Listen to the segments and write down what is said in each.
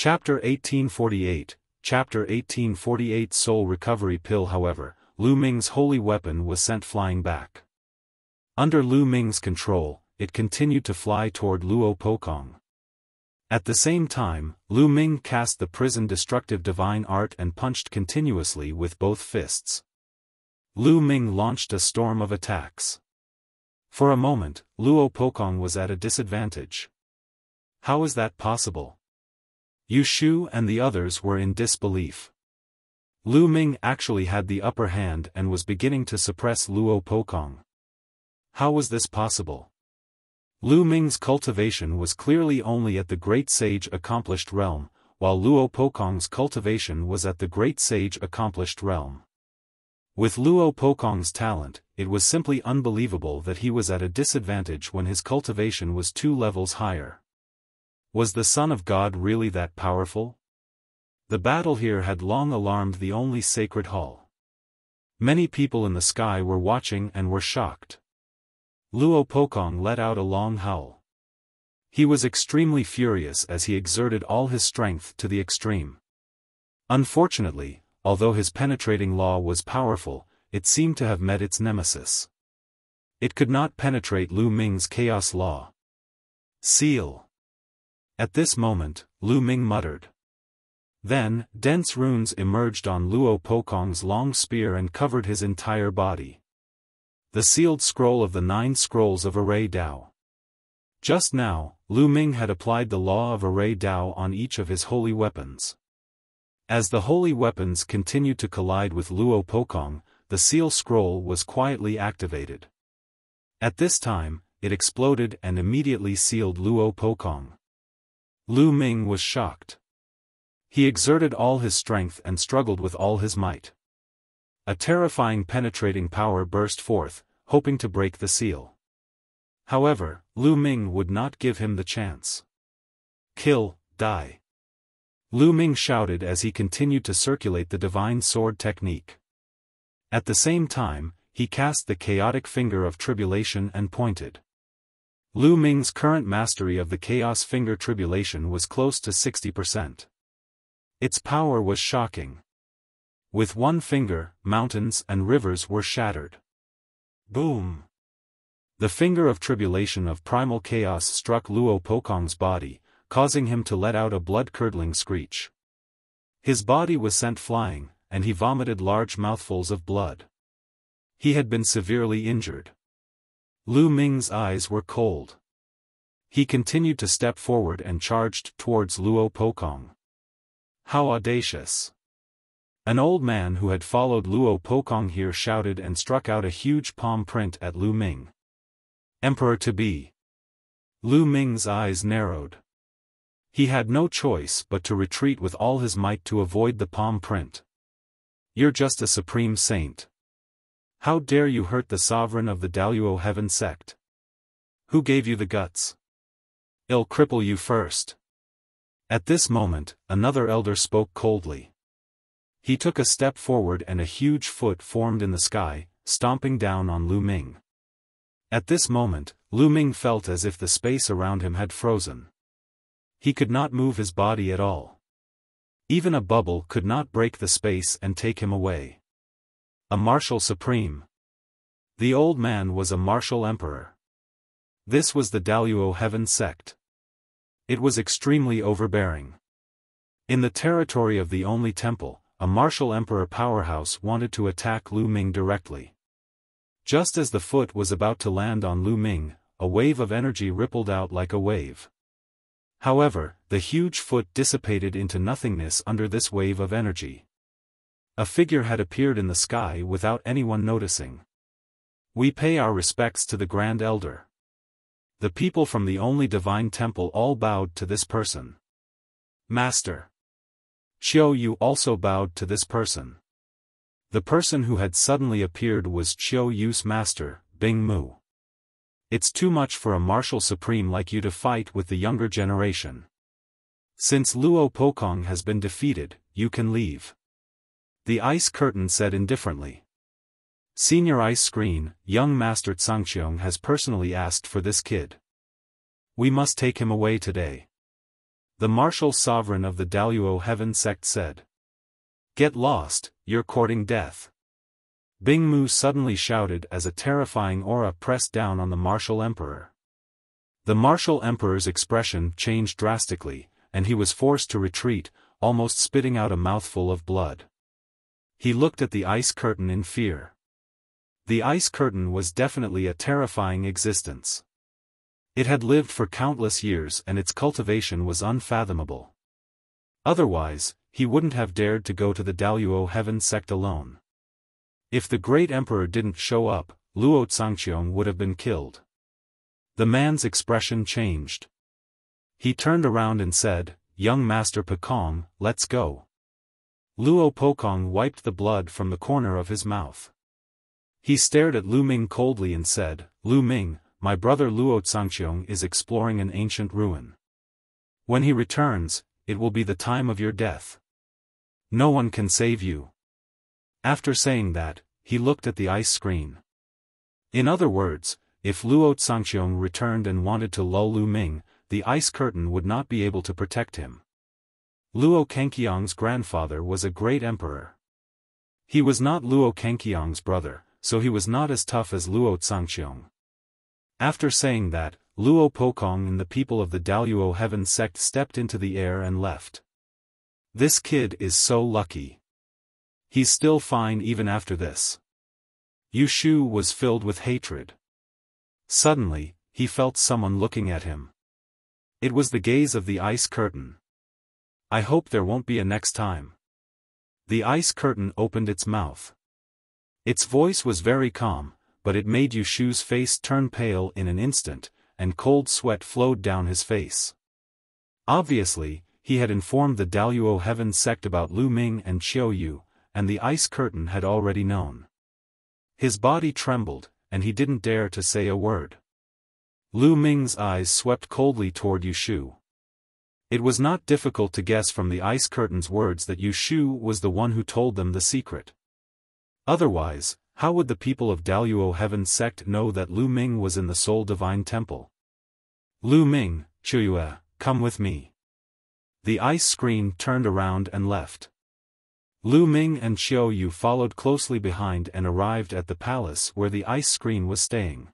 Chapter 1848. Chapter 1848 Soul Recovery Pill. However, Lu Ming's holy weapon was sent flying back. Under Lu Ming's control, it continued to fly toward Luo Pokong. At the same time, Lu Ming cast the prison destructive divine art and punched continuously with both fists. Lu Ming launched a storm of attacks. For a moment, Luo Pokong was at a disadvantage. How is that possible? Yu Shu and the others were in disbelief. Lu Ming actually had the upper hand and was beginning to suppress Luo Pokong. How was this possible? Lu Ming's cultivation was clearly only at the Great Sage Accomplished realm, while Luo Pokong's cultivation was at the Great Sage Accomplished realm. With Luo Pokong's talent, it was simply unbelievable that he was at a disadvantage when his cultivation was 2 levels higher. Was the Son of God really that powerful? The battle here had long alarmed the only sacred hall. Many people in the sky were watching and were shocked. Luo Pokong let out a long howl. He was extremely furious as he exerted all his strength to the extreme. Unfortunately, although his penetrating law was powerful, it seemed to have met its nemesis. It could not penetrate Lu Ming's chaos law. Seal. At this moment, Lu Ming muttered. Then, dense runes emerged on Luo Pokong's long spear and covered his entire body. The sealed scroll of the 9 scrolls of Array Dao. Just now, Lu Ming had applied the law of Array Dao on each of his holy weapons. As the holy weapons continued to collide with Luo Pokong, the seal scroll was quietly activated. At this time, it exploded and immediately sealed Luo Pokong. Lu Ming was shocked. He exerted all his strength and struggled with all his might. A terrifying penetrating power burst forth, hoping to break the seal. However, Lu Ming would not give him the chance. Kill, die. Lu Ming shouted as he continued to circulate the divine sword technique. At the same time, he cast the chaotic finger of tribulation and pointed. Lu Ming's current mastery of the chaos finger tribulation was close to 60%. Its power was shocking. With one finger, mountains and rivers were shattered. Boom! The finger of tribulation of primal chaos struck Luo Pokong's body, causing him to let out a blood-curdling screech. His body was sent flying, and he vomited large mouthfuls of blood. He had been severely injured. Lu Ming's eyes were cold. He continued to step forward and charged towards Luo Pokong. How audacious! An old man who had followed Luo Pokong here shouted and struck out a huge palm print at Lu Ming. Emperor-to-be. Lu Ming's eyes narrowed. He had no choice but to retreat with all his might to avoid the palm print. You're just a supreme saint. How dare you hurt the sovereign of the Daluo Heaven sect? Who gave you the guts? I'll cripple you first. At this moment, another elder spoke coldly. He took a step forward and a huge foot formed in the sky, stomping down on Lu Ming. At this moment, Lu Ming felt as if the space around him had frozen. He could not move his body at all. Even a bubble could not break the space and take him away. A martial supreme. The old man was a martial emperor. This was the Daluo Heaven sect. It was extremely overbearing. In the territory of the only temple, a martial emperor powerhouse wanted to attack Lu Ming directly. Just as the foot was about to land on Lu Ming, a wave of energy rippled out like a wave. However, the huge foot dissipated into nothingness under this wave of energy. A figure had appeared in the sky without anyone noticing. We pay our respects to the Grand Elder. The people from the only divine temple all bowed to this person. Master. Qiu Yu also bowed to this person. The person who had suddenly appeared was Qiu Yu's master, Bing Mu. It's too much for a martial supreme like you to fight with the younger generation. Since Luo Pokong has been defeated, you can leave. The ice curtain said indifferently. Senior Ice Screen, young Master Tsangqiong has personally asked for this kid. We must take him away today. The martial sovereign of the Daluo Heaven sect said. Get lost, you're courting death. Bing Mu suddenly shouted as a terrifying aura pressed down on the martial emperor. The martial emperor's expression changed drastically, and he was forced to retreat, almost spitting out a mouthful of blood. He looked at the ice curtain in fear. The ice curtain was definitely a terrifying existence. It had lived for countless years and its cultivation was unfathomable. Otherwise, he wouldn't have dared to go to the Daluo Heaven sect alone. If the great emperor didn't show up, Luo Zhangqiong would have been killed. The man's expression changed. He turned around and said, Young Master Pokong, let's go. Luo Pokong wiped the blood from the corner of his mouth. He stared at Lu Ming coldly and said, Lu Ming, my brother Luo Zhangqiong is exploring an ancient ruin. When he returns, it will be the time of your death. No one can save you. After saying that, he looked at the ice screen. In other words, if Luo Zhangqiong returned and wanted to lull Lu Ming, the ice curtain would not be able to protect him. Luo Kangqiong's grandfather was a great emperor. He was not Luo Kangqiong's brother, so he was not as tough as Luo Zhangqiong. After saying that, Luo Pokong and the people of the Daluo Heaven sect stepped into the air and left. This kid is so lucky. He's still fine even after this. Yu Shu was filled with hatred. Suddenly, he felt someone looking at him. It was the gaze of the ice curtain. I hope there won't be a next time. The ice curtain opened its mouth. Its voice was very calm, but it made Yu Shu's face turn pale in an instant, and cold sweat flowed down his face. Obviously, he had informed the Daluo Heaven sect about Lu Ming and Qiu Yu, and the ice curtain had already known. His body trembled, and he didn't dare to say a word. Lu Ming's eyes swept coldly toward Yu Shu. It was not difficult to guess from the ice curtain's words that Yu Shu was the one who told them the secret. Otherwise, how would the people of Daluo Heaven sect know that Lu Ming was in the Soul Divine Temple? Lu Ming, Chuyue, come with me. The ice screen turned around and left. Lu Ming and Qiu Yu followed closely behind and arrived at the palace where the ice screen was staying.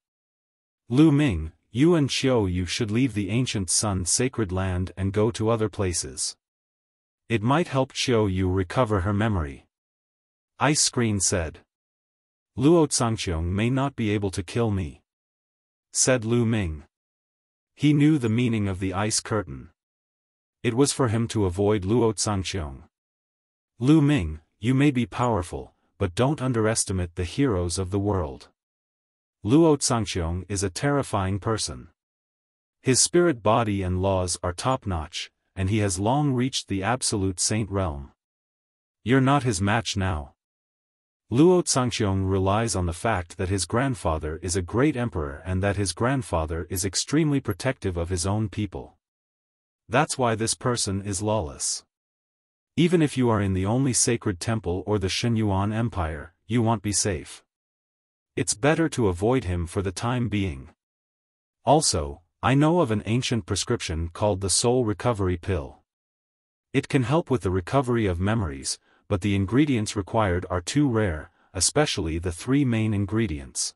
Lu Ming, you and Qiu Yu should leave the ancient sun sacred land and go to other places. It might help Qiu Yu recover her memory. Ice screen said. Luo Zhangqiong may not be able to kill me, said Lu Ming. He knew the meaning of the ice curtain. It was for him to avoid Luo Zhangqiong. Lu Ming, you may be powerful, but don't underestimate the heroes of the world. Luo Zhangqiong is a terrifying person. His spirit body and laws are top-notch, and he has long reached the absolute saint realm. You're not his match now. Luo Zhangqiong relies on the fact that his grandfather is a great emperor and that his grandfather is extremely protective of his own people. That's why this person is lawless. Even if you are in the only sacred temple or the Yuan Empire, you won't be safe. It's better to avoid him for the time being. Also, I know of an ancient prescription called the Soul Recovery Pill. It can help with the recovery of memories, but the ingredients required are too rare, especially the 3 main ingredients.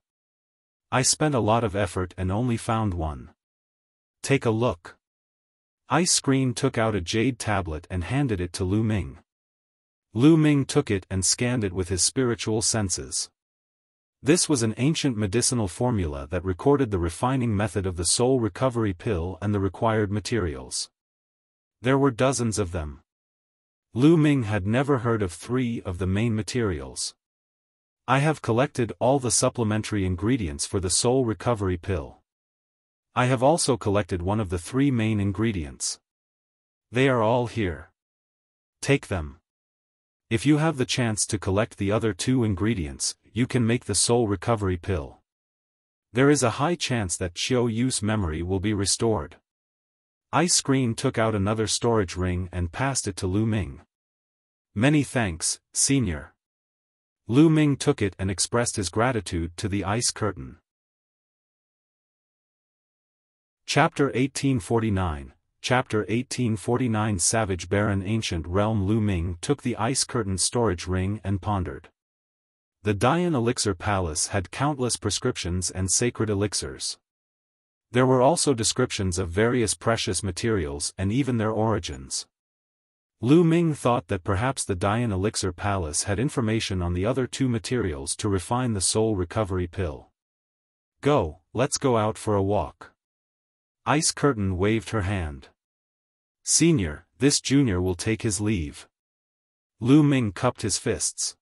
I spent a lot of effort and only found one. Take a look. Ice Screen took out a jade tablet and handed it to Lu Ming. Lu Ming took it and scanned it with his spiritual senses. This was an ancient medicinal formula that recorded the refining method of the soul recovery pill and the required materials. There were dozens of them. Lu Ming had never heard of 3 of the main materials. I have collected all the supplementary ingredients for the soul recovery pill. I have also collected one of the 3 main ingredients. They are all here. Take them. If you have the chance to collect the other 2 ingredients, you can make the soul recovery pill. There is a high chance that Qiu Yu's memory will be restored. Ice Screen took out another storage ring and passed it to Lu Ming. Many thanks, Senior. Lu Ming took it and expressed his gratitude to the ice curtain. Chapter 1849, Chapter 1849 Savage Barren Ancient Realm. Lu Ming took the ice curtain storage ring and pondered. The Dian Elixir Palace had countless prescriptions and sacred elixirs. There were also descriptions of various precious materials and even their origins. Lu Ming thought that perhaps the Dian Elixir Palace had information on the other two materials to refine the soul recovery pill. Go, let's go out for a walk. Ice Curtain waved her hand. Senior, this junior will take his leave. Lu Ming cupped his fists.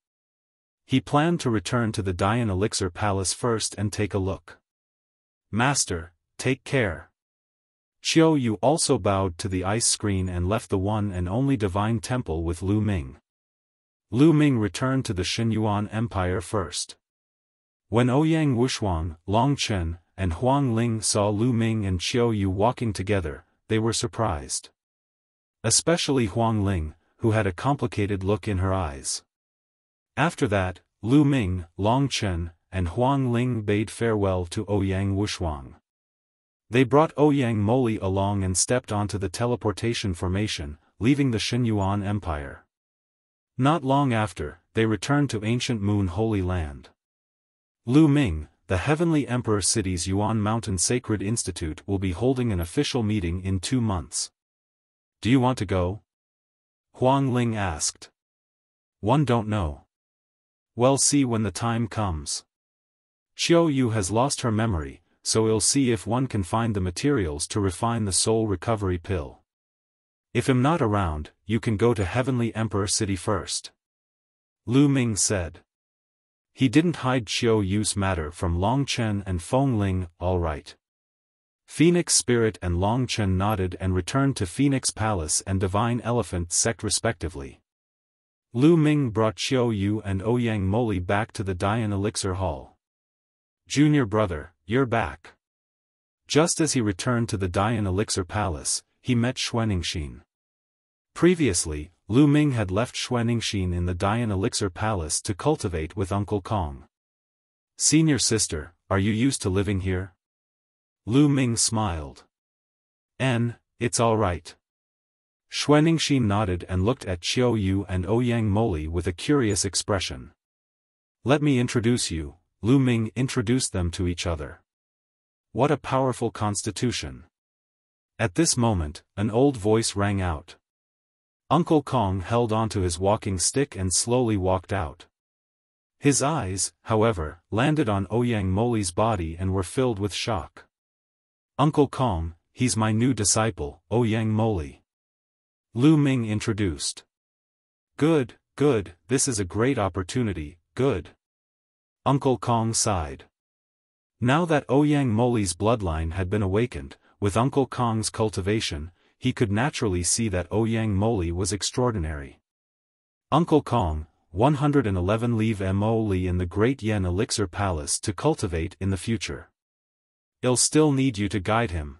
He planned to return to the Dian Elixir Palace first and take a look. Master, take care. Xiao Yu also bowed to the ice screen and left the one and only divine temple with Lu Ming. Lu Ming returned to the Yuan Empire first. When Ouyang Wuxuang, Long Chen, and Huang Ling saw Lu Ming and Xiao Yu walking together, they were surprised. Especially Huang Ling, who had a complicated look in her eyes. After that, Lu Ming, Long Chen, and Huang Ling bade farewell to Ouyang Wuxuang. They brought Ouyang Moli along and stepped onto the teleportation formation, leaving the Yuan Empire. Not long after, they returned to ancient Moon Holy Land. Lu Ming, the Heavenly Emperor City's Yuan Mountain Sacred Institute will be holding an official meeting in 2 months. Do you want to go? Huang Ling asked. One don't know. Well, see when the time comes. Xiao Yu has lost her memory, so we'll see if one can find the materials to refine the soul recovery pill. If I'm not around, you can go to Heavenly Emperor City first. Lu Ming said. He didn't hide Xiao Yu's matter from Long Chen and Feng Ling. All right. Phoenix Spirit and Long Chen nodded and returned to Phoenix Palace and Divine Elephant Sect respectively. Lu Ming brought Xiao Yu and Ouyang Moli back to the Dian Elixir Hall. Junior brother, you're back. Just as he returned to the Dian Elixir Palace, he met Xuaningxin. Previously, Lu Ming had left Xuaningxin in the Dian Elixir Palace to cultivate with Uncle Kong. Senior sister, are you used to living here? Lu Ming smiled. It's all right. Xuaningxin nodded and looked at Xiao Yu and Ouyang Moli with a curious expression. Let me introduce you. Lu Ming introduced them to each other. What a powerful constitution. At this moment, an old voice rang out. Uncle Kong held onto his walking stick and slowly walked out. His eyes, however, landed on Ouyang Moli's body and were filled with shock. Uncle Kong, he's my new disciple, Ouyang Moli. Lu Ming introduced. Good, this is a great opportunity, good. Uncle Kong sighed. Now that Ouyang Moli's bloodline had been awakened, with Uncle Kong's cultivation, he could naturally see that Ouyang Moli was extraordinary. Uncle Kong, 111 leave Moli in the Great Yen Elixir Palace to cultivate in the future. He'll still need you to guide him.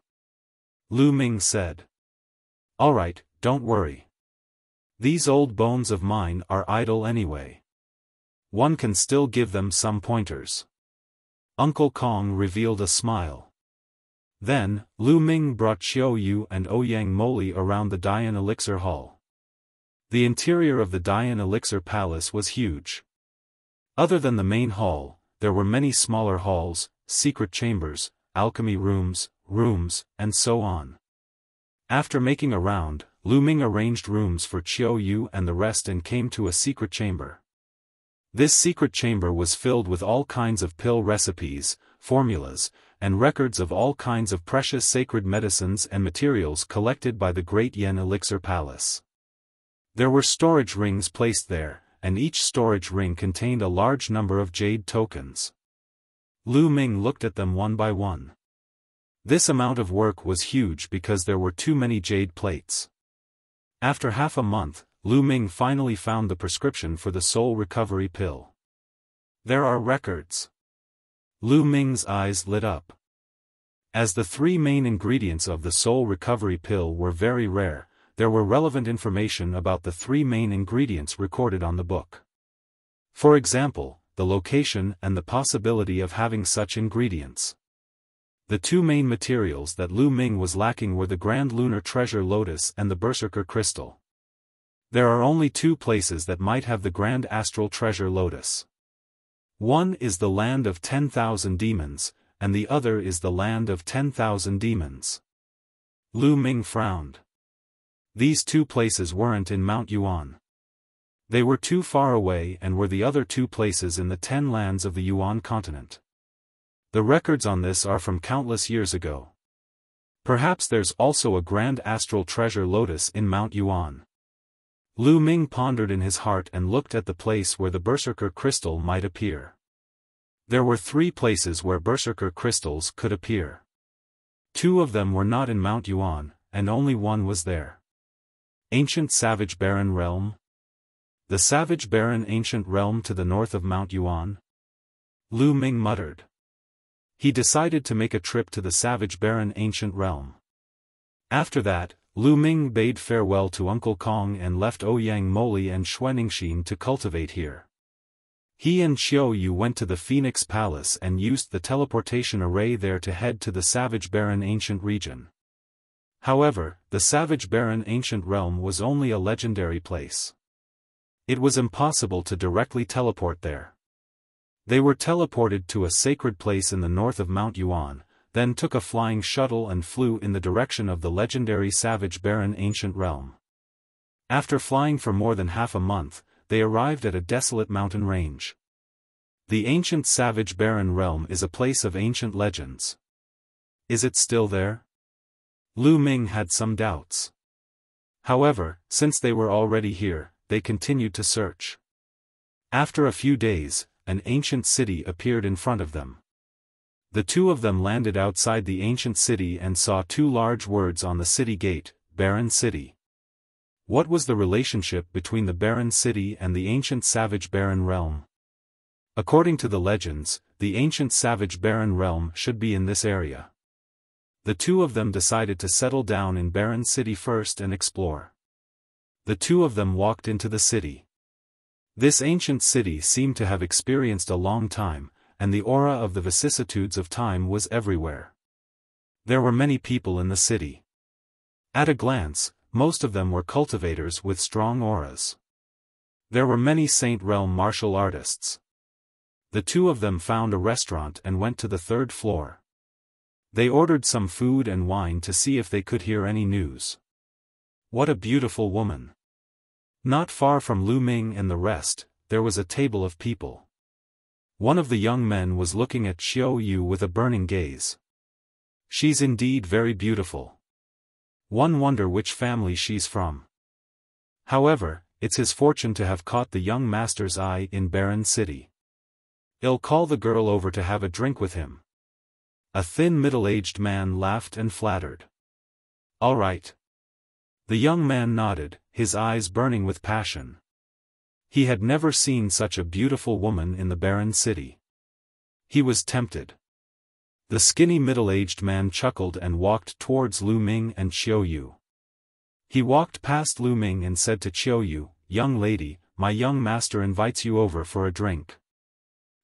Lu Ming said. Alright, don't worry. These old bones of mine are idle anyway. One can still give them some pointers. Uncle Kong revealed a smile. Then, Lu Ming brought Xiao Yu and Ouyang Moli around the Dian Elixir Hall. The interior of the Dian Elixir Palace was huge. Other than the main hall, there were many smaller halls, secret chambers, alchemy rooms, and so on. After making a round, Lu Ming arranged rooms for Xiao Yu and the rest and came to a secret chamber. This secret chamber was filled with all kinds of pill recipes, formulas, and records of all kinds of precious sacred medicines and materials collected by the Great Yen Elixir Palace. There were storage rings placed there, and each storage ring contained a large number of jade tokens. Lu Ming looked at them one by one. This amount of work was huge because there were too many jade plates. After half a month, Lu Ming finally found the prescription for the soul recovery pill. There are records. Lu Ming's eyes lit up. As the 3 main ingredients of the soul recovery pill were very rare, there were relevant information about the 3 main ingredients recorded on the book. For example, the location and the possibility of having such ingredients. The two main materials that Lu Ming was lacking were the Grand Lunar Treasure Lotus and the Berserker Crystal. There are only two places that might have the Grand Astral Treasure Lotus. One is the Land of 10,000 Demons, and the other is the Land of 10,000 Demons. Lu Ming frowned. These two places weren't in Mount Yuan. They were too far away and were the other two places in the 10 lands of the Yuan continent. The records on this are from countless years ago. Perhaps there's also a Grand Astral Treasure Lotus in Mount Yuan. Lu Ming pondered in his heart and looked at the place where the Berserker Crystal might appear. There were 3 places where Berserker Crystals could appear. 2 of them were not in Mount Yuan, and only one was there. Ancient Savage Barren Realm? The Savage Barren Ancient Realm to the north of Mount Yuan? Lu Ming muttered. He decided to make a trip to the Savage Barren Ancient Realm. After that, Lu Ming bade farewell to Uncle Kong and left Ouyang Moli and Xuaningxin to cultivate here. He and Xiao Yu went to the Phoenix Palace and used the teleportation array there to head to the Savage Barren Ancient region. However, the Savage Barren Ancient Realm was only a legendary place. It was impossible to directly teleport there. They were teleported to a sacred place in the north of Mount Yuan, then took a flying shuttle and flew in the direction of the legendary Savage Barren Ancient Realm. After flying for more than half a month, they arrived at a desolate mountain range. The ancient Savage Barren Realm is a place of ancient legends. Is it still there? Lu Ming had some doubts. However, since they were already here, they continued to search. After a few days, an ancient city appeared in front of them. The two of them landed outside the ancient city and saw 2 large words on the city gate, Barren City. What was the relationship between the Barren City and the ancient Savage Barren Realm? According to the legends, the ancient Savage Barren Realm should be in this area. The two of them decided to settle down in Barren City first and explore. The two of them walked into the city. This ancient city seemed to have experienced a long time, and the aura of the vicissitudes of time was everywhere. There were many people in the city. At a glance, most of them were cultivators with strong auras. There were many Saint Realm martial artists. The two of them found a restaurant and went to the 3rd floor. They ordered some food and wine to see if they could hear any news. What a beautiful woman! Not far from Lu Ming and the rest, there was a table of people. One of the young men was looking at Xiao Yu with a burning gaze. She's indeed very beautiful. One wonder which family she's from. However, it's his fortune to have caught the young master's eye in Barren City. He'll call the girl over to have a drink with him. A thin middle-aged man laughed and flattered. All right. The young man nodded, his eyes burning with passion. He had never seen such a beautiful woman in the Barren City. He was tempted. The skinny middle-aged man chuckled and walked towards Lu Ming and Xiao Yu. He walked past Lu Ming and said to Xiao Yu, "Young lady, my young master invites you over for a drink.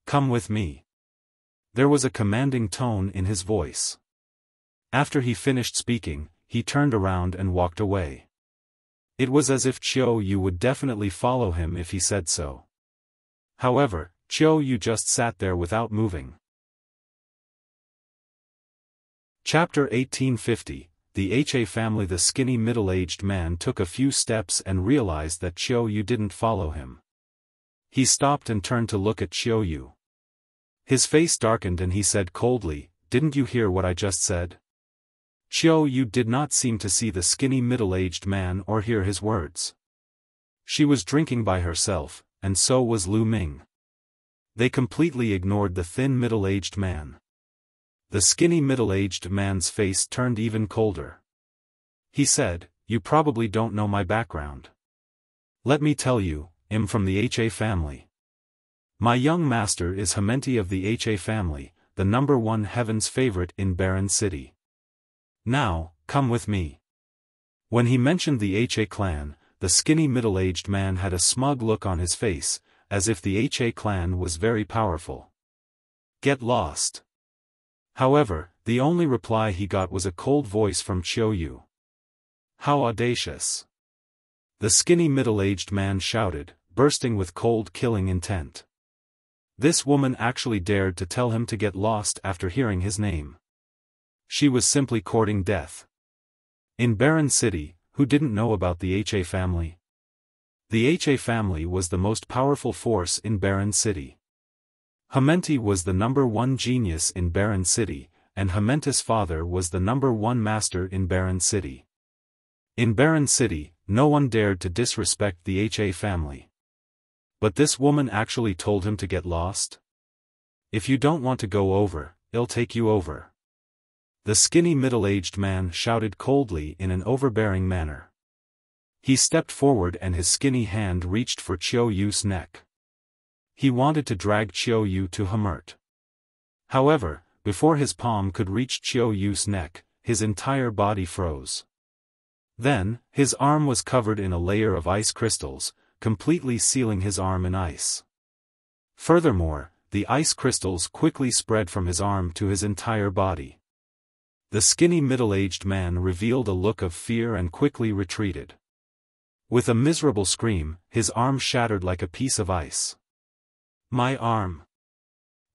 Come with me." There was a commanding tone in his voice. After he finished speaking, he turned around and walked away. It was as if Xiao Yu would definitely follow him if he said so. However, Xiao Yu just sat there without moving. Chapter 1850, The Ha Family. The skinny middle-aged man took a few steps and realized that Xiao Yu didn't follow him. He stopped and turned to look at Xiao Yu. His face darkened and he said coldly, "Didn't you hear what I just said?" Xiao Yu did not seem to see the skinny middle-aged man or hear his words. She was drinking by herself, and so was Lu Ming. They completely ignored the thin middle-aged man. The skinny middle-aged man's face turned even colder. He said, "You probably don't know my background. Let me tell you, I'm from the Ha family. My young master is Hementi of the Ha family, the #1 heaven's favorite in Barren City. Now, come with me." When he mentioned the Ha clan, the skinny middle-aged man had a smug look on his face, as if the Ha clan was very powerful. Get lost. However, The only reply he got was a cold voice from Yu. How audacious! The skinny middle-aged man shouted, bursting with cold killing intent. This woman actually dared to tell him to get lost after hearing his name. She was simply courting death. In Barren City, who didn't know about the HA family? The HA family was the most powerful force in Barren City. Hamenti was the #1 genius in Barren City, and Hamenti's father was the #1 master in Barren City. In Barren City, no one dared to disrespect the HA family. But this woman actually told him to get lost? If you don't want to go over, I'll take you over. The skinny middle-aged man shouted coldly in an overbearing manner. He stepped forward and his skinny hand reached for Yu's neck. He wanted to drag Yu to Hamert. However, before his palm could reach Yu's neck, his entire body froze. Then, his arm was covered in a layer of ice crystals, completely sealing his arm in ice. Furthermore, the ice crystals quickly spread from his arm to his entire body. The skinny middle-aged man revealed a look of fear and quickly retreated. With a miserable scream, his arm shattered like a piece of ice. My arm!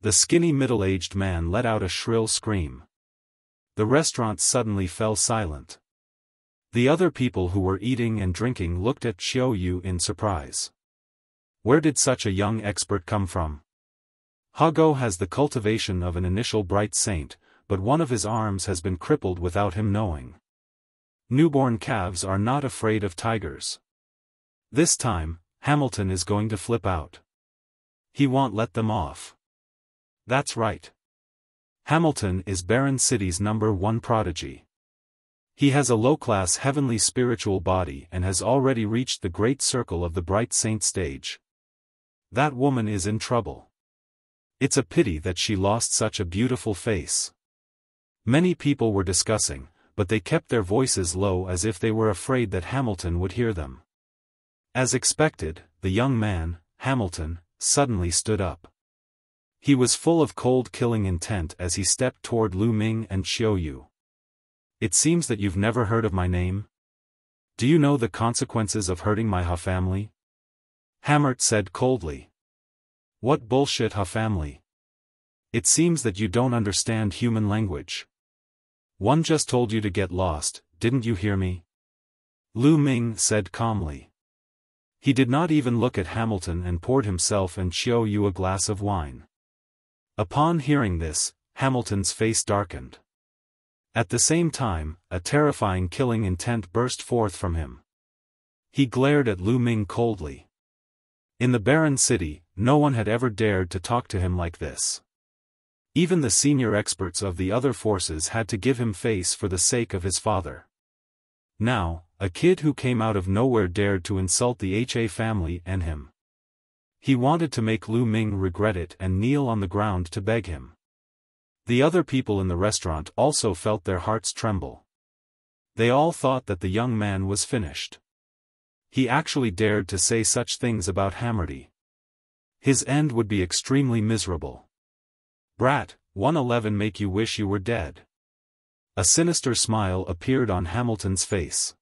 The skinny middle-aged man let out a shrill scream. The restaurant suddenly fell silent. The other people who were eating and drinking looked at Yu in surprise. Where did such a young expert come from? Hago has the cultivation of an initial bright saint, but one of his arms has been crippled without him knowing. Newborn calves are not afraid of tigers. This time, Hamilton is going to flip out. He won't let them off. That's right. Hamilton is Barren City's #1 prodigy. He has a low-class heavenly spiritual body and has already reached the great circle of the bright saint stage. That woman is in trouble. It's a pity that she lost such a beautiful face. Many people were discussing, but they kept their voices low as if they were afraid that Hamilton would hear them. As expected, the young man, Hamilton, suddenly stood up. He was full of cold killing intent as he stepped toward Ming and Yu. It seems that you've never heard of my name? Do you know the consequences of hurting my Ha family? Hamert said coldly. What bullshit Ha family? It seems that you don't understand human language. One just told you to get lost, didn't you hear me? Ming said calmly. He did not even look at Hamilton and poured himself and Yu a glass of wine. Upon hearing this, Hamilton's face darkened. At the same time, a terrifying killing intent burst forth from him. He glared at Ming coldly. In the Barren City, no one had ever dared to talk to him like this. Even the senior experts of the other forces had to give him face for the sake of his father. Now, a kid who came out of nowhere dared to insult the HA family and him. He wanted to make Ming regret it and kneel on the ground to beg him. The other people in the restaurant also felt their hearts tremble. They all thought that the young man was finished. He actually dared to say such things about Hammerty. His end would be extremely miserable. Brat, 111 make you wish you were dead. A sinister smile appeared on Hamilton's face.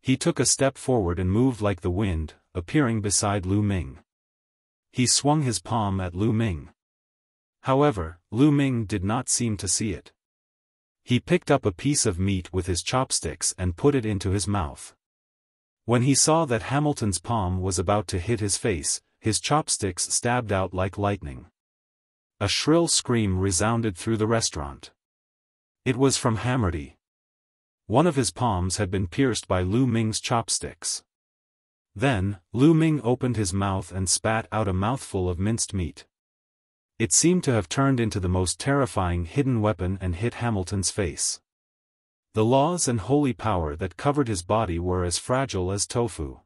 He took a step forward and moved like the wind, appearing beside Ming. He swung his palm at Ming. However, Ming did not seem to see it. He picked up a piece of meat with his chopsticks and put it into his mouth. When he saw that Hamilton's palm was about to hit his face, his chopsticks stabbed out like lightning. A shrill scream resounded through the restaurant. It was from Hammerty. One of his palms had been pierced by Ming's chopsticks. Then, Ming opened his mouth and spat out a mouthful of minced meat. It seemed to have turned into the most terrifying hidden weapon and hit Hamilton's face. The laws and holy power that covered his body were as fragile as tofu.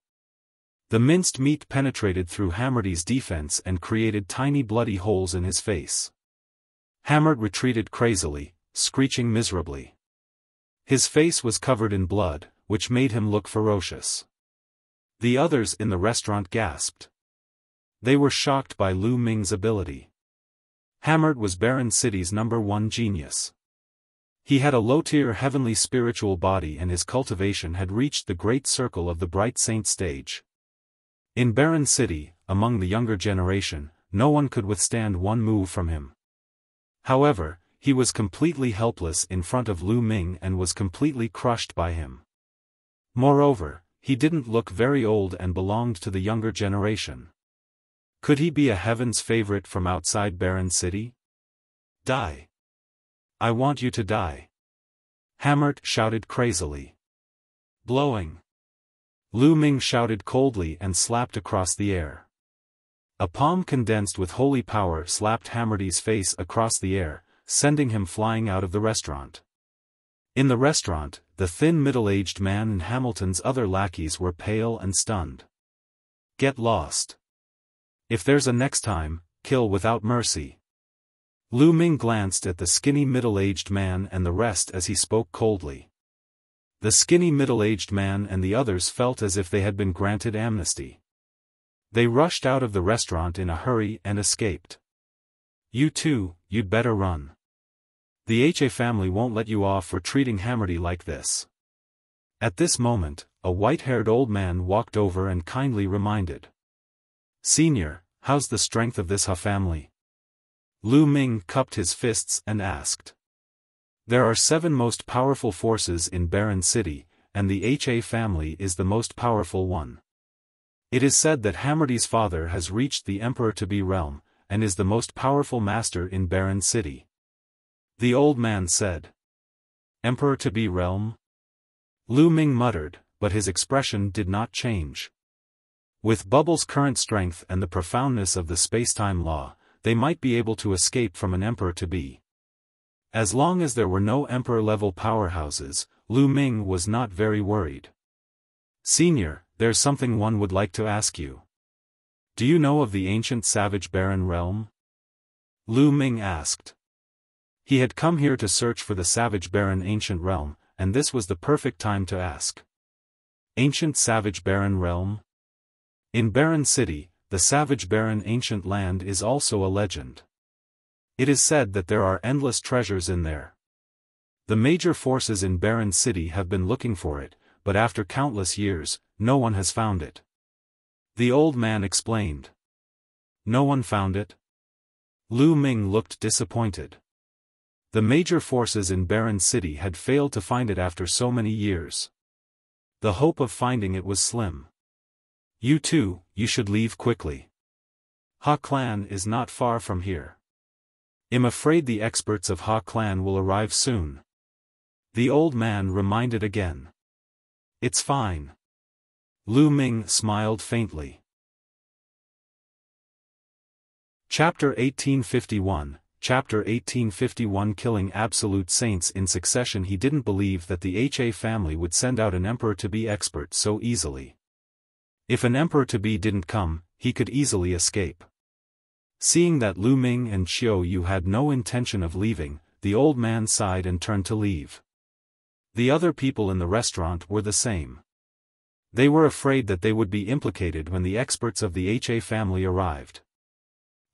The minced meat penetrated through Hammerty's defense and created tiny bloody holes in his face. Hammert retreated crazily, screeching miserably. His face was covered in blood, which made him look ferocious. The others in the restaurant gasped. They were shocked by Ming's ability. Hammert was Barren City's #1 genius. He had a low-tier heavenly spiritual body and his cultivation had reached the great circle of the bright saint stage. In Barren City, among the younger generation, no one could withstand one move from him. However, he was completely helpless in front of Lu Ming and was completely crushed by him. Moreover, he didn't look very old and belonged to the younger generation. Could he be a heaven's favorite from outside Barren City? Die. I want you to die. Hammert shouted crazily. Blowing. Lu Ming shouted coldly and slapped across the air. A palm condensed with holy power slapped Hammerdy's face across the air, sending him flying out of the restaurant. In the restaurant, the thin middle-aged man and Hamilton's other lackeys were pale and stunned. Get lost. If there's a next time, kill without mercy. Lu Ming glanced at the skinny middle-aged man and the rest as he spoke coldly. The skinny middle-aged man and the others felt as if they had been granted amnesty. They rushed out of the restaurant in a hurry and escaped. You too, you'd better run. The HA family won't let you off for treating Hammerdy like this. At this moment, a white-haired old man walked over and kindly reminded. Senior, how's the strength of this Ha family? Lu Ming cupped his fists and asked. There are 7 most powerful forces in Barren City, and the HA family is the most powerful one. It is said that Hammerdy's father has reached the Emperor-to-be realm, and is the most powerful master in Barren City. The old man said. Emperor-to-be realm? Lu Ming muttered, but his expression did not change. With Bubble's current strength and the profoundness of the space-time law, they might be able to escape from an Emperor-to-be. As long as there were no Emperor-level powerhouses, Lu Ming was not very worried. Senior, there's something one would like to ask you. Do you know of the ancient savage barren realm? Lu Ming asked. He had come here to search for the savage barren ancient realm, and this was the perfect time to ask. Ancient savage barren realm? In Barren City, the savage barren ancient land is also a legend. It is said that there are endless treasures in there. The major forces in Barren City have been looking for it, but after countless years, no one has found it. The old man explained. No one found it? Lu Ming looked disappointed. The major forces in Barren City had failed to find it after so many years. The hope of finding it was slim. You too, you should leave quickly. Ha Clan is not far from here. I'm afraid the experts of Ha Clan will arrive soon. The old man reminded again. It's fine. Lu Ming smiled faintly. Chapter 1851, Chapter 1851 Killing absolute saints in succession. He didn't believe that the HA family would send out an Emperor-to-be expert so easily. If an Emperor-to-be didn't come, he could easily escape. Seeing that Lu Ming and Xiao Yu had no intention of leaving, the old man sighed and turned to leave. The other people in the restaurant were the same. They were afraid that they would be implicated when the experts of the HA family arrived.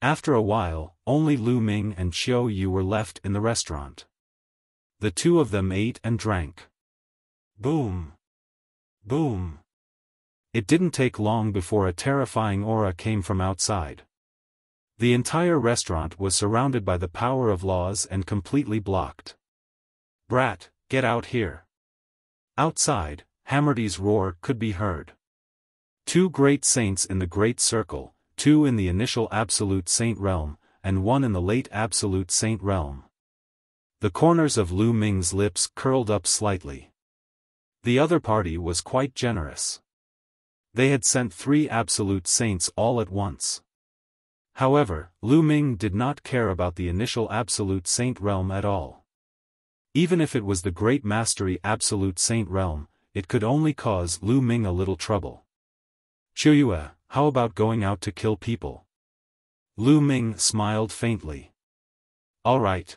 After a while, only Lu Ming and Xiao Yu were left in the restaurant. The two of them ate and drank. Boom! Boom! It didn't take long before a terrifying aura came from outside. The entire restaurant was surrounded by the power of laws and completely blocked. Brat, get out here. Outside, Hammerdy's roar could be heard. 2 great saints in the Great Circle, 2 in the initial Absolute Saint realm, and 1 in the late Absolute Saint realm. The corners of Lu Ming's lips curled up slightly. The other party was quite generous. They had sent 3 Absolute Saints all at once. However, Lu Ming did not care about the initial Absolute Saint realm at all. Even if it was the Great Mastery Absolute Saint realm, it could only cause Lu Ming a little trouble. Xiaoyue, how about going out to kill people? Lu Ming smiled faintly. All right.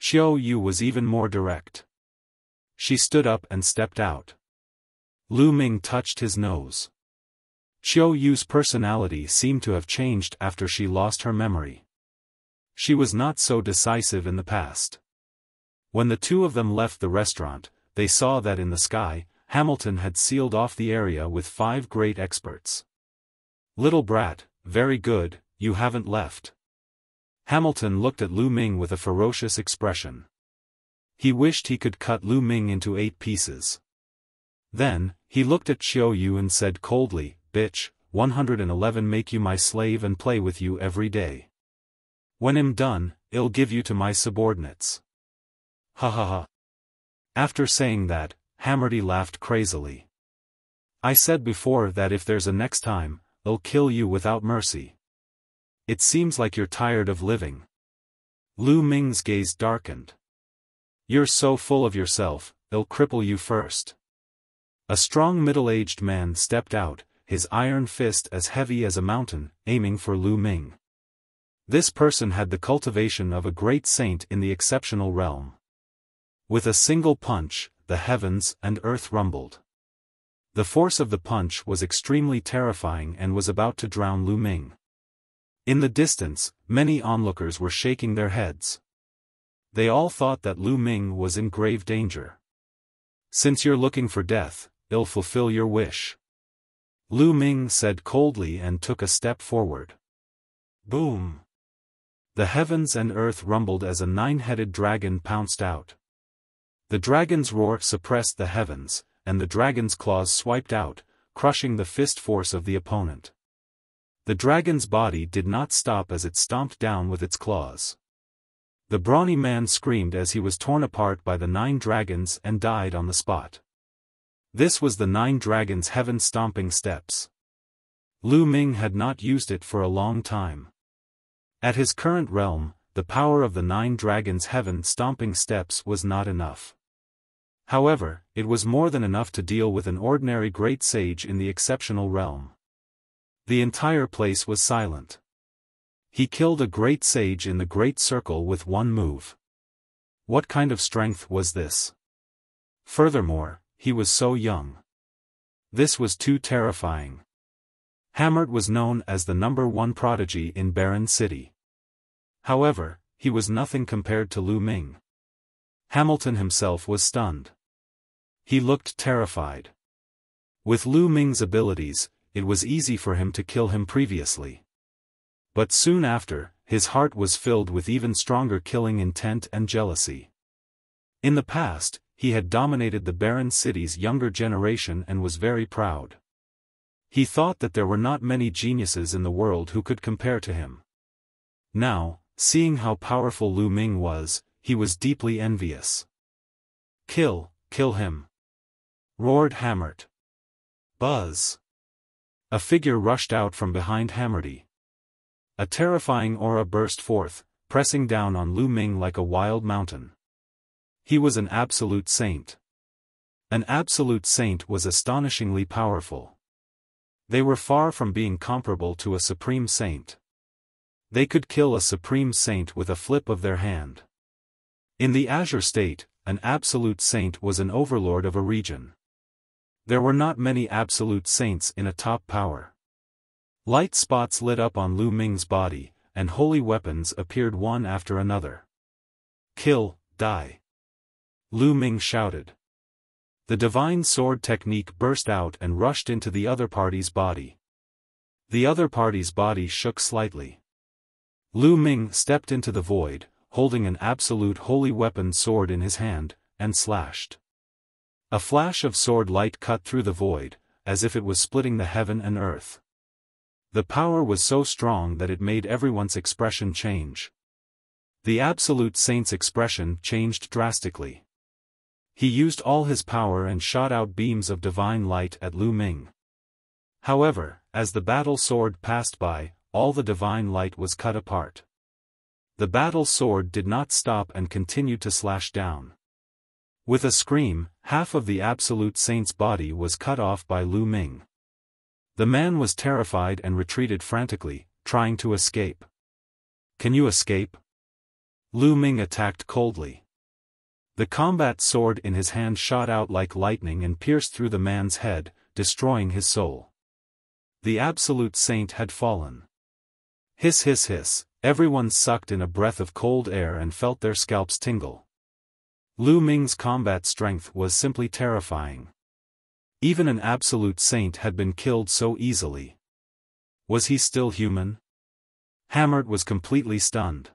Xiao Yu was even more direct. She stood up and stepped out. Lu Ming touched his nose. Xiao Yu's personality seemed to have changed after she lost her memory. She was not so decisive in the past. When the two of them left the restaurant, they saw that in the sky, Hamilton had sealed off the area with 5 great experts. "Little brat, very good, you haven't left." Hamilton looked at Lu Ming with a ferocious expression. He wished he could cut Lu Ming into 8 pieces. Then, he looked at Xiao Yu and said coldly, "Bitch, 111 make you my slave and play with you every day. When I'm done, I'll give you to my subordinates." Ha ha ha. After saying that, Hammerty laughed crazily. "I said before that if there's a next time, I'll kill you without mercy. It seems like you're tired of living." Lu Ming's gaze darkened. "You're so full of yourself, I'll cripple you first." A strong middle-aged man stepped out, his iron fist as heavy as a mountain, aiming for Lu Ming. This person had the cultivation of a great saint in the exceptional realm. With a single punch, the heavens and earth rumbled. The force of the punch was extremely terrifying and was about to drown Lu Ming. In the distance, many onlookers were shaking their heads. They all thought that Lu Ming was in grave danger. "Since you're looking for death, I'll fulfill your wish," Lu Ming said coldly and took a step forward. Boom! The heavens and earth rumbled as a 9-headed dragon pounced out. The dragon's roar suppressed the heavens, and the dragon's claws swiped out, crushing the fist force of the opponent. The dragon's body did not stop as it stomped down with its claws. The brawny man screamed as he was torn apart by the 9 dragons and died on the spot. This was the 9 dragons' heaven-stomping steps. Lu Ming had not used it for a long time. At his current realm, the power of the 9 dragons' heaven-stomping steps was not enough. However, it was more than enough to deal with an ordinary great sage in the exceptional realm. The entire place was silent. He killed a great sage in the great circle with one move. What kind of strength was this? Furthermore, he was so young. This was too terrifying. Hammert was known as the #1 prodigy in Barren City. However, he was nothing compared to Lu Ming. Hamilton himself was stunned. He looked terrified. With Lu Ming's abilities, it was easy for him to kill him previously. But soon after, his heart was filled with even stronger killing intent and jealousy. In the past, he had dominated the Barren City's younger generation and was very proud. He thought that there were not many geniuses in the world who could compare to him. Now, seeing how powerful Lu Ming was, he was deeply envious. Kill him!" roared Hammert. Buzz! A figure rushed out from behind Hammerty. A terrifying aura burst forth, pressing down on Lu Ming like a wild mountain. He was an absolute saint. An absolute saint was astonishingly powerful. They were far from being comparable to a supreme saint. They could kill a supreme saint with a flip of their hand. In the Azure State, an absolute saint was an overlord of a region. There were not many absolute saints in a top power. Light spots lit up on Lu Ming's body, and holy weapons appeared one after another. "Kill, die!" Lu Ming shouted. The divine sword technique burst out and rushed into the other party's body. The other party's body shook slightly. Lu Ming stepped into the void, holding an absolute holy weapon sword in his hand, and slashed. A flash of sword light cut through the void, as if it was splitting the heaven and earth. The power was so strong that it made everyone's expression change. The absolute saint's expression changed drastically. He used all his power and shot out beams of divine light at Lu Ming. However, as the battle sword passed by, all the divine light was cut apart. The battle sword did not stop and continued to slash down. With a scream, half of the absolute saint's body was cut off by Lu Ming. The man was terrified and retreated frantically, trying to escape. "Can you escape?" Lu Ming attacked coldly. The combat sword in his hand shot out like lightning and pierced through the man's head, destroying his soul. The absolute saint had fallen. Hiss hiss hiss, everyone sucked in a breath of cold air and felt their scalps tingle. Lu Ming's combat strength was simply terrifying. Even an absolute saint had been killed so easily. Was he still human? Hammered was completely stunned.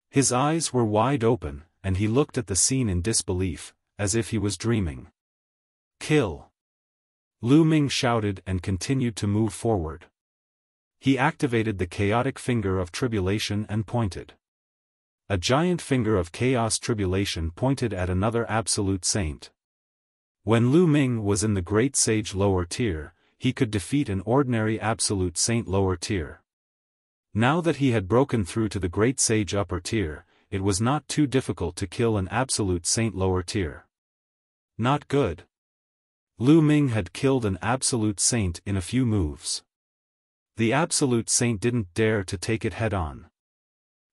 His eyes were wide open, and he looked at the scene in disbelief, as if he was dreaming. Kill! Lu Ming shouted and continued to move forward. He activated the chaotic finger of tribulation and pointed. A giant finger of chaos tribulation pointed at another absolute saint. When Lu Ming was in the great sage lower tier, he could defeat an ordinary absolute saint lower tier. Now that he had broken through to the great sage upper tier, it was not too difficult to kill an absolute saint lower tier. Not good. Lu Ming had killed an absolute saint in a few moves. The absolute saint didn't dare to take it head-on.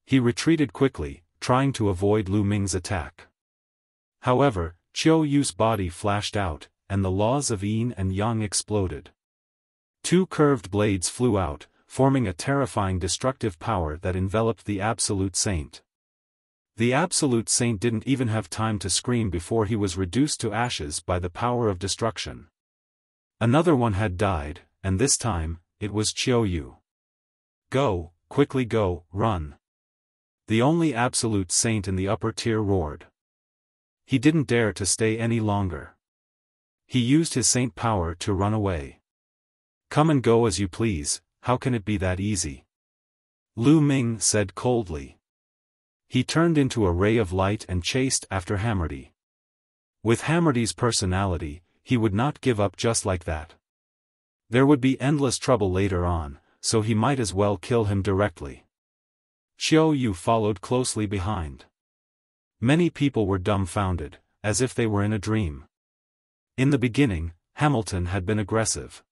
He retreated quickly, trying to avoid Lu Ming's attack. However, Qiu Yu's body flashed out, and the laws of yin and yang exploded. Two curved blades flew out, forming a terrifying destructive power that enveloped the absolute saint. The absolute saint didn't even have time to scream before he was reduced to ashes by the power of destruction. Another one had died, and this time, it was Qiu Yu. Go, quickly go, run. The only absolute saint in the upper tier roared. He didn't dare to stay any longer. He used his saint power to run away. Come and go as you please, how can it be that easy? Lu Ming said coldly. He turned into a ray of light and chased after Hammerdy. With Hammerdy's personality, he would not give up just like that. There would be endless trouble later on, so he might as well kill him directly. Qiu Yu followed closely behind. Many people were dumbfounded, as if they were in a dream. In the beginning, Hamilton had been aggressive.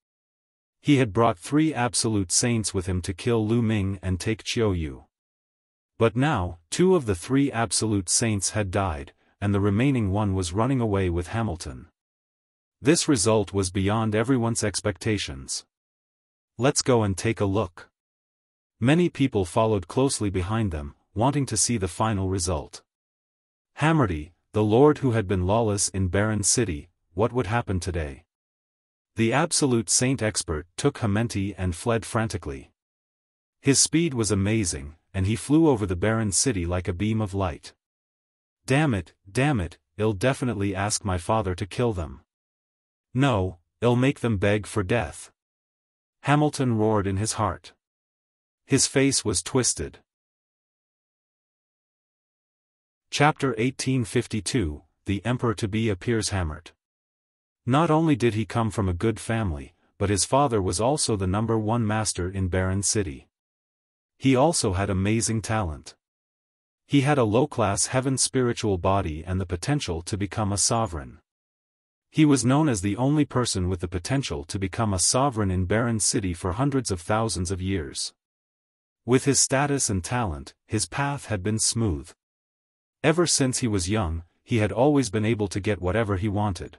He had brought 3 absolute saints with him to kill Lu Ming and take Qiu Yu. But now, 2 of the 3 absolute saints had died, and the remaining one was running away with Hamilton. This result was beyond everyone's expectations. Let's go and take a look. Many people followed closely behind them, wanting to see the final result. Hammerdy, the lord who had been lawless in Barren City, what would happen today? The absolute saint expert took Hamenti and fled frantically. His speed was amazing, and he flew over the Barren City like a beam of light. Damn it, I'll definitely ask my father to kill them. No, I'll make them beg for death. Hamilton roared in his heart. His face was twisted. Chapter 1852, The Emperor-to-be appears hammered. Not only did he come from a good family, but his father was also the #1 master in Barren City. He also had amazing talent. He had a low-class heaven spiritual body and the potential to become a sovereign. He was known as the only person with the potential to become a sovereign in Barren City for hundreds of thousands of years. With his status and talent, his path had been smooth. Ever since he was young, he had always been able to get whatever he wanted.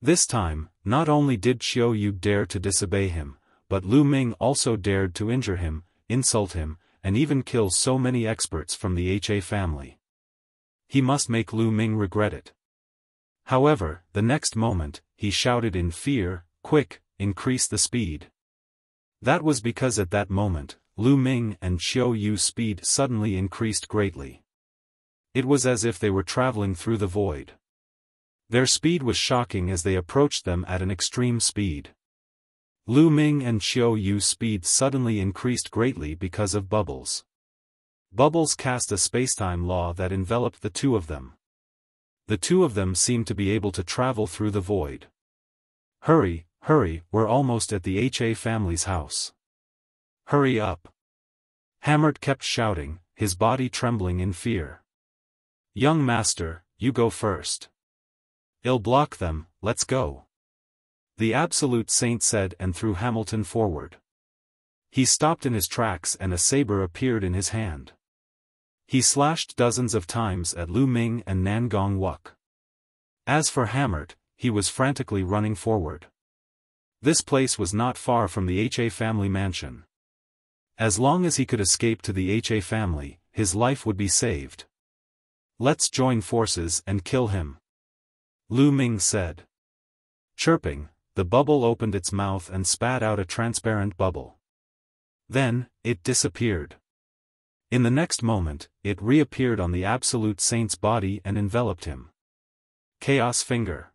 This time, not only did Qiu Yu dare to disobey him, but Lu Ming also dared to injure him, insult him, and even kill so many experts from the HA family. He must make Lu Ming regret it. However, the next moment, he shouted in fear, "Quick, increase the speed." That was because at that moment, Lu Ming and Qiu Yu's speed suddenly increased greatly. It was as if they were traveling through the void. Their speed was shocking as they approached them at an extreme speed. Lu Ming and Qiu Yu's speed suddenly increased greatly because of bubbles. Bubbles cast a spacetime law that enveloped the two of them. The two of them seemed to be able to travel through the void. Hurry, we're almost at the HA family's house. Hurry up. Hammered kept shouting, his body trembling in fear. Young master, you go first. I'll block them, let's go. The absolute saint said and threw Hamilton forward. He stopped in his tracks and a saber appeared in his hand. He slashed dozens of times at Lu Ming and Nangong Wuk. As for Hammered, he was frantically running forward. This place was not far from the HA family mansion. As long as he could escape to the HA family, his life would be saved. Let's join forces and kill him, Lu Ming said. Chirping, the bubble opened its mouth and spat out a transparent bubble. Then, it disappeared. In the next moment, it reappeared on the Absolute Saint's body and enveloped him. Chaos Finger.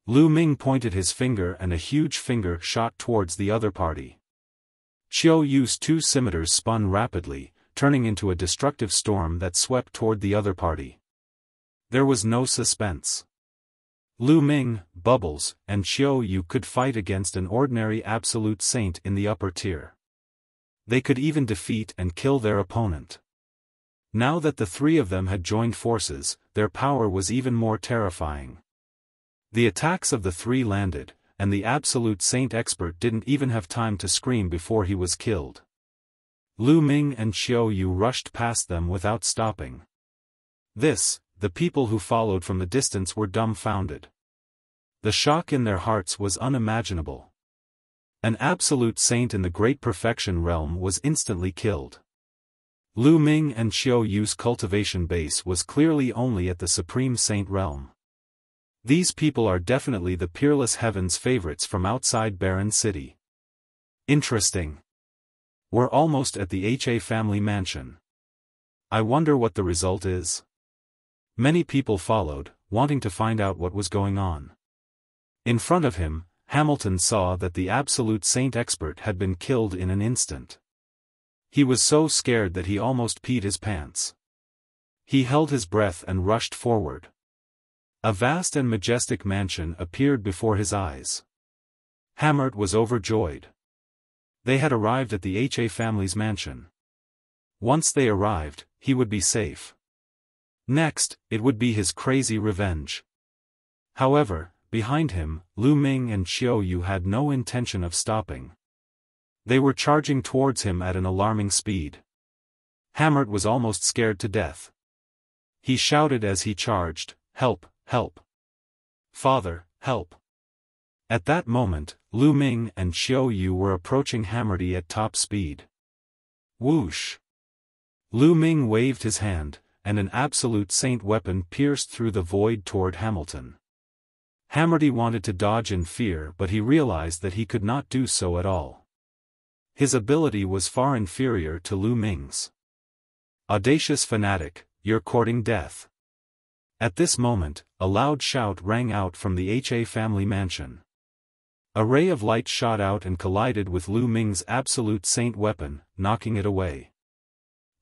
Lu Ming pointed his finger and a huge finger shot towards the other party. Xiao Yu's two scimitars spun rapidly, turning into a destructive storm that swept toward the other party. There was no suspense. Lu Ming, Bubbles, and Xiao Yu could fight against an ordinary Absolute Saint in the upper tier. They could even defeat and kill their opponent. Now that the three of them had joined forces, their power was even more terrifying. The attacks of the three landed, and the Absolute Saint expert didn't even have time to scream before he was killed. Lu Ming and Xiao Yu rushed past them without stopping. The people who followed from the distance were dumbfounded. The shock in their hearts was unimaginable. An Absolute Saint in the Great Perfection realm was instantly killed. Lu Ming and Xiao Yu's cultivation base was clearly only at the Supreme Saint realm. These people are definitely the Peerless Heaven's favorites from outside Barren City. Interesting. We're almost at the HA family mansion. I wonder what the result is. Many people followed, wanting to find out what was going on. In front of him, Hamilton saw that the Absolute Saint expert had been killed in an instant. He was so scared that he almost peed his pants. He held his breath and rushed forward. A vast and majestic mansion appeared before his eyes. Hamert was overjoyed. They had arrived at the HA family's mansion. Once they arrived, he would be safe. Next, it would be his crazy revenge. However, behind him, Lu Ming and Xiao Yu had no intention of stopping. They were charging towards him at an alarming speed. Hamert was almost scared to death. He shouted as he charged, "Help, help! Father, help!" At that moment, Lu Ming and Xiao Yu were approaching Hammerty at top speed. Whoosh! Lu Ming waved his hand, and an Absolute Saint weapon pierced through the void toward Hamilton. Hammerty wanted to dodge in fear, but he realized that he could not do so at all. His ability was far inferior to Lu Ming's. Audacious fanatic, you're courting death. At this moment, a loud shout rang out from the HA family mansion. A ray of light shot out and collided with Lu Ming's Absolute Saint weapon, knocking it away.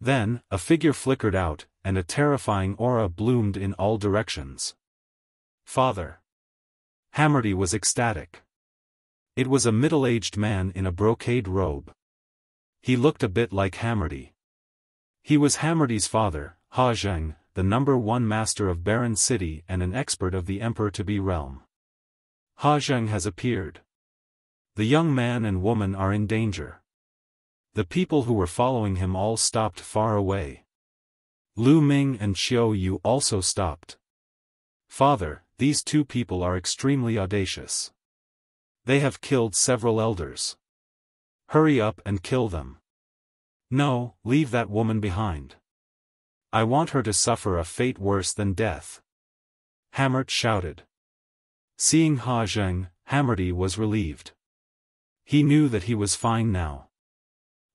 Then, a figure flickered out, and a terrifying aura bloomed in all directions. Father! Hammerty was ecstatic. It was a middle-aged man in a brocade robe. He looked a bit like Hammerty. He was Hammerty's father, Ha Zheng, the #1 master of Barren City and an expert of the Emperor-to-be realm. Ha Zheng has appeared. The young man and woman are in danger. The people who were following him all stopped far away. Lu Ming and Xiao Yu also stopped. Father, these two people are extremely audacious. They have killed several elders. Hurry up and kill them. No, leave that woman behind. I want her to suffer a fate worse than death. Hamert shouted. Seeing Ha Zheng, Hammerty was relieved. He knew that he was fine now.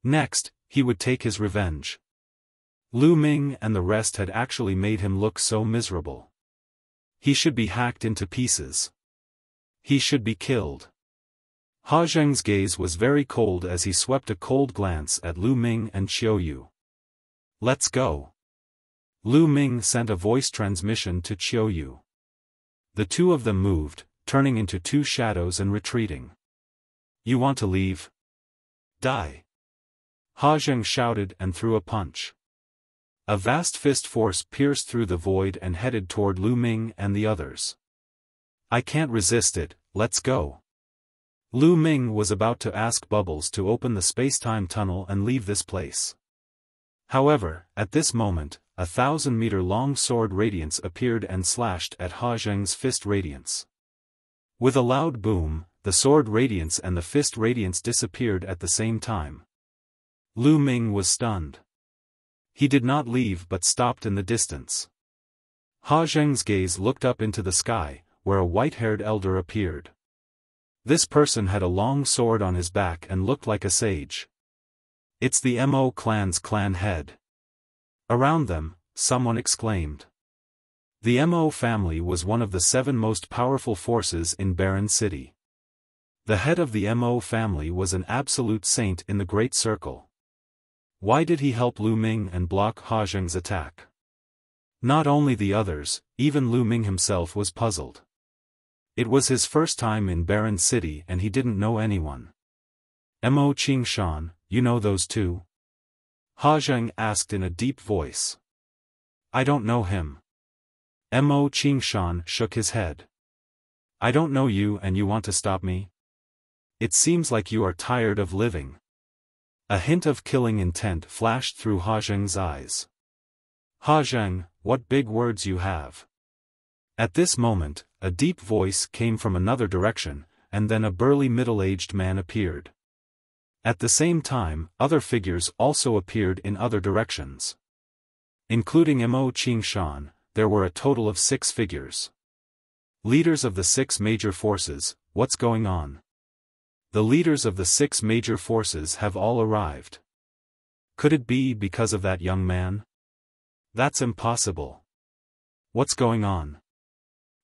Next, he would take his revenge. Lu Ming and the rest had actually made him look so miserable. He should be hacked into pieces. He should be killed. Ha Zheng's gaze was very cold as he swept a cold glance at Lu Ming and Xiao Yu. Let's go. Lu Ming sent a voice transmission to Xiao Yu. The two of them moved, turning into two shadows and retreating. You want to leave? Die. Ha Zheng shouted and threw a punch. A vast fist force pierced through the void and headed toward Lu Ming and the others. I can't resist it, let's go. Lu Ming was about to ask Bubbles to open the space-time tunnel and leave this place. However, at this moment, a 1,000-meter-long sword radiance appeared and slashed at Ha Zheng's fist radiance. With a loud boom, the sword radiance and the fist radiance disappeared at the same time. Lu Ming was stunned. He did not leave but stopped in the distance. Ha Zheng's gaze looked up into the sky, where a white-haired elder appeared. This person had a long sword on his back and looked like a sage. It's the Mo clan's clan head. Around them, someone exclaimed. The Mo family was one of the 7 most powerful forces in Barren City. The head of the Mo family was an absolute saint in the Great Circle. Why did he help Lu Ming and block Ha Zheng's attack? Not only the others, even Lu Ming himself was puzzled. It was his first time in Barren City and he didn't know anyone. Mo Qingshan, you know those two? Ha Zheng asked in a deep voice. I don't know him. Mo Qingshan shook his head. I don't know you and you want to stop me? It seems like you are tired of living. A hint of killing intent flashed through Ha Zheng's eyes. Ha Zheng, what big words you have. At this moment, a deep voice came from another direction, and then a burly middle-aged man appeared. At the same time, other figures also appeared in other directions. Including Mo Qingshan, there were a total of 6 figures. Leaders of the 6 major forces, what's going on? The leaders of the 6 major forces have all arrived. Could it be because of that young man? That's impossible. What's going on?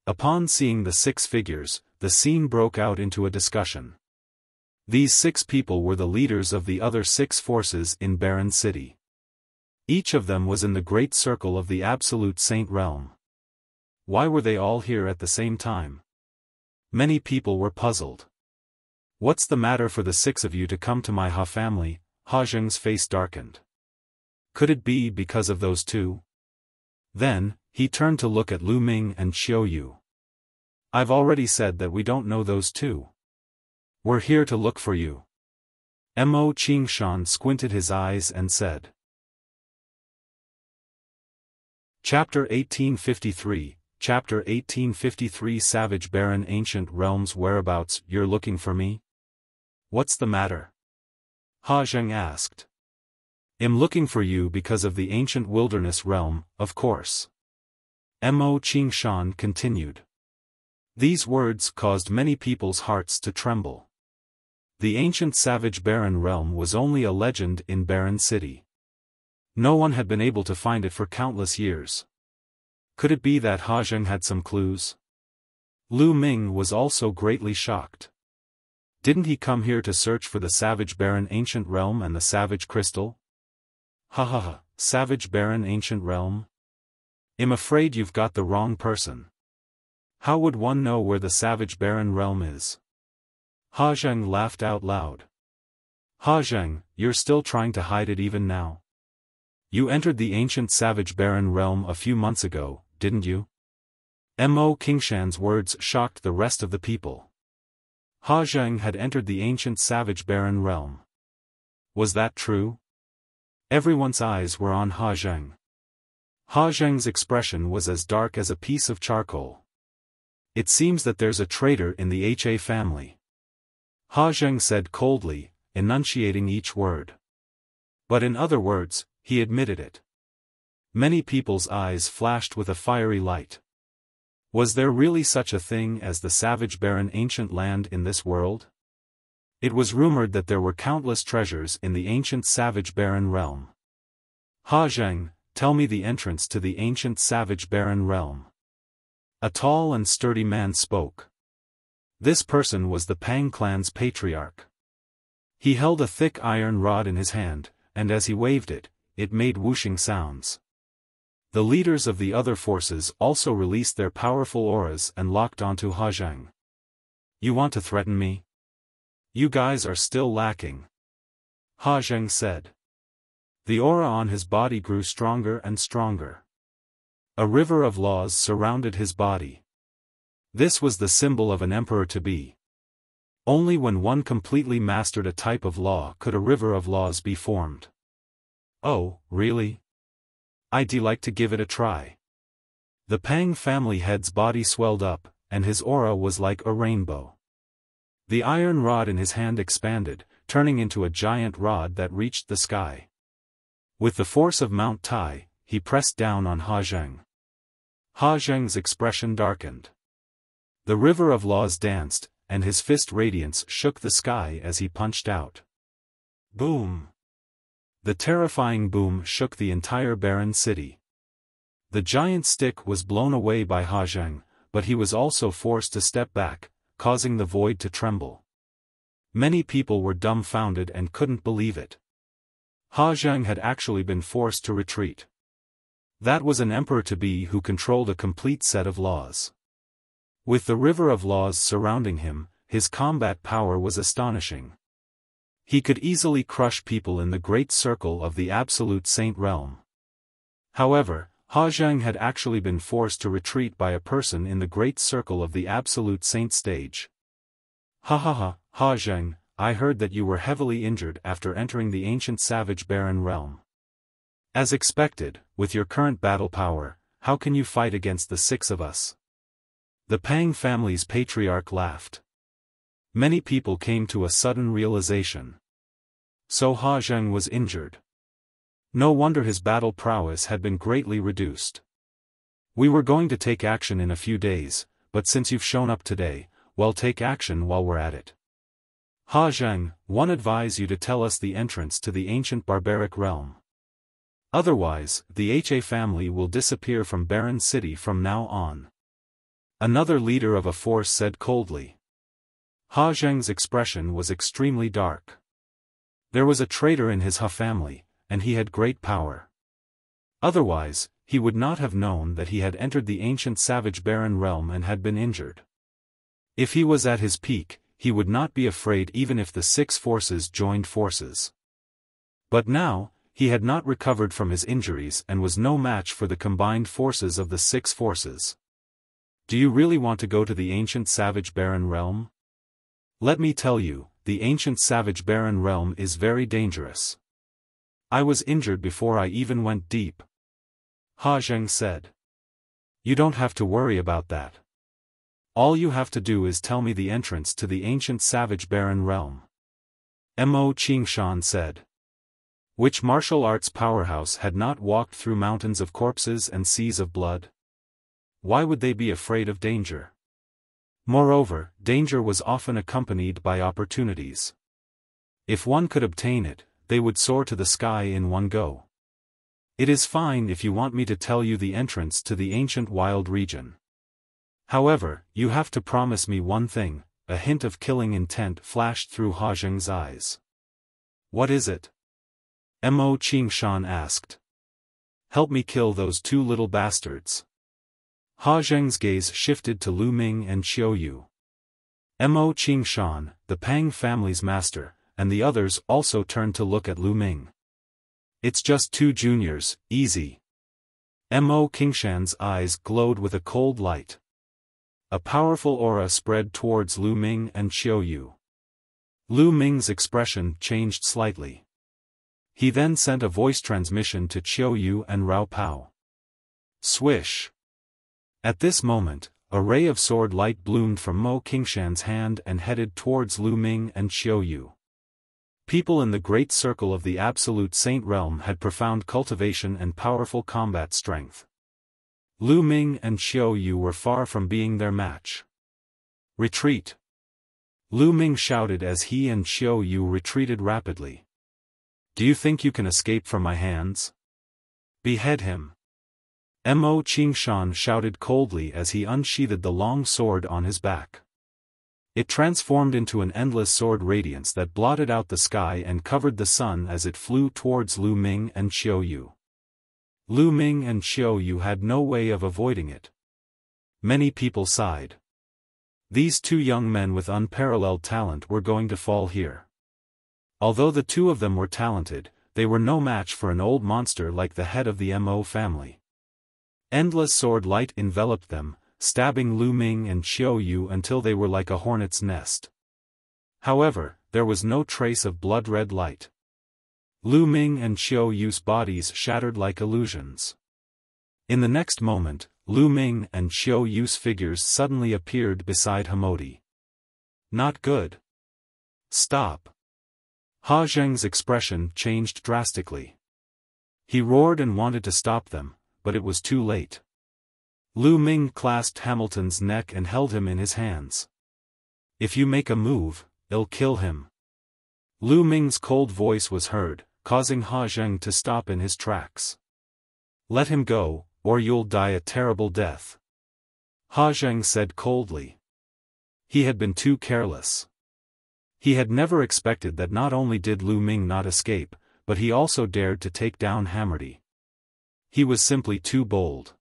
Upon seeing the 6 figures, the scene broke out into a discussion. These 6 people were the leaders of the other 6 forces in Barren City. Each of them was in the great circle of the Absolute Saint realm. Why were they all here at the same time? Many people were puzzled. What's the matter for the 6 of you to come to my Ha family? Ha Zheng's face darkened. Could it be because of those 2? Then, he turned to look at Lu Ming and Xiao Yu. I've already said that we don't know those 2. We're here to look for you. Mo Qingshan squinted his eyes and said. Chapter 1853, Chapter 1853 Savage Barren Ancient Realms Whereabouts, you're looking for me? What's the matter? Ha Zheng asked. I'm looking for you because of the ancient wilderness realm, of course. Mo Qingshan continued. These words caused many people's hearts to tremble. The ancient savage barren realm was only a legend in Barren City. No one had been able to find it for countless years. Could it be that Ha Zheng had some clues? Lu Ming was also greatly shocked. Didn't he come here to search for the savage barren ancient realm and the savage crystal? Ha ha ha, savage barren ancient realm? I'm afraid you've got the wrong person. How would one know where the savage barren realm is? Ha Zheng laughed out loud. Ha Zheng, you're still trying to hide it even now? You entered the ancient savage barren realm a few months ago, didn't you? Mo Qingshan's words shocked the rest of the people. Ha Zheng had entered the ancient savage barren realm. Was that true? Everyone's eyes were on Ha Zheng. Ha Zheng's expression was as dark as a piece of charcoal. It seems that there's a traitor in the Ha family. Ha Zheng said coldly, enunciating each word. But in other words, he admitted it. Many people's eyes flashed with a fiery light. Was there really such a thing as the savage barren ancient land in this world? It was rumored that there were countless treasures in the ancient savage barren realm. Ha Zheng, tell me the entrance to the ancient savage barren realm. A tall and sturdy man spoke. This person was the Pang clan's patriarch. He held a thick iron rod in his hand, and as he waved it, it made whooshing sounds. The leaders of the other forces also released their powerful auras and locked onto Ha Zheng. You want to threaten me? You guys are still lacking. Ha Zheng said. The aura on his body grew stronger and stronger. A river of laws surrounded his body. This was the symbol of an emperor-to-be. Only when one completely mastered a type of law could a river of laws be formed. Oh, really? I'd like to give it a try. The Pang family head's body swelled up, and his aura was like a rainbow. The iron rod in his hand expanded, turning into a giant rod that reached the sky. With the force of Mount Tai, he pressed down on Ha Zheng. Ha Zheng's expression darkened. The river of laws danced, and his fist radiance shook the sky as he punched out. Boom! The terrifying boom shook the entire barren city. The giant stick was blown away by Ha Zheng, but he was also forced to step back, causing the void to tremble. Many people were dumbfounded and couldn't believe it. Ha Zheng had actually been forced to retreat. That was an emperor-to-be who controlled a complete set of laws. With the river of laws surrounding him, his combat power was astonishing. He could easily crush people in the great circle of the absolute saint realm. However, Ha Zheng had actually been forced to retreat by a person in the great circle of the absolute saint stage. Ha Zheng, I heard that you were heavily injured after entering the ancient savage barren realm. As expected, with your current battle power, how can you fight against the six of us? The Pang family's patriarch laughed. Many people came to a sudden realization. So Ha Zheng was injured. No wonder his battle prowess had been greatly reduced. We were going to take action in a few days, but since you've shown up today, well, take action while we're at it. Ha Zheng, one advise you to tell us the entrance to the ancient barbaric realm. Otherwise, the Ha family will disappear from Barren City from now on. Another leader of a force said coldly. Ha Zheng's expression was extremely dark. There was a traitor in his Ha family, and he had great power. Otherwise, he would not have known that he had entered the ancient savage barren realm and had been injured. If he was at his peak, he would not be afraid even if the six forces joined forces. But now, he had not recovered from his injuries and was no match for the combined forces of the six forces. Do you really want to go to the ancient savage barren realm? Let me tell you, the ancient savage barren realm is very dangerous. I was injured before I even went deep. Ha Zheng said. You don't have to worry about that. All you have to do is tell me the entrance to the ancient savage barren realm. Mo Qingshan said. Which martial arts powerhouse had not walked through mountains of corpses and seas of blood? Why would they be afraid of danger? Moreover, danger was often accompanied by opportunities. If one could obtain it, they would soar to the sky in one go. It is fine if you want me to tell you the entrance to the ancient wild region. However, you have to promise me one thing. A hint of killing intent flashed through Ha Zheng's eyes. What is it? Mo Qingshan asked. Help me kill those two little bastards. Ha Zheng's gaze shifted to Lu Ming and Xiao Yu. Mo Qingshan, the Pang family's master, and the others also turned to look at Lu Ming. It's just two juniors, easy. Mo Qingshan's eyes glowed with a cold light. A powerful aura spread towards Lu Ming and Xiao Yu. Lu Ming's expression changed slightly. He then sent a voice transmission to Xiao Yu and Rao Pao. Swish! At this moment, a ray of sword light bloomed from Mo Qingshan's hand and headed towards Lu Ming and Xiao Yu. People in the great circle of the absolute saint realm had profound cultivation and powerful combat strength. Lu Ming and Xiao Yu were far from being their match. Retreat! Lu Ming shouted as he and Xiao Yu retreated rapidly. Do you think you can escape from my hands? Behead him! Mo Qingshan shouted coldly as he unsheathed the long sword on his back. It transformed into an endless sword radiance that blotted out the sky and covered the sun as it flew towards Lu Ming and Xiao Yu. Lu Ming and Xiao Yu had no way of avoiding it. Many people sighed. These two young men with unparalleled talent were going to fall here. Although the two of them were talented, they were no match for an old monster like the head of the Mo family. Endless sword light enveloped them, stabbing Lu Ming and Xiao Yu until they were like a hornet's nest. However, there was no trace of blood-red light. Lu Ming and Xiao Yu's bodies shattered like illusions. In the next moment, Lu Ming and Xiao Yu's figures suddenly appeared beside Hamodi. Not good. Stop. Ha Zheng's expression changed drastically. He roared and wanted to stop them, but it was too late. Lu Ming clasped Hamilton's neck and held him in his hands. "If you make a move, I'll kill him." Lu Ming's cold voice was heard, causing Ha Zheng to stop in his tracks. "Let him go, or you'll die a terrible death," Ha Zheng said coldly. He had been too careless. He had never expected that not only did Lu Ming not escape, but he also dared to take down Hammerty. He was simply too bold.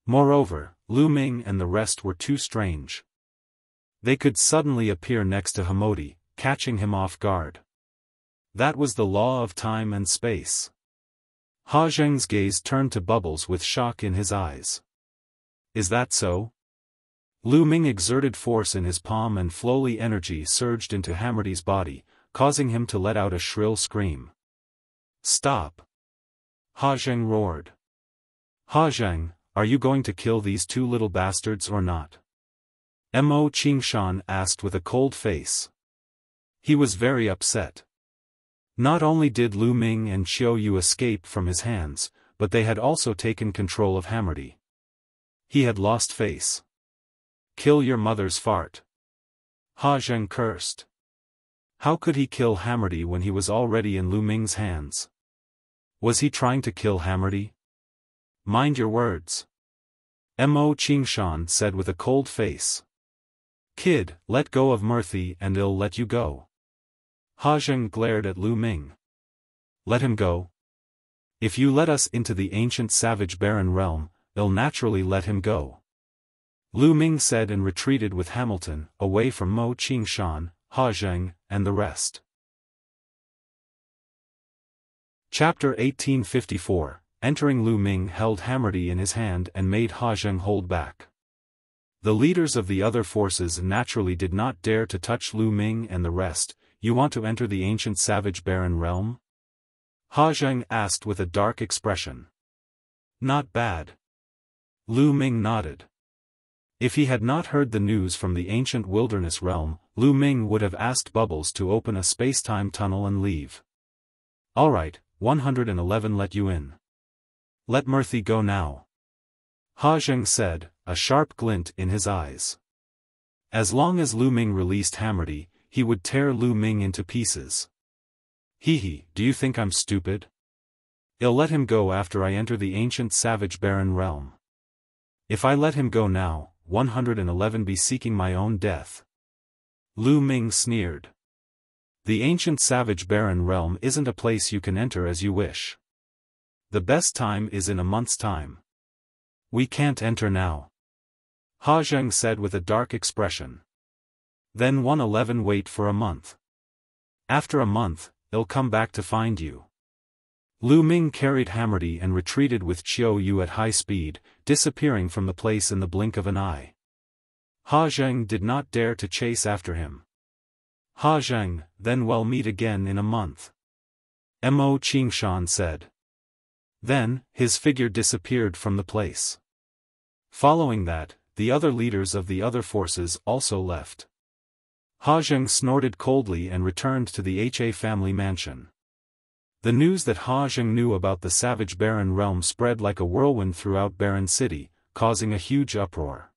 Moreover, Lu Ming and the rest were too strange. They could suddenly appear next to Hamoti, catching him off guard. That was the law of time and space. Ha Zheng's gaze turned to Bubbles with shock in his eyes. "Is that so?" Lu Ming exerted force in his palm and flowly energy surged into Hammerty's body, causing him to let out a shrill scream. "Stop!" Ha Zheng roared. "Ha Zheng, are you going to kill these two little bastards or not?" Mo Qingshan asked with a cold face. He was very upset. Not only did Lu Ming and Xiao Yu escape from his hands, but they had also taken control of Hammerty. He had lost face. "Kill your mother's fart!" Ha Zheng cursed. How could he kill Hammerty when he was already in Lu Ming's hands? Was he trying to kill Hammerty? "Mind your words," Mo Qingshan said with a cold face. "Kid, let go of Murthy and I'll let you go." Ha Zheng glared at Lu Ming. "Let him go? If you let us into the ancient savage barren realm, I'll naturally let him go," Lu Ming said and retreated with Hamilton, away from Mo Qingshan, Ha Zheng, and the rest. Chapter 1854. Entering, Lu Ming held Hammerty in his hand and made Ha Zheng hold back. The leaders of the other forces naturally did not dare to touch Lu Ming and the rest. "You want to enter the ancient savage barren realm?" Ha Zheng asked with a dark expression. "Not bad." Lu Ming nodded. If he had not heard the news from the ancient wilderness realm, Lu Ming would have asked Bubbles to open a space-time tunnel and leave. "All right, 111 let you in. Let Murthy go now," Ha Zheng said, a sharp glint in his eyes. As long as Lu Ming released Hammerty, he would tear Lu Ming into pieces. "Hee, do you think I'm stupid? I'll let him go after I enter the ancient savage barren realm. If I let him go now, 111 be seeking my own death." Lu Ming sneered. "The ancient savage barren realm isn't a place you can enter as you wish. The best time is in a month's time. We can't enter now," Ha Zheng said with a dark expression. "Then 111 wait for a month. After a month, I'll come back to find you." Lu Ming carried Hammerty and retreated with Xiao Yu at high speed, disappearing from the place in the blink of an eye. Ha Zheng did not dare to chase after him. "Ha Zheng, then we'll meet again in a month," Mo Qingshan said. Then, his figure disappeared from the place. Following that, the other leaders of the other forces also left. Ha Zheng snorted coldly and returned to the Ha family mansion. The news that Ha Zheng knew about the savage barren realm spread like a whirlwind throughout Barren City, causing a huge uproar.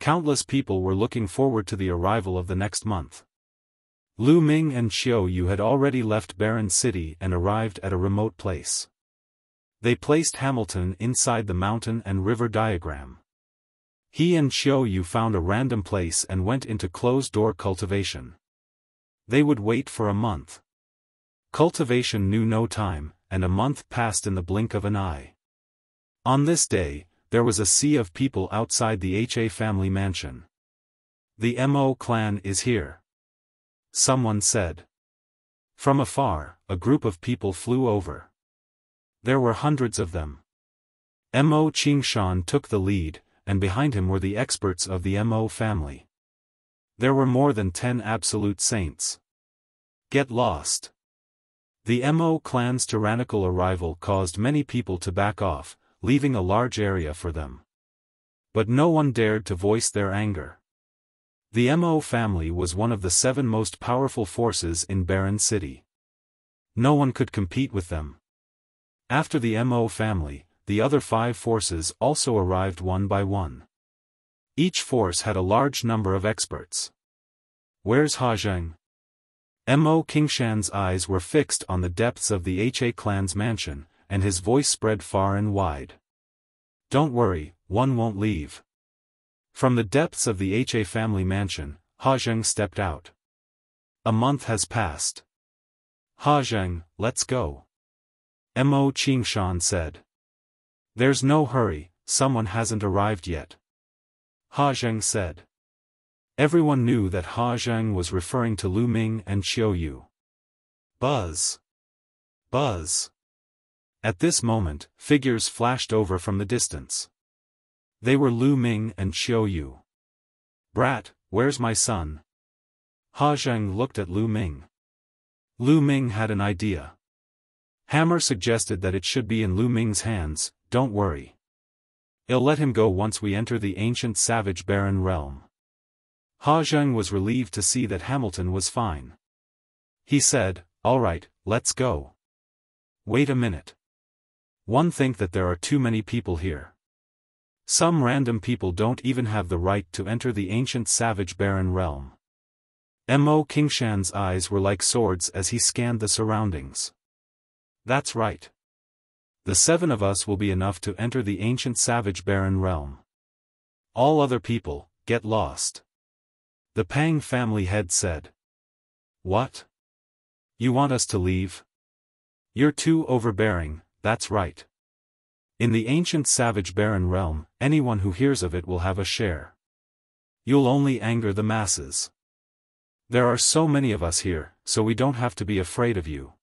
Countless people were looking forward to the arrival of the next month. Lu Ming and Xiao Yu had already left Barren City and arrived at a remote place. They placed Hamilton inside the mountain and river diagram. He and Xiao Yu found a random place and went into closed-door cultivation. They would wait for a month. Cultivation knew no time, and a month passed in the blink of an eye. On this day, there was a sea of people outside the Ha family mansion. "The Mo clan is here," someone said. From afar, a group of people flew over. There were hundreds of them. Mo Qingshan took the lead, and behind him were the experts of the Mo family. There were more than 10 absolute saints. Get lost. The Mo clan's tyrannical arrival caused many people to back off, leaving a large area for them. But no one dared to voice their anger. The Mo family was one of the 7 most powerful forces in Barren City. No one could compete with them. After the Mo family, the other 5 forces also arrived one by one. Each force had a large number of experts. "Where's Hajang?" Mo Qingshan's eyes were fixed on the depths of the Ha clan's mansion, and his voice spread far and wide. "Don't worry, one won't leave." From the depths of the Ha family mansion, Hajang stepped out. "A month has passed." "Hajang, let's go," Mo Qingshan said. "There's no hurry, someone hasn't arrived yet," Hajang said. Everyone knew that Hajang was referring to Lu Ming and Xiao Yu. Buzz! Buzz! At this moment, figures flashed over from the distance. They were Lu Ming and Xiao Yu. "Brat, where's my son?" Hajang looked at Lu Ming. Lu Ming had an idea. Hammer suggested that it should be in Lu Ming's hands. "Don't worry. I'll let him go once we enter the ancient savage barren realm." Hajang was relieved to see that Hamilton was fine. He said, "All right, let's go." "Wait a minute. One think that there are too many people here. Some random people don't even have the right to enter the ancient savage barren realm." Mo Qingshan's eyes were like swords as he scanned the surroundings. "That's right. The 7 of us will be enough to enter the ancient savage barren realm. All other people, get lost," the Pang family head said. "What? You want us to leave? You're too overbearing." "That's right. In the ancient savage barren realm, anyone who hears of it will have a share. You'll only anger the masses. There are so many of us here, so we don't have to be afraid of you."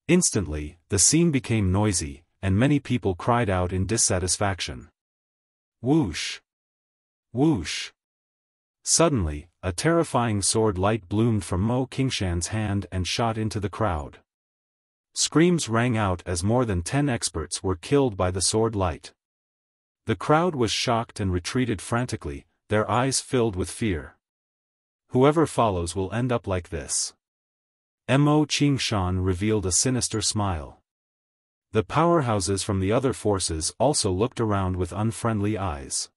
Instantly, the scene became noisy, and many people cried out in dissatisfaction. Whoosh! Whoosh! Suddenly, a terrifying sword light bloomed from Mo Qingshan's hand and shot into the crowd. Screams rang out as more than 10 experts were killed by the sword light. The crowd was shocked and retreated frantically, their eyes filled with fear. "Whoever follows will end up like this." Mo Qingshan revealed a sinister smile. The powerhouses from the other forces also looked around with unfriendly eyes.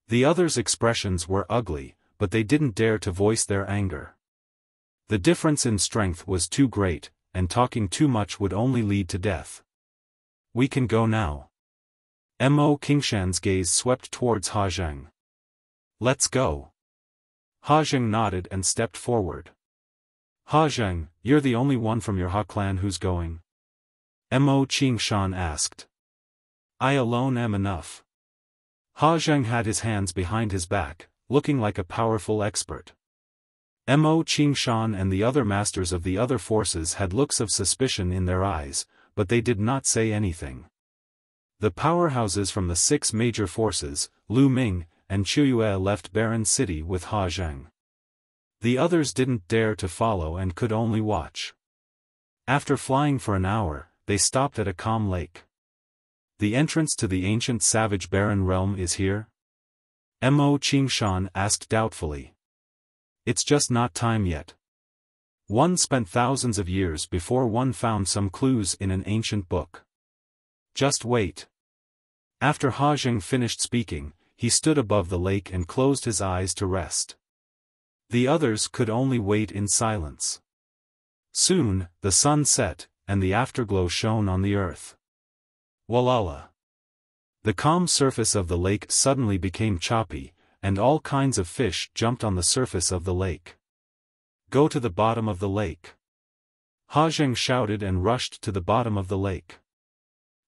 The others' expressions were ugly, but they didn't dare to voice their anger. The difference in strength was too great, and talking too much would only lead to death. "We can go now." Mo Qingshan's gaze swept towards Hajang. "Let's go." Hajang nodded and stepped forward. "Hajang, you're the only one from your Ha clan who's going?" Mo Qingshan asked. "I alone am enough." Hajang had his hands behind his back, looking like a powerful expert. Mo Qingshan and the other masters of the other forces had looks of suspicion in their eyes, but they did not say anything. The powerhouses from the 6 major forces, Lu Ming and Chuyue, left Barren City with Hajang. The others didn't dare to follow and could only watch. After flying for an hour, they stopped at a calm lake. "The entrance to the ancient savage barren realm is here?" Mo Qingshan asked doubtfully. "It's just not time yet. One spent thousands of years before one found some clues in an ancient book. Just wait." After Hajang finished speaking, he stood above the lake and closed his eyes to rest. The others could only wait in silence. Soon, the sun set, and the afterglow shone on the earth. Walala! The calm surface of the lake suddenly became choppy, and all kinds of fish jumped on the surface of the lake. "Go to the bottom of the lake!" Hajang shouted and rushed to the bottom of the lake.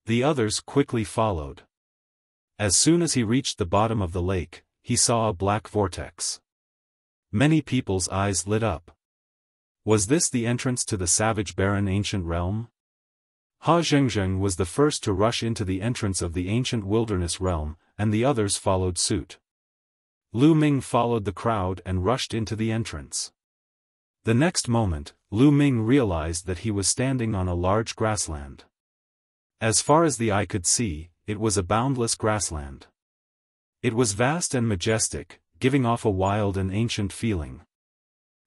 The others quickly followed. As soon as he reached the bottom of the lake, he saw a black vortex. Many people's eyes lit up. Was this the entrance to the savage barren ancient realm? Hajang was the first to rush into the entrance of the ancient wilderness realm, and the others followed suit. Lu Ming followed the crowd and rushed into the entrance. The next moment, Lu Ming realized that he was standing on a large grassland. As far as the eye could see, it was a boundless grassland. It was vast and majestic, giving off a wild and ancient feeling.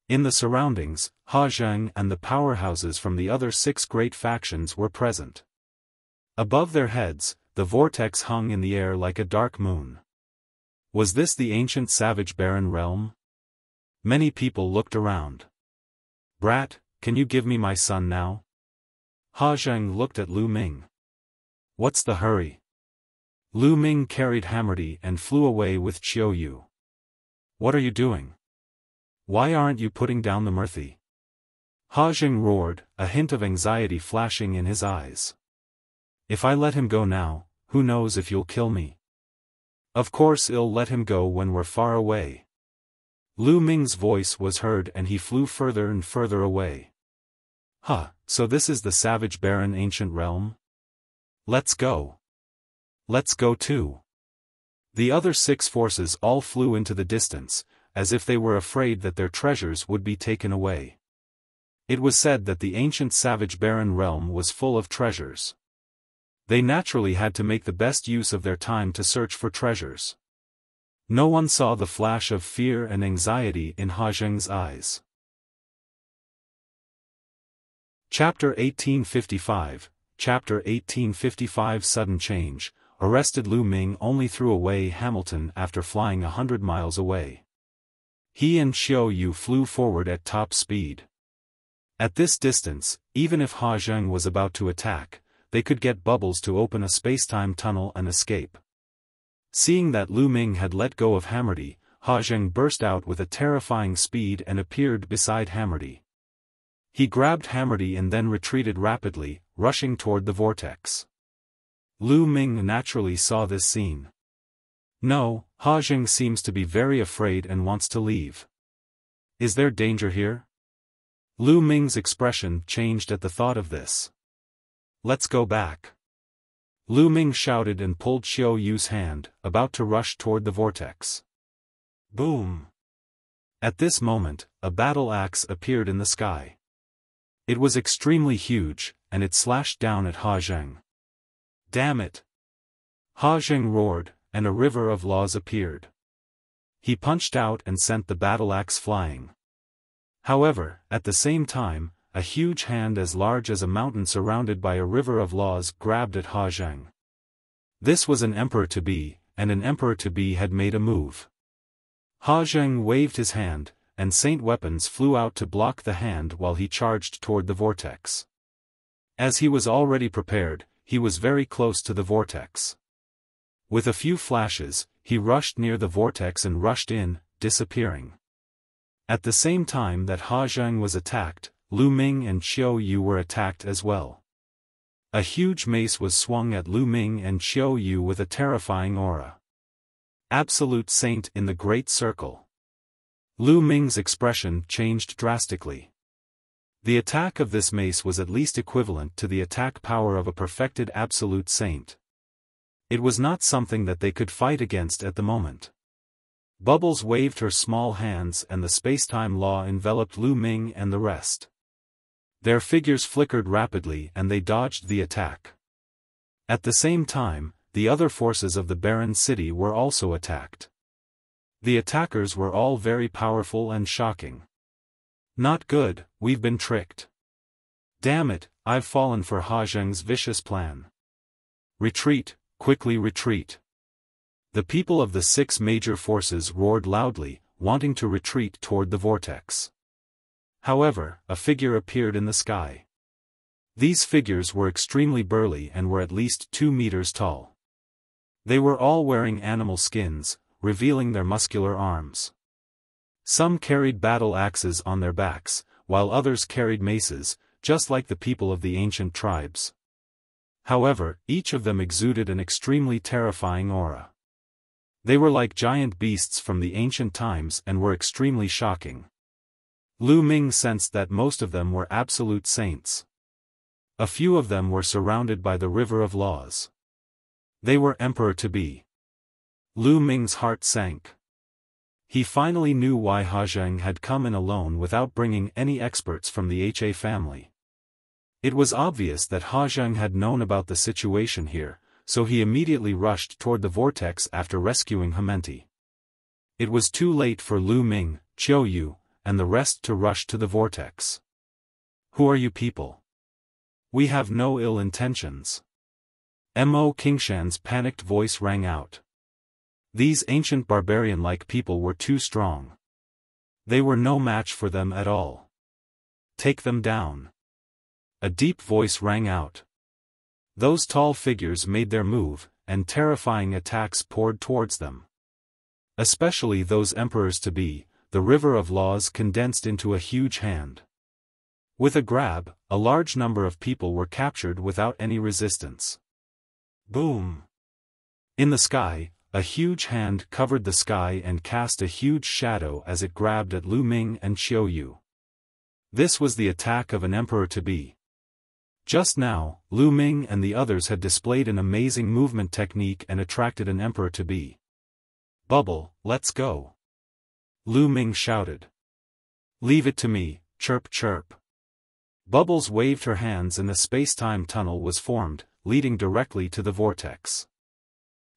In the surroundings, Hajang and the powerhouses from the other 6 great factions were present. Above their heads, the vortex hung in the air like a dark moon. Was this the ancient savage barren realm? Many people looked around. "Brat, can you give me my son now?" Ha Zheng looked at Lu Ming. "What's the hurry?" Lu Ming carried Hammerty and flew away with Xiao Yu. "What are you doing? Why aren't you putting down the Murthy?" Ha Zheng roared, a hint of anxiety flashing in his eyes. "If I let him go now, who knows if you'll kill me?" "Of course I'll let him go when we're far away." Lu Ming's voice was heard and he flew further and further away. "Huh, so this is the savage barren ancient realm? Let's go. Let's go too." The other 6 forces all flew into the distance, as if they were afraid that their treasures would be taken away. It was said that the ancient savage barren realm was full of treasures. They naturally had to make the best use of their time to search for treasures. No one saw the flash of fear and anxiety in Ha Zheng's eyes. Chapter 1855. Chapter 1855. Sudden change, arrested Lu Ming only threw away Hamilton after flying 100 miles away. He and Xiao Yu flew forward at top speed. At this distance, even if Ha Zheng was about to attack, they could get Bubbles to open a spacetime tunnel and escape. Seeing that Lu Ming had let go of Hammerty, Ha Zheng burst out with a terrifying speed and appeared beside Hammerty. He grabbed Hammerty and then retreated rapidly, rushing toward the vortex. Lu Ming naturally saw this scene. "No, Ha Zheng seems to be very afraid and wants to leave. Is there danger here?" Lu Ming's expression changed at the thought of this. "Let's go back." Lu Ming shouted and pulled Xiao Yu's hand, about to rush toward the vortex. Boom! At this moment, a battle axe appeared in the sky. It was extremely huge, and it slashed down at Ha Zheng. "Damn it!" Ha Zheng roared, and a river of laws appeared. He punched out and sent the battle axe flying. However, at the same time, a huge hand as large as a mountain surrounded by a river of laws grabbed at Ha Zheng. This was an emperor-to-be, and an emperor-to-be had made a move. Ha Zheng waved his hand, and saint weapons flew out to block the hand while he charged toward the vortex. As he was already prepared, he was very close to the vortex. With a few flashes, he rushed near the vortex and rushed in, disappearing. At the same time that Ha Zheng was attacked, Lu Ming and Xiao Yu were attacked as well. A huge mace was swung at Lu Ming and Xiao Yu with a terrifying aura. Absolute Saint in the Great Circle. Lu Ming's expression changed drastically. The attack of this mace was at least equivalent to the attack power of a perfected Absolute Saint. It was not something that they could fight against at the moment. Bubbles waved her small hands and the spacetime law enveloped Lu Ming and the rest. Their figures flickered rapidly and they dodged the attack. At the same time, the other forces of the barren city were also attacked. The attackers were all very powerful and shocking. "Not good, we've been tricked. Damn it, I've fallen for Ha Zheng's vicious plan. Retreat, quickly retreat." The people of the 6 major forces roared loudly, wanting to retreat toward the vortex. However, a figure appeared in the sky. These figures were extremely burly and were at least 2 meters tall. They were all wearing animal skins, revealing their muscular arms. Some carried battle axes on their backs, while others carried maces, just like the people of the ancient tribes. However, each of them exuded an extremely terrifying aura. They were like giant beasts from the ancient times and were extremely shocking. Lu Ming sensed that most of them were absolute saints. A few of them were surrounded by the river of laws. They were emperor-to-be. Lu Ming's heart sank. He finally knew why Ha Zheng had come in alone without bringing any experts from the Ha family. It was obvious that Ha Zheng had known about the situation here, so he immediately rushed toward the vortex after rescuing Hamenti. It was too late for Lu Ming, Xiao Yu, and the rest to rush to the vortex. "Who are you people? We have no ill intentions. Mo Qingshan's panicked voice rang out. These ancient barbarian-like people were too strong. They were no match for them at all. Take them down. A deep voice rang out. Those tall figures made their move, and terrifying attacks poured towards them. Especially those emperors-to-be, the river of laws condensed into a huge hand. With a grab, a large number of people were captured without any resistance. Boom! In the sky, a huge hand covered the sky and cast a huge shadow as it grabbed at Lu Ming and Xiao Yu. This was the attack of an emperor-to-be. Just now, Lu Ming and the others had displayed an amazing movement technique and attracted an emperor-to-be. Bubble, let's go! Lu Ming shouted. Leave it to me, chirp chirp. Bubbles waved her hands and the space-time tunnel was formed, leading directly to the vortex.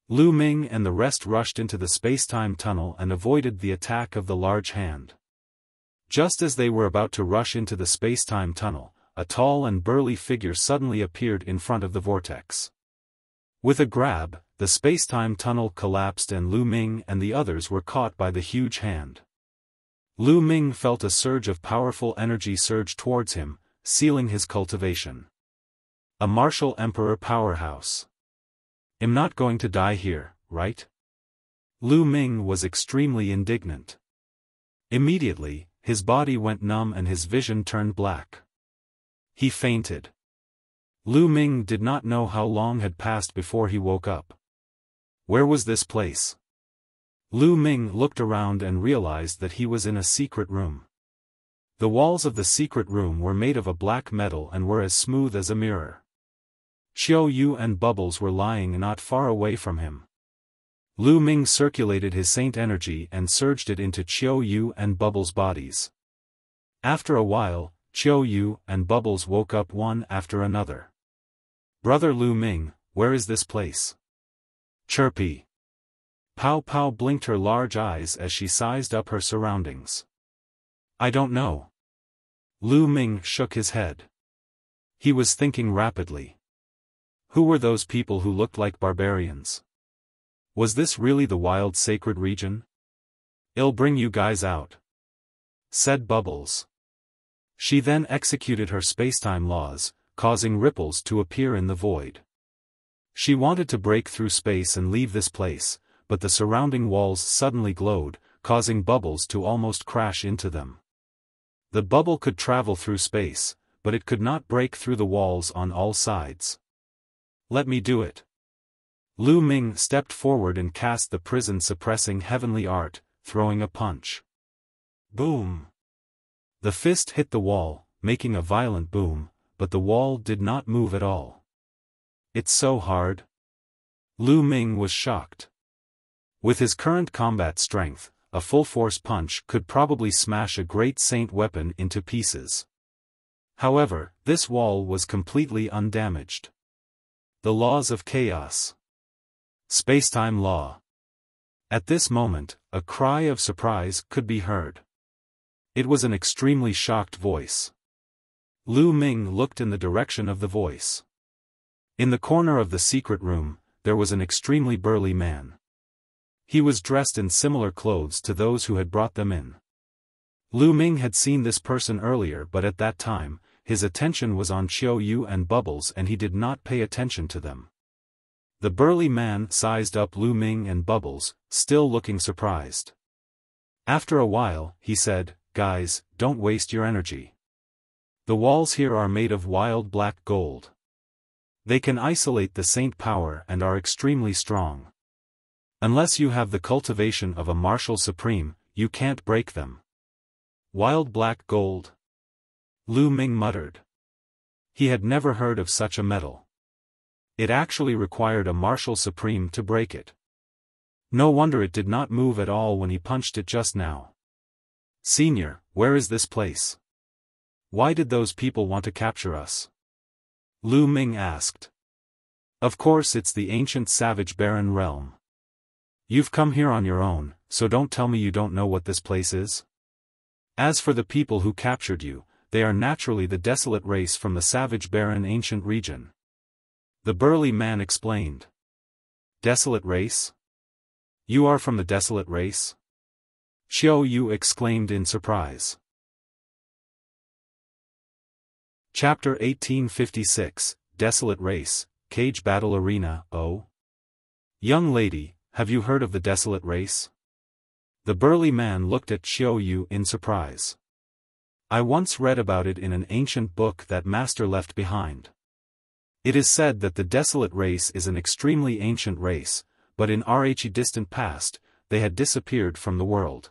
Lu Ming and the rest rushed into the space-time tunnel and avoided the attack of the large hand. Just as they were about to rush into the space-time tunnel, a tall and burly figure suddenly appeared in front of the vortex. With a grab, the space-time tunnel collapsed and Lu Ming and the others were caught by the huge hand. Lu Ming felt a surge of powerful energy surge towards him, sealing his cultivation. A martial emperor powerhouse. I'm not going to die here, right? Lu Ming was extremely indignant. Immediately, his body went numb and his vision turned black. He fainted. Lu Ming did not know how long had passed before he woke up. Where was this place? Lu Ming looked around and realized that he was in a secret room. The walls of the secret room were made of a black metal and were as smooth as a mirror. Xiao Yu and Bubbles were lying not far away from him. Lu Ming circulated his saint energy and surged it into Xiao Yu and Bubbles' bodies. After a while, Xiao Yu and Bubbles woke up one after another. Brother Lu Ming, where is this place? Chirpy. Pow Pow blinked her large eyes as she sized up her surroundings. I don't know. Lu Ming shook his head. He was thinking rapidly. Who were those people who looked like barbarians? Was this really the wild sacred region? I'll bring you guys out, said Bubbles. She then executed her spacetime laws, causing ripples to appear in the void. She wanted to break through space and leave this place, but the surrounding walls suddenly glowed, causing Bubbles to almost crash into them. The bubble could travel through space, but it could not break through the walls on all sides. Let me do it. Lu Ming stepped forward and cast the prison-suppressing heavenly art, throwing a punch. Boom! The fist hit the wall, making a violent boom, but the wall did not move at all. It's so hard. Lu Ming was shocked. With his current combat strength, a full-force punch could probably smash a great saint weapon into pieces. However, this wall was completely undamaged. The laws of chaos. Spacetime law. At this moment, a cry of surprise could be heard. It was an extremely shocked voice. Lu Ming looked in the direction of the voice. In the corner of the secret room, there was an extremely burly man. He was dressed in similar clothes to those who had brought them in. Lu Ming had seen this person earlier, but at that time, his attention was on Xiao Yu and Bubbles and he did not pay attention to them. The burly man sized up Lu Ming and Bubbles, still looking surprised. After a while, he said, "Guys, don't waste your energy. The walls here are made of wild black gold. They can isolate the saint power and are extremely strong. Unless you have the cultivation of a martial supreme, you can't break them." Wild black gold? Lu Ming muttered. He had never heard of such a metal. It actually required a martial supreme to break it. No wonder it did not move at all when he punched it just now. Senior, where is this place? Why did those people want to capture us? Lu Ming asked. Of course it's the ancient savage barren realm. You've come here on your own, so don't tell me you don't know what this place is. As for the people who captured you, they are naturally the Desolate race from the savage barren ancient region. The burly man explained. Desolate race? You are from the Desolate race? Xiao Yu exclaimed in surprise. Chapter 1856, Desolate Race, Cage Battle Arena. Oh? Young lady, have you heard of the Desolate race? The burly man looked at Xiao Yu in surprise. I once read about it in an ancient book that Master left behind. It is said that the Desolate race is an extremely ancient race, but in RHE distant past, they had disappeared from the world.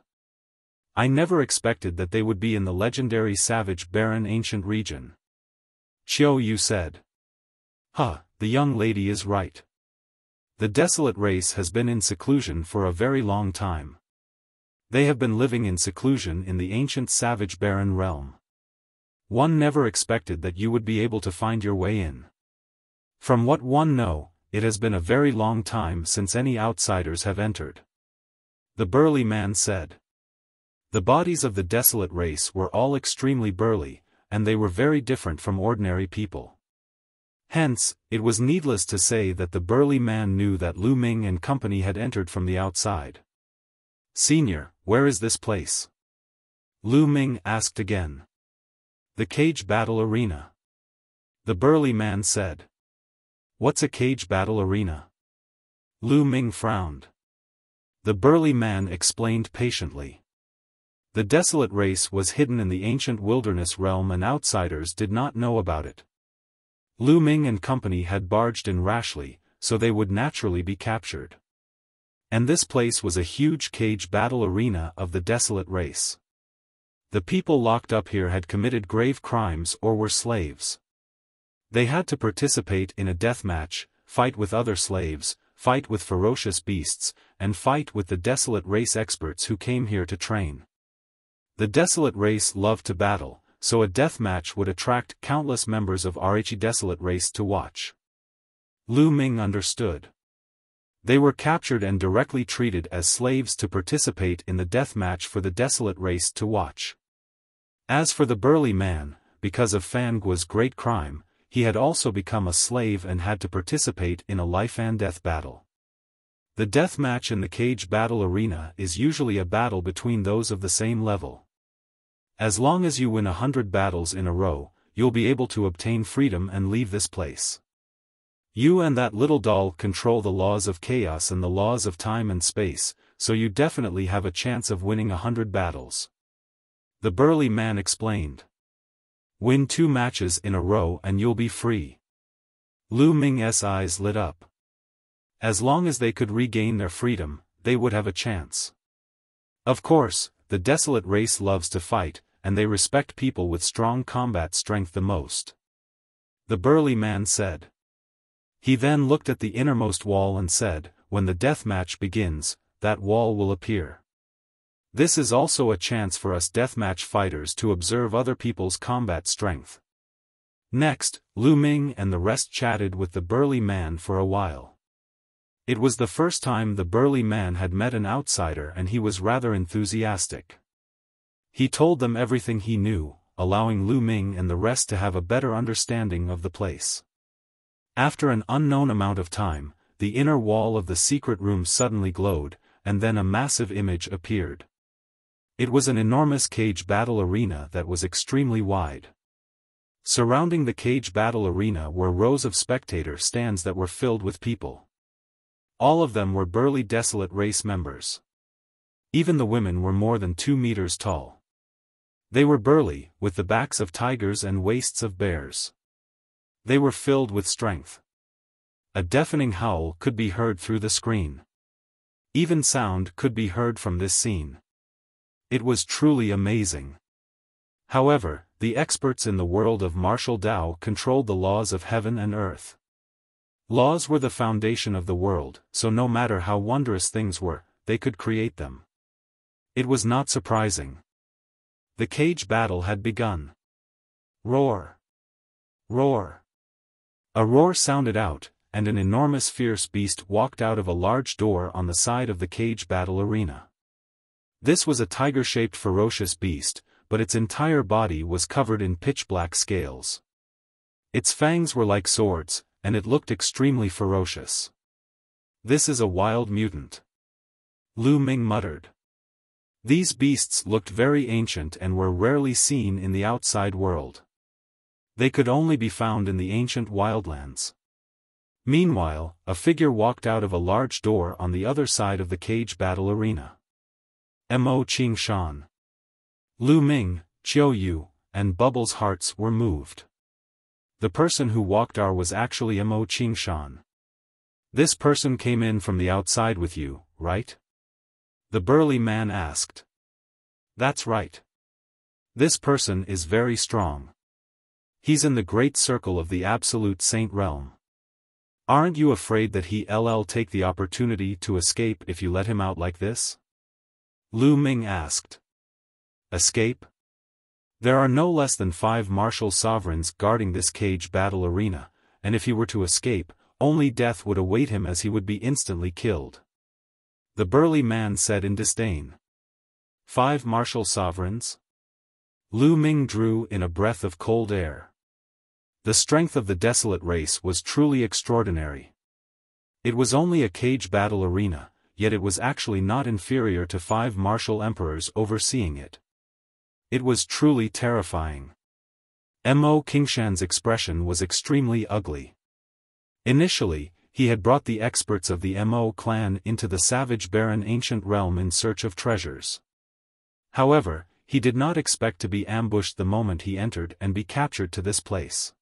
I never expected that they would be in the legendary savage barren ancient region. Xiao Yu said. The young lady is right. The Desolate race has been in seclusion for a very long time. They have been living in seclusion in the ancient savage barren realm. One never expected that you would be able to find your way in. From what one knows, it has been a very long time since any outsiders have entered. The burly man said. The bodies of the Desolate race were all extremely burly, and they were very different from ordinary people. Hence, it was needless to say that the burly man knew that Lu Ming and company had entered from the outside. Senior, where is this place? Lu Ming asked again. The Cage Battle Arena. The burly man said. What's a cage battle arena? Lu Ming frowned. The burly man explained patiently. The Desolate race was hidden in the ancient wilderness realm and outsiders did not know about it. Lu Ming and company had barged in rashly, so they would naturally be captured. And this place was a huge cage battle arena of the Desolate race. The people locked up here had committed grave crimes or were slaves. They had to participate in a death match, fight with other slaves, fight with ferocious beasts, and fight with the Desolate race experts who came here to train. The Desolate race loved to battle, so a death match would attract countless members of RHE Desolate race to watch. Lu Ming understood. They were captured and directly treated as slaves to participate in the death match for the Desolate race to watch. As for the burly man, because of Fan Guo's great crime, he had also become a slave and had to participate in a life and death battle. The death match in the cage battle arena is usually a battle between those of the same level. As long as you win 100 battles in a row, you'll be able to obtain freedom and leave this place. You and that little doll control the laws of chaos and the laws of time and space, so you definitely have a chance of winning 100 battles. The burly man explained. Win 2 matches in a row and you'll be free. Lu Ming's eyes lit up. As long as they could regain their freedom, they would have a chance. Of course, the Desolate race loves to fight, and they respect people with strong combat strength the most. The burly man said. He then looked at the innermost wall and said, when the death match begins, that wall will appear. This is also a chance for us deathmatch fighters to observe other people's combat strength. Next, Lu Ming and the rest chatted with the burly man for a while. It was the first time the burly man had met an outsider and he was rather enthusiastic. He told them everything he knew, allowing Lu Ming and the rest to have a better understanding of the place. After an unknown amount of time, the inner wall of the secret room suddenly glowed, and then a massive image appeared. It was an enormous cage battle arena that was extremely wide. Surrounding the cage battle arena were rows of spectator stands that were filled with people. All of them were burly Desolate race members. Even the women were more than 2 meters tall. They were burly, with the backs of tigers and waists of bears. They were filled with strength. A deafening howl could be heard through the screen. Even sound could be heard from this scene. It was truly amazing. However, the experts in the world of martial Tao controlled the laws of heaven and earth. Laws were the foundation of the world, so no matter how wondrous things were, they could create them. It was not surprising. The cage battle had begun. Roar! Roar! A roar sounded out, and an enormous fierce beast walked out of a large door on the side of the cage battle arena. This was a tiger-shaped ferocious beast, but its entire body was covered in pitch-black scales. Its fangs were like swords, and it looked extremely ferocious. "This is a wild mutant," Lu Ming muttered. These beasts looked very ancient and were rarely seen in the outside world. They could only be found in the ancient wildlands. Meanwhile, a figure walked out of a large door on the other side of the cage battle arena. Mo Qingshan. Lu Ming, Qiu Yu, and Bubbles' hearts were moved. The person who walked out was actually Mo Qingshan. "This person came in from the outside with you, right?" the burly man asked. "That's right. This person is very strong. He's in the great circle of the absolute saint realm. Aren't you afraid that he'll take the opportunity to escape if you let him out like this?" Lu Ming asked. "Escape? There are no less than 5 martial sovereigns guarding this cage battle arena, and if he were to escape, only death would await him as he would be instantly killed," the burly man said in disdain. 5 martial sovereigns? Lu Ming drew in a breath of cold air. The strength of the Desolate race was truly extraordinary. It was only a cage battle arena, yet it was actually not inferior to 5 martial emperors overseeing it. It was truly terrifying. Mo Qingshan's expression was extremely ugly. Initially, he had brought the experts of the Mo clan into the savage barren ancient realm in search of treasures. However, he did not expect to be ambushed the moment he entered and be captured to this place.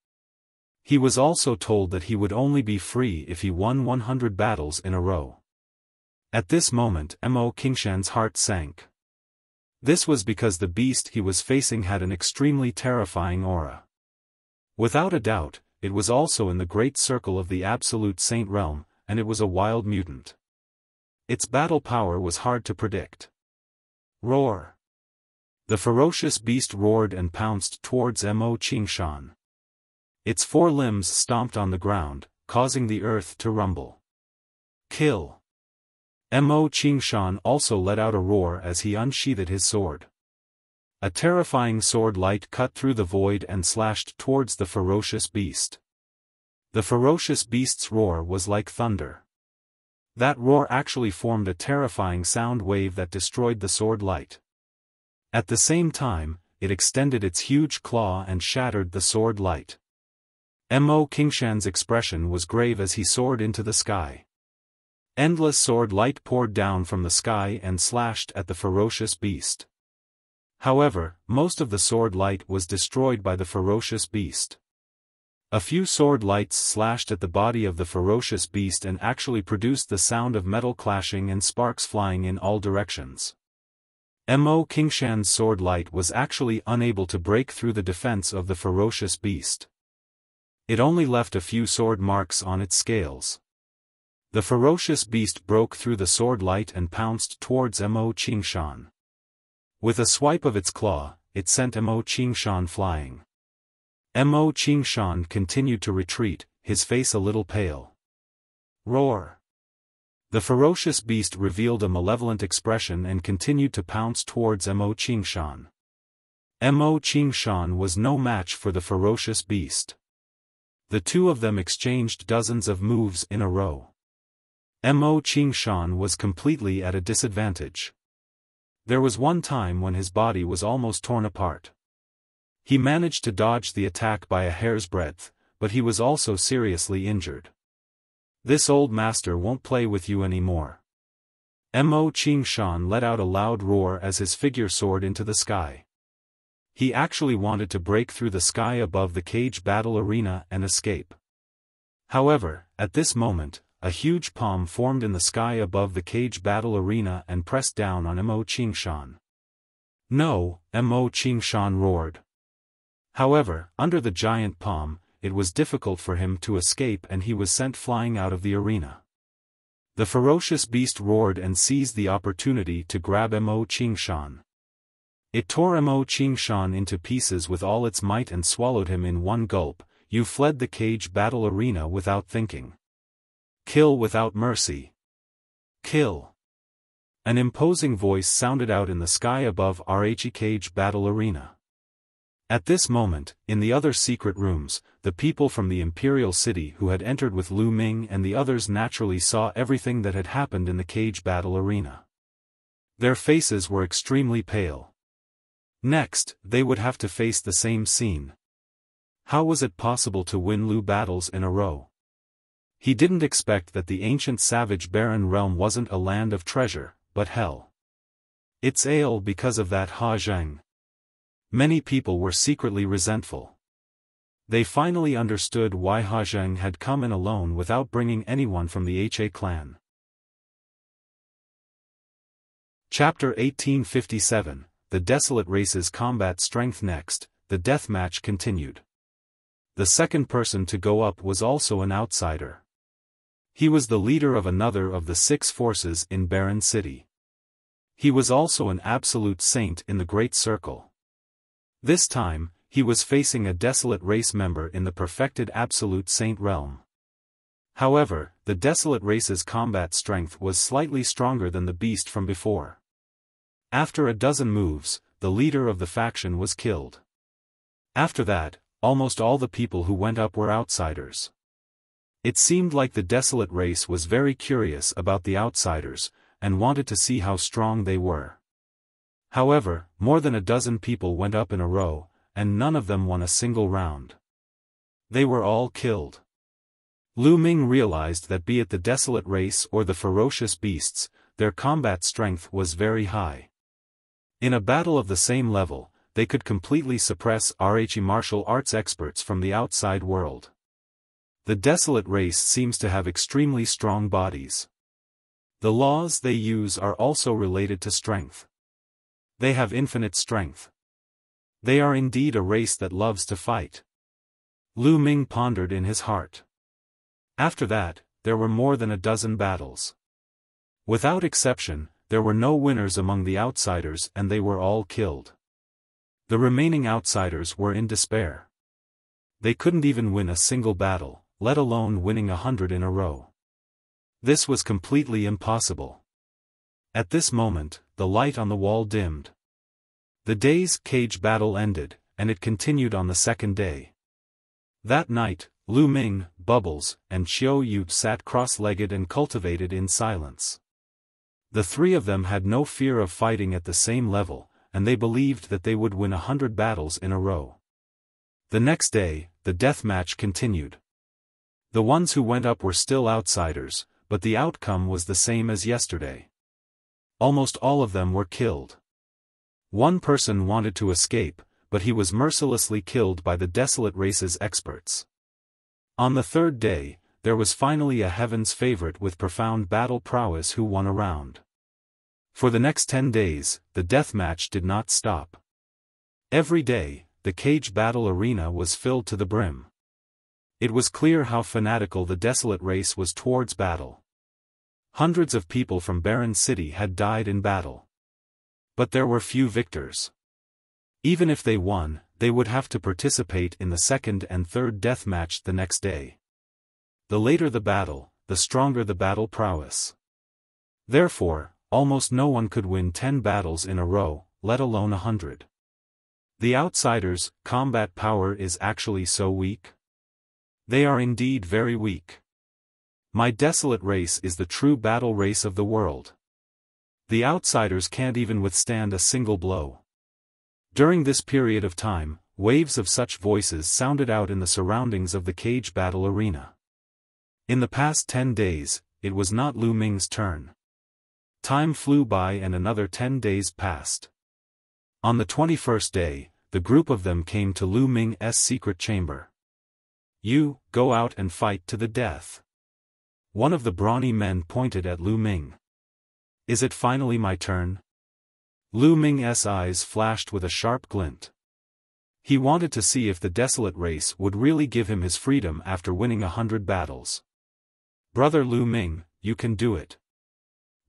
He was also told that he would only be free if he won 100 battles in a row. At this moment Mo Qingshan's heart sank. This was because the beast he was facing had an extremely terrifying aura. Without a doubt, it was also in the great circle of the absolute saint realm, and it was a wild mutant. Its battle power was hard to predict. Roar! The ferocious beast roared and pounced towards Mo Qingshan. Its 4 limbs stomped on the ground, causing the earth to rumble. Kill! Mo Qingshan also let out a roar as he unsheathed his sword. A terrifying sword light cut through the void and slashed towards the ferocious beast. The ferocious beast's roar was like thunder. That roar actually formed a terrifying sound wave that destroyed the sword light. At the same time, it extended its huge claw and shattered the sword light. Mo Qingshan's expression was grave as he soared into the sky. Endless sword light poured down from the sky and slashed at the ferocious beast. However, most of the sword light was destroyed by the ferocious beast. A few sword lights slashed at the body of the ferocious beast and actually produced the sound of metal clashing and sparks flying in all directions. Mo Qingshan's sword light was actually unable to break through the defense of the ferocious beast. It only left a few sword marks on its scales. The ferocious beast broke through the sword light and pounced towards Mo Qingshan. With a swipe of its claw, it sent Mo Qingshan flying. Mo Qingshan continued to retreat, his face a little pale. Roar! The ferocious beast revealed a malevolent expression and continued to pounce towards Mo Qingshan. Mo Qingshan was no match for the ferocious beast. The two of them exchanged dozens of moves in a row. Mo Qingshan was completely at a disadvantage. There was one time when his body was almost torn apart. He managed to dodge the attack by a hair's breadth, but he was also seriously injured. This old master won't play with you anymore. Mo Qingshan let out a loud roar as his figure soared into the sky. He actually wanted to break through the sky above the cage battle arena and escape. However, at this moment, a huge palm formed in the sky above the cage battle arena and pressed down on Mo Qingshan. No, Mo Qingshan roared. However, under the giant palm, it was difficult for him to escape and he was sent flying out of the arena. The ferocious beast roared and seized the opportunity to grab Mo Qingshan. It tore Mo Qingshan into pieces with all its might and swallowed him in one gulp. You fled the cage battle arena without thinking. Kill without mercy. Kill. An imposing voice sounded out in the sky above RHE cage battle arena. At this moment, in the other secret rooms, the people from the imperial city who had entered with Lu Ming and the others naturally saw everything that had happened in the cage battle arena. Their faces were extremely pale. Next, they would have to face the same scene. How was it possible to win Lu battles in a row? He didn't expect that the ancient savage barren realm wasn't a land of treasure, but hell. It's ale because of that Ha Zheng. Many people were secretly resentful. They finally understood why Ha Zheng had come in alone without bringing anyone from the Ha clan. Chapter 1857, The Desolate Race's Combat Strength. Next, the deathmatch continued. The second person to go up was also an outsider. He was the leader of another of the 6 forces in Barren City. He was also an absolute saint in the Great Circle. This time, he was facing a Desolate race member in the perfected Absolute Saint realm. However, the Desolate race's combat strength was slightly stronger than the beast from before. After a dozen moves, the leader of the faction was killed. After that, almost all the people who went up were outsiders. It seemed like the Desolate race was very curious about the outsiders, and wanted to see how strong they were. However, more than a dozen people went up in a row, and none of them won a single round. They were all killed. Lu Ming realized that be it the Desolate race or the ferocious beasts, their combat strength was very high. In a battle of the same level, they could completely suppress RHE martial arts experts from the outside world. The Desolate race seems to have extremely strong bodies. The laws they use are also related to strength. They have infinite strength. They are indeed a race that loves to fight. Lu Ming pondered in his heart. After that, there were more than a dozen battles. Without exception, there were no winners among the outsiders and they were all killed. The remaining outsiders were in despair. They couldn't even win a single battle, let alone winning 100 in a row. This was completely impossible. At this moment, the light on the wall dimmed. The day's cage battle ended, and it continued on the second day. That night, Lu Ming, Bubbles, and Xiao Yu sat cross-legged and cultivated in silence. The 3 of them had no fear of fighting at the same level, and they believed that they would win 100 battles in a row. The next day, the death match continued. The ones who went up were still outsiders, but the outcome was the same as yesterday. Almost all of them were killed. One person wanted to escape, but he was mercilessly killed by the Desolate race's experts. On the third day, there was finally a heaven's favorite with profound battle prowess who won a round. For the next 10 days, the deathmatch did not stop. Every day, the cage battle arena was filled to the brim. It was clear how fanatical the Desolate race was towards battle. Hundreds of people from Barren City had died in battle. But there were few victors. Even if they won, they would have to participate in the second and third death match the next day. The later the battle, the stronger the battle prowess. Therefore, almost no one could win 10 battles in a row, let alone 100. The outsiders' combat power is actually so weak. They are indeed very weak. My Desolate race is the true battle race of the world. The outsiders can't even withstand a single blow. During this period of time, waves of such voices sounded out in the surroundings of the cage battle arena. In the past 10 days, it was not Lu Ming's turn. Time flew by and another 10 days passed. On the 21st day, the group of them came to Lu Ming's secret chamber. You, go out and fight to the death. One of the brawny men pointed at Lu Ming. Is it finally my turn? Lu Ming's eyes flashed with a sharp glint. He wanted to see if the Desolate race would really give him his freedom after winning 100 battles. Brother Lu Ming, you can do it.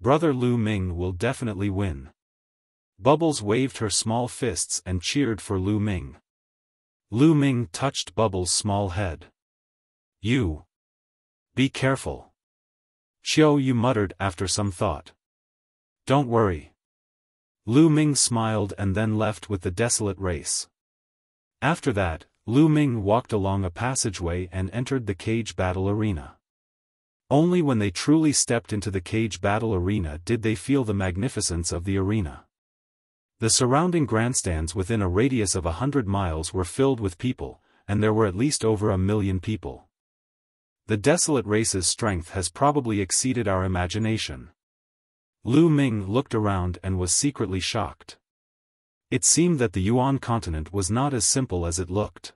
Brother Lu Ming will definitely win. Bubbles waved her small fists and cheered for Lu Ming. Lu Ming touched Bubbles' small head. You. Be careful. Xiao Yu muttered after some thought. Don't worry. Lu Ming smiled and then left with the Desolate race. After that, Lu Ming walked along a passageway and entered the cage battle arena. Only when they truly stepped into the cage battle arena did they feel the magnificence of the arena. The surrounding grandstands within a radius of 100 miles were filled with people, and there were at least over 1 million people. The Desolate race's strength has probably exceeded our imagination. Lu Ming looked around and was secretly shocked. It seemed that the Yuan continent was not as simple as it looked.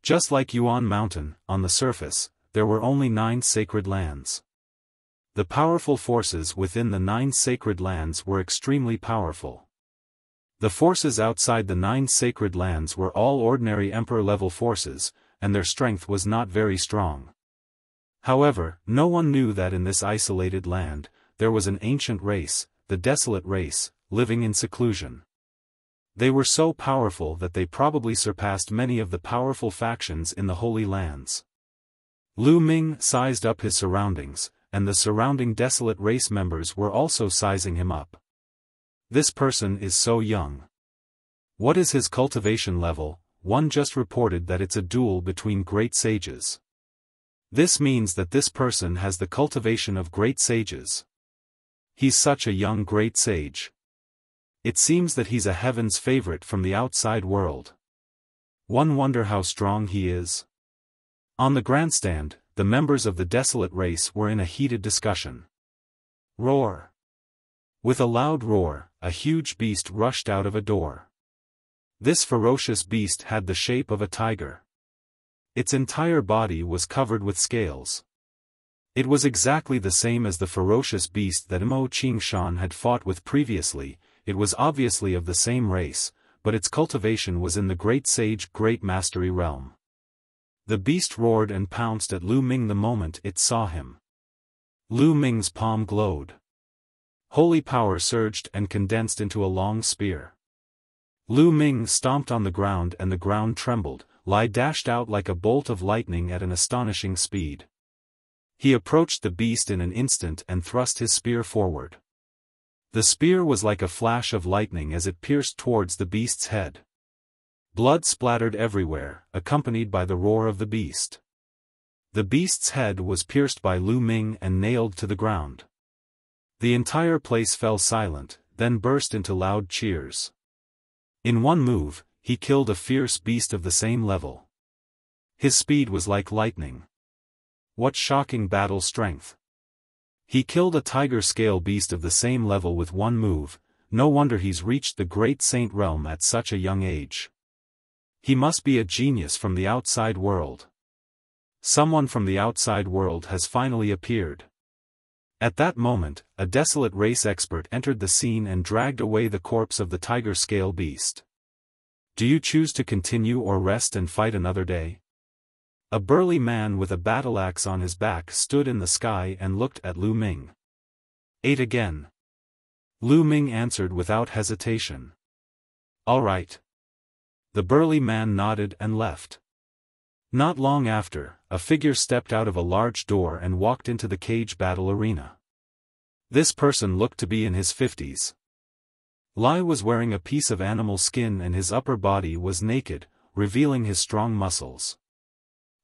Just like Yuan Mountain, on the surface, there were only 9 sacred lands. The powerful forces within the 9 sacred lands were extremely powerful. The forces outside the 9 sacred lands were all ordinary emperor-level forces, and their strength was not very strong. However, no one knew that in this isolated land, there was an ancient race, the Desolate race, living in seclusion. They were so powerful that they probably surpassed many of the powerful factions in the Holy Lands. Lu Ming sized up his surroundings, and the surrounding Desolate race members were also sizing him up. This person is so young. What is his cultivation level? One just reported that it's a duel between great sages. This means that this person has the cultivation of great sages. He's such a young great sage. It seems that he's a heaven's favorite from the outside world. One wonder how strong he is. On the grandstand, the members of the Desolate race were in a heated discussion. Roar! With a loud roar, a huge beast rushed out of a door. This ferocious beast had the shape of a tiger. Its entire body was covered with scales. It was exactly the same as the ferocious beast that Mo Qingshan had fought with previously. It was obviously of the same race, but its cultivation was in the Great Sage Great Mastery realm. The beast roared and pounced at Lu Ming the moment it saw him. Lu Ming's palm glowed. Holy power surged and condensed into a long spear. Lu Ming stomped on the ground and the ground trembled. Lai dashed out like a bolt of lightning at an astonishing speed. He approached the beast in an instant and thrust his spear forward. The spear was like a flash of lightning as it pierced towards the beast's head. Blood splattered everywhere, accompanied by the roar of the beast. The beast's head was pierced by Lu Ming and nailed to the ground. The entire place fell silent, then burst into loud cheers. In one move, he killed a fierce beast of the same level. His speed was like lightning. What shocking battle strength! He killed a tiger scale beast of the same level with one move. No wonder he's reached the Great Saint realm at such a young age. He must be a genius from the outside world. Someone from the outside world has finally appeared. At that moment, a Desolate race expert entered the scene and dragged away the corpse of the tiger scale beast. Do you choose to continue or rest and fight another day? A burly man with a battle axe on his back stood in the sky and looked at Lu Ming. 8 again. Lu Ming answered without hesitation. All right. The burly man nodded and left. Not long after, a figure stepped out of a large door and walked into the cage battle arena. This person looked to be in his 50s. Lai was wearing a piece of animal skin and his upper body was naked, revealing his strong muscles.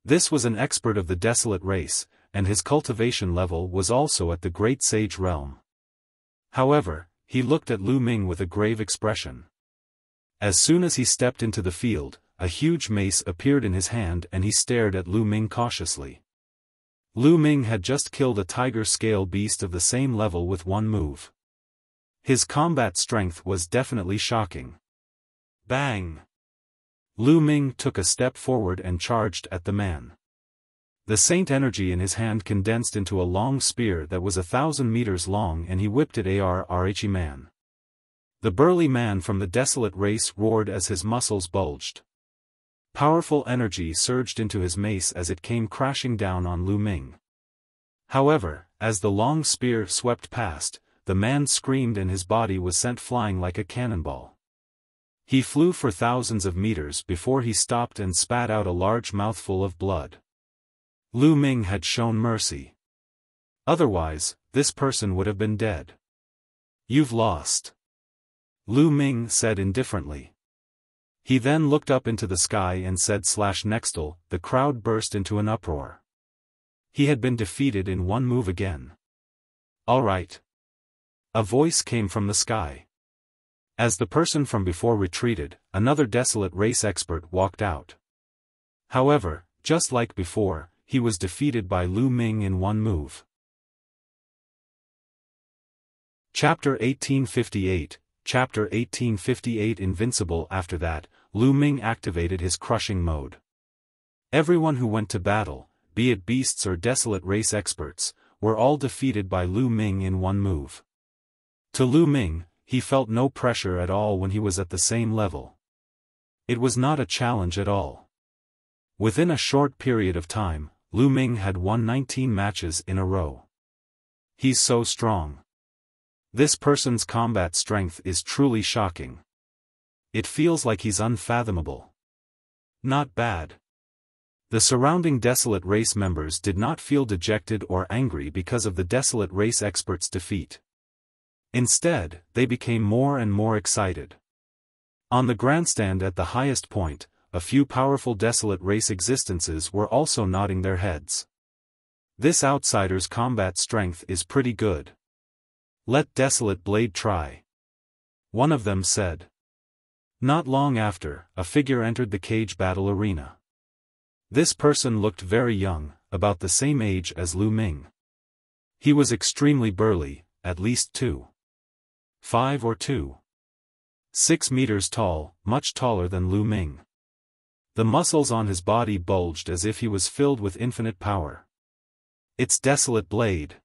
This was an expert of the Desolate race, and his cultivation level was also at the Great Sage realm. However, he looked at Lu Ming with a grave expression. As soon as he stepped into the field, a huge mace appeared in his hand and he stared at Lu Ming cautiously. Lu Ming had just killed a tiger scale beast of the same level with one move. His combat strength was definitely shocking. Bang! Lu Ming took a step forward and charged at the man. The saint energy in his hand condensed into a long spear that was 1,000 meters long and he whipped it at man. The burly man from the Desolate race roared as his muscles bulged. Powerful energy surged into his mace as it came crashing down on Lu Ming. However, as the long spear swept past, the man screamed and his body was sent flying like a cannonball. He flew for thousands of meters before he stopped and spat out a large mouthful of blood. Lu Ming had shown mercy. Otherwise, this person would have been dead. You've lost. Lu Ming said indifferently. He then looked up into the sky and said /Nextal. The crowd burst into an uproar. He had been defeated in one move again. All right. A voice came from the sky. As the person from before retreated, another Desolate race expert walked out. However, just like before, he was defeated by Lu Ming in one move. Chapter 1858, Chapter 1858 Invincible. After that, Lu Ming activated his crushing mode. Everyone who went to battle, be it beasts or Desolate race experts, were all defeated by Lu Ming in one move. To Lu Ming, he felt no pressure at all when he was at the same level. It was not a challenge at all. Within a short period of time, Lu Ming had won 19 matches in a row. He's so strong. This person's combat strength is truly shocking. It feels like he's unfathomable. Not bad. The surrounding Desolate race members did not feel dejected or angry because of the Desolate race expert's defeat. Instead, they became more and more excited. On the grandstand at the highest point, a few powerful Desolate race existences were also nodding their heads. This outsider's combat strength is pretty good. Let Desolate Blade try. One of them said. Not long after, a figure entered the cage battle arena. This person looked very young, about the same age as Lu Ming. He was extremely burly, at least 2.5 or 2.6 meters tall, much taller than Lu Ming. The muscles on his body bulged as if he was filled with infinite power. It's Desolate Blade.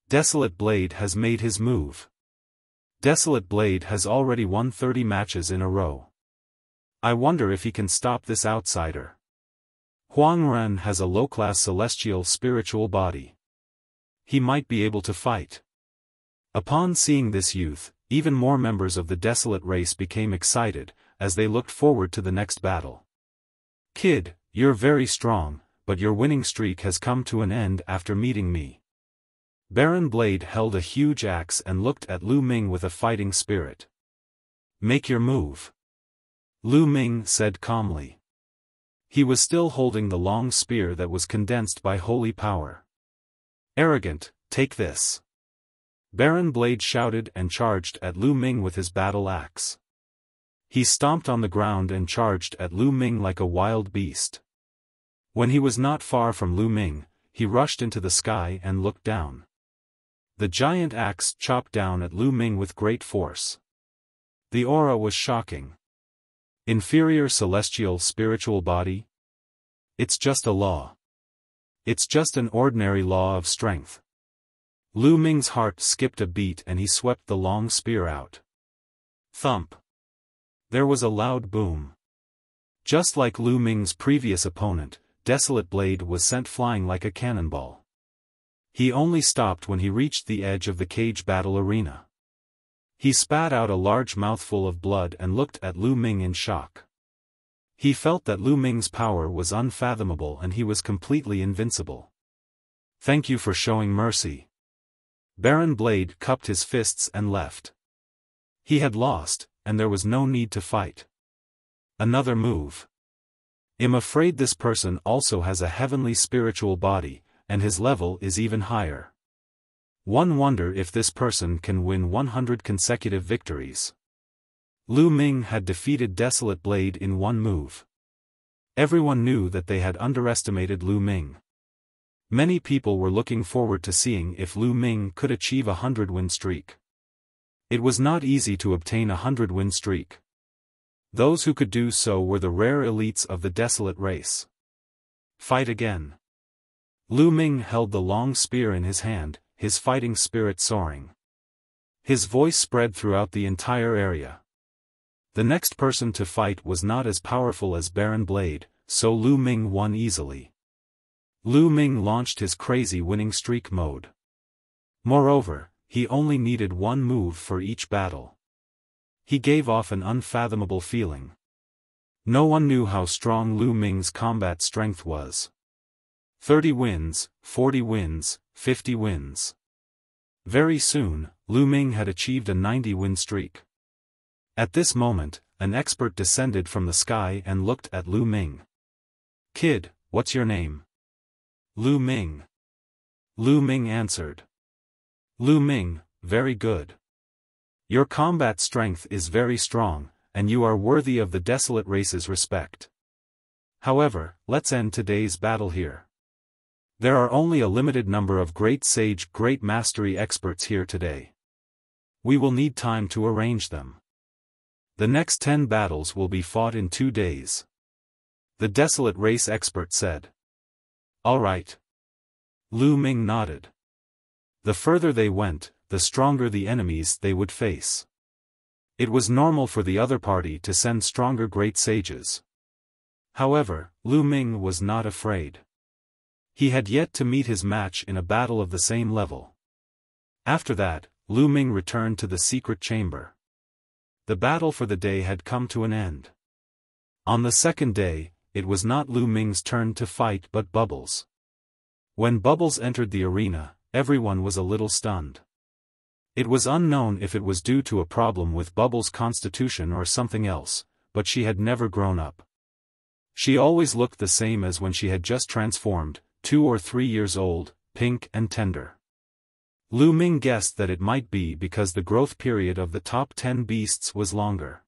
Desolate Blade has made his move. Desolate Blade has already won 30 matches in a row. I wonder if he can stop this outsider. Huang Ren has a low-class celestial spiritual body. He might be able to fight. Upon seeing this youth, even more members of the Desolate race became excited, as they looked forward to the next battle. Kid, you're very strong, but your winning streak has come to an end after meeting me. Barren Blade held a huge axe and looked at Lu Ming with a fighting spirit. Make your move. Lu Ming said calmly. He was still holding the long spear that was condensed by holy power. Arrogant, take this. Barren Blade shouted and charged at Lu Ming with his battle axe. He stomped on the ground and charged at Lu Ming like a wild beast. When he was not far from Lu Ming, he rushed into the sky and looked down. The giant axe chopped down at Lu Ming with great force. The aura was shocking. Inferior celestial spiritual body? It's just a law. It's just an ordinary law of strength. Lu Ming's heart skipped a beat and he swept the long spear out. Thump. There was a loud boom. Just like Lu Ming's previous opponent, Desolate Blade was sent flying like a cannonball. He only stopped when he reached the edge of the cage battle arena. He spat out a large mouthful of blood and looked at Lu Ming in shock. He felt that Lu Ming's power was unfathomable and he was completely invincible. Thank you for showing mercy. Barren Blade cupped his fists and left. He had lost, and there was no need to fight. Another move. I'm afraid this person also has a heavenly spiritual body, and his level is even higher. One wonder if this person can win 100 consecutive victories. Lu Ming had defeated Desolate Blade in one move. Everyone knew that they had underestimated Lu Ming. Many people were looking forward to seeing if Lu Ming could achieve a 100-win streak. It was not easy to obtain a 100-win streak. Those who could do so were the rare elites of the Desolate race. Fight again. Lu Ming held the long spear in his hand, his fighting spirit soaring. His voice spread throughout the entire area. The next person to fight was not as powerful as Barren Blade, so Lu Ming won easily. Lu Ming launched his crazy winning streak mode. Moreover, he only needed one move for each battle. He gave off an unfathomable feeling. No one knew how strong Lu Ming's combat strength was. 30 wins, 40 wins, 50 wins. Very soon, Lu Ming had achieved a 90-win streak. At this moment, an expert descended from the sky and looked at Lu Ming. "Kid, what's your name?" "Lu Ming." Lu Ming answered. "Lu Ming, very good. Your combat strength is very strong, and you are worthy of the Desolate race's respect. However, let's end today's battle here. There are only a limited number of Great Sage Great Mastery experts here today. We will need time to arrange them. The next 10 battles will be fought in 2 days." The Desolate race expert said. "All right." Lu Ming nodded. The further they went, the stronger the enemies they would face. It was normal for the other party to send stronger great sages. However, Lu Ming was not afraid. He had yet to meet his match in a battle of the same level. After that, Lu Ming returned to the secret chamber. The battle for the day had come to an end. On the second day, it was not Lu Ming's turn to fight but Bubbles. When Bubbles entered the arena, everyone was a little stunned. It was unknown if it was due to a problem with Bubbles' constitution or something else, but she had never grown up. She always looked the same as when she had just transformed, 2 or 3 years old, pink and tender. Lu Ming guessed that it might be because the growth period of the top 10 beasts was longer.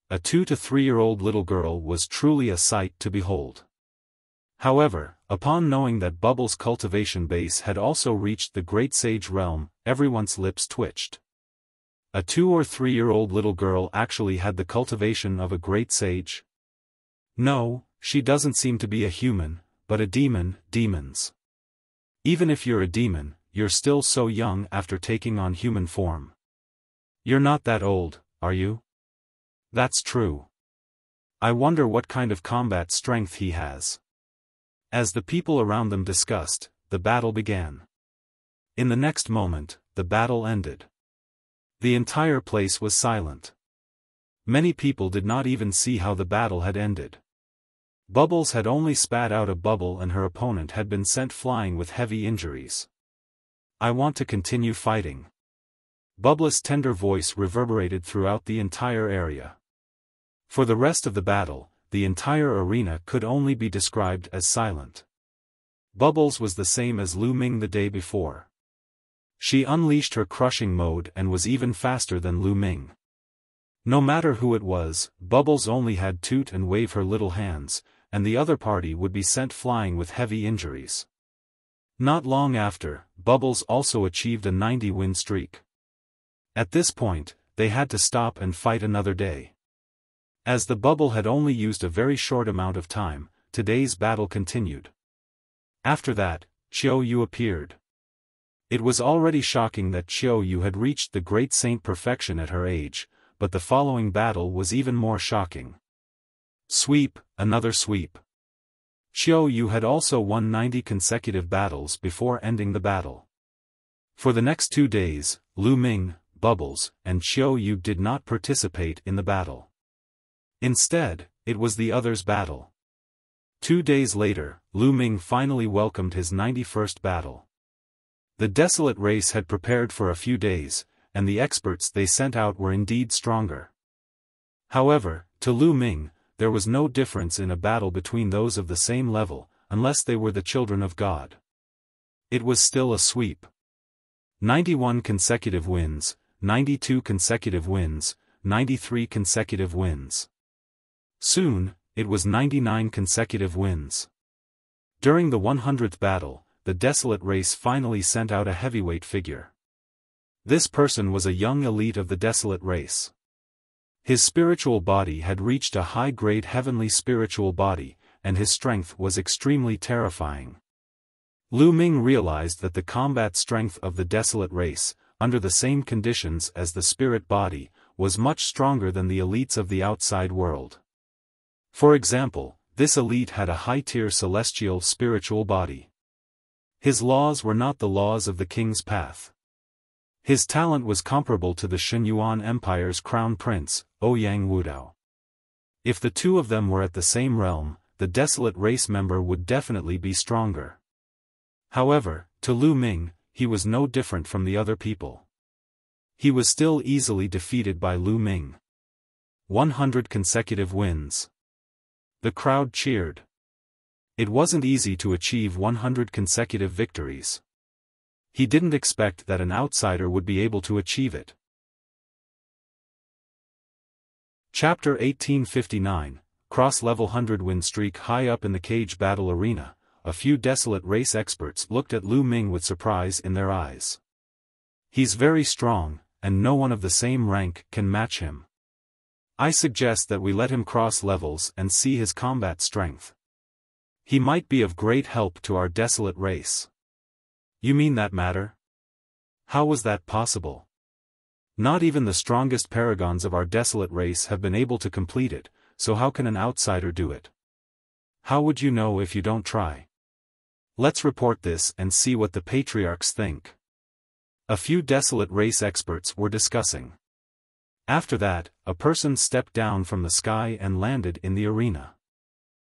A 2 to 3-year-old little girl was truly a sight to behold. However, upon knowing that Bubbles' cultivation base had also reached the Great Sage realm, everyone's lips twitched. A 2 or 3-year-old little girl actually had the cultivation of a Great Sage? No, she doesn't seem to be a human, but a demon. Demons. Even if you're a demon, you're still so young after taking on human form. You're not that old, are you? That's true. I wonder what kind of combat strength he has. As the people around them discussed, the battle began. In the next moment, the battle ended. The entire place was silent. Many people did not even see how the battle had ended. Bubbles had only spat out a bubble and her opponent had been sent flying with heavy injuries. "I want to continue fighting." Bubbles' tender voice reverberated throughout the entire area. For the rest of the battle, the entire arena could only be described as silent. Bubbles was the same as Lu Ming the day before. She unleashed her crushing mode and was even faster than Lu Ming. No matter who it was, Bubbles only had toot and wave her little hands, and the other party would be sent flying with heavy injuries. Not long after, Bubbles also achieved a 90-win streak. At this point, they had to stop and fight another day. As the bubble had only used a very short amount of time, today's battle continued. After that, Qiu Yu appeared. It was already shocking that Qiu Yu had reached the great saint perfection at her age, but the following battle was even more shocking. Sweep, another sweep. Qiu Yu had also won 90 consecutive battles before ending the battle. For the next 2 days, Lu Ming, Bubbles, and Qiu Yu did not participate in the battle. Instead, it was the others' battle. 2 days later, Lu Ming finally welcomed his 91st battle. The Desolate race had prepared for a few days, and the experts they sent out were indeed stronger. However, to Lu Ming, there was no difference in a battle between those of the same level, unless they were the children of God. It was still a sweep. 91 consecutive wins, 92 consecutive wins, 93 consecutive wins. Soon, it was 99 consecutive wins. During the 100th battle, the Desolate race finally sent out a heavyweight figure. This person was a young elite of the Desolate race. His spiritual body had reached a high-grade heavenly spiritual body, and his strength was extremely terrifying. Lu Ming realized that the combat strength of the Desolate race, under the same conditions as the spirit body, was much stronger than the elites of the outside world. For example, this elite had a high-tier celestial spiritual body. His laws were not the laws of the king's path. His talent was comparable to the Yuan Empire's crown prince, Ouyang Wudao. If the two of them were at the same realm, the Desolate race member would definitely be stronger. However, to Lu Ming, he was no different from the other people. He was still easily defeated by Lu Ming. 100 consecutive wins. The crowd cheered. It wasn't easy to achieve 100 consecutive victories. He didn't expect that an outsider would be able to achieve it. Chapter 1859, Cross-Level 100-Win Streak. High up in the cage battle arena, a few Desolate race experts looked at Lu Ming with surprise in their eyes. He's very strong, and no one of the same rank can match him. I suggest that we let him cross levels and see his combat strength. He might be of great help to our Desolate race. You mean that matter? How was that possible? Not even the strongest paragons of our Desolate race have been able to complete it, so how can an outsider do it? How would you know if you don't try? Let's report this and see what the patriarchs think. A few Desolate race experts were discussing. After that, a person stepped down from the sky and landed in the arena.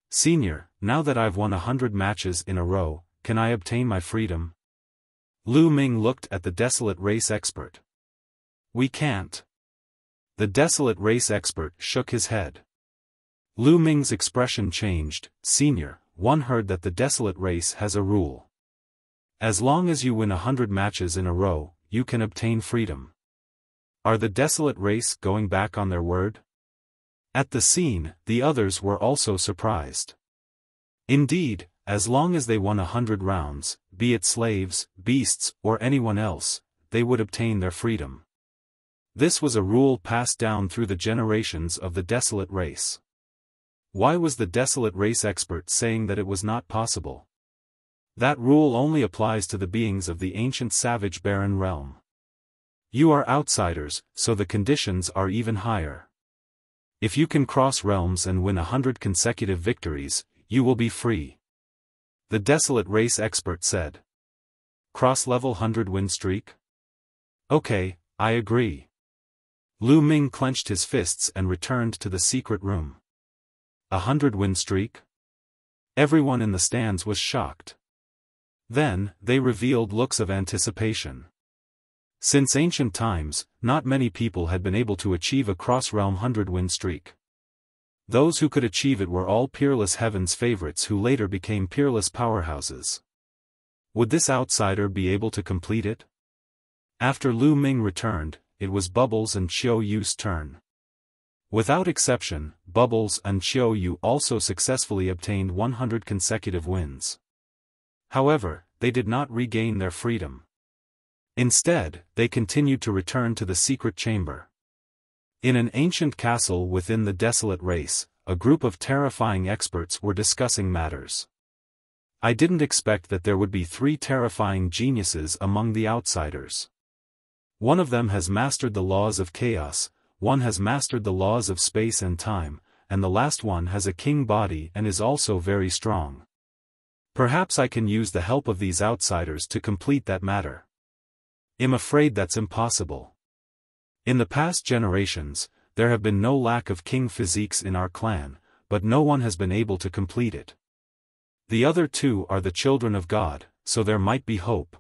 Senior, now that I've won 100 matches in a row, can I obtain my freedom? Lu Ming looked at the Desolate race expert. We can't. The Desolate race expert shook his head. Lu Ming's expression changed. Senior, one heard that the Desolate race has a rule. As long as you win 100 matches in a row, you can obtain freedom. Are the Desolate race going back on their word? At the scene, the others were also surprised. Indeed, as long as they won 100 rounds, be it slaves, beasts, or anyone else, they would obtain their freedom. This was a rule passed down through the generations of the Desolate race. Why was the Desolate race expert saying that it was not possible? That rule only applies to the beings of the ancient savage barren realm. You are outsiders, so the conditions are even higher. If you can cross realms and win 100 consecutive victories, you will be free. The Desolate race expert said. Cross-level 100-win streak? Okay, I agree. Lu Ming clenched his fists and returned to the secret room. 100-win streak? Everyone in the stands was shocked. Then, they revealed looks of anticipation. Since ancient times, not many people had been able to achieve a cross-realm 100-win streak. Those who could achieve it were all Peerless Heaven's favorites who later became peerless powerhouses. Would this outsider be able to complete it? After Lu Ming returned, it was Bubbles and Xiao Yu's turn. Without exception, Bubbles and Xiao Yu also successfully obtained 100 consecutive wins. However, they did not regain their freedom. Instead, they continued to return to the secret chamber. In an ancient castle within the Desolate race, a group of terrifying experts were discussing matters. I didn't expect that there would be 3 terrifying geniuses among the outsiders. One of them has mastered the laws of chaos, one has mastered the laws of space and time, and the last one has a king body and is also very strong. Perhaps I can use the help of these outsiders to complete that matter. I'm afraid that's impossible. In the past generations, there have been no lack of king physiques in our clan, but no one has been able to complete it. The other 2 are the children of God, so there might be hope.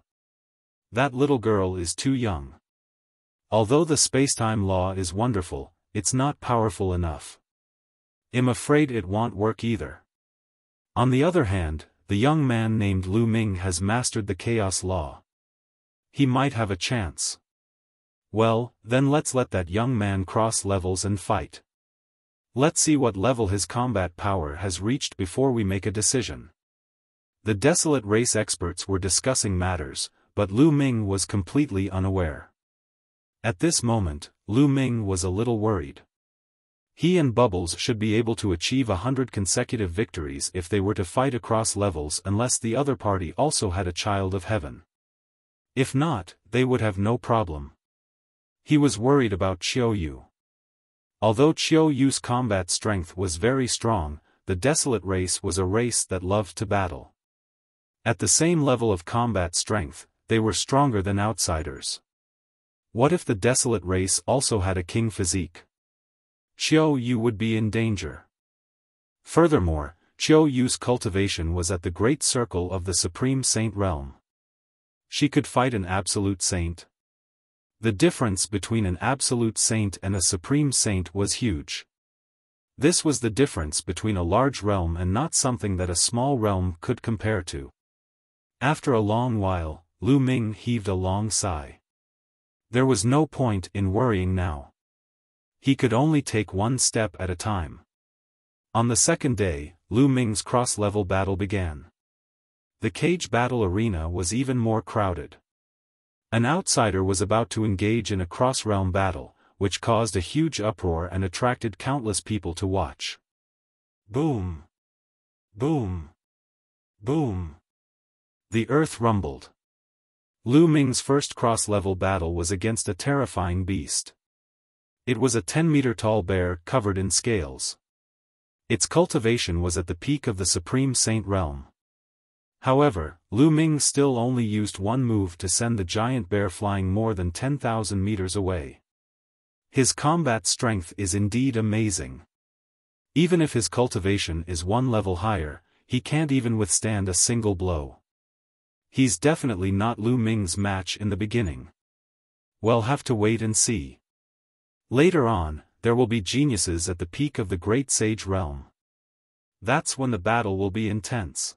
That little girl is too young. Although the spacetime law is wonderful, it's not powerful enough. I'm afraid it won't work either. On the other hand, the young man named Lu Ming has mastered the chaos law. He might have a chance. Well, then let's let that young man cross levels and fight. Let's see what level his combat power has reached before we make a decision. The Desolate race experts were discussing matters, but Lu Ming was completely unaware. At this moment, Lu Ming was a little worried. He and Bubbles should be able to achieve 100 consecutive victories if they were to fight across levels unless the other party also had a child of heaven. If not, they would have no problem. He was worried about Xiao Yu. Although Xiao Yu's combat strength was very strong, the Desolate race was a race that loved to battle. At the same level of combat strength, they were stronger than outsiders. What if the Desolate race also had a king physique? Xiao Yu would be in danger. Furthermore, Xiao Yu's cultivation was at the great circle of the Supreme Saint realm. She could fight an absolute saint. The difference between an absolute saint and a supreme saint was huge. This was the difference between a large realm and not something that a small realm could compare to. After a long while, Lu Ming heaved a long sigh. There was no point in worrying now. He could only take one step at a time. On the second day, Lu Ming's cross-level battle began. The cage battle arena was even more crowded. An outsider was about to engage in a cross-realm battle, which caused a huge uproar and attracted countless people to watch. Boom! Boom! Boom! The earth rumbled. Lu Ming's first cross-level battle was against a terrifying beast. It was a 10-meter-tall bear covered in scales. Its cultivation was at the peak of the Supreme Saint realm. However, Lu Ming still only used one move to send the giant bear flying more than 10,000 meters away. His combat strength is indeed amazing. Even if his cultivation is one level higher, he can't even withstand a single blow. He's definitely not Lu Ming's match in the beginning. We'll have to wait and see. Later on, there will be geniuses at the peak of the Great Sage realm. That's when the battle will be intense.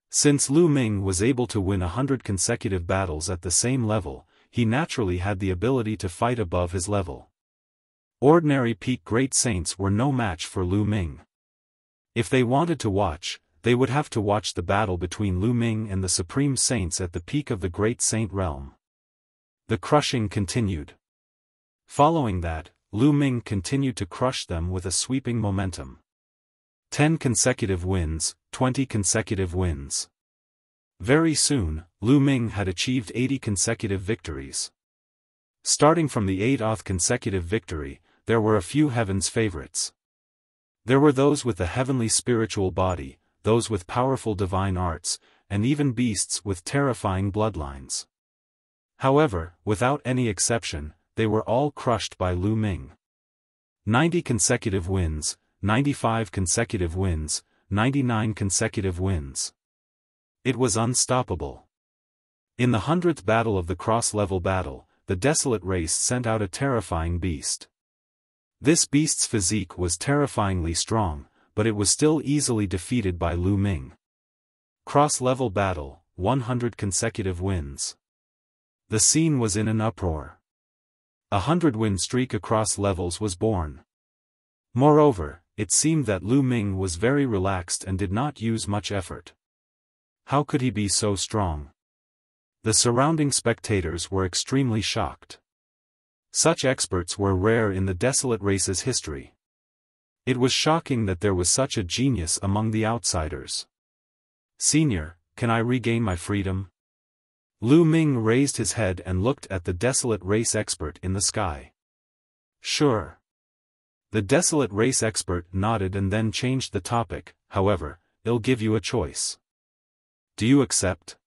Since Lu Ming was able to win 100 consecutive battles at the same level, he naturally had the ability to fight above his level. Ordinary peak great saints were no match for Lu Ming. If they wanted to watch, they would have to watch the battle between Lu Ming and the Supreme Saints at the peak of the Great Saint realm. The crushing continued. Following that, Lu Ming continued to crush them with a sweeping momentum. 10 consecutive wins, 20 consecutive wins. Very soon, Lu Ming had achieved 80 consecutive victories. Starting from the 8th consecutive victory, there were a few heaven's favorites. There were those with the heavenly spiritual body, those with powerful divine arts, and even beasts with terrifying bloodlines. However, without any exception, they were all crushed by Lu Ming. 90 consecutive wins, 95 consecutive wins, 99 consecutive wins. It was unstoppable. In the 100th battle of the cross-level battle, the Desolate race sent out a terrifying beast. This beast's physique was terrifyingly strong, but it was still easily defeated by Lu Ming. Cross-level battle, 100 consecutive wins. The scene was in an uproar. A 100-win streak across levels was born. Moreover, it seemed that Lu Ming was very relaxed and did not use much effort. How could he be so strong? The surrounding spectators were extremely shocked. Such experts were rare in the Desolate race's history. It was shocking that there was such a genius among the outsiders. Senior, can I regain my freedom? Lu Ming raised his head and looked at the Desolate race expert in the sky. Sure. The Desolate race expert nodded and then changed the topic. However, I'll give you a choice. Do you accept?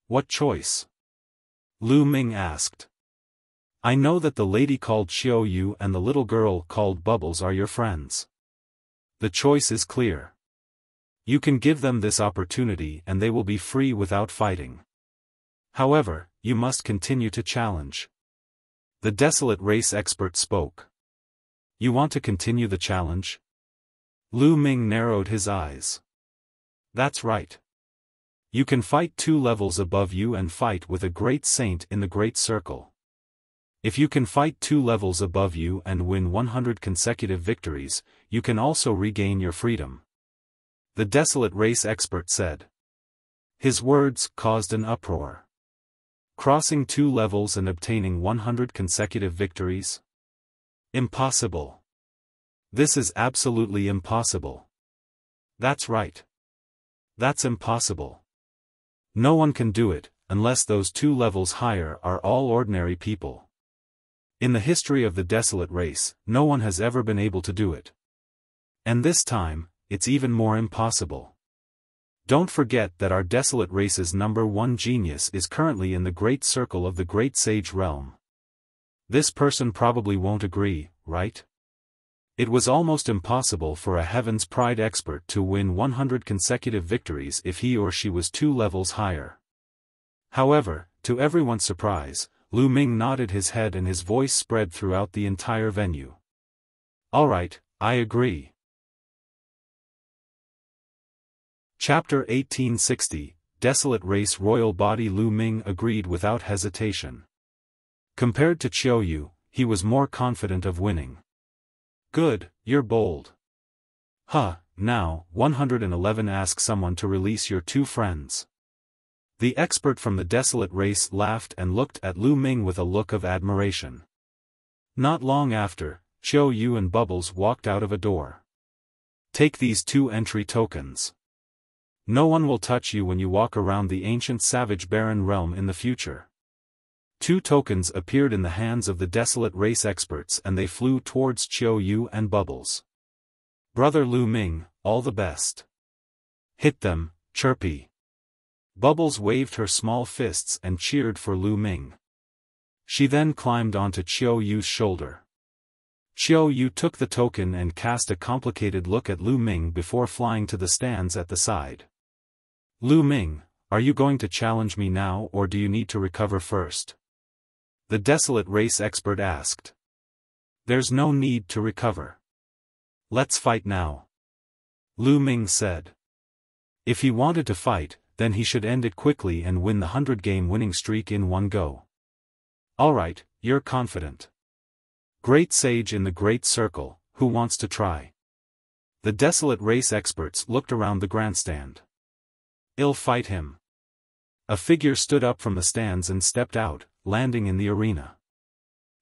What choice? Lu Ming asked. I know that the lady called Xiao Yu and the little girl called Bubbles are your friends. The choice is clear. You can give them this opportunity and they will be free without fighting. However, you must continue to challenge. The Desolate race expert spoke. You want to continue the challenge? Lu Ming narrowed his eyes. That's right. You can fight 2 levels above you and fight with a great saint in the Great Circle. If you can fight 2 levels above you and win 100 consecutive victories, you can also regain your freedom. The Desolate race expert said. His words caused an uproar. Crossing 2 levels and obtaining 100 consecutive victories? Impossible. This is absolutely impossible. That's right. That's impossible. No one can do it, unless those 2 levels higher are all ordinary people. In the history of the Desolate race, no one has ever been able to do it. And this time, it's even more impossible. Don't forget that our Desolate race's #1 genius is currently in the Great Circle of the Great Sage realm. This person probably won't agree, right? It was almost impossible for a Heaven's Pride expert to win 100 consecutive victories if he or she was 2 levels higher. However, to everyone's surprise, Lu Ming nodded his head and his voice spread throughout the entire venue. All right, I agree. Chapter 1860, Desolate Race Royal Body. Lu Ming agreed without hesitation. Compared to Qiu Yu, he was more confident of winning. Good, you're bold. Now, 111 ask someone to release your two friends. The expert from the Desolate Race laughed and looked at Lu Ming with a look of admiration. Not long after, Qiu Yu and Bubbles walked out of a door. Take these 2 entry tokens. No one will touch you when you walk around the ancient savage barren realm in the future. 2 tokens appeared in the hands of the Desolate Race experts and they flew towards Qiu Yu and Bubbles. Brother Lu Ming, all the best. Hit them, Chirpy. Bubbles waved her small fists and cheered for Lu Ming. She then climbed onto Qiu Yu's shoulder. Qiu Yu took the token and cast a complicated look at Lu Ming before flying to the stands at the side. Lu Ming, are you going to challenge me now or do you need to recover first? The Desolate Race expert asked. There's no need to recover. Let's fight now. Lu Ming said. If he wanted to fight, then he should end it quickly and win the 100-game winning streak in one go. Alright, you're confident. Great sage in the great circle, who wants to try? The Desolate Race experts looked around the grandstand. I'll fight him. A figure stood up from the stands and stepped out, landing in the arena.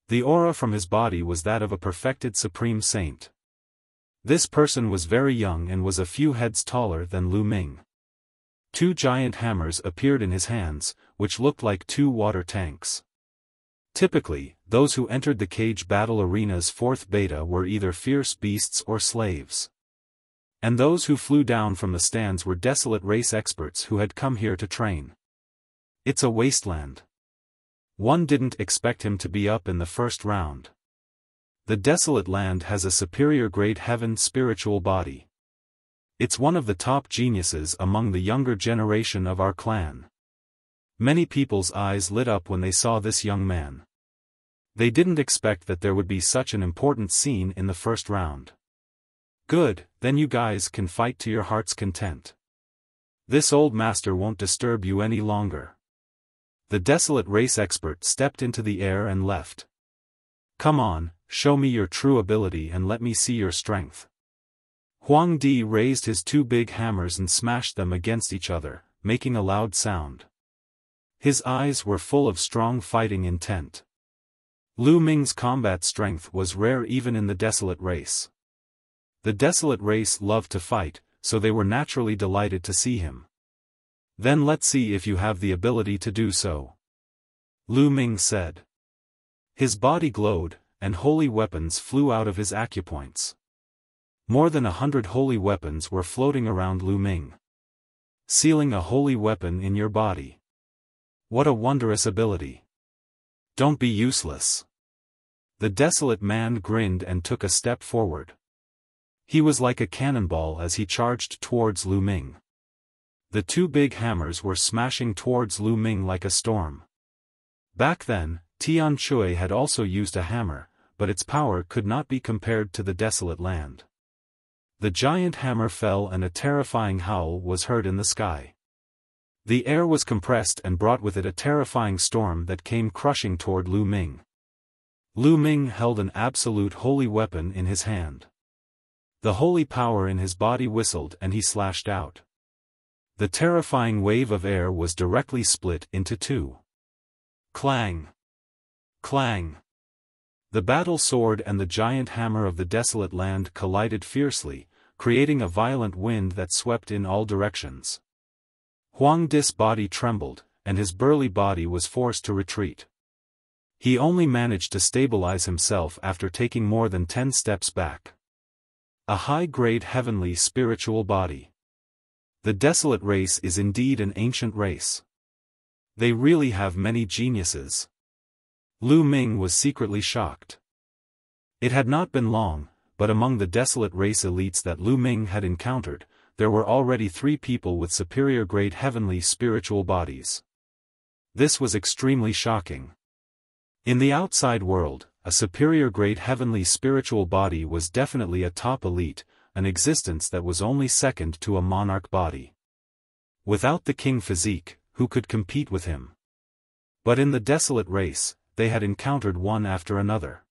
The aura from his body was that of a perfected supreme saint. This person was very young and was a few heads taller than Lu Ming. 2 giant hammers appeared in his hands, which looked like 2 water tanks. Typically, those who entered the cage battle arena's 4th beta were either fierce beasts or slaves. And those who flew down from the stands were Desolate Race experts who had come here to train. It's a wasteland. One didn't expect him to be up in the first round. The Desolate Land has a superior grade heaven spiritual body. It's one of the top geniuses among the younger generation of our clan. Many people's eyes lit up when they saw this young man. They didn't expect that there would be such an important scene in the first round. Good, then you guys can fight to your heart's content. This old master won't disturb you any longer. The Desolate Race expert stepped into the air and left. Come on, show me your true ability and let me see your strength. Huang Di raised his 2 big hammers and smashed them against each other, making a loud sound. His eyes were full of strong fighting intent. Lu Ming's combat strength was rare even in the Desolate Race. The Desolate Race loved to fight, so they were naturally delighted to see him. Then let's see if you have the ability to do so. Lu Ming said. His body glowed, and holy weapons flew out of his acupoints. More than 100 holy weapons were floating around Lu Ming. Sealing a holy weapon in your body. What a wondrous ability. Don't be useless. The Desolate Man grinned and took a step forward. He was like a cannonball as he charged towards Lu Ming. The 2 big hammers were smashing towards Lu Ming like a storm. Back then, Tian Chui had also used a hammer, but its power could not be compared to the Desolate Land. The giant hammer fell and a terrifying howl was heard in the sky. The air was compressed and brought with it a terrifying storm that came crushing toward Lu Ming. Lu Ming held an absolute holy weapon in his hand. The holy power in his body whistled and he slashed out. The terrifying wave of air was directly split into 2. Clang! Clang! The battle sword and the giant hammer of the Desolate Land collided fiercely, creating a violent wind that swept in all directions. Huang Di's body trembled, and his burly body was forced to retreat. He only managed to stabilize himself after taking more than 10 steps back. A high-grade heavenly spiritual body. The Desolate Race is indeed an ancient race. They really have many geniuses. Lu Ming was secretly shocked. It had not been long, but among the Desolate Race elites that Lu Ming had encountered, there were already 3 people with superior grade heavenly spiritual bodies. This was extremely shocking. In the outside world, a superior great heavenly spiritual body was definitely a top elite, an existence that was only second to a monarch body. Without the king physique, who could compete with him? But in the Desolate race, they had encountered one after another.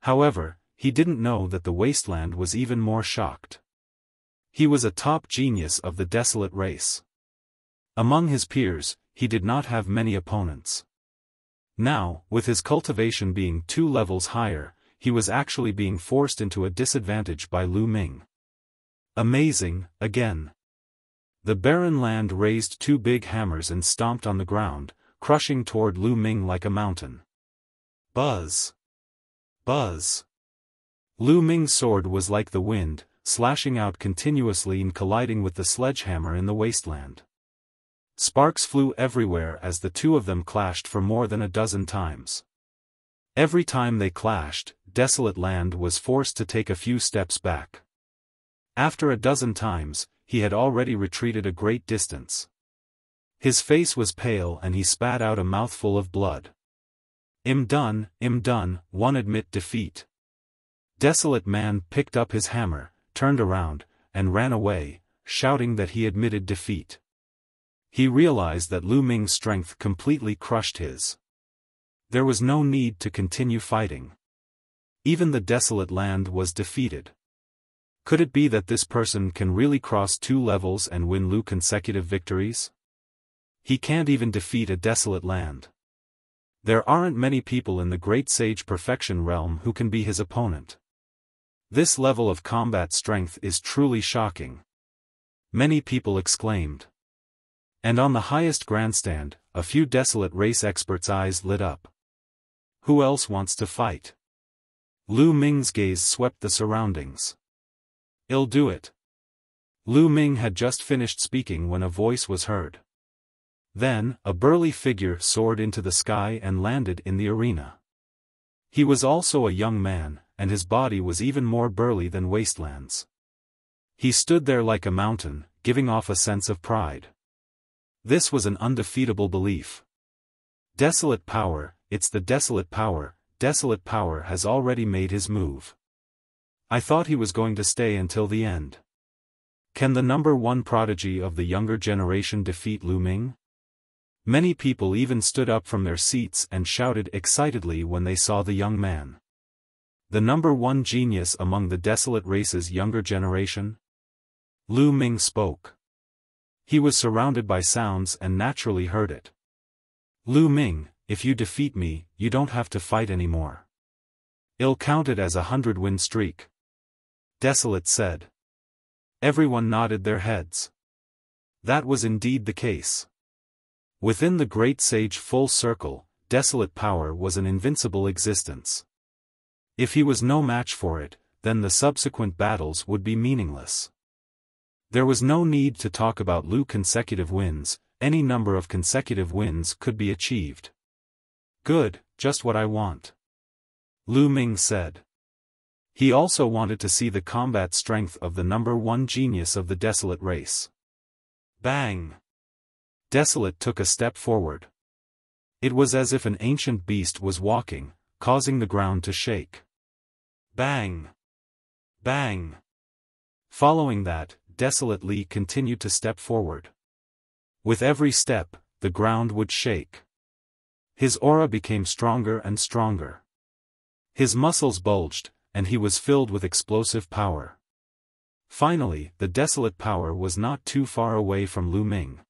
However, he didn't know that the Wasteland was even more shocked. He was a top genius of the Desolate race. Among his peers, he did not have many opponents. Now, with his cultivation being 2 levels higher, he was actually being forced into a disadvantage by Lu Ming. Amazing, again. The barren land raised 2 big hammers and stomped on the ground, crushing toward Lu Ming like a mountain. Buzz! Buzz! Lu Ming's sword was like the wind, slashing out continuously and colliding with the sledgehammer in the wasteland. Sparks flew everywhere as the two of them clashed for more than a dozen times. Every time they clashed, Desolate Land was forced to take a few steps back. After a dozen times, he had already retreated a great distance. His face was pale and he spat out a mouthful of blood. I'm done, one admit defeat. Desolate Man picked up his hammer, turned around, and ran away, shouting that he admitted defeat. He realized that Lu Ming's strength completely crushed his. There was no need to continue fighting. Even the Desolate Land was defeated. Could it be that this person can really cross 2 levels and win Lu consecutive victories? He can't even defeat a Desolate Land. There aren't many people in the Great Sage Perfection realm who can be his opponent. This level of combat strength is truly shocking. Many people exclaimed. And on the highest grandstand, a few Desolate race experts' eyes lit up. Who else wants to fight? Lu Ming's gaze swept the surroundings. I'll do it. Lu Ming had just finished speaking when a voice was heard. Then, a burly figure soared into the sky and landed in the arena. He was also a young man, and his body was even more burly than Wasteland's. He stood there like a mountain, giving off a sense of pride. This was an undefeatable belief. Desolate power, it's the Desolate power has already made his move. I thought he was going to stay until the end. Can the number 1 prodigy of the younger generation defeat Lu Ming? Many people even stood up from their seats and shouted excitedly when they saw the young man. The number 1 genius among the Desolate race's younger generation? Lu Ming spoke. He was surrounded by sounds and naturally heard it. Lu Ming, if you defeat me, you don't have to fight anymore. I'll count it as a 100-win streak. Desolate said. Everyone nodded their heads. That was indeed the case. Within the Great Sage full circle, Desolate power was an invincible existence. If he was no match for it, then the subsequent battles would be meaningless. There was no need to talk about Lu consecutive wins, any number of consecutive wins could be achieved. Good, just what I want. Lu Ming said. He also wanted to see the combat strength of the number 1 genius of the Desolate race. Bang! Desolate took a step forward. It was as if an ancient beast was walking, causing the ground to shake. Bang! Bang! Following that, Desolate Li continued to step forward. With every step, the ground would shake. His aura became stronger and stronger. His muscles bulged, and he was filled with explosive power. Finally, the Desolate power was not too far away from Lu Ming.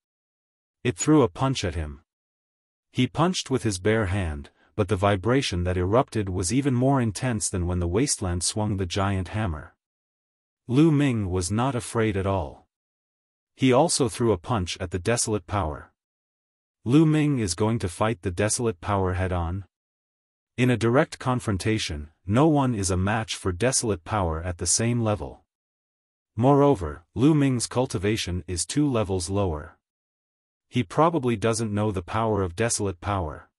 It threw a punch at him. He punched with his bare hand, but the vibration that erupted was even more intense than when the Wasteland swung the giant hammer. Lu Ming was not afraid at all. He also threw a punch at the Desolate power. Lu Ming is going to fight the Desolate power head-on? In a direct confrontation, no one is a match for Desolate power at the same level. Moreover, Lu Ming's cultivation is 2 levels lower. He probably doesn't know the power of Desolate power.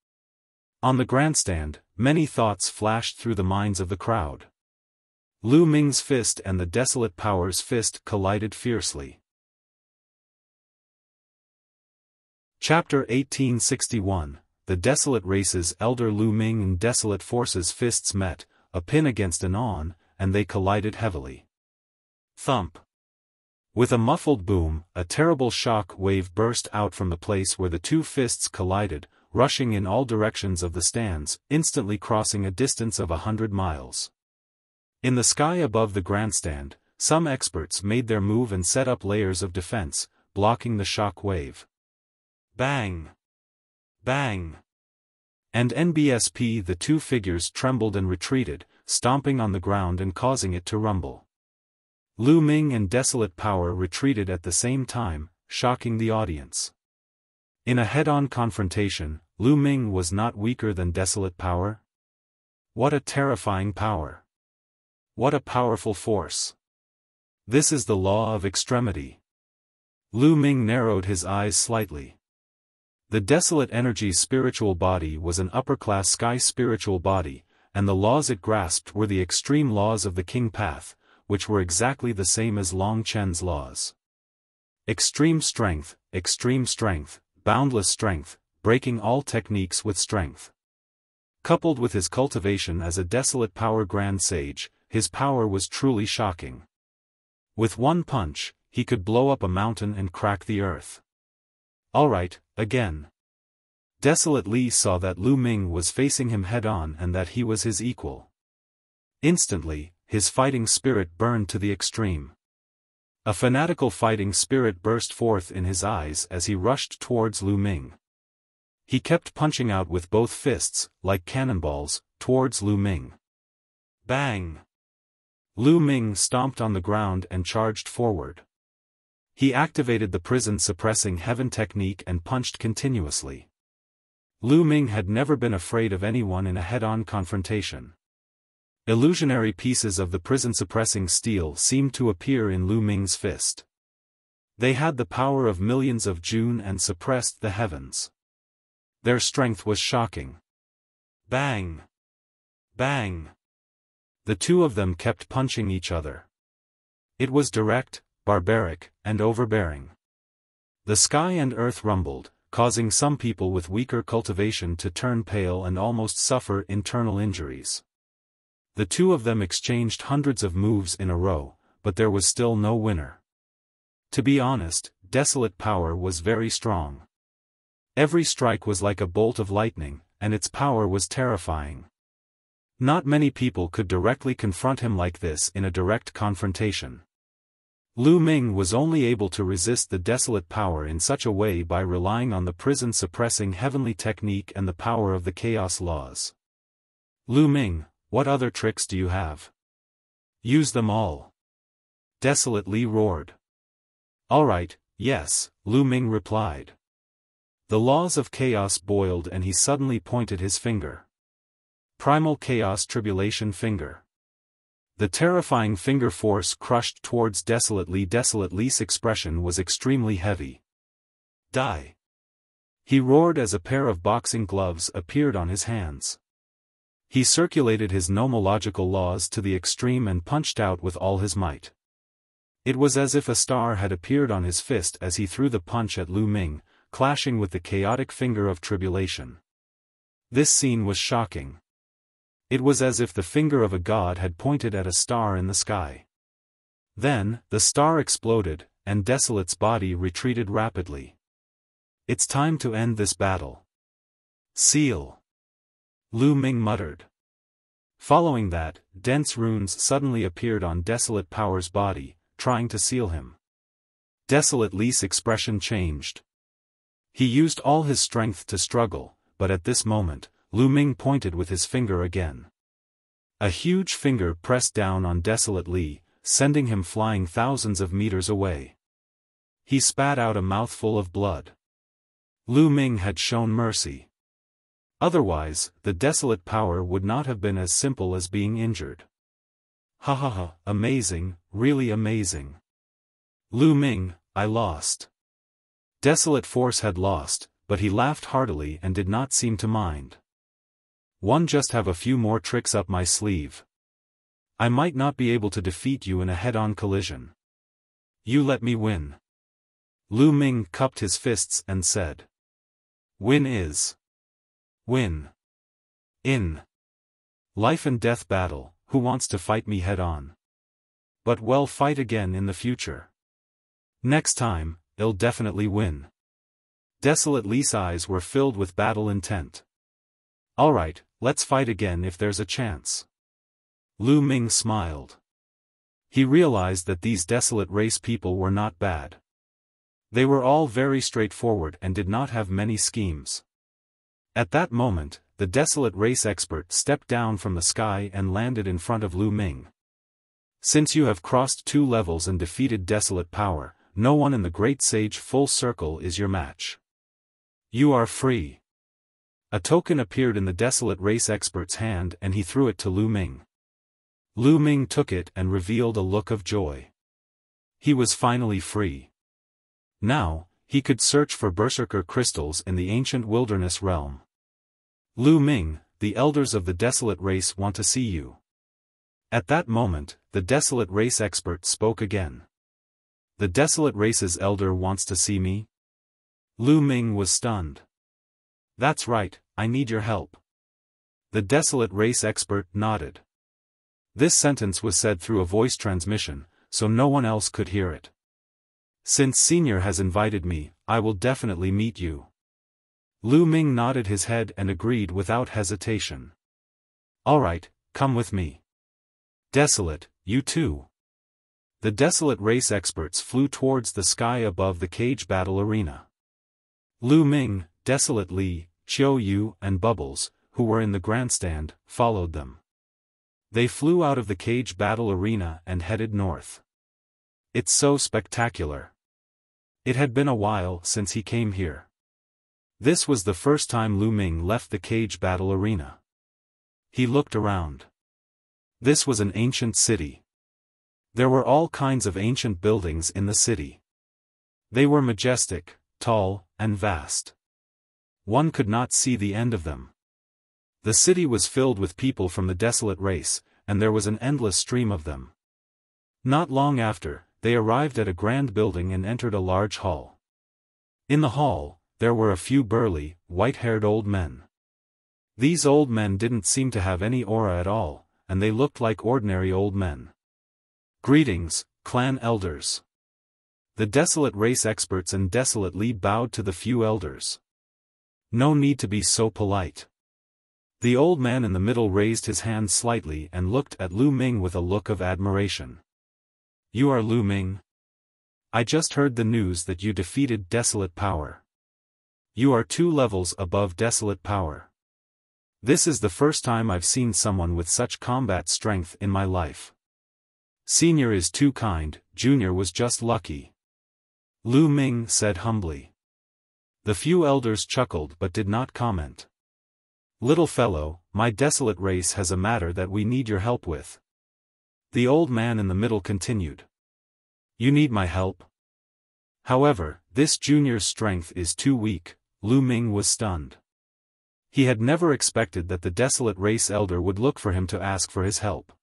On the grandstand, many thoughts flashed through the minds of the crowd. Lu Ming's fist and the Desolate power's fist collided fiercely. Chapter 1861, The the Desolate race's elder Lu Ming and Desolate forces' fists met, a pin against an on, and they collided heavily. Thump. With a muffled boom, a terrible shock wave burst out from the place where the two fists collided, rushing in all directions of the stands, instantly crossing a distance of 100 miles. In the sky above the grandstand, some experts made their move and set up layers of defense, blocking the shock wave. Bang! Bang! And NBSP, the two figures trembled and retreated, stomping on the ground and causing it to rumble. Lu Ming and Desolate Power retreated at the same time, shocking the audience. In a head-on confrontation, Lu Ming was not weaker than Desolate Power. What a terrifying power! What a powerful force! This is the law of extremity. Lu Ming narrowed his eyes slightly. The Desolate Energy's spiritual body was an upper-class sky spiritual body, and the laws it grasped were the extreme laws of the King Path, which were exactly the same as Long Chen's laws. Extreme strength, boundless strength, breaking all techniques with strength. Coupled with his cultivation as a Desolate Power Grand Sage, his power was truly shocking. With one punch, he could blow up a mountain and crack the earth. Alright, again. Desolate Li saw that Lu Ming was facing him head-on and that he was his equal. Instantly, his fighting spirit burned to the extreme. A fanatical fighting spirit burst forth in his eyes as he rushed towards Lu Ming. He kept punching out with both fists, like cannonballs, towards Lu Ming. Bang! Lu Ming stomped on the ground and charged forward. He activated the prison-suppressing heaven technique and punched continuously. Lu Ming had never been afraid of anyone in a head-on confrontation. Illusionary pieces of the prison-suppressing steel seemed to appear in Lu Ming's fist. They had the power of millions of June and suppressed the heavens. Their strength was shocking. Bang! Bang! The two of them kept punching each other. It was direct, barbaric, and overbearing. The sky and earth rumbled, causing some people with weaker cultivation to turn pale and almost suffer internal injuries. The two of them exchanged hundreds of moves in a row, but there was still no winner. To be honest, Desolate Power was very strong. Every strike was like a bolt of lightning, and its power was terrifying. Not many people could directly confront him like this in a direct confrontation. Lu Ming was only able to resist the Desolate Power in such a way by relying on the prison-suppressing heavenly technique and the power of the chaos laws. Lu Ming, what other tricks do you have? Use them all. Desolate Li roared. Alright, yes, Lu Ming replied. The laws of chaos boiled and he suddenly pointed his finger. Primal Chaos Tribulation Finger. The terrifying finger force crushed towards Desolate Li. Desolate Li's expression was extremely heavy. Die! He roared as a pair of boxing gloves appeared on his hands. He circulated his nomological laws to the extreme and punched out with all his might. It was as if a star had appeared on his fist as he threw the punch at Lu Ming, clashing with the chaotic finger of tribulation. This scene was shocking. It was as if the finger of a god had pointed at a star in the sky. Then, the star exploded, and Desolate's body retreated rapidly. It's time to end this battle. Seal. Lu Ming muttered. Following that, dense runes suddenly appeared on Desolate Power's body, trying to seal him. Desolate Li's expression changed. He used all his strength to struggle, but at this moment, Lu Ming pointed with his finger again. A huge finger pressed down on Desolate Li, sending him flying thousands of meters away. He spat out a mouthful of blood. Lu Ming had shown mercy. Otherwise, the Desolate Power would not have been as simple as being injured. Ha ha ha, amazing, really amazing. Lu Ming, I lost. Desolate Force had lost, but he laughed heartily and did not seem to mind. One just have a few more tricks up my sleeve. I might not be able to defeat you in a head-on collision. You let me win. Lu Ming cupped his fists and said. Win is. Win. In life and death battle, who wants to fight me head-on? But we'll fight again in the future. Next time, I'll definitely win. Desolate Lee's eyes were filled with battle intent. Alright, let's fight again if there's a chance. Lu Ming smiled. He realized that these Desolate race people were not bad. They were all very straightforward and did not have many schemes. At that moment, the Desolate race expert stepped down from the sky and landed in front of Lu Ming. Since you have crossed 2 levels and defeated Desolate power, no one in the Great Sage Full Circle is your match. You are free. A token appeared in the Desolate race expert's hand and he threw it to Lu Ming. Lu Ming took it and revealed a look of joy. He was finally free. Now, he could search for berserker crystals in the ancient wilderness realm. Lu Ming, the elders of the Desolate race want to see you. At that moment, the Desolate race expert spoke again. The Desolate race's elder wants to see me? Lu Ming was stunned. That's right, I need your help. The Desolate race expert nodded. This sentence was said through a voice transmission, so no one else could hear it. Since Senior has invited me, I will definitely meet you. Lu Ming nodded his head and agreed without hesitation. Alright, come with me. Desolate, you too. The Desolate race experts flew towards the sky above the cage battle arena. Lu Ming, Desolate Li, Qiu Yu and Bubbles, who were in the grandstand, followed them. They flew out of the cage battle arena and headed north. It's so spectacular. It had been a while since he came here. This was the first time Lu Ming left the cage battle arena. He looked around. This was an ancient city. There were all kinds of ancient buildings in the city. They were majestic, tall, and vast. One could not see the end of them. The city was filled with people from the Desolate race, and there was an endless stream of them. Not long after, they arrived at a grand building and entered a large hall. In the hall, there were a few burly, white-haired old men. These old men didn't seem to have any aura at all, and they looked like ordinary old men. Greetings, clan elders. The Desolate race experts and Desolate Li bowed to the few elders. No need to be so polite. The old man in the middle raised his hand slightly and looked at Lu Ming with a look of admiration. You are Lu Ming? I just heard the news that you defeated Desolate power. You are 2 levels above Desolate power. This is the first time I've seen someone with such combat strength in my life. Senior is too kind, Junior was just lucky. Lu Ming said humbly. The few elders chuckled but did not comment. Little fellow, my Desolate race has a matter that we need your help with. The old man in the middle continued. You need my help? However, this Junior's strength is too weak. Lu Ming was stunned. He had never expected that the Desolate race elder would look for him to ask for his help.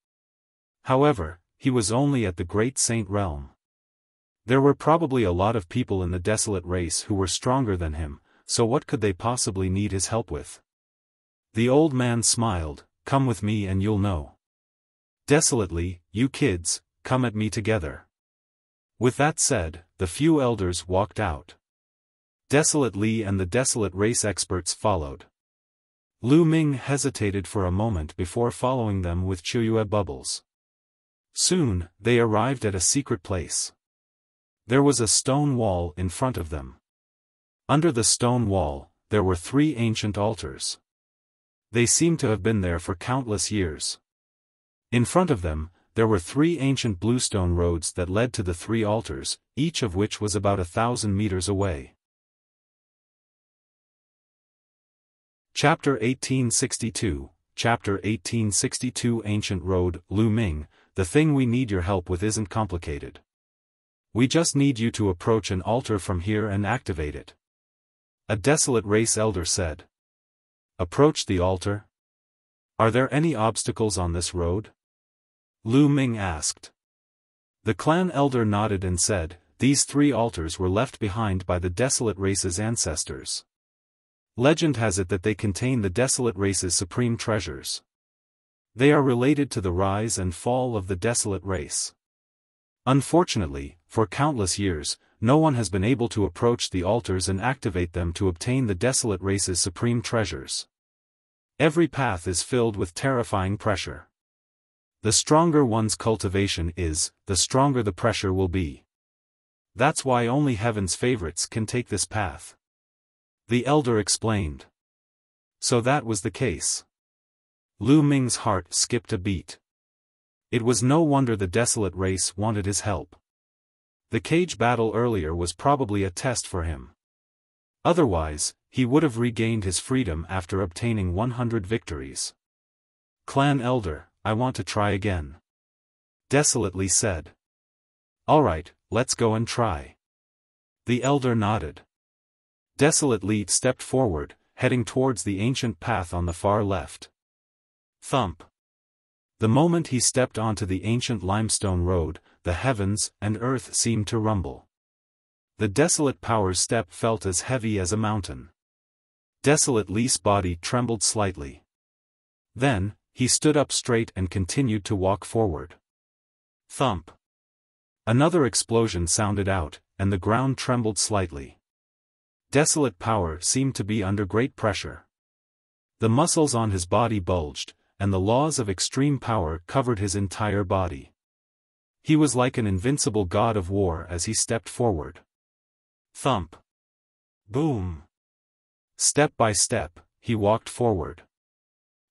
However, he was only at the Great Saint realm. There were probably a lot of people in the Desolate race who were stronger than him, so what could they possibly need his help with? The old man smiled, come with me and you'll know. Desolately, you kids, come at me together. With that said, the few elders walked out. Desolate Li and the Desolate race experts followed. Lu Ming hesitated for a moment before following them with Chuyue Bubbles. Soon, they arrived at a secret place. There was a stone wall in front of them. Under the stone wall, there were 3 ancient altars. They seemed to have been there for countless years. In front of them, there were 3 ancient bluestone roads that led to the 3 altars, each of which was about 1,000 meters away. Chapter 1862, Chapter 1862 Ancient Road, Lu Ming, the thing we need your help with isn't complicated. We just need you to approach an altar from here and activate it. A Desolate race elder said. Approach the altar? Are there any obstacles on this road? Lu Ming asked. The clan elder nodded and said, these 3 altars were left behind by the Desolate race's ancestors. Legend has it that they contain the Desolate race's supreme treasures. They are related to the rise and fall of the Desolate race. Unfortunately, for countless years, no one has been able to approach the altars and activate them to obtain the Desolate race's supreme treasures. Every path is filled with terrifying pressure. The stronger one's cultivation is, the stronger the pressure will be. That's why only heaven's favorites can take this path. The elder explained. So that was the case. Lu Ming's heart skipped a beat. It was no wonder the Desolate race wanted his help. The cage battle earlier was probably a test for him. Otherwise, he would have regained his freedom after obtaining 100 victories. Clan Elder, I want to try again. Desolately said. Alright, let's go and try. The elder nodded. Desolately stepped forward, heading towards the ancient path on the far left. Thump. The moment he stepped onto the ancient limestone road, the heavens and earth seemed to rumble. The Desolate Power's step felt as heavy as a mountain. Desolate Lee's body trembled slightly. Then, he stood up straight and continued to walk forward. Thump. Another explosion sounded out, and the ground trembled slightly. Desolate Power seemed to be under great pressure. The muscles on his body bulged, and the laws of extreme power covered his entire body. He was like an invincible god of war as he stepped forward. Thump. Boom. Step by step, he walked forward.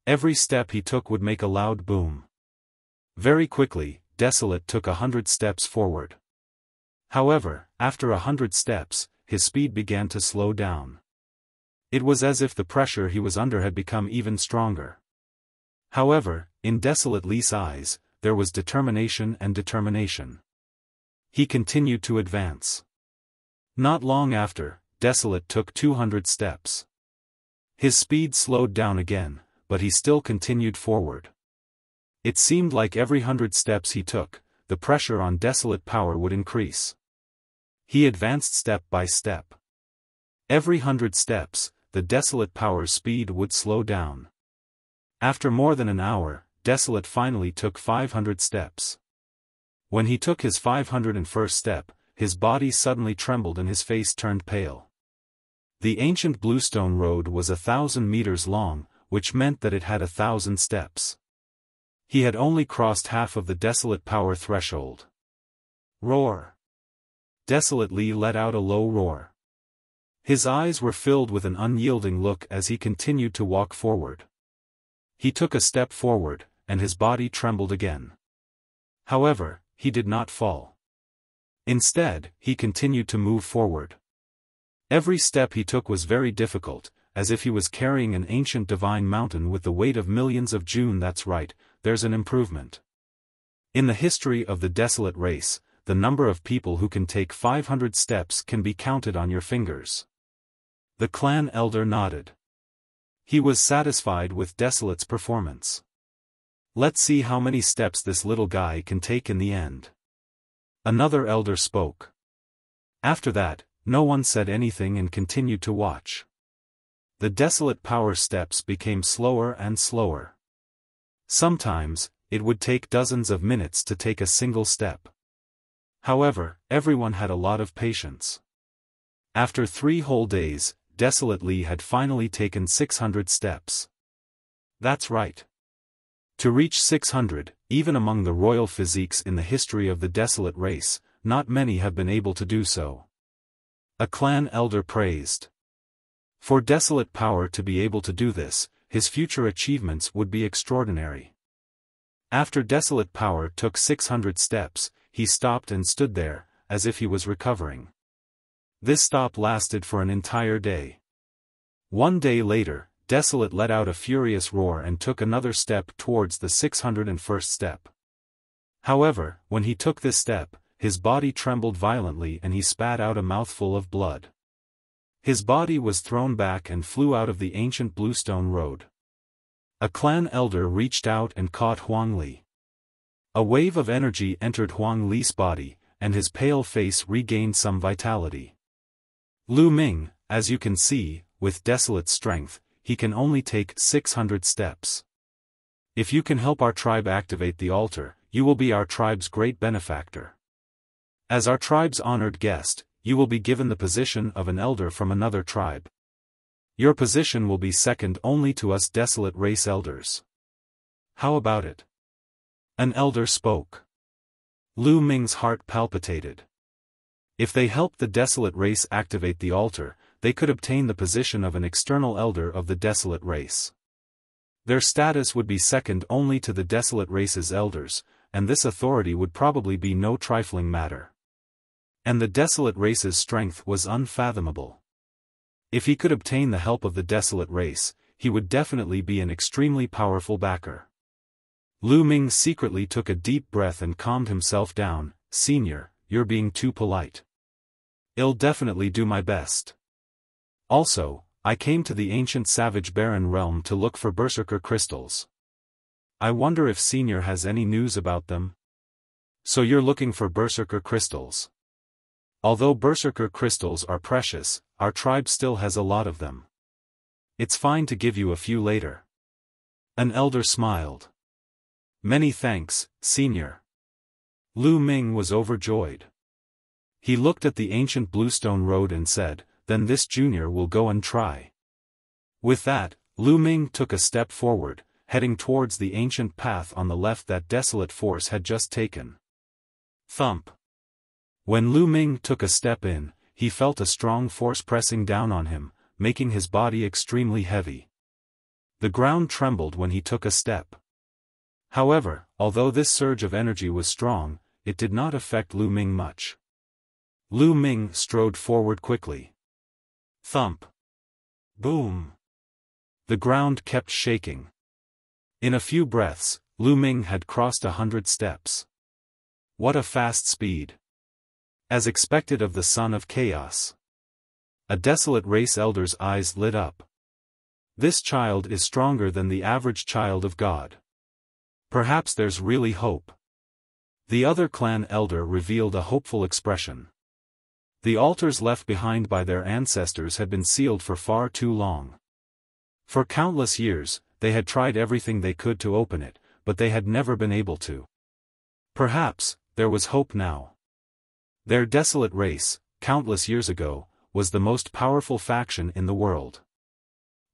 Every step he took would make a loud boom. Very quickly, Desolate took 100 steps forward. However, after 100 steps, his speed began to slow down. It was as if the pressure he was under had become even stronger. However, in Desolate Lee's eyes, there was determination and determination. He continued to advance. Not long after, Desolate took 200 steps. His speed slowed down again, but he still continued forward. It seemed like every 100 steps he took, the pressure on Desolate Power would increase. He advanced step by step. Every 100 steps, the Desolate Power's speed would slow down. After more than an hour, Desolate finally took 500 steps. When he took his 501st step, his body suddenly trembled and his face turned pale. The ancient bluestone road was 1,000 meters long, which meant that it had 1,000 steps. He had only crossed half of the Desolate Power threshold. Roar! Desolate Lee let out a low roar. His eyes were filled with an unyielding look as he continued to walk forward. He took a step forward, and his body trembled again. However, he did not fall. Instead, he continued to move forward. Every step he took was very difficult, as if he was carrying an ancient divine mountain with the weight of millions of June. That's right, there's an improvement. In the history of the Desolate race, the number of people who can take 500 steps can be counted on your fingers. The clan elder nodded. He was satisfied with Desolate's performance. Let's see how many steps this little guy can take in the end. Another elder spoke. After that, no one said anything and continued to watch. The Desolate Power steps became slower and slower. Sometimes, it would take dozens of minutes to take a single step. However, everyone had a lot of patience. After 3 whole days, Desolate Lee had finally taken 600 steps. That's right. To reach 600, even among the royal physiques in the history of the Desolate race, not many have been able to do so. A clan elder praised. For Desolate Power to be able to do this, his future achievements would be extraordinary. After Desolate Power took 600 steps, he stopped and stood there, as if he was recovering. This stop lasted for an entire day. 1 day later, Desolate let out a furious roar and took another step towards the 601st step. However, when he took this step, his body trembled violently and he spat out a mouthful of blood. His body was thrown back and flew out of the ancient bluestone road. A clan elder reached out and caught Huang Li. A wave of energy entered Huang Li's body, and his pale face regained some vitality. Lu Ming, as you can see, with Desolate strength, he can only take 600 steps. If you can help our tribe activate the altar, you will be our tribe's great benefactor. As our tribe's honored guest, you will be given the position of an elder from another tribe. Your position will be second only to us Desolate race elders. How about it? An elder spoke. Lu Ming's heart palpitated. If they helped the Desolate race activate the altar, they could obtain the position of an external elder of the Desolate race. Their status would be second only to the Desolate race's elders, and this authority would probably be no trifling matter. And the Desolate race's strength was unfathomable. If he could obtain the help of the Desolate race, he would definitely be an extremely powerful backer. Lu Ming secretly took a deep breath and calmed himself down. Senior, you're being too polite. I'll definitely do my best. Also, I came to the ancient savage barren realm to look for berserker crystals. I wonder if Senior has any news about them? So you're looking for berserker crystals. Although berserker crystals are precious, our tribe still has a lot of them. It's fine to give you a few later. An elder smiled. Many thanks, Senior. Lu Ming was overjoyed. He looked at the ancient bluestone road and said, then this junior will go and try. With that, Lu Ming took a step forward, heading towards the ancient path on the left that Desolate force had just taken. Thump. When Lu Ming took a step in, he felt a strong force pressing down on him, making his body extremely heavy. The ground trembled when he took a step. However, although this surge of energy was strong, it did not affect Lu Ming much. Lu Ming strode forward quickly. Thump. Boom. The ground kept shaking. In a few breaths, Lu Ming had crossed 100 steps. What a fast speed. As expected of the Son of Chaos. A Desolate race elder's eyes lit up. This child is stronger than the average child of God. Perhaps there's really hope. The other clan elder revealed a hopeful expression. The altars left behind by their ancestors had been sealed for far too long. For countless years, they had tried everything they could to open it, but they had never been able to. Perhaps, there was hope now. Their Desolate race, countless years ago, was the most powerful faction in the world.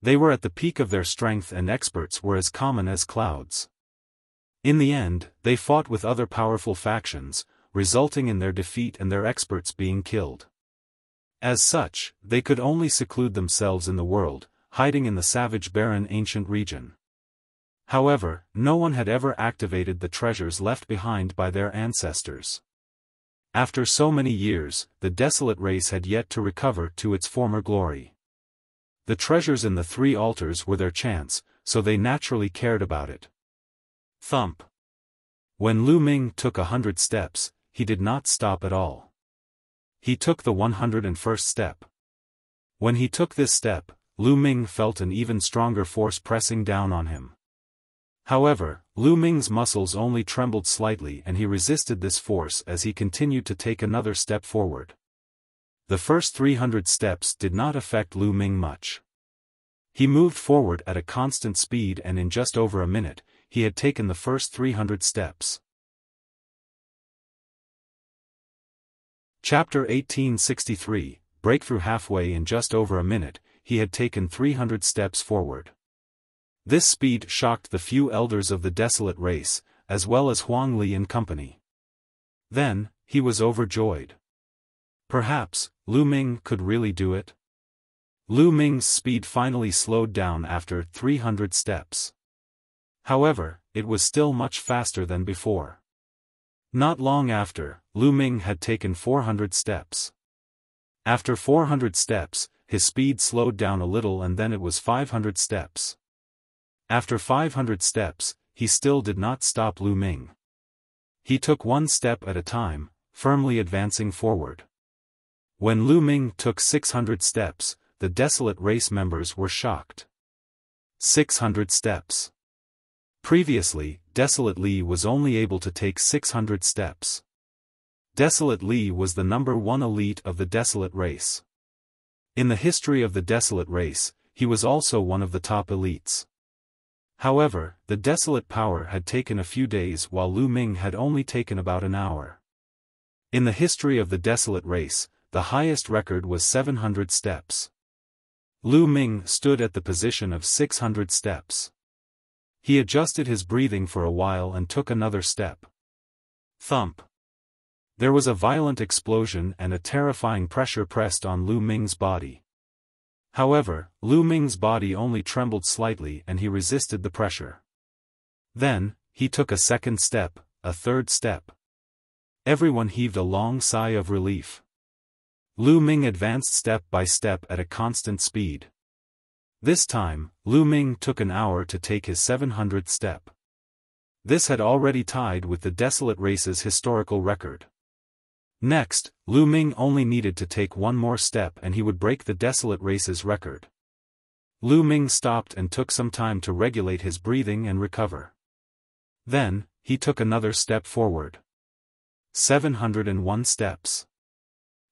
They were at the peak of their strength and experts were as common as clouds. In the end, they fought with other powerful factions, resulting in their defeat and their experts being killed. As such, they could only seclude themselves in the world, hiding in the savage barren ancient region. However, no one had ever activated the treasures left behind by their ancestors. After so many years, the Desolate race had yet to recover to its former glory. The treasures in the 3 altars were their chance, so they naturally cared about it. Thump. When Lu Ming took 100 steps, he did not stop at all. He took the 101st step. When he took this step, Lu Ming felt an even stronger force pressing down on him. However, Lu Ming's muscles only trembled slightly and he resisted this force as he continued to take another step forward. The first 300 steps did not affect Lu Ming much. He moved forward at a constant speed and in just over a minute, he had taken the first 300 steps. Chapter 1863, Breakthrough. Halfway in just over a minute, he had taken 300 steps forward. This speed shocked the few elders of the Desolate race, as well as Huang Li and company. Then, he was overjoyed. Perhaps, Lu Ming could really do it? Lu Ming's speed finally slowed down after 300 steps. However, it was still much faster than before. Not long after, Lu Ming had taken 400 steps. After 400 steps, his speed slowed down a little and then it was 500 steps. After 500 steps, he still did not stop Lu Ming. He took one step at a time, firmly advancing forward. When Lu Ming took 600 steps, the Desolate race members were shocked. 600 steps. Previously, Desolate Li was only able to take 600 steps. Desolate Li was the number 1 elite of the Desolate race. In the history of the Desolate race, he was also one of the top elites. However, the Desolate power had taken a few days while Lu Ming had only taken about an hour. In the history of the Desolate race, the highest record was 700 steps. Lu Ming stood at the position of 600 steps. He adjusted his breathing for a while and took another step. Thump. There was a violent explosion and a terrifying pressure pressed on Lu Ming's body. However, Lu Ming's body only trembled slightly and he resisted the pressure. Then, he took a second step, a third step. Everyone heaved a long sigh of relief. Lu Ming advanced step by step at a constant speed. This time, Lu Ming took an hour to take his 700th step. This had already tied with the Desolate race's historical record. Next, Lu Ming only needed to take one more step and he would break the Desolate race's record. Lu Ming stopped and took some time to regulate his breathing and recover. Then, he took another step forward. 701 steps.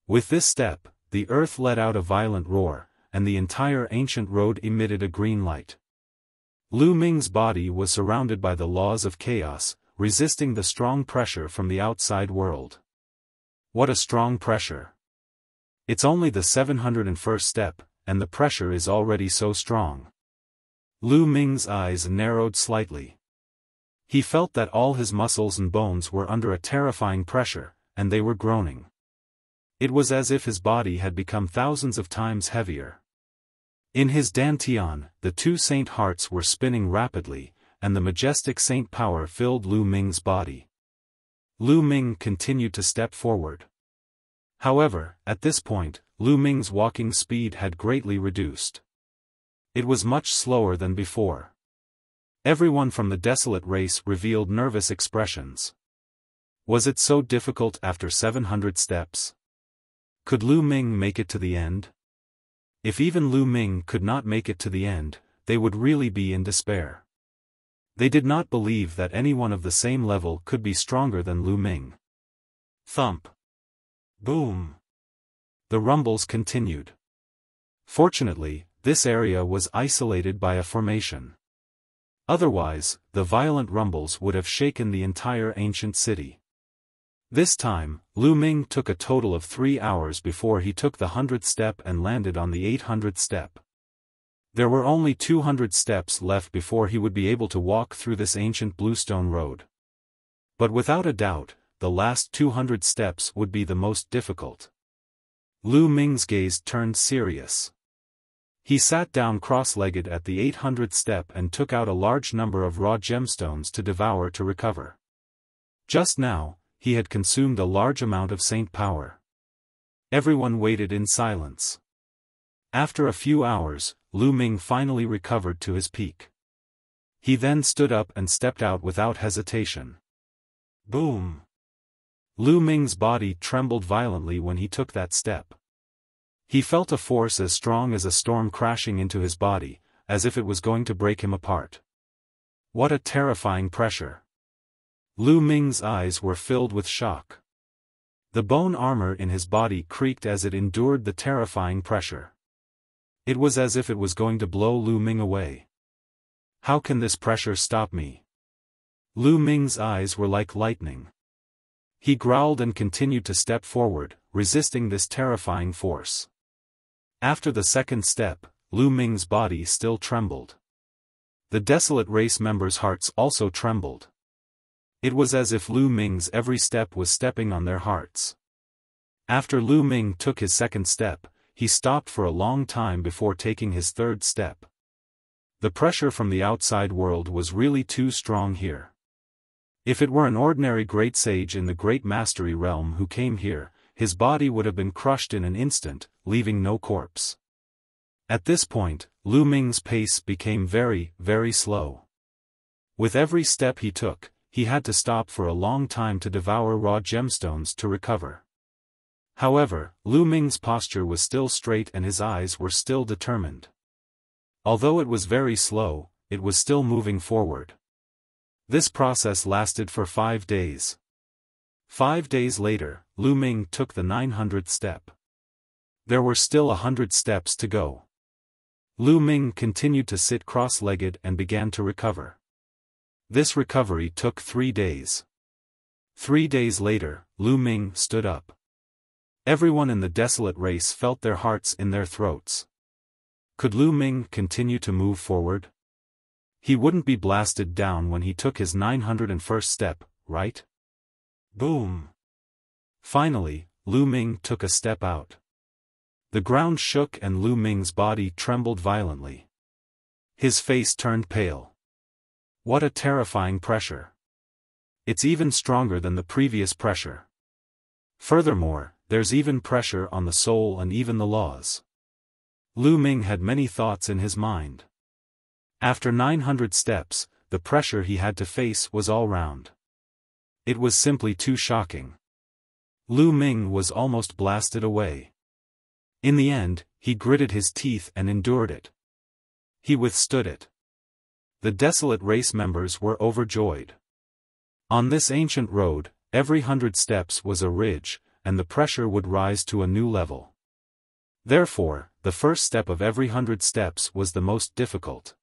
With this step, the earth let out a violent roar, and the entire ancient road emitted a green light. Lu Ming's body was surrounded by the laws of chaos, resisting the strong pressure from the outside world. What a strong pressure! It's only the 701st step, and the pressure is already so strong. Lu Ming's eyes narrowed slightly. He felt that all his muscles and bones were under a terrifying pressure, and they were groaning. It was as if his body had become thousands of times heavier. In his dantian, the two saint hearts were spinning rapidly, and the majestic saint power filled Lu Ming's body. Lu Ming continued to step forward. However, at this point, Lu Ming's walking speed had greatly reduced. It was much slower than before. Everyone from the Desolate race revealed nervous expressions. Was it so difficult after 700 steps? Could Lu Ming make it to the end? If even Lu Ming could not make it to the end, they would really be in despair. They did not believe that anyone of the same level could be stronger than Lu Ming. Thump. Boom. The rumbles continued. Fortunately, this area was isolated by a formation. Otherwise, the violent rumbles would have shaken the entire ancient city. This time, Lu Ming took a total of 3 hours before he took the 100th step and landed on the 800th step. There were only 200 steps left before he would be able to walk through this ancient bluestone road. But without a doubt, the last 200 steps would be the most difficult. Lu Ming's gaze turned serious. He sat down cross-legged at the 800th step and took out a large number of raw gemstones to devour to recover. Just now, he had consumed a large amount of saint power. Everyone waited in silence. After a few hours, Lu Ming finally recovered to his peak. He then stood up and stepped out without hesitation. Boom! Lu Ming's body trembled violently when he took that step. He felt a force as strong as a storm crashing into his body, as if it was going to break him apart. What a terrifying pressure! Lu Ming's eyes were filled with shock. The bone armor in his body creaked as it endured the terrifying pressure. It was as if it was going to blow Lu Ming away. How can this pressure stop me? Lu Ming's eyes were like lightning. He growled and continued to step forward, resisting this terrifying force. After the second step, Lu Ming's body still trembled. The Desolate race members' hearts also trembled. It was as if Lu Ming's every step was stepping on their hearts. After Lu Ming took his second step, he stopped for a long time before taking his third step. The pressure from the outside world was really too strong here. If it were an ordinary great sage in the Great Mastery realm who came here, his body would have been crushed in an instant, leaving no corpse. At this point, Lu Ming's pace became very, very slow. With every step he took, he had to stop for a long time to devour raw gemstones to recover. However, Lu Ming's posture was still straight and his eyes were still determined. Although it was very slow, it was still moving forward. This process lasted for 5 days. 5 days later, Lu Ming took the 900th step. There were still 100 steps to go. Lu Ming continued to sit cross-legged and began to recover. This recovery took 3 days. 3 days later, Lu Ming stood up. Everyone in the Desolate race felt their hearts in their throats. Could Lu Ming continue to move forward? He wouldn't be blasted down when he took his 901st step, right? Boom! Finally, Lu Ming took a step out. The ground shook and Lu Ming's body trembled violently. His face turned pale. What a terrifying pressure. It's even stronger than the previous pressure. Furthermore, there's even pressure on the soul and even the laws. Lu Ming had many thoughts in his mind. After 900 steps, the pressure he had to face was all round. It was simply too shocking. Lu Ming was almost blasted away. In the end, he gritted his teeth and endured it. He withstood it. The Desolate race members were overjoyed. On this ancient road, every 100 steps was a ridge, and the pressure would rise to a new level. Therefore, the first step of every 100 steps was the most difficult.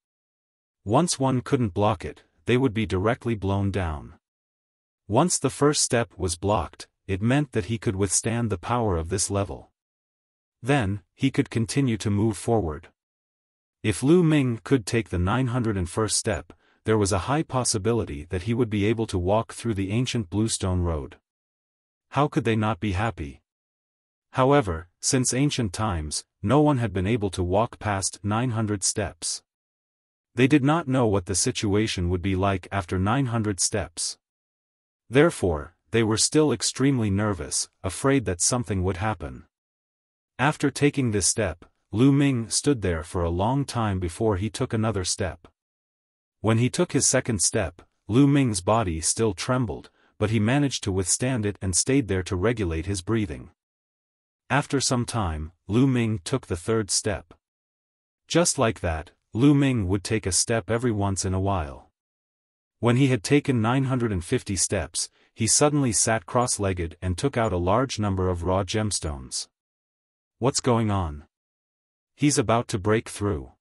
Once one couldn't block it, they would be directly blown down. Once the first step was blocked, it meant that he could withstand the power of this level. Then, he could continue to move forward. If Lu Ming could take the 901st step, there was a high possibility that he would be able to walk through the ancient Bluestone Road. How could they not be happy? However, since ancient times, no one had been able to walk past 900 steps. They did not know what the situation would be like after 900 steps. Therefore, they were still extremely nervous, afraid that something would happen. After taking this step, Lu Ming stood there for a long time before he took another step. When he took his second step, Lu Ming's body still trembled, but he managed to withstand it and stayed there to regulate his breathing. After some time, Lu Ming took the third step. Just like that, Lu Ming would take a step every once in a while. When he had taken 950 steps, he suddenly sat cross-legged and took out a large number of raw gemstones. What's going on? He's about to break through.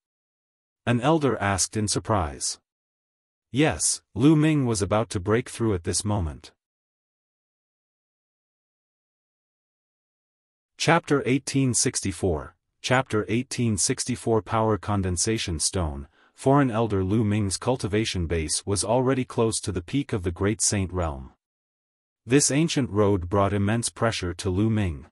An elder asked in surprise. Yes, Lu Ming was about to break through at this moment. Chapter 1864. Chapter 1864 Power Condensation Stone. For an elder, Lu Ming's cultivation base was already close to the peak of the Great Saint Realm. This ancient road brought immense pressure to Lu Ming.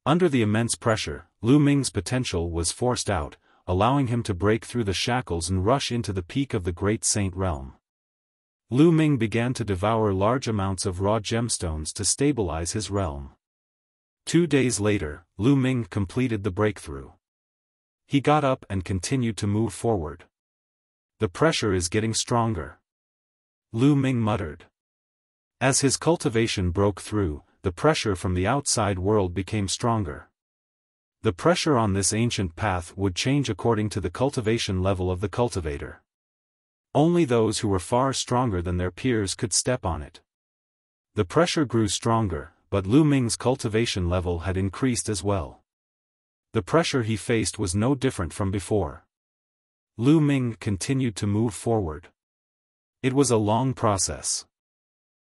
Under the immense pressure, Lu Ming's potential was forced out, allowing him to break through the shackles and rush into the peak of the Great Saint Realm. Lu Ming began to devour large amounts of raw gemstones to stabilize his realm. 2 days later, Lu Ming completed the breakthrough. He got up and continued to move forward. The pressure is getting stronger. Lu Ming muttered. As his cultivation broke through, the pressure from the outside world became stronger. The pressure on this ancient path would change according to the cultivation level of the cultivator. Only those who were far stronger than their peers could step on it. The pressure grew stronger, but Lu Ming's cultivation level had increased as well. The pressure he faced was no different from before. Lu Ming continued to move forward. It was a long process.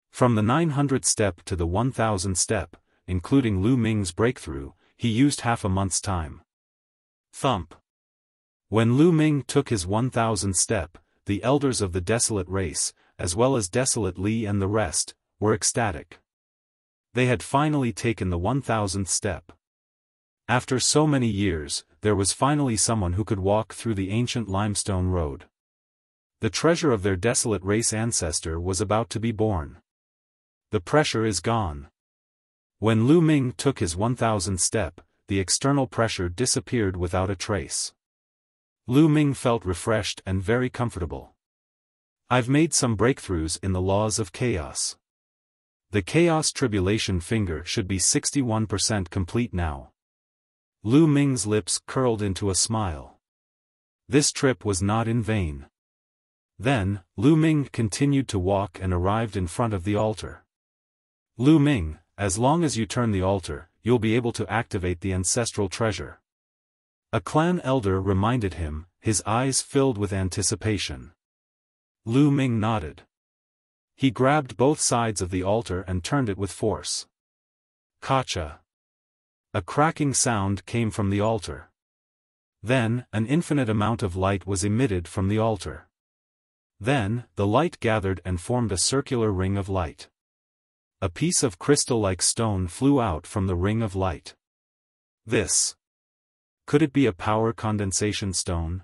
From the 900th step to the 1000th step, including Lu Ming's breakthrough, he used half a month's time. Thump. When Lu Ming took his 1000th step, the elders of the Desolate race, as well as Desolate Li and the rest, were ecstatic. They had finally taken the 1000th step. After so many years, there was finally someone who could walk through the ancient limestone road. The treasure of their Desolate race ancestor was about to be born. The pressure is gone. When Lu Ming took his 1000th step, the external pressure disappeared without a trace. Lu Ming felt refreshed and very comfortable. I've made some breakthroughs in the laws of chaos. The chaos tribulation finger should be 61% complete now. Lu Ming's lips curled into a smile. This trip was not in vain. Then, Lu Ming continued to walk and arrived in front of the altar. Lu Ming, as long as you turn the altar, you'll be able to activate the ancestral treasure. A clan elder reminded him, his eyes filled with anticipation. Lu Ming nodded. He grabbed both sides of the altar and turned it with force. Kacha. A cracking sound came from the altar. Then, an infinite amount of light was emitted from the altar. Then, the light gathered and formed a circular ring of light. A piece of crystal-like stone flew out from the ring of light. This. Could it be a power condensation stone?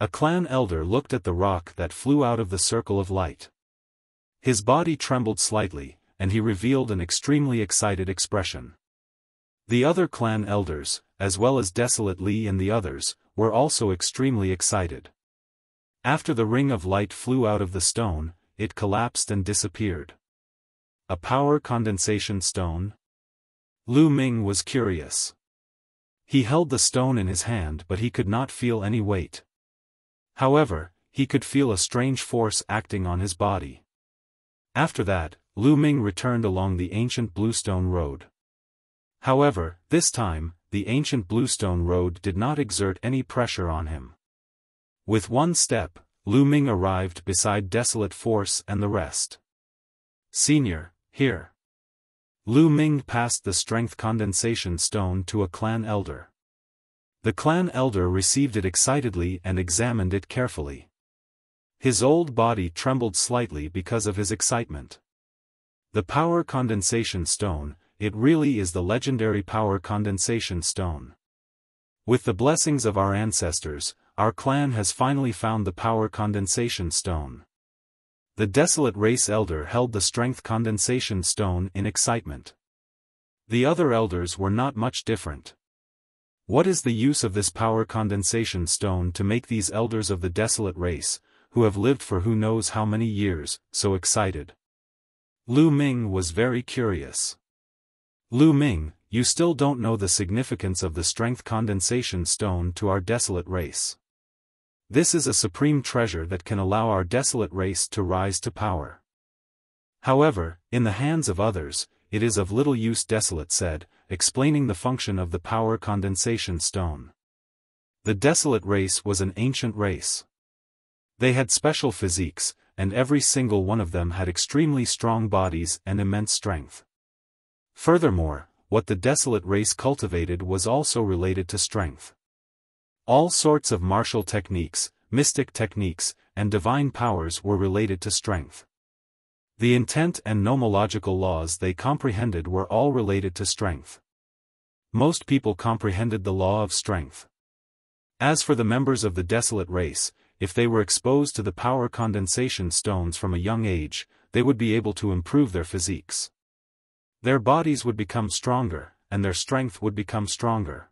A clan elder looked at the rock that flew out of the circle of light. His body trembled slightly, and he revealed an extremely excited expression. The other clan elders, as well as Desolate Li and the others, were also extremely excited. After the ring of light flew out of the stone, it collapsed and disappeared. A power condensation stone? Lu Ming was curious. He held the stone in his hand but he could not feel any weight. However, he could feel a strange force acting on his body. After that, Lu Ming returned along the ancient Bluestone Road. However, this time, the ancient Bluestone Road did not exert any pressure on him. With one step, Lu Ming arrived beside Desolate Force and the rest. Senior, here. Lu Ming passed the strength condensation stone to a clan elder. The clan elder received it excitedly and examined it carefully. His old body trembled slightly because of his excitement. The power condensation stone, it really is the legendary power condensation stone. With the blessings of our ancestors, our clan has finally found the power condensation stone. The Desolate Race elder held the strength condensation stone in excitement. The other elders were not much different. What is the use of this power condensation stone to make these elders of the Desolate Race, who have lived for who knows how many years, so excited? Lu Ming was very curious. Lu Ming, you still don't know the significance of the strength condensation stone to our Desolate Race. This is a supreme treasure that can allow our Desolate Race to rise to power. However, in the hands of others, it is of little use, Desolate said, explaining the function of the power condensation stone. The Desolate Race was an ancient race. They had special physiques, and every single one of them had extremely strong bodies and immense strength. Furthermore, what the Desolate Race cultivated was also related to strength. All sorts of martial techniques, mystic techniques, and divine powers were related to strength. The intent and nomological laws they comprehended were all related to strength. Most people comprehended the law of strength. As for the members of the Desolate Race, if they were exposed to the power condensation stones from a young age, they would be able to improve their physiques. Their bodies would become stronger, and their strength would become stronger.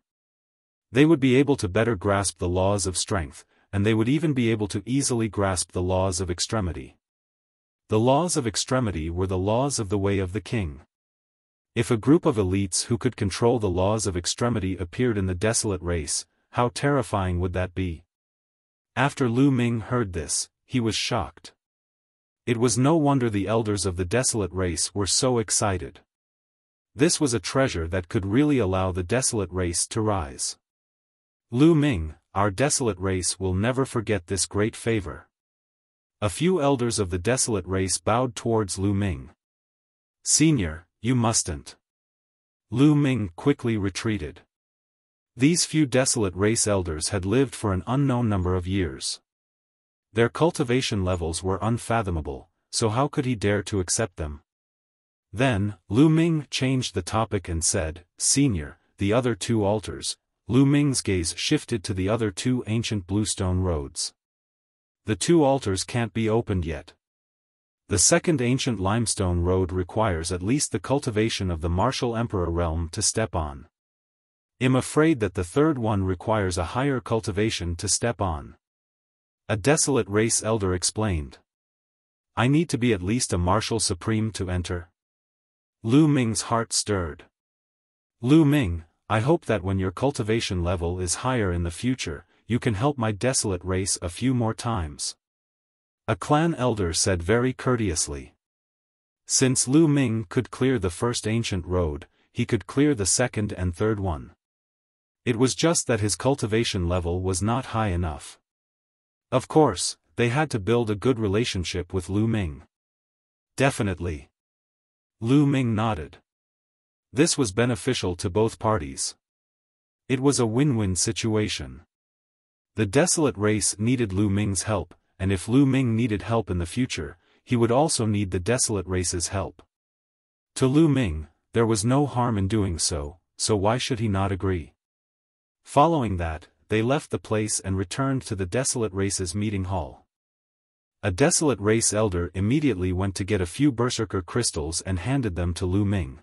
They would be able to better grasp the laws of strength, and they would even be able to easily grasp the laws of extremity. The laws of extremity were the laws of the way of the king. If a group of elites who could control the laws of extremity appeared in the Desolate Race, how terrifying would that be? After Lu Ming heard this, he was shocked. It was no wonder the elders of the Desolate Race were so excited. This was a treasure that could really allow the Desolate Race to rise. Lu Ming, our Desolate Race will never forget this great favor. A few elders of the Desolate Race bowed towards Lu Ming. Senior, you mustn't. Lu Ming quickly retreated. These few Desolate Race elders had lived for an unknown number of years. Their cultivation levels were unfathomable, so how could he dare to accept them? Then, Lu Ming changed the topic and said, Senior, the other two altars. Lu Ming's gaze shifted to the other two ancient bluestone roads. The two altars can't be opened yet. The second ancient limestone road requires at least the cultivation of the martial emperor realm to step on. I'm afraid that the third one requires a higher cultivation to step on. A Desolate Race elder explained. I need to be at least a martial supreme to enter. Lu Ming's heart stirred. Lu Ming, I hope that when your cultivation level is higher in the future, you can help my Desolate Race a few more times. A clan elder said very courteously. Since Lu Ming could clear the first ancient road, he could clear the second and third one. It was just that his cultivation level was not high enough. Of course, they had to build a good relationship with Lu Ming. Definitely. Lu Ming nodded. This was beneficial to both parties. It was a win-win situation. The Desolate race needed Lu Ming's help, and if Lu Ming needed help in the future, he would also need the Desolate race's help. To Lu Ming, there was no harm in doing so, so why should he not agree? Following that, they left the place and returned to the Desolate race's meeting hall. A Desolate race elder immediately went to get a few berserker crystals and handed them to Lu Ming.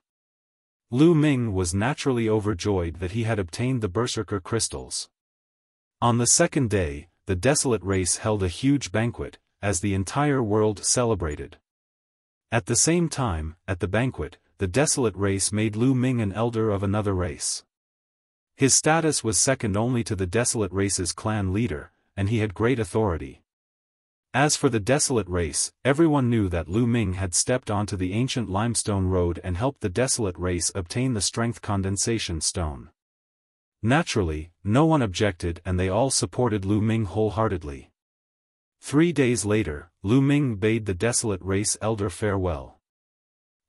Lu Ming was naturally overjoyed that he had obtained the berserker crystals. On the second day, the Desolate race held a huge banquet, as the entire world celebrated. At the same time, at the banquet, the Desolate race made Lu Ming an elder of another race. His status was second only to the Desolate race's clan leader, and he had great authority. As for the Desolate race, everyone knew that Lu Ming had stepped onto the ancient limestone road and helped the Desolate race obtain the strength condensation stone. Naturally, no one objected and they all supported Lu Ming wholeheartedly. 3 days later, Lu Ming bade the Desolate race elder farewell.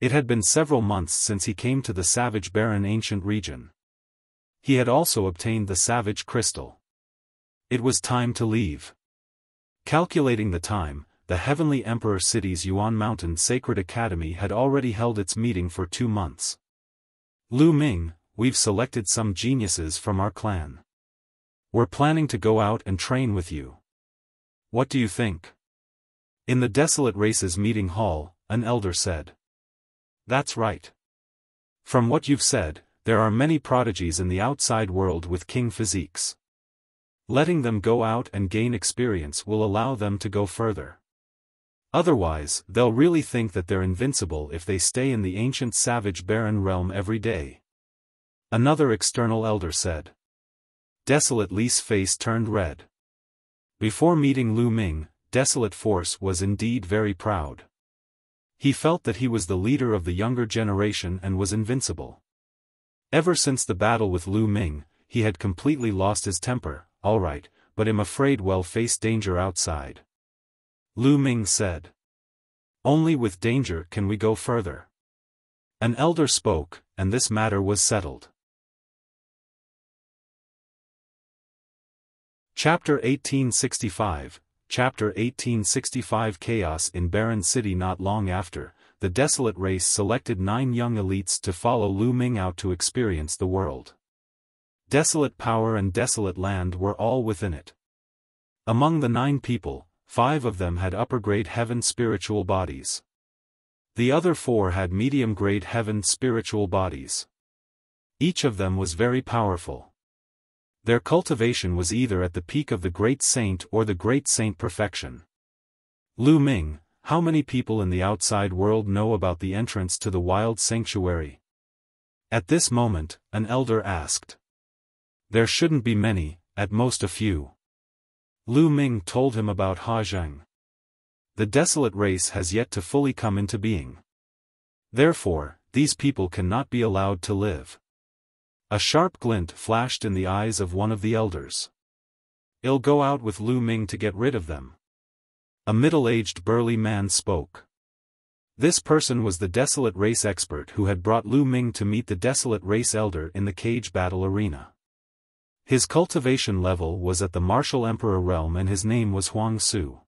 It had been several months since he came to the savage barren ancient region. He had also obtained the savage crystal. It was time to leave. Calculating the time, the Heavenly Emperor City's Yuan Mountain Sacred Academy had already held its meeting for 2 months. Lu Ming, we've selected some geniuses from our clan. We're planning to go out and train with you. What do you think? In the Desolate race's meeting hall, an elder said. That's right. From what you've said, there are many prodigies in the outside world with king physiques. Letting them go out and gain experience will allow them to go further. Otherwise, they'll really think that they're invincible if they stay in the ancient savage barren realm every day. Another external elder said. Desolate Li's face turned red. Before meeting Lu Ming, Desolate Force was indeed very proud. He felt that he was the leader of the younger generation and was invincible. Ever since the battle with Lu Ming, he had completely lost his temper. Alright, but I'm afraid we'll face danger outside. Lu Ming said. Only with danger can we go further. An elder spoke, and this matter was settled. Chapter 1865. Chapter 1865 Chaos in Barren City. Not long after, the Desolate race selected 9 young elites to follow Lu Ming out to experience the world. Desolate power and desolate land were all within it. Among the 9 people, 5 of them had upper-grade heaven spiritual bodies. The other 4 had medium-grade heaven spiritual bodies. Each of them was very powerful. Their cultivation was either at the peak of the Great Saint or the Great Saint perfection. Lu Ming, how many people in the outside world know about the entrance to the wild sanctuary? At this moment, an elder asked. There shouldn't be many, at most a few. Lu Ming told him about Hajang. The Desolate race has yet to fully come into being. Therefore, these people cannot be allowed to live. A sharp glint flashed in the eyes of one of the elders. I'll go out with Lu Ming to get rid of them. A middle-aged burly man spoke. This person was the Desolate race expert who had brought Lu Ming to meet the Desolate race elder in the cage battle arena. His cultivation level was at the Martial Emperor realm and his name was Huang Su.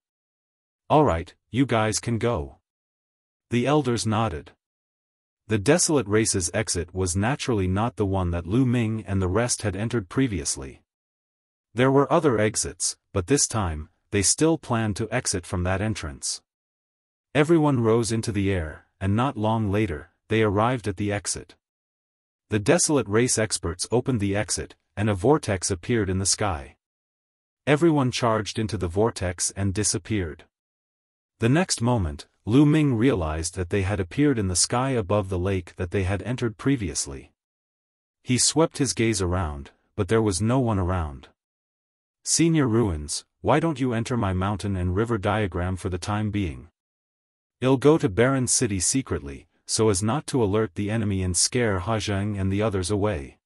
Alright, you guys can go. The elders nodded. The Desolate race's exit was naturally not the one that Lu Ming and the rest had entered previously. There were other exits, but this time, they still planned to exit from that entrance. Everyone rose into the air, and not long later, they arrived at the exit. The Desolate race experts opened the exit, and a vortex appeared in the sky. Everyone charged into the vortex and disappeared. The next moment, Lu Ming realized that they had appeared in the sky above the lake that they had entered previously. He swept his gaze around, but there was no one around. Senior Ruins, why don't you enter my mountain and river diagram for the time being? I'll go to Barren City secretly, so as not to alert the enemy and scare Hajang and the others away.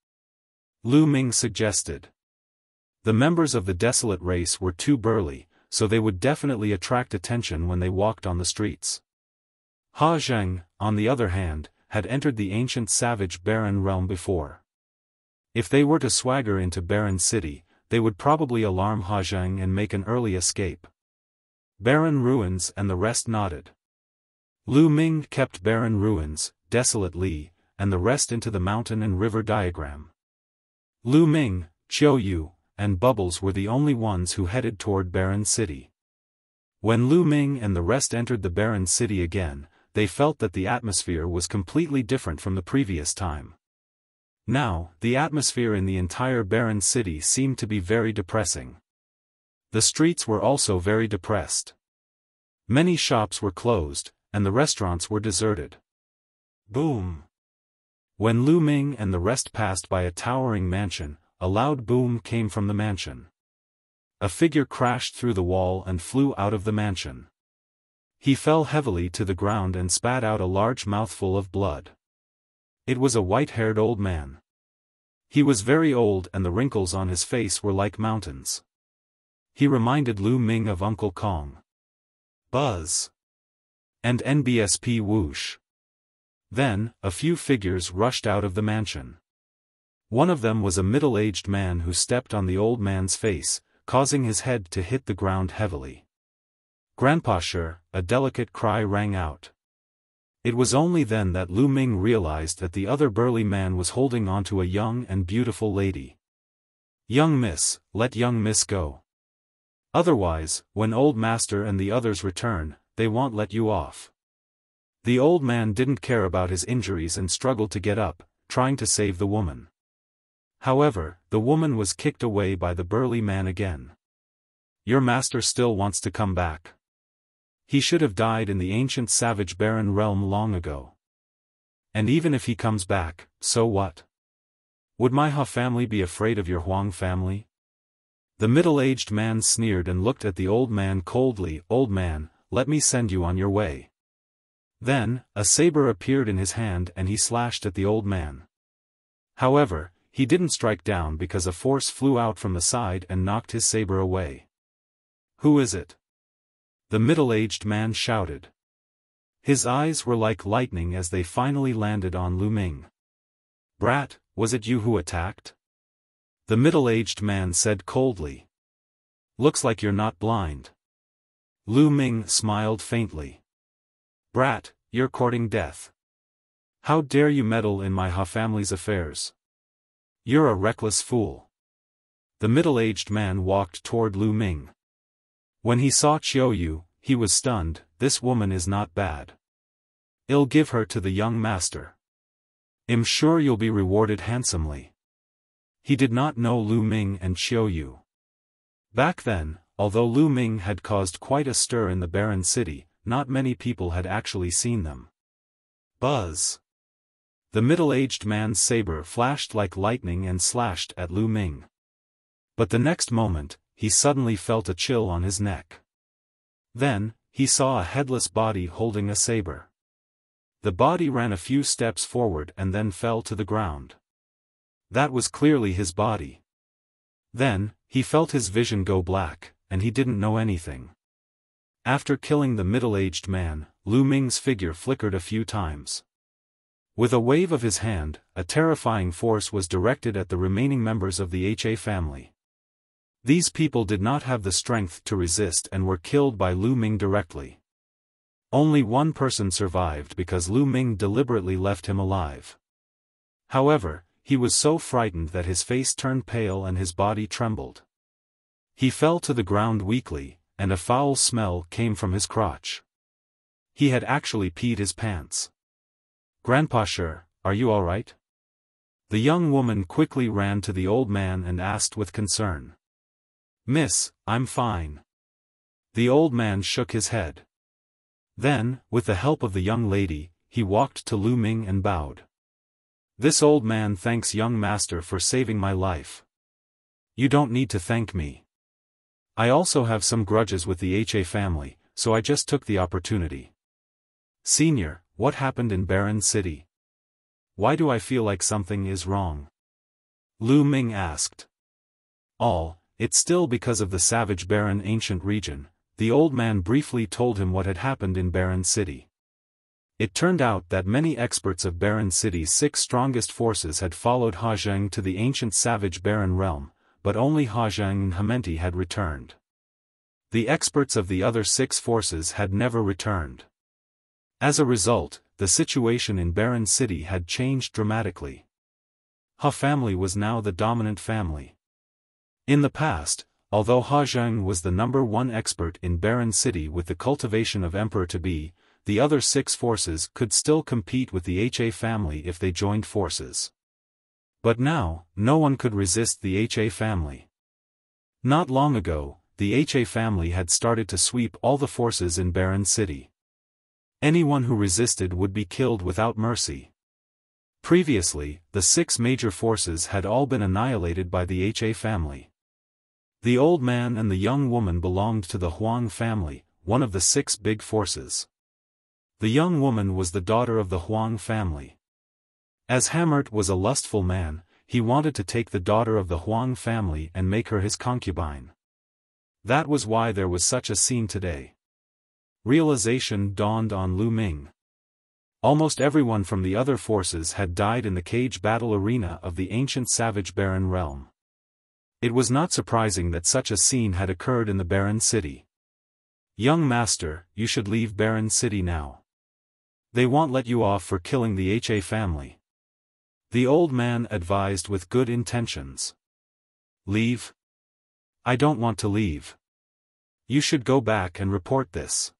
Lu Ming suggested. The members of the Desolate race were too burly, so they would definitely attract attention when they walked on the streets. Hajang, on the other hand, had entered the ancient savage barren realm before. If they were to swagger into Barren City, they would probably alarm Hajang and make an early escape. Barren Ruins and the rest nodded. Lu Ming kept Barren Ruins, Desolate Li, and the rest into the mountain and river diagram. Lu Ming, Xiaoyu, and Bubbles were the only ones who headed toward Barren City. When Lu Ming and the rest entered the Barren City again, they felt that the atmosphere was completely different from the previous time. Now, the atmosphere in the entire Barren City seemed to be very depressing. The streets were also very depressed. Many shops were closed, and the restaurants were deserted. Boom! When Lu Ming and the rest passed by a towering mansion, a loud boom came from the mansion. A figure crashed through the wall and flew out of the mansion. He fell heavily to the ground and spat out a large mouthful of blood. It was a white-haired old man. He was very old and the wrinkles on his face were like mountains. He reminded Lu Ming of Uncle Kong. Buzz. And NBSP whoosh. Then, a few figures rushed out of the mansion. One of them was a middle-aged man who stepped on the old man's face, causing his head to hit the ground heavily. "Grandpa sure," a delicate cry rang out. It was only then that Lu Ming realized that the other burly man was holding onto a young and beautiful lady. "Young miss, let young miss go. Otherwise, when old master and the others return, they won't let you off." The old man didn't care about his injuries and struggled to get up, trying to save the woman. However, the woman was kicked away by the burly man again. "Your master still wants to come back. He should have died in the ancient savage barren realm long ago. And even if he comes back, so what? Would my Ha family be afraid of your Huang family?" The middle-aged man sneered and looked at the old man coldly. "Old man, let me send you on your way." Then, a saber appeared in his hand and he slashed at the old man. However, he didn't strike down because a force flew out from the side and knocked his saber away. "Who is it?" the middle-aged man shouted. His eyes were like lightning as they finally landed on Lu Ming. "Brat, was it you who attacked?" the middle-aged man said coldly. "Looks like you're not blind." Lu Ming smiled faintly. "Brat, you're courting death. How dare you meddle in my Ha family's affairs? You're a reckless fool." The middle-aged man walked toward Lu Ming. When he saw Xiaoyu, he was stunned. "This woman is not bad. I'll give her to the young master. I'm sure you'll be rewarded handsomely." He did not know Lu Ming and Xiaoyu. Back then, although Lu Ming had caused quite a stir in the Barren City, not many people had actually seen them. Buzz! The middle-aged man's saber flashed like lightning and slashed at Lu Ming. But the next moment, he suddenly felt a chill on his neck. Then, he saw a headless body holding a saber. The body ran a few steps forward and then fell to the ground. That was clearly his body. Then, he felt his vision go black, and he didn't know anything. After killing the middle-aged man, Lu Ming's figure flickered a few times. With a wave of his hand, a terrifying force was directed at the remaining members of the Ha family. These people did not have the strength to resist and were killed by Lu Ming directly. Only one person survived because Lu Ming deliberately left him alive. However, he was so frightened that his face turned pale and his body trembled. He fell to the ground weakly, and a foul smell came from his crotch. He had actually peed his pants. "Grandpa sure, are you all right?" The young woman quickly ran to the old man and asked with concern. "Miss, I'm fine." The old man shook his head. Then, with the help of the young lady, he walked to Lu Ming and bowed. "This old man thanks young master for saving my life. You don't need to thank me. I also have some grudges with the Ha family, so I just took the opportunity." "Senior, what happened in Barren City? Why do I feel like something is wrong? Lu Ming asked. It's still because of the savage barren ancient region. The old man briefly told him what had happened in Barren City. It turned out that many experts of Barren City's 6 strongest forces had followed He Zheng to the ancient savage barren realm, but only He Zheng and Hementi had returned. The experts of the other 6 forces had never returned. As a result, the situation in Barren City had changed dramatically. He family was now the dominant family. In the past, although He Zheng was the #1 expert in Barren City with the cultivation of Emperor-to-be, the other 6 forces could still compete with the He family if they joined forces. But now, no one could resist the He family. Not long ago, the He family had started to sweep all the forces in Barren City. Anyone who resisted would be killed without mercy. Previously, the 6 major forces had all been annihilated by the He family. The old man and the young woman belonged to the Huang family, one of the 6 big forces. The young woman was the daughter of the Huang family. As Hamert was a lustful man, he wanted to take the daughter of the Huang family and make her his concubine. That was why there was such a scene today. Realization dawned on Lu Ming. Almost everyone from the other forces had died in the cage battle arena of the ancient savage barren realm. It was not surprising that such a scene had occurred in the Barren City. Young master, you should leave Barren City now. They won't let you off for killing the He family. The old man advised with good intentions. Leave? I don't want to leave. You should go back and report this.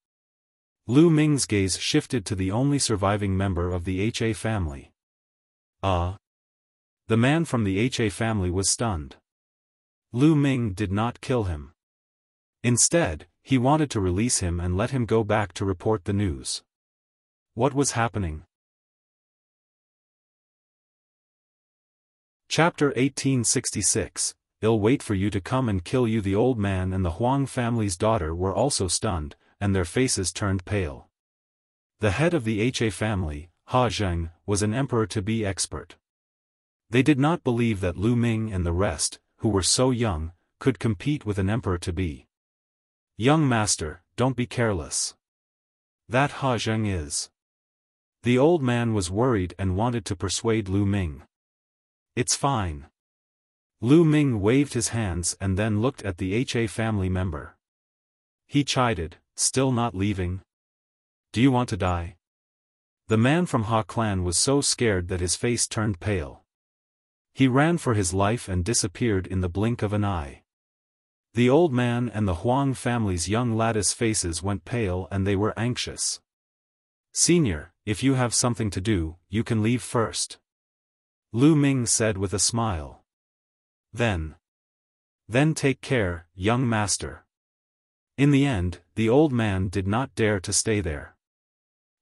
Lu Ming's gaze shifted to the only surviving member of the He family. The man from the He family was stunned. Lu Ming did not kill him. Instead, he wanted to release him and let him go back to report the news. What was happening? Chapter 1866. I'll wait for you to come and kill you. The old man and the Huang family's daughter were also stunned, and their faces turned pale. The head of the He family, He Zheng, was an emperor-to-be expert. They did not believe that Lu Ming and the rest, who were so young, could compete with an emperor-to-be. Young master, don't be careless. That He Zheng is. The old man was worried and wanted to persuade Lu Ming. It's fine. Lu Ming waved his hands and then looked at the He family member. He chided, still not leaving? Do you want to die? The man from He clan was so scared that his face turned pale. He ran for his life and disappeared in the blink of an eye. The old man and the Huang family's young lattice faces went pale and they were anxious. Senior, if you have something to do, you can leave first. Lu Ming said with a smile. Then take care, young master. In the end, the old man did not dare to stay there.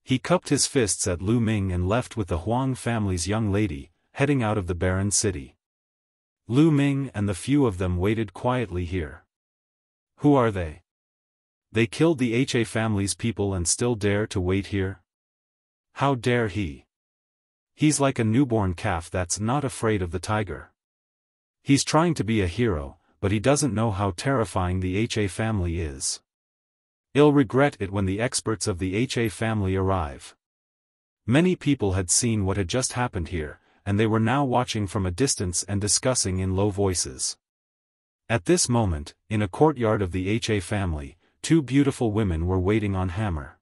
He cupped his fists at Lu Ming and left with the Huang family's young lady, heading out of the Barren City. Lu Ming and the few of them waited quietly here. Who are they? They killed the He family's people and still dare to wait here? How dare he? He's like a newborn calf that's not afraid of the tiger. He's trying to be a hero, but he doesn't know how terrifying the He family is. He'll regret it when the experts of the He family arrive. Many people had seen what had just happened here, and they were now watching from a distance and discussing in low voices. At this moment, in a courtyard of the He family, 2 beautiful women were waiting on Hammer.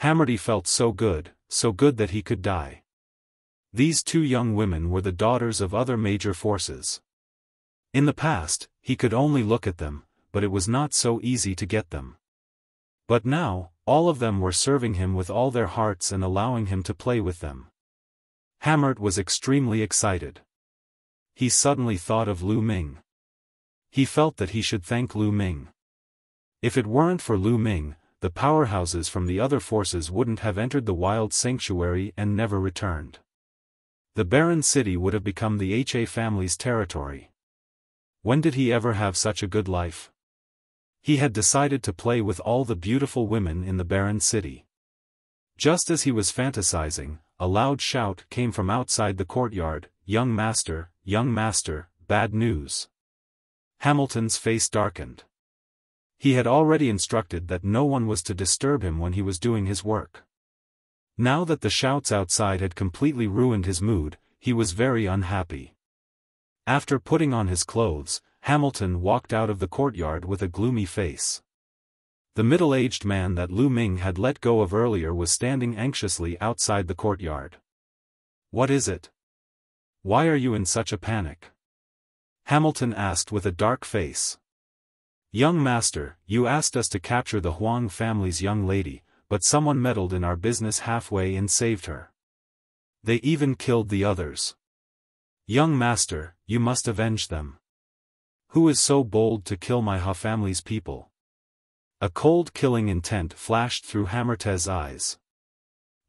Hammerty felt so good that he could die. These 2 young women were the daughters of other major forces. In the past, he could only look at them, but it was not so easy to get them. But now, all of them were serving him with all their hearts and allowing him to play with them. Hammert was extremely excited. He suddenly thought of Lu Ming. He felt that he should thank Lu Ming. If it weren't for Lu Ming, the powerhouses from the other forces wouldn't have entered the wild sanctuary and never returned. The barren city would have become the He family's territory. When did he ever have such a good life? He had decided to play with all the beautiful women in the barren city. Just as he was fantasizing, a loud shout came from outside the courtyard, young master, bad news." Hamilton's face darkened. He had already instructed that no one was to disturb him when he was doing his work. Now that the shouts outside had completely ruined his mood, he was very unhappy. After putting on his clothes, Hamilton walked out of the courtyard with a gloomy face. The middle-aged man that Lu Ming had let go of earlier was standing anxiously outside the courtyard. "What is it? Why are you in such a panic?" Hamilton asked with a dark face. "Young master, you asked us to capture the Huang family's young lady, but someone meddled in our business halfway and saved her. They even killed the others. Young master, you must avenge them. Who is so bold to kill my Ha family's people?" A cold killing intent flashed through Hammerte's eyes.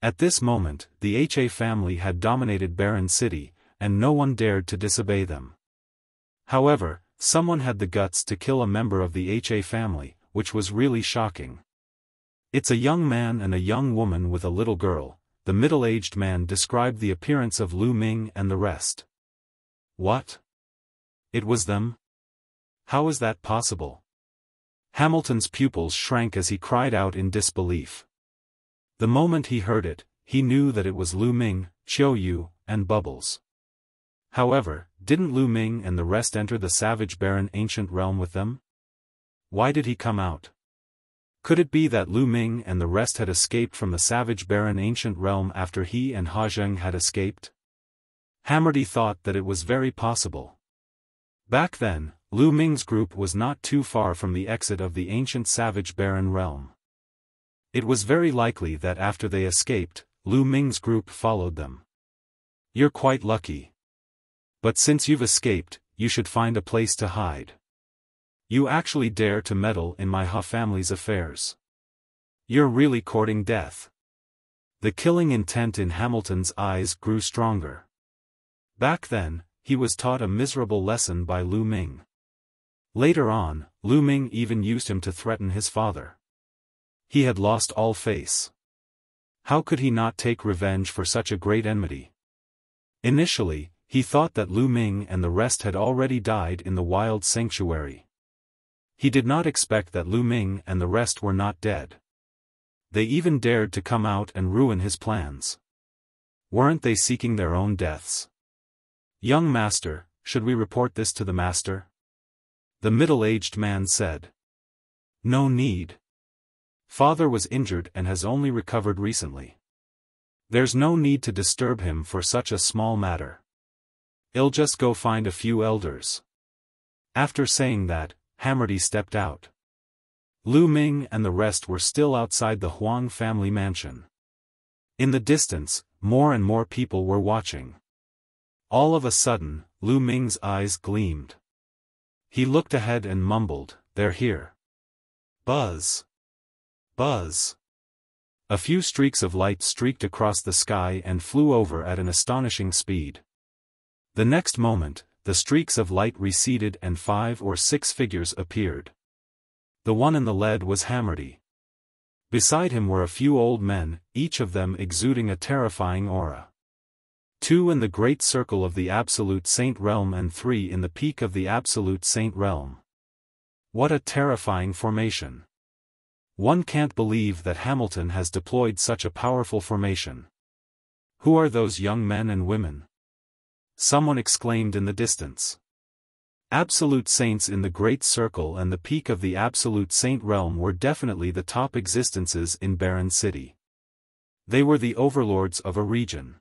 At this moment, the Ha family had dominated Barren City, and no one dared to disobey them. However, someone had the guts to kill a member of the Ha family, which was really shocking. "It's a young man and a young woman with a little girl," the middle-aged man described the appearance of Lu Ming and the rest. "What? It was them? How is that possible?" Hamilton's pupils shrank as he cried out in disbelief. The moment he heard it, he knew that it was Lu Ming, Chiu Yu, and Bubbles. However, didn't Lu Ming and the rest enter the savage barren ancient realm with them? Why did he come out? Could it be that Lu Ming and the rest had escaped from the savage barren ancient realm after he and Ha Zheng had escaped? Hammerty thought that it was very possible. Back then, Lu Ming's group was not too far from the exit of the ancient savage barren realm. It was very likely that after they escaped, Lu Ming's group followed them. "You're quite lucky. But since you've escaped, you should find a place to hide. You actually dare to meddle in my Ha family's affairs. You're really courting death." The killing intent in Hamilton's eyes grew stronger. Back then, he was taught a miserable lesson by Lu Ming. Later on, Lu Ming even used him to threaten his father. He had lost all face. How could he not take revenge for such a great enmity? Initially, he thought that Lu Ming and the rest had already died in the wild sanctuary. He did not expect that Lu Ming and the rest were not dead. They even dared to come out and ruin his plans. Weren't they seeking their own deaths? "Young master, should we report this to the master?" the middle-aged man said. "No need. Father was injured and has only recovered recently. There's no need to disturb him for such a small matter. I'll just go find a few elders." After saying that, Hammerty stepped out. Lu Ming and the rest were still outside the Huang family mansion. In the distance, more and more people were watching. All of a sudden, Lu Ming's eyes gleamed. He looked ahead and mumbled, "They're here." Buzz! Buzz! A few streaks of light streaked across the sky and flew over at an astonishing speed. The next moment, the streaks of light receded and 5 or 6 figures appeared. The one in the lead was Hammerty. Beside him were a few old men, each of them exuding a terrifying aura. 2 in the great circle of the Absolute Saint Realm and 3 in the peak of the Absolute Saint Realm. What a terrifying formation. One can't believe that Hamilton has deployed such a powerful formation. Who are those young men and women? Someone exclaimed in the distance. Absolute Saints in the Great Circle and the peak of the Absolute Saint Realm were definitely the top existences in Barren City. They were the overlords of a region.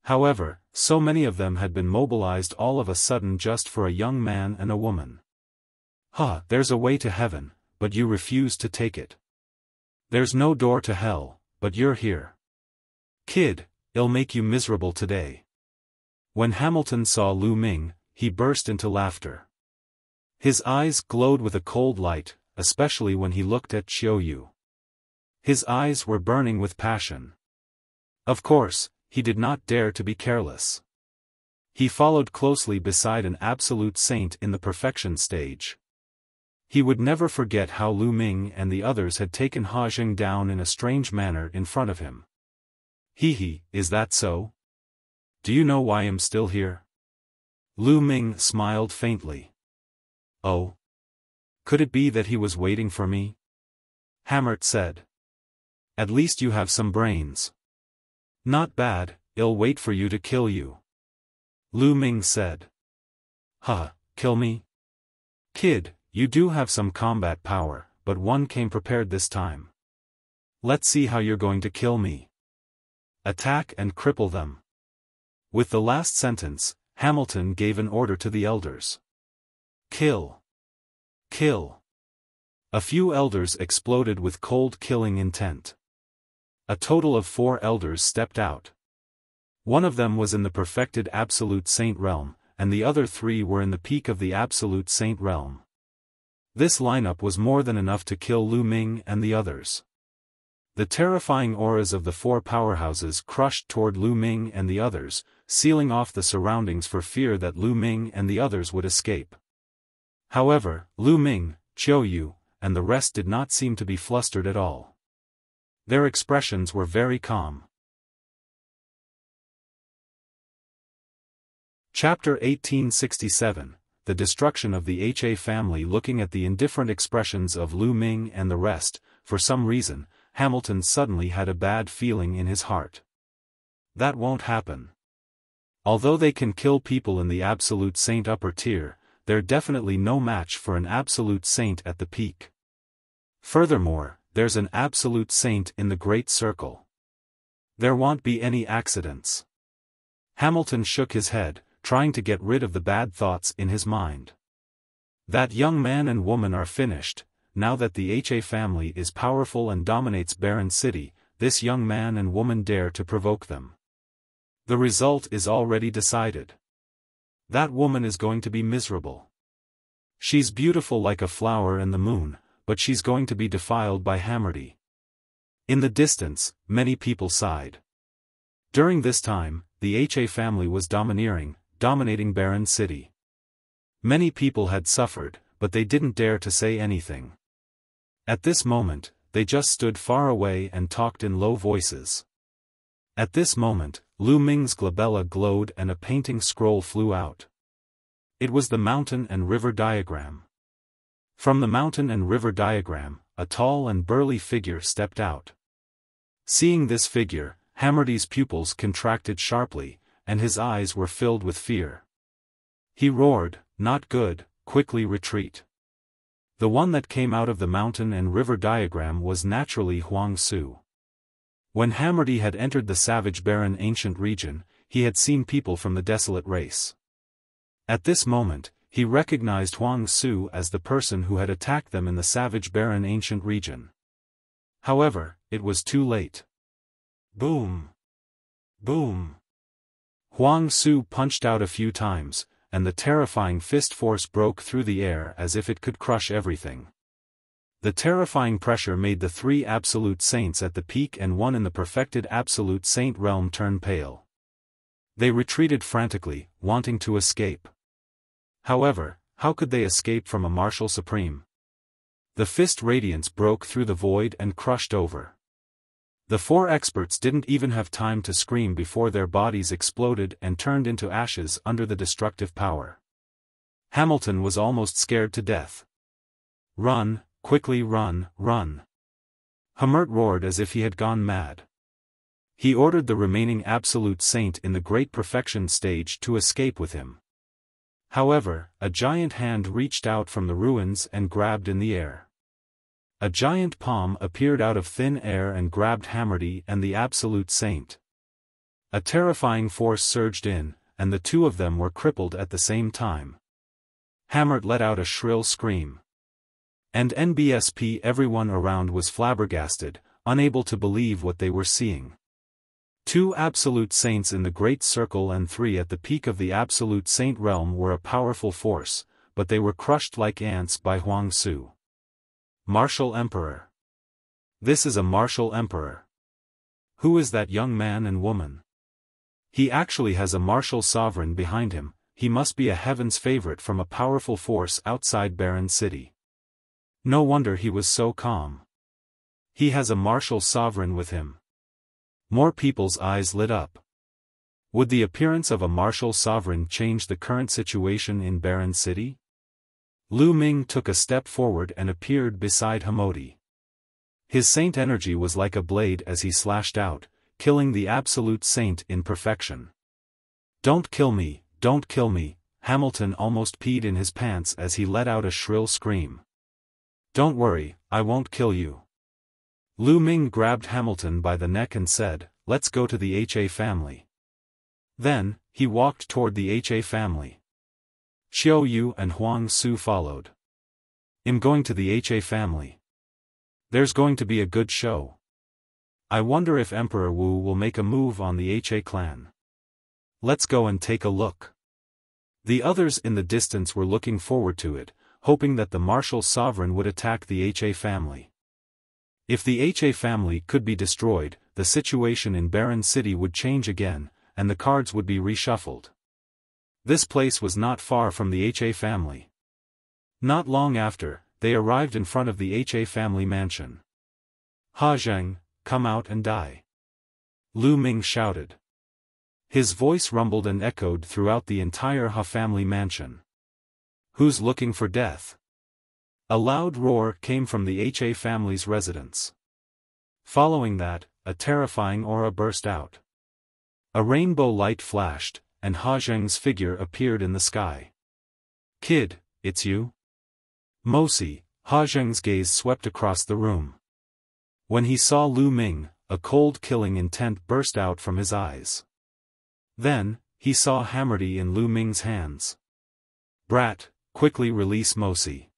However, so many of them had been mobilized all of a sudden just for a young man and a woman. There's a way to heaven, but you refuse to take it. There's no door to hell, but you're here. Kid, it'll make you miserable today. When Hamilton saw Lu Ming, he burst into laughter. His eyes glowed with a cold light, especially when he looked at Chiu Yu. His eyes were burning with passion. Of course, he did not dare to be careless. He followed closely beside an absolute saint in the perfection stage. He would never forget how Lu Ming and the others had taken He Jing down in a strange manner in front of him. Is that so? Do you know why I'm still here? Lu Ming smiled faintly. Oh. Could it be that he was waiting for me? Hammert said. At least you have some brains. Not bad, I'll wait for you to kill you. Lu Ming said. Kill me? Kid, you do have some combat power, but one came prepared this time. Let's see how you're going to kill me. Attack and cripple them. With the last sentence, Hamilton gave an order to the elders. Kill. Kill. A few elders exploded with cold killing intent. A total of 4 elders stepped out. One of them was in the perfected Absolute Saint realm, and the other 3 were in the peak of the Absolute Saint realm. This lineup was more than enough to kill Lu Ming and the others. The terrifying auras of the 4 powerhouses crushed toward Lu Ming and the others, sealing off the surroundings for fear that Lu Ming and the others would escape. However, Lu Ming, Qiu Yu, and the rest did not seem to be flustered at all. Their expressions were very calm. Chapter 1867, The Destruction of the He Family. Looking at the indifferent expressions of Lu Ming and the rest, for some reason, Hamilton suddenly had a bad feeling in his heart. That won't happen. Although they can kill people in the Absolute Saint upper tier, they're definitely no match for an Absolute Saint at the peak. Furthermore, there's an Absolute Saint in the Great Circle. There won't be any accidents. Hamilton shook his head, trying to get rid of the bad thoughts in his mind. That young man and woman are finished. Now that the He family is powerful and dominates Barren City, this young man and woman dare to provoke them. The result is already decided. That woman is going to be miserable. She's beautiful like a flower in the moon, but she's going to be defiled by Hammerty. In the distance, many people sighed. During this time, the He family was domineering, dominating Barren City. Many people had suffered, but they didn't dare to say anything. At this moment, they just stood far away and talked in low voices. At this moment, Lu Ming's glabella glowed and a painting scroll flew out. It was the mountain and river diagram. From the mountain and river diagram, a tall and burly figure stepped out. Seeing this figure, Hammerty's pupils contracted sharply, and his eyes were filled with fear. He roared, "Not good, quickly retreat." The one that came out of the mountain and river diagram was naturally Huang Su. When Hammerty had entered the savage barren ancient region, he had seen people from the Desolate race. At this moment, he recognized Huang Su as the person who had attacked them in the savage barren ancient region. However, it was too late. Boom! Boom! Huang Su punched out a few times, and the terrifying fist force broke through the air as if it could crush everything. The terrifying pressure made the 3 Absolute Saints at the peak and one in the perfected Absolute Saint realm turn pale. They retreated frantically, wanting to escape. However, how could they escape from a martial supreme? The fist radiance broke through the void and crushed over. The 4 experts didn't even have time to scream before their bodies exploded and turned into ashes under the destructive power. Hamilton was almost scared to death. "Run, quickly run, run!" Hammert roared as if he had gone mad. He ordered the remaining Absolute Saint in the Great Perfection stage to escape with him. However, a giant hand reached out from the ruins and grabbed in the air. A giant palm appeared out of thin air and grabbed Hammerty and the Absolute Saint. A terrifying force surged in, and the 2 of them were crippled at the same time. Hammert let out a shrill scream. And NBSP everyone around was flabbergasted, unable to believe what they were seeing. 2 Absolute Saints in the Great Circle and 3 at the peak of the Absolute Saint realm were a powerful force, but they were crushed like ants by Huang Su. Martial Emperor. This is a martial emperor. Who is that young man and woman? He actually has a martial sovereign behind him. He must be a heaven's favorite from a powerful force outside Barren City. No wonder he was so calm. He has a martial sovereign with him. More people's eyes lit up. Would the appearance of a martial sovereign change the current situation in Barren City? Lu Ming took a step forward and appeared beside Hamodi. His saint energy was like a blade as he slashed out, killing the absolute saint in perfection. "Don't kill me, don't kill me," Hamilton almost peed in his pants as he let out a shrill scream. "Don't worry, I won't kill you." Lu Ming grabbed Hamilton by the neck and said, "Let's go to the HA family." Then, he walked toward the HA family. Xiao Yu and Huang Su followed. "I'm going to the HA family. There's going to be a good show. I wonder if Emperor Wu will make a move on the HA clan. Let's go and take a look." The others in the distance were looking forward to it, hoping that the martial sovereign would attack the HA family. If the HA family could be destroyed, the situation in Barren City would change again, and the cards would be reshuffled. This place was not far from the HA family. Not long after, they arrived in front of the HA family mansion. "Ha Zheng, come out and die," Lu Ming shouted. His voice rumbled and echoed throughout the entire Ha family mansion. "Who's looking for death?" A loud roar came from the HA family's residence. Following that, a terrifying aura burst out. A rainbow light flashed, and Ha Zheng's figure appeared in the sky. "Kid, it's you?" "Mosi," Ha Zheng's gaze swept across the room. When he saw Lu Ming, a cold killing intent burst out from his eyes. Then, he saw Hammerdy in Lu Ming's hands. "Brat, quickly release Mosi.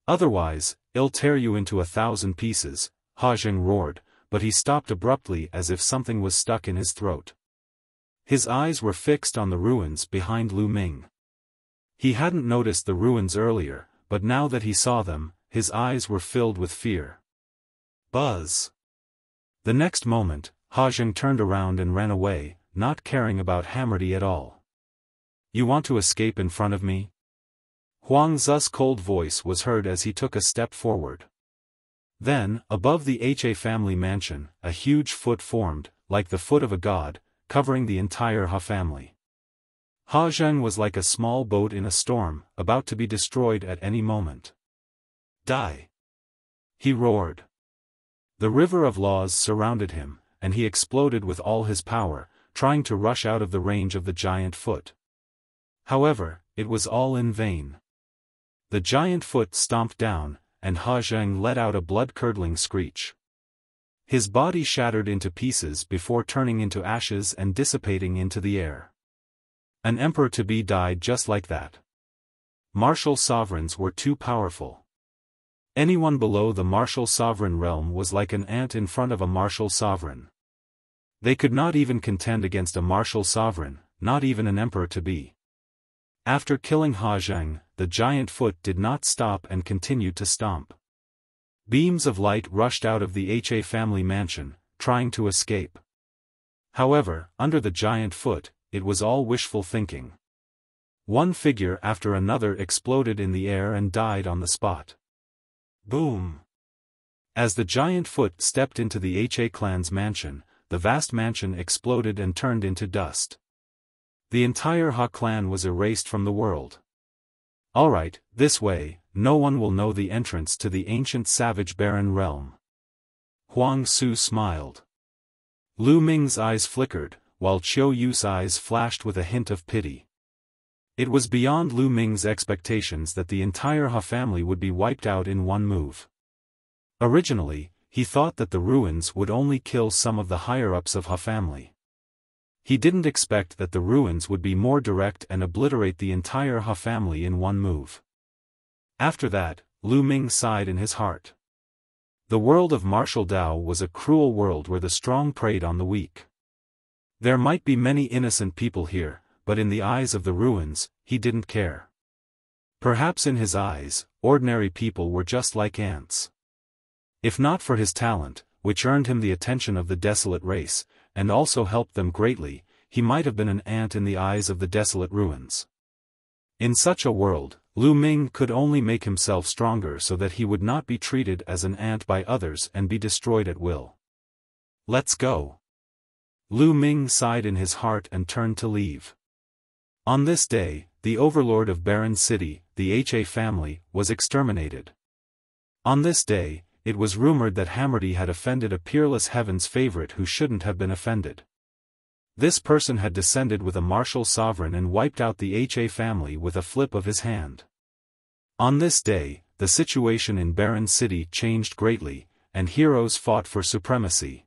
Otherwise, I'll tear you into 1,000 pieces," Ha Zheng roared, but he stopped abruptly as if something was stuck in his throat. His eyes were fixed on the ruins behind Lu Ming. He hadn't noticed the ruins earlier, but now that he saw them, his eyes were filled with fear. Buzz! The next moment, Ha Zheng turned around and ran away, not caring about Hammerdy at all. "You want to escape in front of me?" Huang Zu's cold voice was heard as he took a step forward. Then, above the HA family mansion, a huge foot formed, like the foot of a god, covering the entire Ha family. Ha Zheng was like a small boat in a storm, about to be destroyed at any moment. "Die!" he roared. The river of laws surrounded him, and he exploded with all his power, trying to rush out of the range of the giant foot. However, it was all in vain. The giant foot stomped down, and Ha Zheng let out a blood-curdling screech. His body shattered into pieces before turning into ashes and dissipating into the air. An emperor-to-be died just like that. Martial sovereigns were too powerful. Anyone below the martial sovereign realm was like an ant in front of a martial sovereign. They could not even contend against a martial sovereign, not even an emperor-to-be. After killing Ha Zheng, the giant foot did not stop and continued to stomp. Beams of light rushed out of the HA family mansion, trying to escape. However, under the giant foot, it was all wishful thinking. One figure after another exploded in the air and died on the spot. Boom! As the giant foot stepped into the HA clan's mansion, the vast mansion exploded and turned into dust. The entire Ha clan was erased from the world. "Alright, this way, no one will know the entrance to the ancient savage barren realm." Huang Su smiled. Lu Ming's eyes flickered, while Qiu Yu's eyes flashed with a hint of pity. It was beyond Lu Ming's expectations that the entire Ha family would be wiped out in one move. Originally, he thought that the ruins would only kill some of the higher-ups of Ha family. He didn't expect that the ruins would be more direct and obliterate the entire Ha family in one move. After that, Lu Ming sighed in his heart. The world of martial Dao was a cruel world where the strong preyed on the weak. There might be many innocent people here, but in the eyes of the ruins, he didn't care. Perhaps in his eyes, ordinary people were just like ants. If not for his talent, which earned him the attention of the Desolate race, and also helped them greatly, he might have been an ant in the eyes of the Desolate ruins. In such a world, Lu Ming could only make himself stronger so that he would not be treated as an ant by others and be destroyed at will. Let's go. Lu Ming sighed in his heart and turned to leave. On this day, the overlord of Barren City, the Ha family, was exterminated. On this day, it was rumored that Hammerty had offended a peerless heaven's favorite who shouldn't have been offended. This person had descended with a martial sovereign and wiped out the Ha family with a flip of his hand. On this day, the situation in Barren City changed greatly, and heroes fought for supremacy.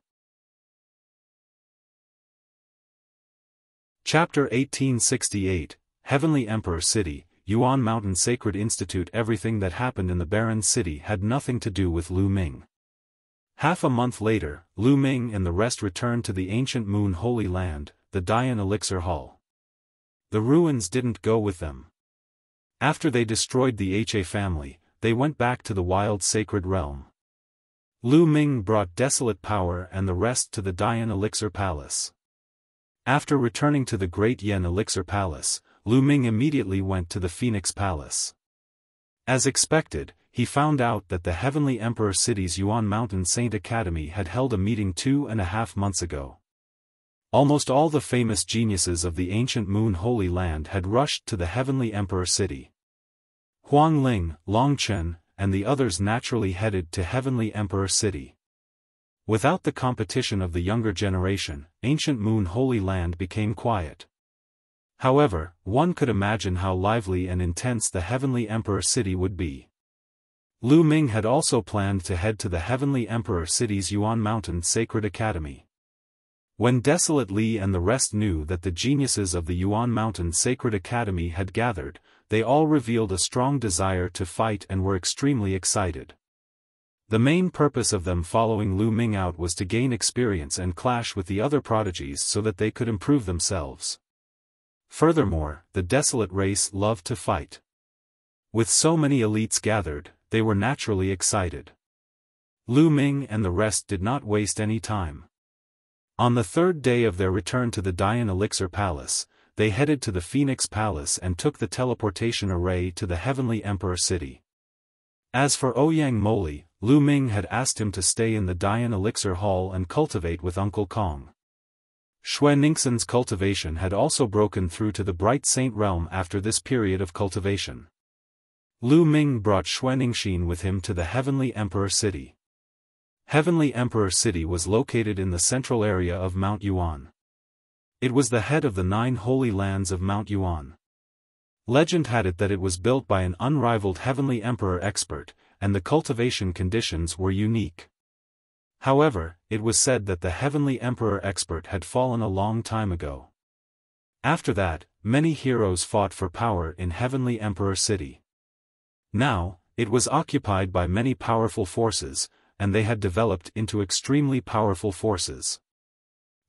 Chapter 1868, Heavenly Emperor City, Yuan Mountain Sacred Institute. Everything that happened in the Barren City had nothing to do with Lu Ming. Half a month later, Lu Ming and the rest returned to the ancient Moon Holy Land, the Dian Elixir Hall. The ruins didn't go with them. After they destroyed the Ha family, they went back to the wild sacred realm. Lu Ming brought Desolate power and the rest to the Dian Elixir Palace. After returning to the Great Yen Elixir Palace, Lu Ming immediately went to the Phoenix Palace. As expected, he found out that the Heavenly Emperor City's Yuan Mountain Saint Academy had held a meeting 2.5 months ago. Almost all the famous geniuses of the ancient Moon Holy Land had rushed to the Heavenly Emperor City. Huang Ling, Long Chen, and the others naturally headed to Heavenly Emperor City. Without the competition of the younger generation, ancient Moon Holy Land became quiet. However, one could imagine how lively and intense the Heavenly Emperor City would be. Lu Ming had also planned to head to the Heavenly Emperor City's Yuan Mountain Sacred Academy. When Desolate Li and the rest knew that the geniuses of the Yuan Mountain Sacred Academy had gathered, they all revealed a strong desire to fight and were extremely excited. The main purpose of them following Lu Ming out was to gain experience and clash with the other prodigies so that they could improve themselves. Furthermore, the Desolate race loved to fight. With so many elites gathered, they were naturally excited. Lu Ming and the rest did not waste any time. On the third day of their return to the Dian Elixir Palace, they headed to the Phoenix Palace and took the teleportation array to the Heavenly Emperor City. As for Ouyang Moli, Lu Ming had asked him to stay in the Dian Elixir Hall and cultivate with Uncle Kong. Xue Ningxin's cultivation had also broken through to the Bright Saint Realm after this period of cultivation. Lu Ming brought Xue Ningxin with him to the Heavenly Emperor City. Heavenly Emperor City was located in the central area of Mount Yuan. It was the head of the 9 holy lands of Mount Yuan. Legend had it that it was built by an unrivaled Heavenly Emperor expert, and the cultivation conditions were unique. However, it was said that the Heavenly Emperor expert had fallen a long time ago. After that, many heroes fought for power in Heavenly Emperor City. Now, it was occupied by many powerful forces, and they had developed into extremely powerful forces.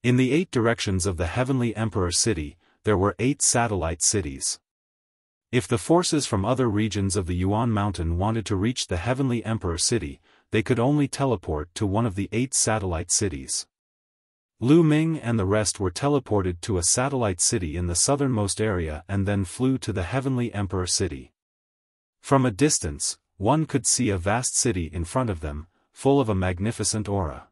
In the 8 directions of the Heavenly Emperor City, there were 8 satellite cities. If the forces from other regions of the Yuan Mountain wanted to reach the Heavenly Emperor City, they could only teleport to one of the 8 satellite cities. Lu Ming and the rest were teleported to a satellite city in the southernmost area and then flew to the Heavenly Emperor City. From a distance, one could see a vast city in front of them, full of a magnificent aura.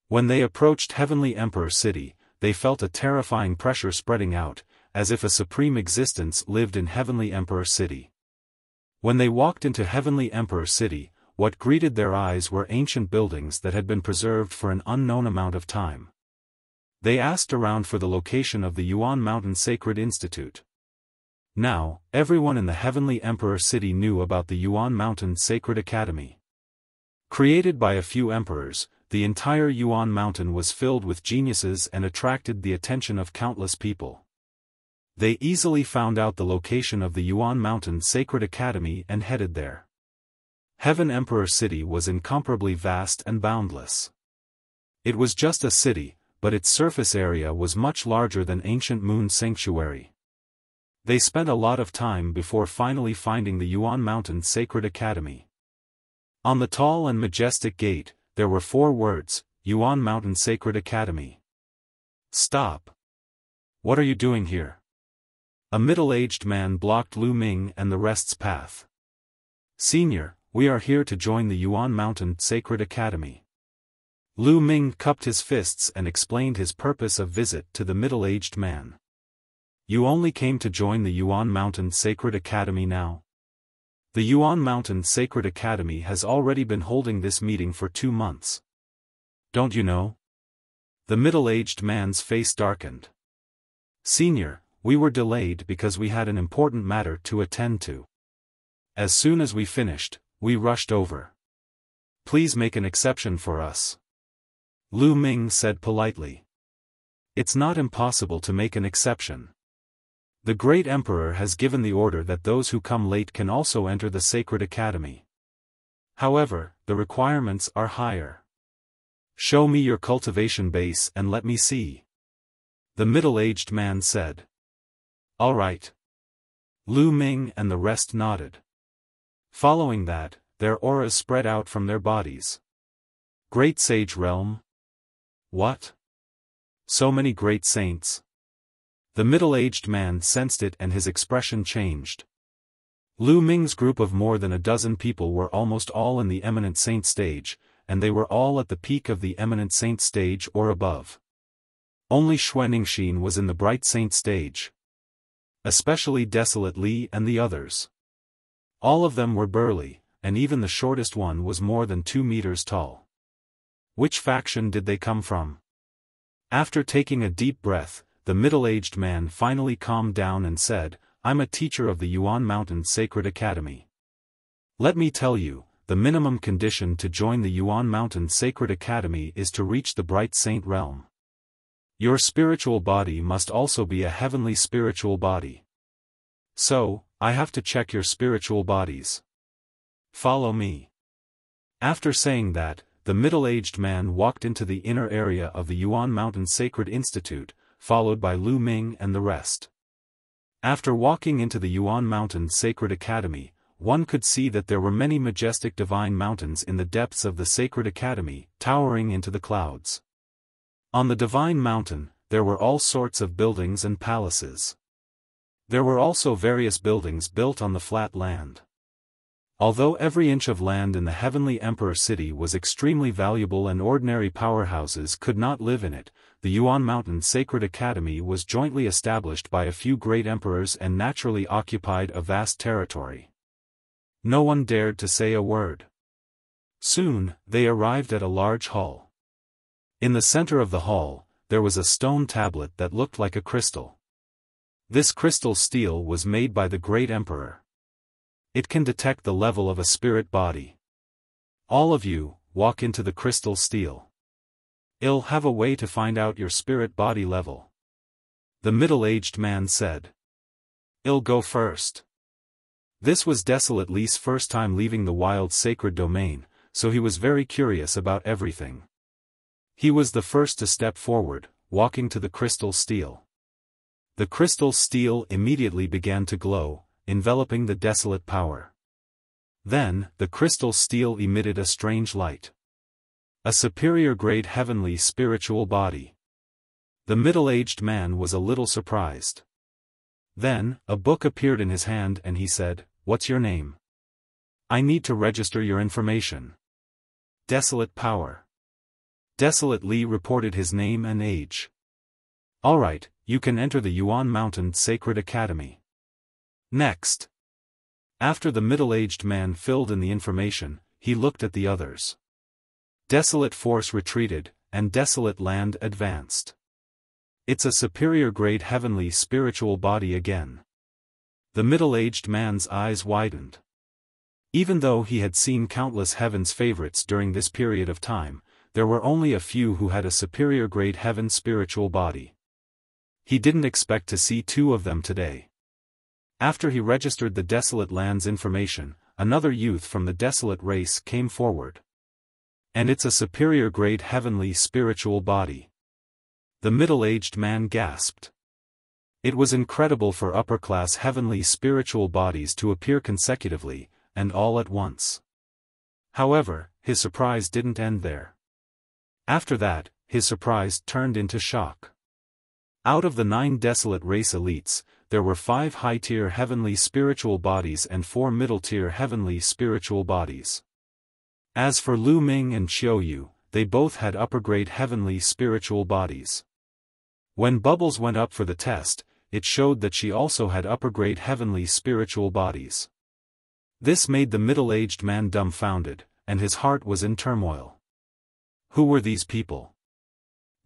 When they approached Heavenly Emperor City, they felt a terrifying pressure spreading out, as if a supreme existence lived in Heavenly Emperor City. When they walked into Heavenly Emperor City, what greeted their eyes were ancient buildings that had been preserved for an unknown amount of time. They asked around for the location of the Yuan Mountain Sacred Institute. Now, everyone in the Heavenly Emperor City knew about the Yuan Mountain Sacred Academy. Created by a few emperors, the entire Yuan Mountain was filled with geniuses and attracted the attention of countless people. They easily found out the location of the Yuan Mountain Sacred Academy and headed there. Heaven Emperor City was incomparably vast and boundless. It was just a city, but its surface area was much larger than Ancient Moon Sanctuary. They spent a lot of time before finally finding the Yuan Mountain Sacred Academy. On the tall and majestic gate, there were 4 words, Yuan Mountain Sacred Academy. Stop. What are you doing here? A middle-aged man blocked Lu Ming and the rest's path. "Senior, we are here to join the Yuan Mountain Sacred Academy." Lu Ming cupped his fists and explained his purpose of visit to the middle-aged man. "You only came to join the Yuan Mountain Sacred Academy now?" "The Yuan Mountain Sacred Academy has already been holding this meeting for 2 months. Don't you know?" The middle-aged man's face darkened. "Senior, we were delayed because we had an important matter to attend to. As soon as we finished, we rushed over. Please make an exception for us." Lu Ming said politely. "It's not impossible to make an exception. The Great Emperor has given the order that those who come late can also enter the Sacred Academy. However, the requirements are higher. Show me your cultivation base and let me see," the middle-aged man said. "All right." Lu Ming and the rest nodded. Following that, their auras spread out from their bodies. "Great Sage Realm? What? So many great saints?" The middle-aged man sensed it and his expression changed. Lu Ming's group of more than a dozen people were almost all in the Eminent Saint stage, and they were all at the peak of the Eminent Saint stage or above. Only Xuanixin was in the Bright Saint stage. Especially Desolate Li and the others. All of them were burly, and even the shortest one was more than 2 meters tall. Which faction did they come from? After taking a deep breath, the middle-aged man finally calmed down and said, "I'm a teacher of the Yuan Mountain Sacred Academy. Let me tell you, the minimum condition to join the Yuan Mountain Sacred Academy is to reach the Bright Saint Realm. Your spiritual body must also be a heavenly spiritual body. So, I have to check your spiritual bodies. Follow me." After saying that, the middle-aged man walked into the inner area of the Yuan Mountain Sacred Institute, followed by Lu Ming and the rest. After walking into the Yuan Mountain Sacred Academy, one could see that there were many majestic divine mountains in the depths of the Sacred Academy, towering into the clouds. On the Divine Mountain, there were all sorts of buildings and palaces. There were also various buildings built on the flat land. Although every inch of land in the Heavenly Emperor City was extremely valuable and ordinary powerhouses could not live in it, the Yuan Mountain Sacred Academy was jointly established by a few great emperors and naturally occupied a vast territory. No one dared to say a word. Soon, they arrived at a large hall. In the center of the hall, there was a stone tablet that looked like a crystal. This crystal stele was made by the Great Emperor. It can detect the level of a spirit body. All of you, walk into the crystal stele. I'll have a way to find out your spirit body level. The middle-aged man said. I'll go first. This was Desolate Li's first time leaving the wild sacred domain, so he was very curious about everything. He was the first to step forward, walking to the crystal stele. The crystal stele immediately began to glow, enveloping the desolate power. Then, the crystal stele emitted a strange light. A superior-grade heavenly spiritual body. The middle-aged man was a little surprised. Then, a book appeared in his hand and he said, "What's your name? I need to register your information." Desolate Power. Desolate Li reported his name and age. "Alright, you can enter the Yuan Mountain Sacred Academy." Next. After the middle-aged man filled in the information, he looked at the others. Desolate Force retreated, and Desolate Land advanced. It's a superior-grade heavenly spiritual body again. The middle-aged man's eyes widened. Even though he had seen countless heaven's favorites during this period of time, there were only a few who had a superior-grade heaven spiritual body. He didn't expect to see 2 of them today. After he registered the Desolate Land's information, another youth from the Desolate race came forward. And it's a superior-grade heavenly spiritual body. The middle-aged man gasped. It was incredible for upper-class heavenly spiritual bodies to appear consecutively, and all at once. However, his surprise didn't end there. After that, his surprise turned into shock. Out of the 9 Desolate race elites, there were 5 high-tier heavenly spiritual bodies and 4 middle-tier heavenly spiritual bodies. As for Lu Ming and Xiao Yu, they both had upper-grade heavenly spiritual bodies. When Bubbles went up for the test, it showed that she also had upper-grade heavenly spiritual bodies. This made the middle-aged man dumbfounded, and his heart was in turmoil. Who were these people?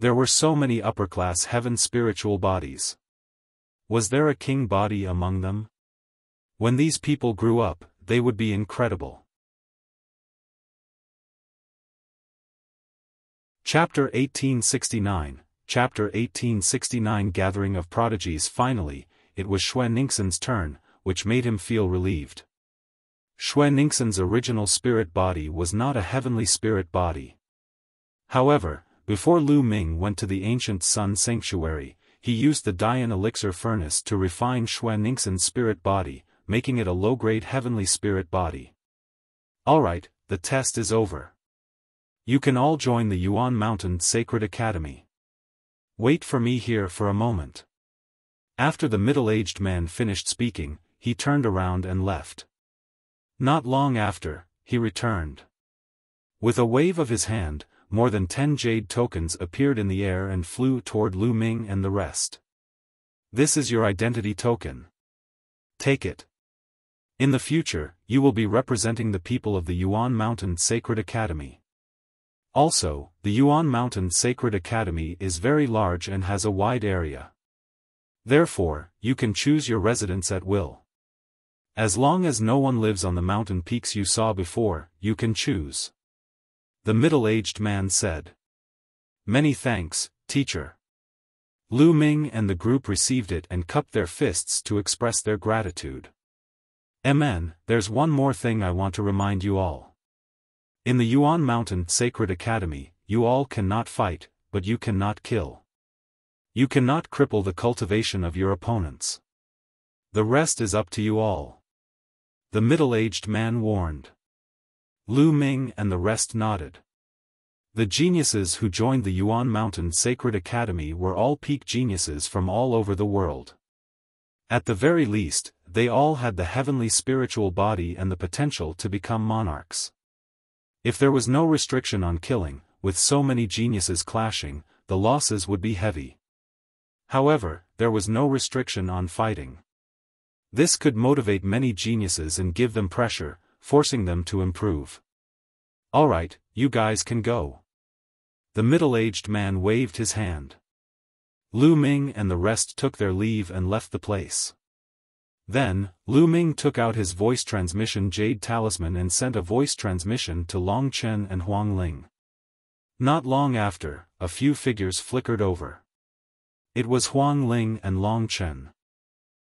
There were so many upper-class heaven spiritual bodies. Was there a king body among them? When these people grew up, they would be incredible. Chapter 1869. Chapter 1869 Gathering of Prodigies. Finally, it was Xue Ningxin's turn, which made him feel relieved. Xue Ningxin's original spirit body was not a heavenly spirit body. However, before Lu Ming went to the ancient Sun Sanctuary, he used the Dian elixir furnace to refine Xue Ningxin's spirit body, making it a low-grade heavenly spirit body. Alright, the test is over. You can all join the Yuan Mountain Sacred Academy. Wait for me here for a moment. After the middle-aged man finished speaking, he turned around and left. Not long after, he returned. With a wave of his hand, more than 10 jade tokens appeared in the air and flew toward Lu Ming and the rest. This is your identity token. Take it. In the future, you will be representing the people of the Yuan Mountain Sacred Academy. Also, the Yuan Mountain Sacred Academy is very large and has a wide area. Therefore, you can choose your residence at will. As long as no one lives on the mountain peaks you saw before, you can choose. The middle-aged man said. Many thanks, teacher. Lu Ming and the group received it and cupped their fists to express their gratitude. Amen. There's one more thing I want to remind you all. In the Yuan Mountain Sacred Academy, you all cannot fight, but you cannot kill. You cannot cripple the cultivation of your opponents. The rest is up to you all. The middle-aged man warned. Lu Ming and the rest nodded. The geniuses who joined the Yuan Mountain Sacred Academy were all peak geniuses from all over the world. At the very least, they all had the heavenly spiritual body and the potential to become monarchs. If there was no restriction on killing, with so many geniuses clashing, the losses would be heavy. However, there was no restriction on fighting. This could motivate many geniuses and give them pressure, forcing them to improve. Alright, you guys can go. The middle-aged man waved his hand. Lu Ming and the rest took their leave and left the place. Then, Lu Ming took out his voice transmission jade talisman and sent a voice transmission to Long Chen and Huang Ling. Not long after, a few figures flickered over. It was Huang Ling and Long Chen.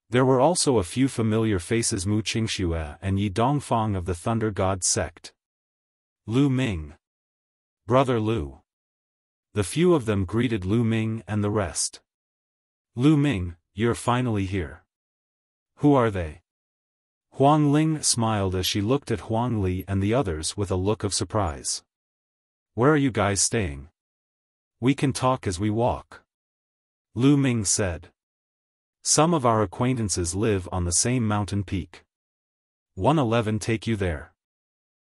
There were also a few familiar faces: Mu Qingxue and Yi Dongfang of the Thunder God sect. Lu Ming. Brother Lu. The few of them greeted Lu Ming and the rest. Lu Ming, you're finally here. Who are they? Huang Ling smiled as she looked at Huang Li and the others with a look of surprise. Where are you guys staying? We can talk as we walk. Lu Ming said. Some of our acquaintances live on the same mountain peak. 111 take you there.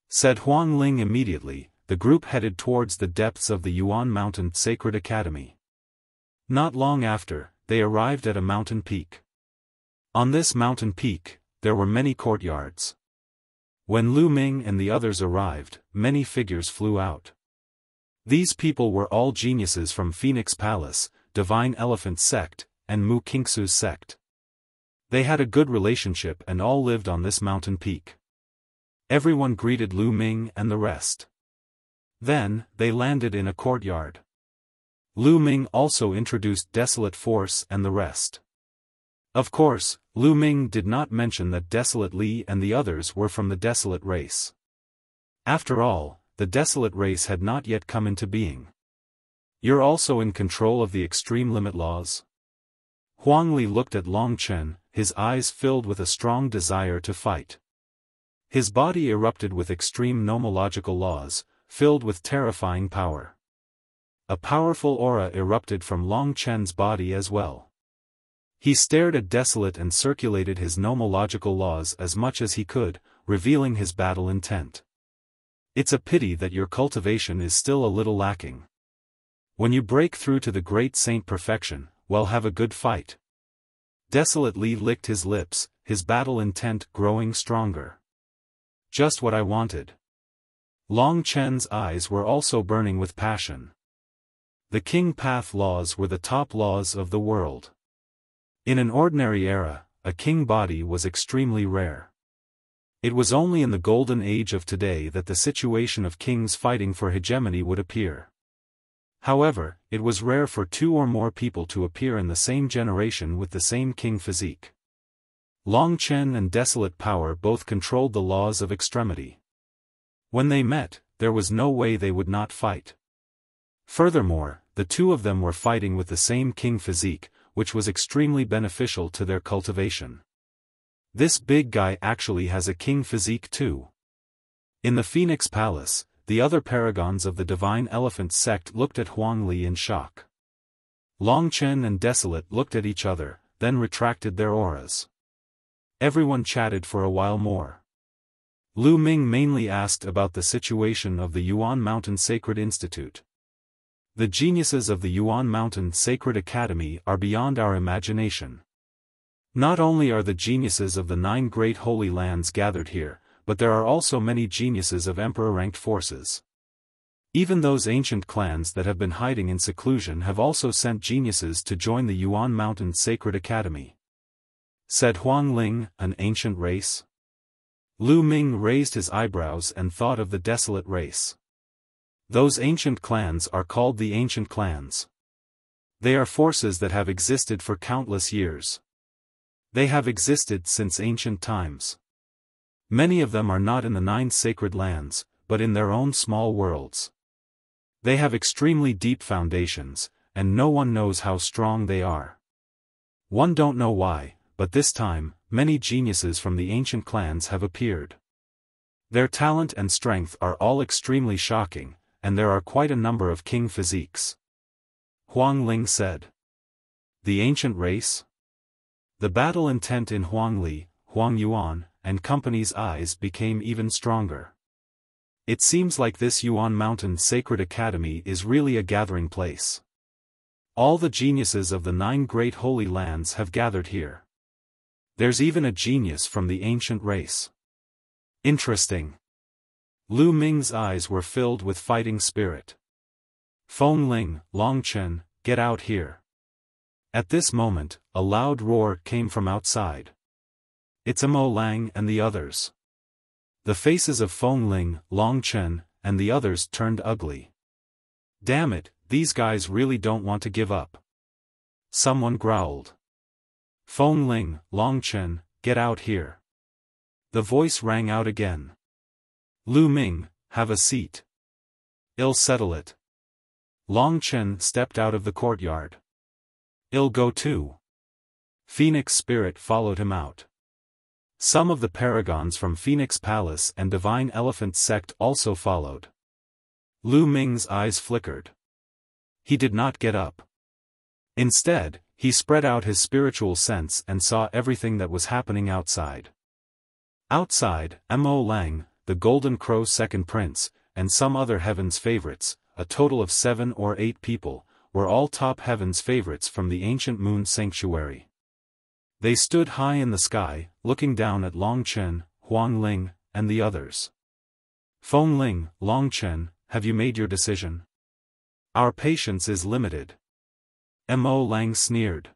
Said Huang Ling immediately. The group headed towards the depths of the Yuan Mountain Sacred Academy. Not long after, they arrived at a mountain peak. On this mountain peak, there were many courtyards. When Lu Ming and the others arrived, many figures flew out. These people were all geniuses from Phoenix Palace, Divine Elephant Sect, and Mu Qingxu's sect. They had a good relationship and all lived on this mountain peak. Everyone greeted Lu Ming and the rest. Then, they landed in a courtyard. Lu Ming also introduced Desolate Force and the rest. Of course, Lu Ming did not mention that Desolate Li and the others were from the Desolate race. After all, the Desolate race had not yet come into being. You're also in control of the extreme limit laws? Huang Li looked at Long Chen, his eyes filled with a strong desire to fight. His body erupted with extreme nomological laws, filled with terrifying power. a powerful aura erupted from Long Chen's body as well. He stared at Desolate and circulated his nomological laws as much as he could, revealing his battle intent. It's a pity that your cultivation is still a little lacking. When you break through to the great saint perfection, well, have a good fight. Desolately licked his lips, his battle intent growing stronger. Just what I wanted. Long Chen's eyes were also burning with passion. The King Path laws were the top laws of the world. In an ordinary era, a king body was extremely rare. It was only in the golden age of today that the situation of kings fighting for hegemony would appear. However, it was rare for two or more people to appear in the same generation with the same king physique. Long Chen and Desolate Power both controlled the laws of extremity. When they met, there was no way they would not fight. Furthermore, the two of them were fighting with the same king physique, which was extremely beneficial to their cultivation. This big guy actually has a king physique too. In the Phoenix Palace, the other paragons of the Divine Elephant sect looked at Huang Li in shock. Long Chen and Desolate looked at each other, then retracted their auras. Everyone chatted for a while more. Lu Ming mainly asked about the situation of the Yuan Mountain Sacred Institute. The geniuses of the Yuan Mountain Sacred Academy are beyond our imagination. Not only are the geniuses of the 9 great holy lands gathered here, but there are also many geniuses of emperor-ranked forces. Even those ancient clans that have been hiding in seclusion have also sent geniuses to join the Yuan Mountain Sacred Academy. Said Huang Ling, an ancient race? Lu Ming raised his eyebrows and thought of the Desolate race. Those ancient clans are called the Ancient Clans. They are forces that have existed for countless years. They have existed since ancient times. Many of them are not in the 9 sacred lands, but in their own small worlds. They have extremely deep foundations, and no one knows how strong they are. One don't know why, but this time, many geniuses from the ancient clans have appeared. Their talent and strength are all extremely shocking, and there are quite a number of king physiques. Huang Ling said. The ancient race? The battle intent in Huang Li, Huang Yuan, and company's eyes became even stronger. It seems like this Yuan Mountain Sacred Academy is really a gathering place. All the geniuses of the 9 great holy lands have gathered here. There's even a genius from the ancient race. Interesting. Lu Ming's eyes were filled with fighting spirit. Feng Ling, Long Chen, get out here. At this moment, a loud roar came from outside. It's Mo Lang and the others. The faces of Feng Ling, Long Chen, and the others turned ugly. Damn it, these guys really don't want to give up. Someone growled. Feng Ling, Long Chen, get out here. The voice rang out again. Lu Ming, have a seat. I'll settle it. Long Chen stepped out of the courtyard. I'll go too. Phoenix Spirit followed him out. Some of the paragons from Phoenix Palace and Divine Elephant sect also followed. Lu Ming's eyes flickered. He did not get up. Instead, he spread out his spiritual sense and saw everything that was happening outside. Outside, Mo Lang, the Golden Crow second prince, and some other heaven's favorites, a total of 7 or 8 people, were all top heaven's favorites from the ancient moon sanctuary. They stood high in the sky, looking down at Long Chen, Huang Ling, and the others. Feng Ling, Long Chen, have you made your decision? Our patience is limited. Mo Lang sneered.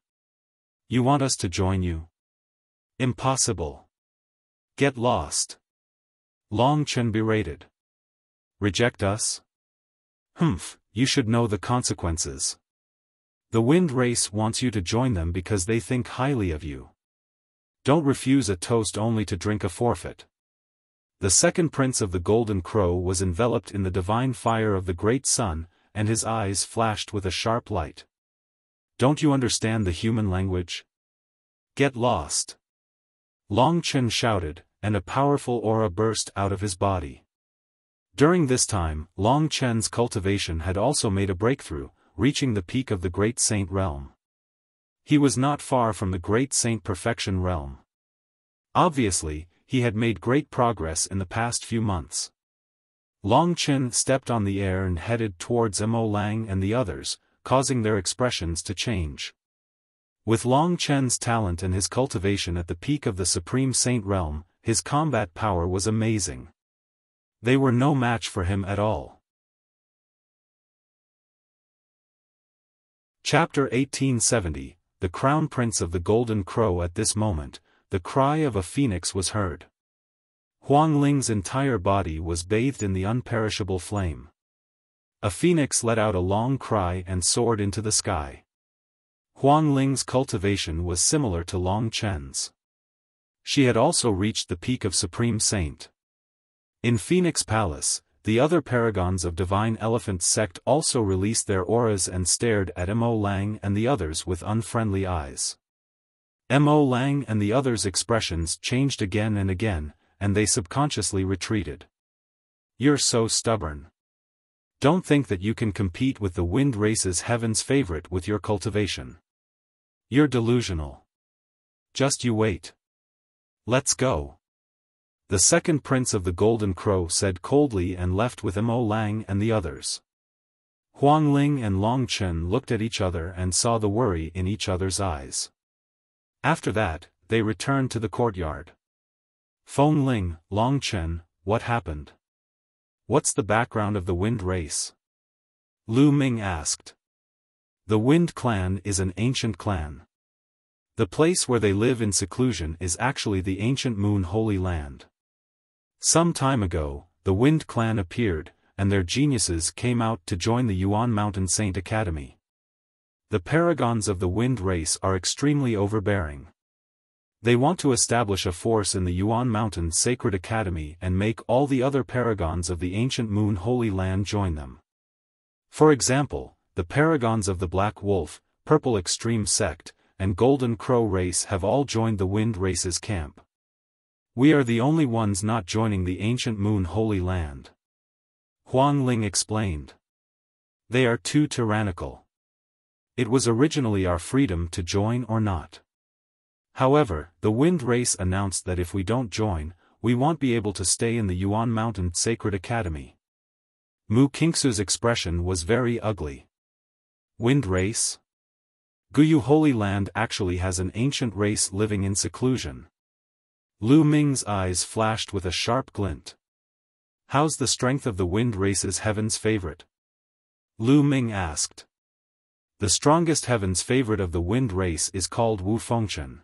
You want us to join you? Impossible. Get lost. Long Chen berated. Reject us? Humph, you should know the consequences. The Wind Race wants you to join them because they think highly of you. Don't refuse a toast only to drink a forfeit. The second prince of the Golden Crow was enveloped in the divine fire of the great sun, and his eyes flashed with a sharp light. Don't you understand the human language? Get lost. Long Chen shouted, and a powerful aura burst out of his body. During this time, Long Chen's cultivation had also made a breakthrough, reaching the peak of the Great Saint realm. He was not far from the Great Saint Perfection realm. Obviously, he had made great progress in the past few months. Long Chen stepped on the air and headed towards Mo Lang and the others, causing their expressions to change. With Long Chen's talent and his cultivation at the peak of the Supreme Saint realm, his combat power was amazing. They were no match for him at all. Chapter 1870, The Crown Prince of the Golden Crow. At this moment, the cry of a phoenix was heard. Huang Ling's entire body was bathed in the unperishable flame. A phoenix let out a long cry and soared into the sky. Huang Ling's cultivation was similar to Long Chen's. She had also reached the peak of Supreme Saint. In Phoenix Palace, the other paragons of Divine Elephant sect also released their auras and stared at Mo Lang and the others with unfriendly eyes. Mo Lang and the others' expressions changed again and again, and they subconsciously retreated. You're so stubborn. Don't think that you can compete with the wind race's heaven's favorite with your cultivation. You're delusional. Just you wait. Let's go. The second prince of the Golden Crow said coldly and left with Mo Lang and the others. Huang Ling and Long Chen looked at each other and saw the worry in each other's eyes. After that, they returned to the courtyard. Feng Ling, Long Chen, what happened? What's the background of the wind race? Lu Ming asked. The Wind Clan is an ancient clan. The place where they live in seclusion is actually the ancient Moon Holy Land. Some time ago, the Wind Clan appeared, and their geniuses came out to join the Yuan Mountain Saint Academy. The paragons of the wind race are extremely overbearing. They want to establish a force in the Yuan Mountain Sacred Academy and make all the other paragons of the ancient Moon Holy Land join them. For example, the paragons of the Black Wolf, Purple Extreme Sect, and Golden Crow race have all joined the wind race's camp. We are the only ones not joining the ancient Moon Holy Land. Huang Ling explained. They are too tyrannical. It was originally our freedom to join or not. However, the wind race announced that if we don't join, we won't be able to stay in the Yuan Mountain Sacred Academy. Mu Qingsu's expression was very ugly. Wind race? Guyu Holy Land actually has an ancient race living in seclusion. Lu Ming's eyes flashed with a sharp glint. How's the strength of the wind race's heaven's favorite? Lu Ming asked. The strongest heaven's favorite of the wind race is called Wu Fengchen.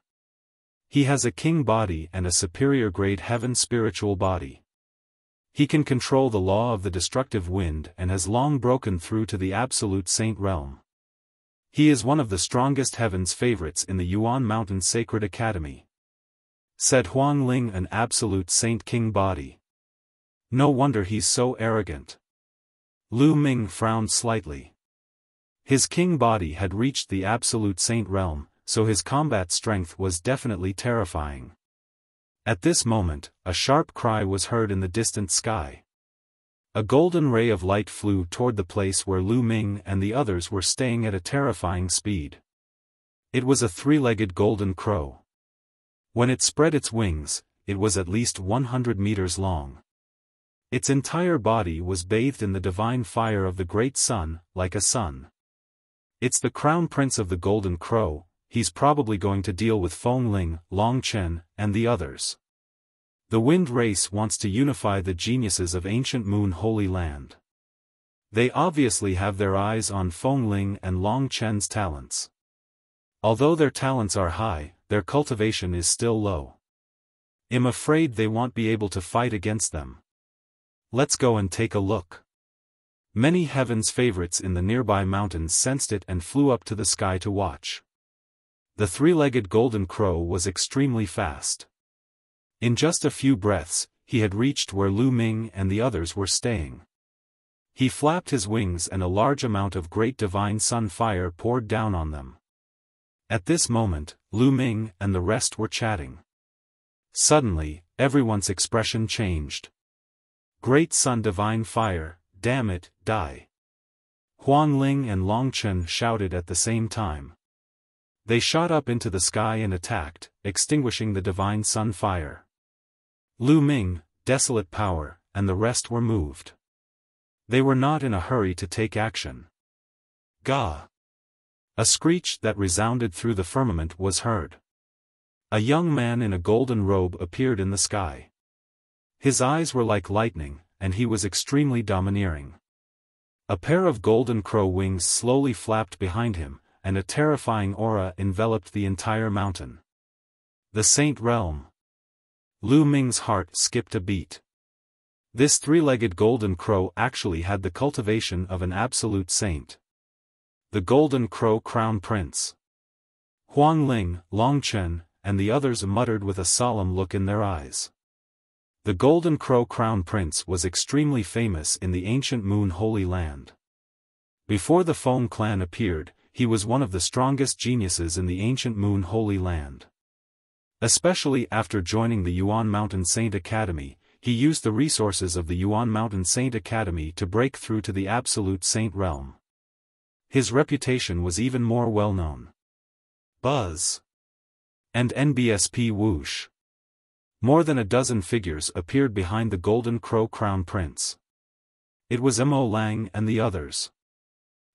He has a king body and a superior grade heaven spiritual body. He can control the law of the destructive wind and has long broken through to the absolute saint realm. He is one of the strongest heaven's favorites in the Yuan Mountain Sacred Academy. Said Huang Ling, an absolute saint king body. No wonder he's so arrogant. Lu Ming frowned slightly. His king body had reached the absolute saint realm, so his combat strength was definitely terrifying. At this moment, a sharp cry was heard in the distant sky. A golden ray of light flew toward the place where Lu Ming and the others were staying at a terrifying speed. It was a three-legged golden crow. When it spread its wings, it was at least 100 meters long. Its entire body was bathed in the divine fire of the great sun, like a sun. It's the crown prince of the Golden Crow. He's probably going to deal with Feng Ling, Long Chen, and the others. The wind race wants to unify the geniuses of ancient Moon Holy Land. They obviously have their eyes on Feng Ling and Long Chen's talents. Although their talents are high, their cultivation is still low. I'm afraid they won't be able to fight against them. Let's go and take a look. Many heaven's favorites in the nearby mountains sensed it and flew up to the sky to watch. The three-legged golden crow was extremely fast. In just a few breaths, he had reached where Lu Ming and the others were staying. He flapped his wings and a large amount of great divine sun fire poured down on them. At this moment, Lu Ming and the rest were chatting. Suddenly, everyone's expression changed. Great Sun Divine Fire, damn it, die. Huang Ling and Long Chen shouted at the same time. They shot up into the sky and attacked, extinguishing the Divine Sun Fire. Lu Ming, Desolate Power, and the rest were moved. They were not in a hurry to take action. Gah! A screech that resounded through the firmament was heard. A young man in a golden robe appeared in the sky. His eyes were like lightning, and he was extremely domineering. A pair of golden crow wings slowly flapped behind him, and a terrifying aura enveloped the entire mountain. The Saint Realm. Lu Ming's heart skipped a beat. This three-legged golden crow actually had the cultivation of an absolute saint. The Golden Crow Crown Prince. Huang Ling, Long Chen, and the others muttered with a solemn look in their eyes. The Golden Crow Crown Prince was extremely famous in the ancient Moon Holy Land. Before the Feng clan appeared, he was one of the strongest geniuses in the ancient Moon Holy Land. Especially after joining the Yuan Mountain Saint Academy, he used the resources of the Yuan Mountain Saint Academy to break through to the Absolute Saint Realm. His reputation was even more well-known. Buzz. And NBSP whoosh. More than a dozen figures appeared behind the Golden Crow Crown Prince. It was Mo Lang and the others.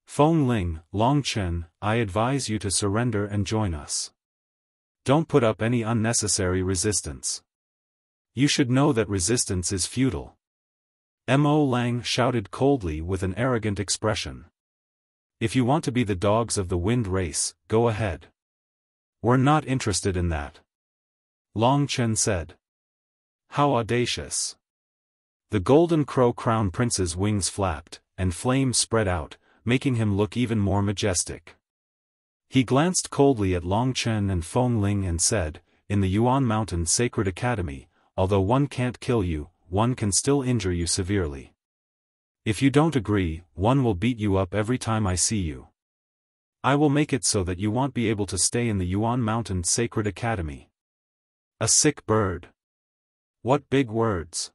Feng Ling, Long Chen, I advise you to surrender and join us. Don't put up any unnecessary resistance. You should know that resistance is futile. Mo Lang shouted coldly with an arrogant expression. If you want to be the dogs of the wind race, go ahead. We're not interested in that. Long Chen said. How audacious. The Golden Crow Crown Prince's wings flapped, and flames spread out, making him look even more majestic. He glanced coldly at Long Chen and Feng Ling and said, in the Yuan Mountain Sacred Academy, although one can't kill you, one can still injure you severely. If you don't agree, one will beat you up every time I see you. I will make it so that you won't be able to stay in the Yuan Mountain Sacred Academy. A sick bird. What big words.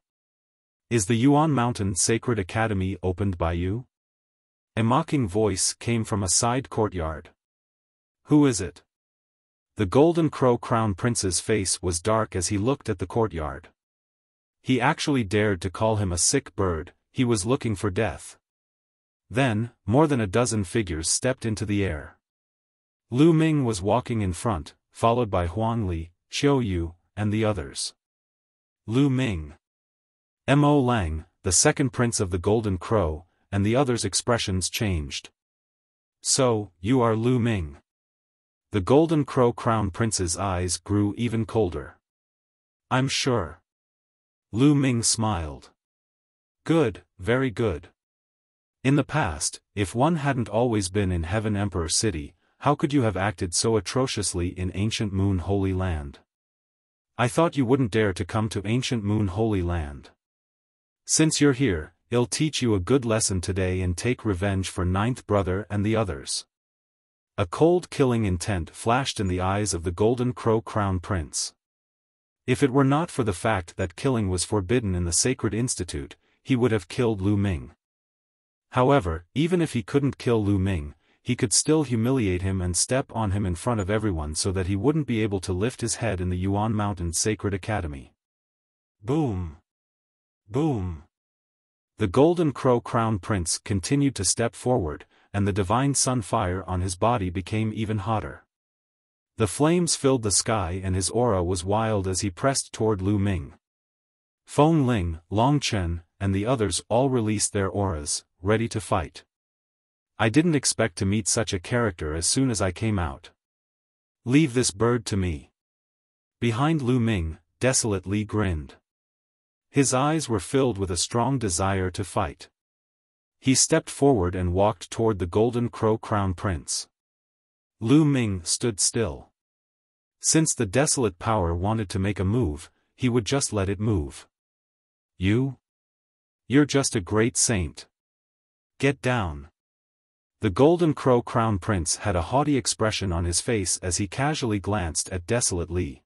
Is the Yuan Mountain Sacred Academy opened by you? A mocking voice came from a side courtyard. Who is it? The Golden Crow Crown Prince's face was dark as he looked at the courtyard. He actually dared to call him a sick bird, he was looking for death. Then, more than a dozen figures stepped into the air. Lu Ming was walking in front, followed by Huang Li, Qiu Yu, and the others. Lu Ming. Mo Lang, the second prince of the Golden Crow, and the others' expressions changed. So, you are Lu Ming. The Golden Crow Crown Prince's eyes grew even colder. I'm sure. Lu Ming smiled. Good, very good. In the past, if one hadn't always been in Heaven Emperor City, how could you have acted so atrociously in Ancient Moon Holy Land? I thought you wouldn't dare to come to Ancient Moon Holy Land. Since you're here, I'll teach you a good lesson today and take revenge for Ninth Brother and the others. A cold killing intent flashed in the eyes of the Golden Crow Crown Prince. If it were not for the fact that killing was forbidden in the Sacred Institute, he would have killed Lu Ming. However, even if he couldn't kill Lu Ming, he could still humiliate him and step on him in front of everyone so that he wouldn't be able to lift his head in the Yuan Mountain Sacred Academy. Boom! Boom! The Golden Crow Crown Prince continued to step forward, and the divine sun fire on his body became even hotter. The flames filled the sky and his aura was wild as he pressed toward Lu Ming. Feng Ling, Long Chen, and the others all released their auras, ready to fight. I didn't expect to meet such a character as soon as I came out. Leave this bird to me. Behind Lu Ming, Desolate Li grinned. His eyes were filled with a strong desire to fight. He stepped forward and walked toward the Golden Crow Crown Prince. Lu Ming stood still. Since the Desolate Power wanted to make a move, he would just let it move. You? You're just a great saint. Get down. The Golden Crow Crown Prince had a haughty expression on his face as he casually glanced at Desolate Li.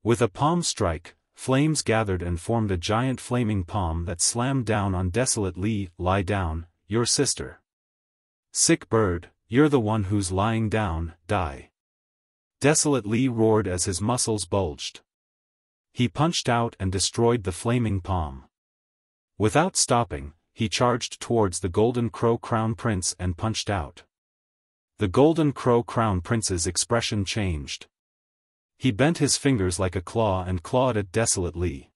With a palm strike, flames gathered and formed a giant flaming palm that slammed down on Desolate Li. Lie down, your sister. Sick bird, you're the one who's lying down, die. Desolate Li roared as his muscles bulged. He punched out and destroyed the flaming palm. Without stopping, he charged towards the Golden Crow Crown Prince and punched out. The Golden Crow Crown Prince's expression changed. He bent his fingers like a claw and clawed at Desolate Li.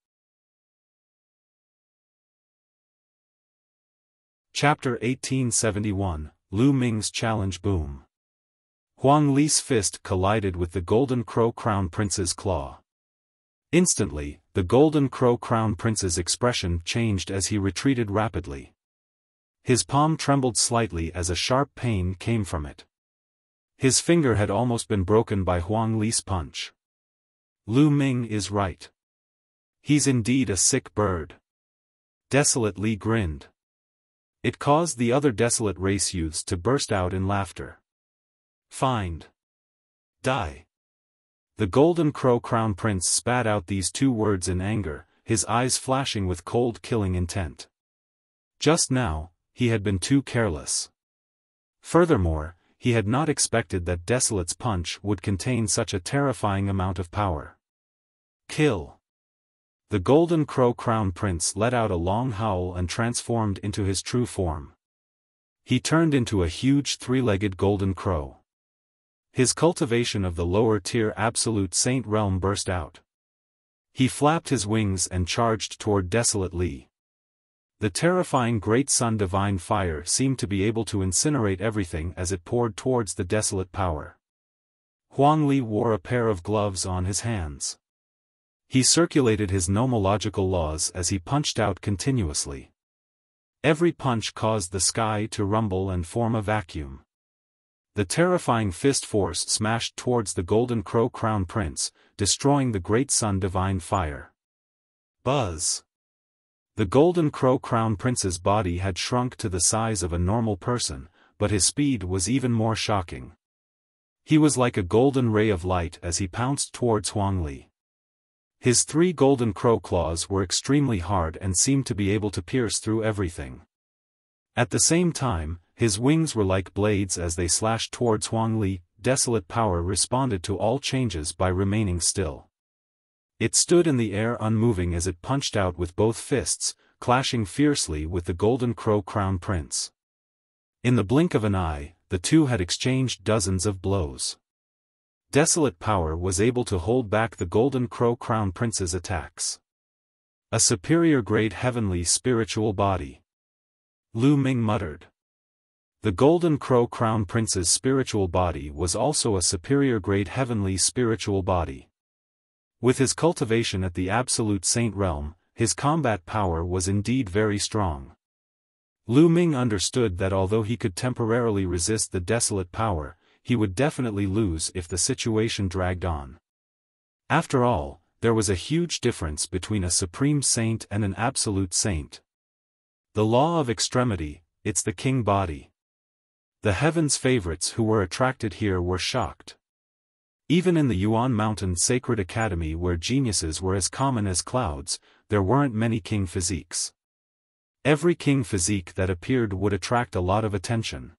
Chapter 1871, Lu Ming's Challenge Boom. Huang Li's fist collided with the Golden Crow Crown Prince's claw. Instantly, the Golden Crow Crown Prince's expression changed as he retreated rapidly. His palm trembled slightly as a sharp pain came from it. His finger had almost been broken by Huang Li's punch. Lu Ming is right. He's indeed a sick bird. Desolate Li grinned. It caused the other Desolate race youths to burst out in laughter. Find. Die. The Golden Crow Crown Prince spat out these two words in anger, his eyes flashing with cold killing intent. Just now, he had been too careless. Furthermore, he had not expected that Desolate's punch would contain such a terrifying amount of power. Kill. The Golden Crow Crown Prince let out a long howl and transformed into his true form. He turned into a huge three-legged golden crow. His cultivation of the lower-tier Absolute Saint realm burst out. He flapped his wings and charged toward Desolate Li. The terrifying Great Sun Divine Fire seemed to be able to incinerate everything as it poured towards the Desolate power. Huang Li wore a pair of gloves on his hands. He circulated his nomological laws as he punched out continuously. Every punch caused the sky to rumble and form a vacuum. The terrifying fist force smashed towards the Golden Crow Crown Prince, destroying the Great Sun Divine Fire. Buzz! The Golden Crow Crown Prince's body had shrunk to the size of a normal person, but his speed was even more shocking. He was like a golden ray of light as he pounced towards Huang Li. His three golden crow claws were extremely hard and seemed to be able to pierce through everything. At the same time, his wings were like blades as they slashed towards Huang Li. Desolate power responded to all changes by remaining still. It stood in the air unmoving as it punched out with both fists, clashing fiercely with the Golden Crow Crown Prince. In the blink of an eye, the two had exchanged dozens of blows. Desolate power was able to hold back the Golden Crow Crown Prince's attacks. A superior grade heavenly spiritual body. Lu Ming muttered. The Golden Crow Crown Prince's spiritual body was also a superior grade heavenly spiritual body. With his cultivation at the Absolute Saint realm, his combat power was indeed very strong. Lu Ming understood that although he could temporarily resist the Desolate power, he would definitely lose if the situation dragged on. After all, there was a huge difference between a Supreme Saint and an Absolute Saint. The law of extremity, it's the king body. The heaven's favorites who were attracted here were shocked. Even in the Yuan Mountain Sacred Academy where geniuses were as common as clouds, there weren't many king physiques. Every king physique that appeared would attract a lot of attention.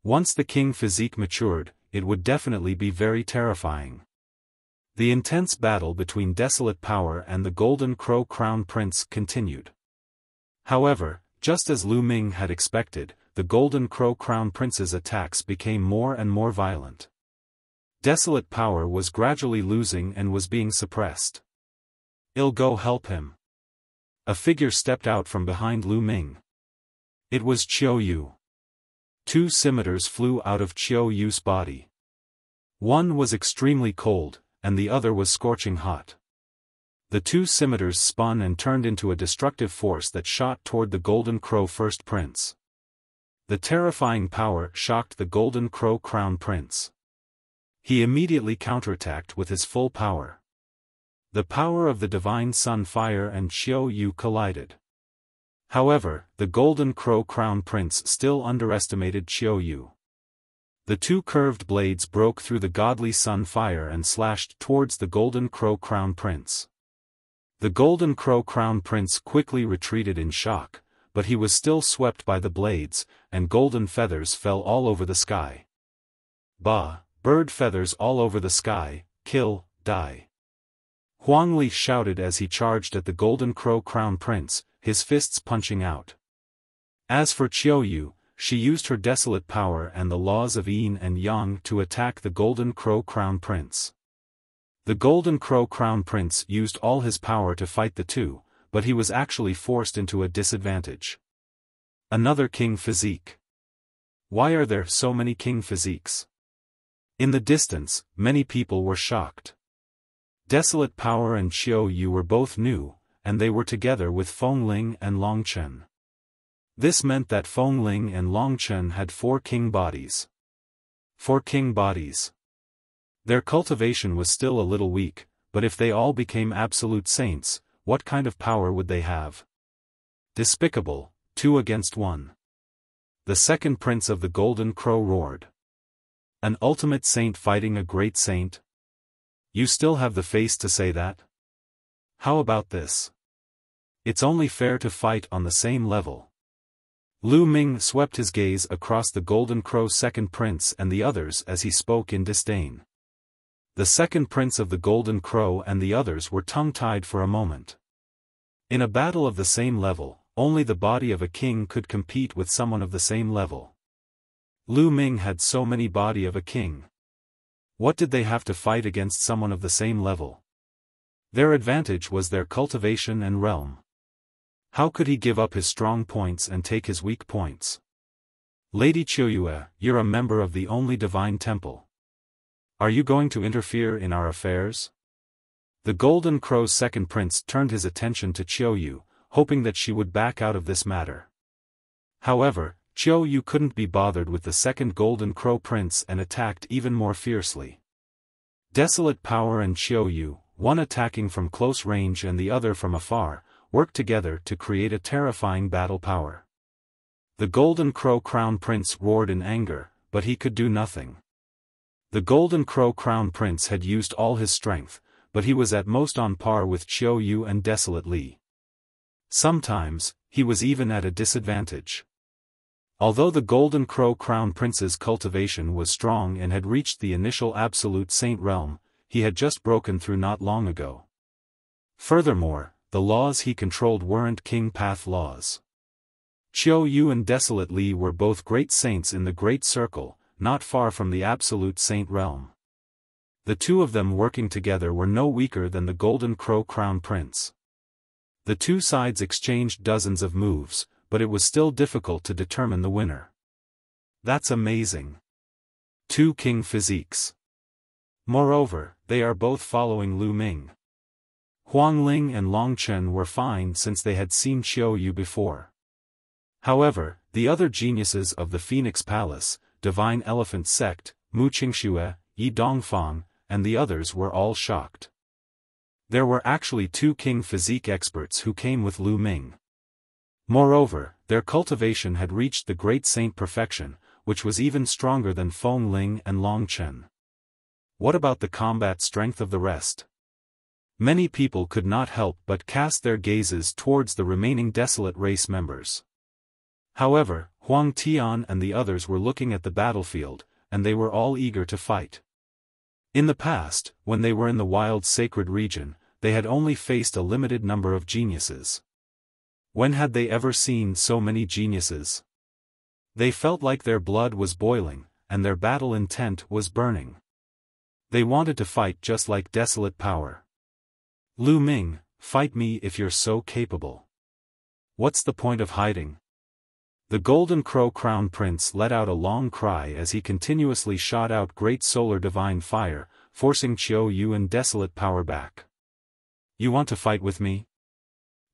Once the king physique matured, it would definitely be very terrifying. The intense battle between Desolate power and the Golden Crow Crown Prince continued. However, just as Lu Ming had expected, the Golden Crow Crown Prince's attacks became more and more violent. Desolate power was gradually losing and was being suppressed. "I'll go help him." A figure stepped out from behind Lu Ming. It was Qiu Yu. Two scimitars flew out of Qiu Yu's body. One was extremely cold, and the other was scorching hot. The two scimitars spun and turned into a destructive force that shot toward the Golden Crow First Prince. The terrifying power shocked the Golden Crow Crown Prince. He immediately counterattacked with his full power. The power of the Divine Sun Fire and Qiu Yu collided. However, the Golden Crow Crown Prince still underestimated Qiu Yu. The two curved blades broke through the godly Sun Fire and slashed towards the Golden Crow Crown Prince. The Golden Crow Crown Prince quickly retreated in shock, but he was still swept by the blades, and golden feathers fell all over the sky. Bah! Bird feathers all over the sky, kill, die. Huang Li shouted as he charged at the Golden Crow Crown Prince, his fists punching out. As for Qiuyu, she used her desolate power and the laws of yin and yang to attack the Golden Crow Crown Prince. The Golden Crow Crown Prince used all his power to fight the two, but he was actually forced into a disadvantage. Another king physique. Why are there so many king physiques? In the distance, many people were shocked. Desolate Power and Qiuyu were both new, and they were together with Fengling and Longchen. This meant that Fengling and Longchen had 4 king bodies. 4 king bodies. Their cultivation was still a little weak, but if they all became absolute saints, what kind of power would they have? Despicable, 2 against 1. The second prince of the Golden Crow roared. An ultimate saint fighting a great saint? You still have the face to say that? How about this? It's only fair to fight on the same level. Lu Ming swept his gaze across the Golden Crow second prince and the others as he spoke in disdain. The second prince of the Golden Crow and the others were tongue-tied for a moment. In a battle of the same level, only the body of a king could compete with someone of the same level. Lu Ming had so many body of a king. What did they have to fight against someone of the same level? Their advantage was their cultivation and realm. How could he give up his strong points and take his weak points? Lady Qiuyu, you're a member of the only divine temple. Are you going to interfere in our affairs? The Golden Crow's second prince turned his attention to Qiuyu, hoping that she would back out of this matter. However, Qiuyu couldn't be bothered with the second Golden Crow prince and attacked even more fiercely. Desolate Power and Qiuyu, one attacking from close range and the other from afar, worked together to create a terrifying battle power. The Golden Crow Crown Prince roared in anger, but he could do nothing. The Golden Crow Crown Prince had used all his strength, but he was at most on par with Qiuyu and Desolate Li. Sometimes, he was even at a disadvantage. Although the Golden Crow Crown Prince's cultivation was strong and had reached the initial absolute saint realm, he had just broken through not long ago. Furthermore, the laws he controlled weren't king path laws. Qiuyu and Desolate Li were both great saints in the Great Circle, not far from the absolute saint realm. The two of them working together were no weaker than the Golden Crow Crown Prince. The two sides exchanged dozens of moves, but it was still difficult to determine the winner. That's amazing. 2 king physiques. Moreover, they are both following Lu Ming. Huangling and Longchen were fine since they had seen Qiuyu before. However, the other geniuses of the Phoenix Palace, Divine Elephant Sect, Mu Qingxue, Yi Dongfang, and the others were all shocked. There were actually 2 king physique experts who came with Lu Ming. Moreover, their cultivation had reached the great saint perfection, which was even stronger than Fengling and Longchen. What about the combat strength of the rest? Many people could not help but cast their gazes towards the remaining Desolate race members. However, Huang Tian and the others were looking at the battlefield, and they were all eager to fight. In the past, when they were in the wild sacred region, they had only faced a limited number of geniuses. When had they ever seen so many geniuses? They felt like their blood was boiling, and their battle intent was burning. They wanted to fight just like Desolate Power. Lu Ming, fight me if you're so capable. What's the point of hiding? The Golden Crow Crown Prince let out a long cry as he continuously shot out great solar divine fire, forcing Qiuyu and Desolate Power back. You want to fight with me?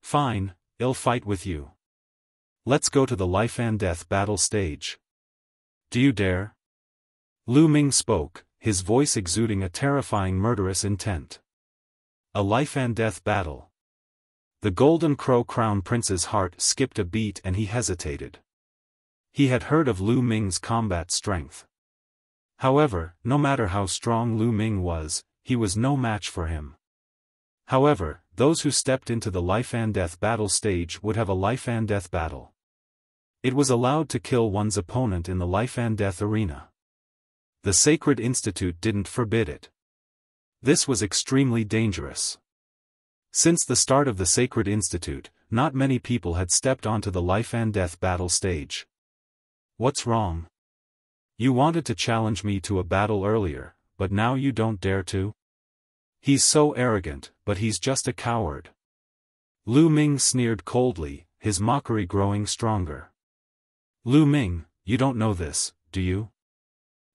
Fine, I'll fight with you. Let's go to the life and death battle stage. Do you dare? Lu Ming spoke, his voice exuding a terrifying murderous intent. A life and death battle. The Golden Crow Crown Prince's heart skipped a beat and he hesitated. He had heard of Lu Ming's combat strength. However, no matter how strong Lu Ming was, he was no match for him. However, those who stepped into the life-and-death battle stage would have a life-and-death battle. It was allowed to kill one's opponent in the life-and-death arena. The Sacred Institute didn't forbid it. This was extremely dangerous. Since the start of the Sacred Institute, not many people had stepped onto the life-and-death battle stage. What's wrong? You wanted to challenge me to a battle earlier, but now you don't dare to? He's so arrogant, but he's just a coward. Lu Ming sneered coldly, his mockery growing stronger. Lu Ming, you don't know this, do you?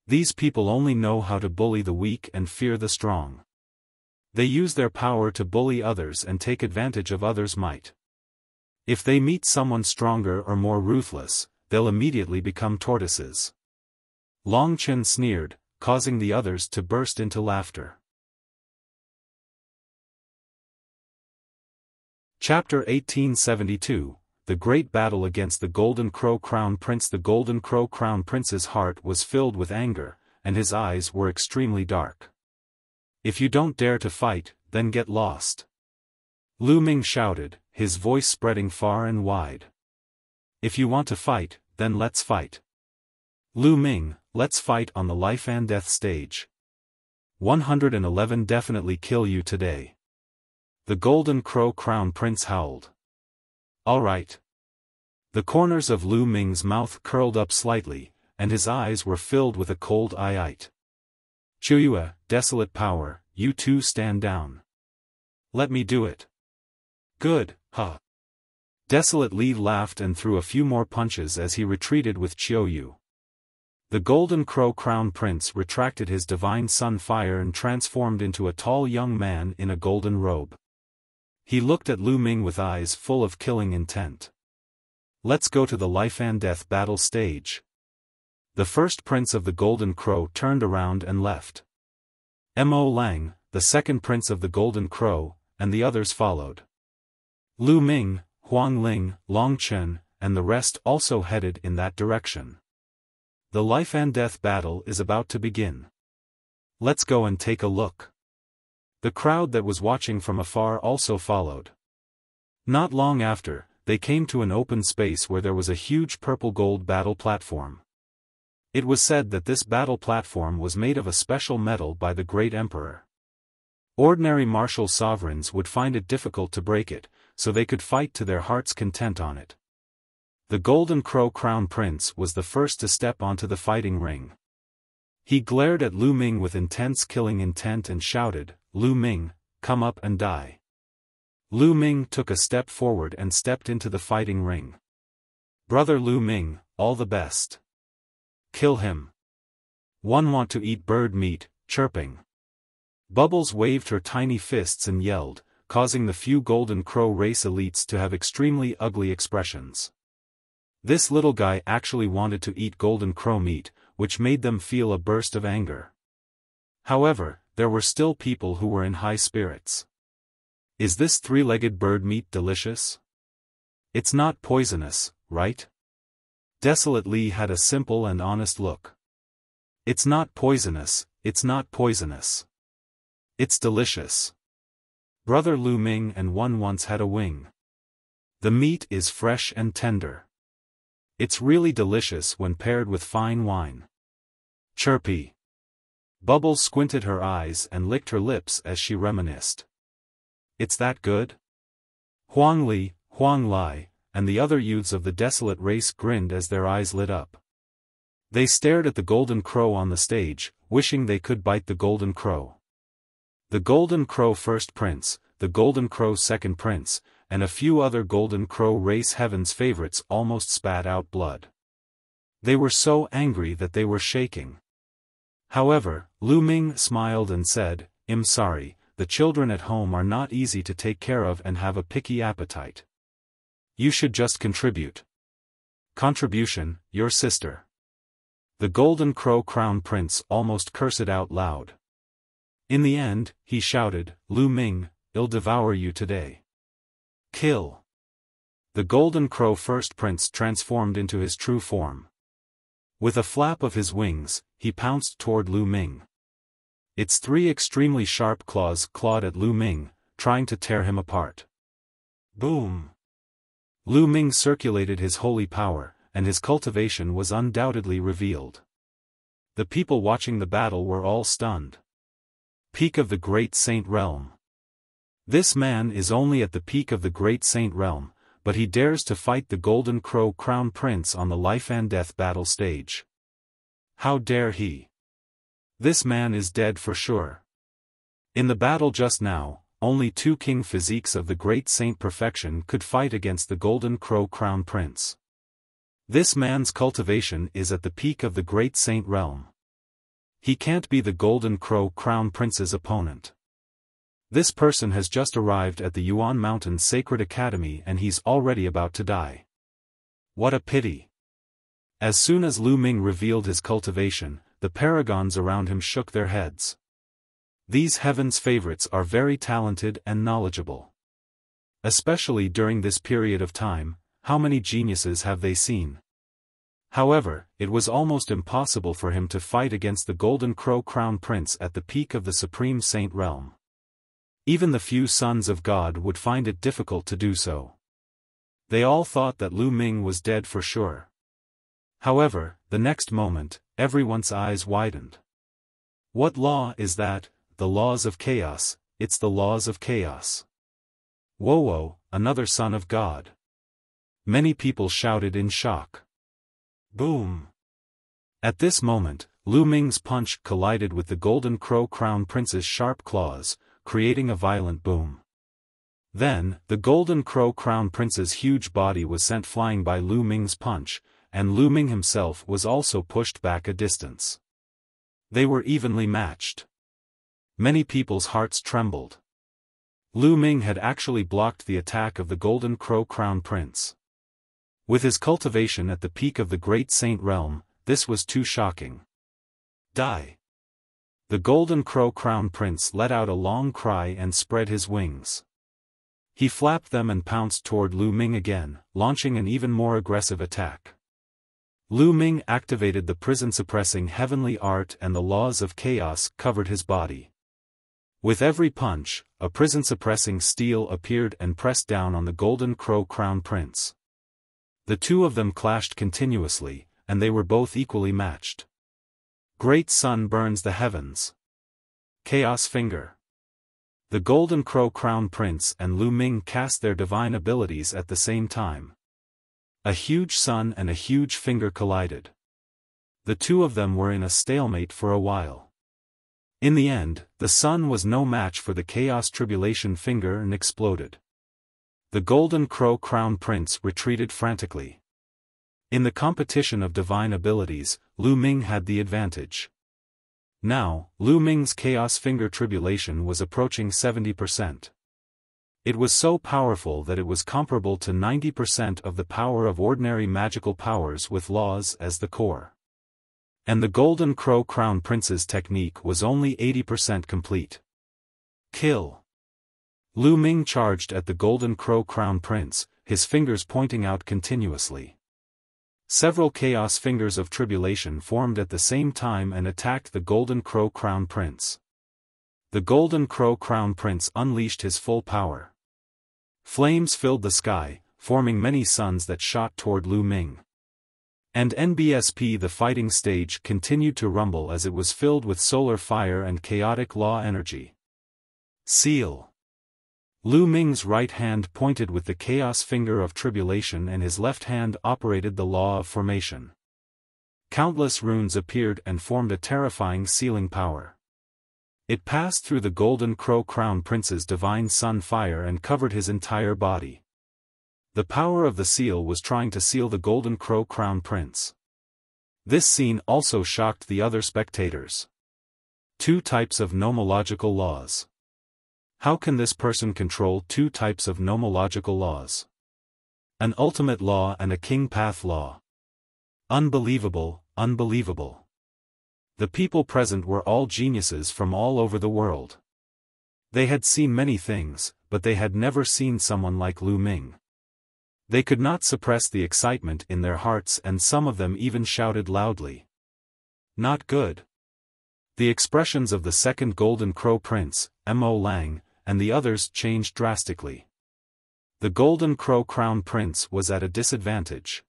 These people only know how to bully the weak and fear the strong. They use their power to bully others and take advantage of others' might. If they meet someone stronger or more ruthless, they'll immediately become tortoises. Long Chen sneered, causing the others to burst into laughter. Chapter 1872, The Great Battle Against the Golden Crow Crown Prince. The Golden Crow Crown Prince's heart was filled with anger, and his eyes were extremely dark. If you don't dare to fight, then get lost. Lu Ming shouted, his voice spreading far and wide. If you want to fight, then let's fight. Lu Ming, let's fight on the life-and-death stage. 111 definitely kill you today. The Golden Crow Crown Prince howled. All right. The corners of Lu Ming's mouth curled up slightly, and his eyes were filled with a cold eye-ite. Chuyue, Desolate Power, you two stand down. Let me do it. Good, huh? Desolate Li laughed and threw a few more punches as he retreated with Chuyue. The Golden Crow Crown Prince retracted his divine sun fire and transformed into a tall young man in a golden robe. He looked at Lu Ming with eyes full of killing intent. Let's go to the life-and-death battle stage. The first prince of the Golden Crow turned around and left. Mo Lang, the second prince of the Golden Crow, and the others followed. Lu Ming, Huang Ling, Long Chen, and the rest also headed in that direction. The life-and-death battle is about to begin. Let's go and take a look. The crowd that was watching from afar also followed. Not long after, they came to an open space where there was a huge purple-gold battle platform. It was said that this battle platform was made of a special metal by the great emperor. Ordinary martial sovereigns would find it difficult to break it, so they could fight to their heart's content on it. The Golden Crow Crown Prince was the first to step onto the fighting ring. He glared at Lu Ming with intense killing intent and shouted, Lu Ming, come up and die. Lu Ming took a step forward and stepped into the fighting ring. Brother Lu Ming, all the best. Kill him. One want to eat bird meat, chirping. Bubbles waved her tiny fists and yelled, causing the few Golden Crow race elites to have extremely ugly expressions. This little guy actually wanted to eat Golden Crow meat, which made them feel a burst of anger. However, there were still people who were in high spirits. Is this three-legged bird meat delicious? It's not poisonous, right? Desolate Li had a simple and honest look. It's not poisonous, it's not poisonous. It's delicious. Brother Lu Ming and one once had a wing. The meat is fresh and tender. It's really delicious when paired with fine wine. Chirpy. Bubbles squinted her eyes and licked her lips as she reminisced. It's that good? Huang Li, Huang Lai, and the other youths of the Desolate race grinned as their eyes lit up. They stared at the Golden Crow on the stage, wishing they could bite the Golden Crow. The Golden Crow First Prince, the Golden Crow Second Prince, and a few other Golden Crow race heaven's favorites almost spat out blood. They were so angry that they were shaking. However, Lu Ming smiled and said, I'm sorry, the children at home are not easy to take care of and have a picky appetite. You should just contribute. Contribution, your sister. The Golden Crow Crown Prince almost cursed out loud. In the end, he shouted, Lu Ming, I'll devour you today. Kill. The Golden Crow First Prince transformed into his true form. With a flap of his wings, he pounced toward Lu Ming. Its three extremely sharp claws clawed at Lu Ming, trying to tear him apart. Boom! Lu Ming circulated his holy power, and his cultivation was undoubtedly revealed. The people watching the battle were all stunned. Peak of the Great Saint Realm. This man is only at the peak of the Great Saint Realm, but he dares to fight the Golden Crow Crown Prince on the life and death battle stage. How dare he? This man is dead for sure. In the battle just now, only 2 king physiques of the Great Saint Perfection could fight against the Golden Crow Crown Prince. This man's cultivation is at the peak of the Great Saint Realm. He can't be the Golden Crow Crown Prince's opponent. This person has just arrived at the Yuan Mountain Sacred Academy and he's already about to die. What a pity. As soon as Lu Ming revealed his cultivation, the paragons around him shook their heads. These heaven's favorites are very talented and knowledgeable. Especially during this period of time, how many geniuses have they seen? However, it was almost impossible for him to fight against the Golden Crow Crown Prince at the peak of the Supreme Saint Realm. Even the few sons of God would find it difficult to do so. They all thought that Lu Ming was dead for sure. However, the next moment, everyone's eyes widened. What law is that? The laws of chaos, it's the laws of chaos. Whoa, another son of God. Many people shouted in shock. Boom! At this moment, Lu Ming's punch collided with the Golden Crow Crown Prince's sharp claws, creating a violent boom. Then, the Golden Crow Crown Prince's huge body was sent flying by Lu Ming's punch, and Lu Ming himself was also pushed back a distance. They were evenly matched. Many people's hearts trembled. Lu Ming had actually blocked the attack of the Golden Crow Crown Prince. With his cultivation at the peak of the Great Saint Realm, this was too shocking. Die! The Golden Crow Crown Prince let out a long cry and spread his wings. He flapped them and pounced toward Lu Ming again, launching an even more aggressive attack. Lu Ming activated the prison-suppressing heavenly art and the laws of chaos covered his body. With every punch, a prison-suppressing steel appeared and pressed down on the Golden Crow Crown Prince. The two of them clashed continuously, and they were both equally matched. Great Sun burns the heavens. Chaos Finger. The Golden Crow Crown Prince and Lu Ming cast their divine abilities at the same time. A huge sun and a huge finger collided. The two of them were in a stalemate for a while. In the end, the sun was no match for the Chaos Tribulation Finger and exploded. The Golden Crow Crown Prince retreated frantically. In the competition of divine abilities, Lu Ming had the advantage. Now, Lu Ming's Chaos Finger Tribulation was approaching 70%. It was so powerful that it was comparable to 90% of the power of ordinary magical powers with laws as the core. And the Golden Crow Crown Prince's technique was only 80% complete. Kill! Lu Ming charged at the Golden Crow Crown Prince, his fingers pointing out continuously. Several Chaos Fingers of Tribulation formed at the same time and attacked the Golden Crow Crown Prince. The Golden Crow Crown Prince unleashed his full power. Flames filled the sky, forming many suns that shot toward Lu Ming. And NBSP, the fighting stage, continued to rumble as it was filled with solar fire and chaotic law energy. Seal. Lu Ming's right hand pointed with the Chaos Finger of Tribulation and his left hand operated the Law of Formation. Countless runes appeared and formed a terrifying sealing power. It passed through the Golden Crow Crown Prince's divine sun fire and covered his entire body. The power of the seal was trying to seal the Golden Crow Crown Prince. This scene also shocked the other spectators. 2 types of nomological laws. How can this person control 2 types of nomological laws? An ultimate law and a king path law. Unbelievable, unbelievable. The people present were all geniuses from all over the world. They had seen many things, but they had never seen someone like Lu Ming. They could not suppress the excitement in their hearts and some of them even shouted loudly. Not good. The expressions of the second Golden Crow Prince, Mo Lang, and the others changed drastically. The Golden Crow Crown Prince was at a disadvantage.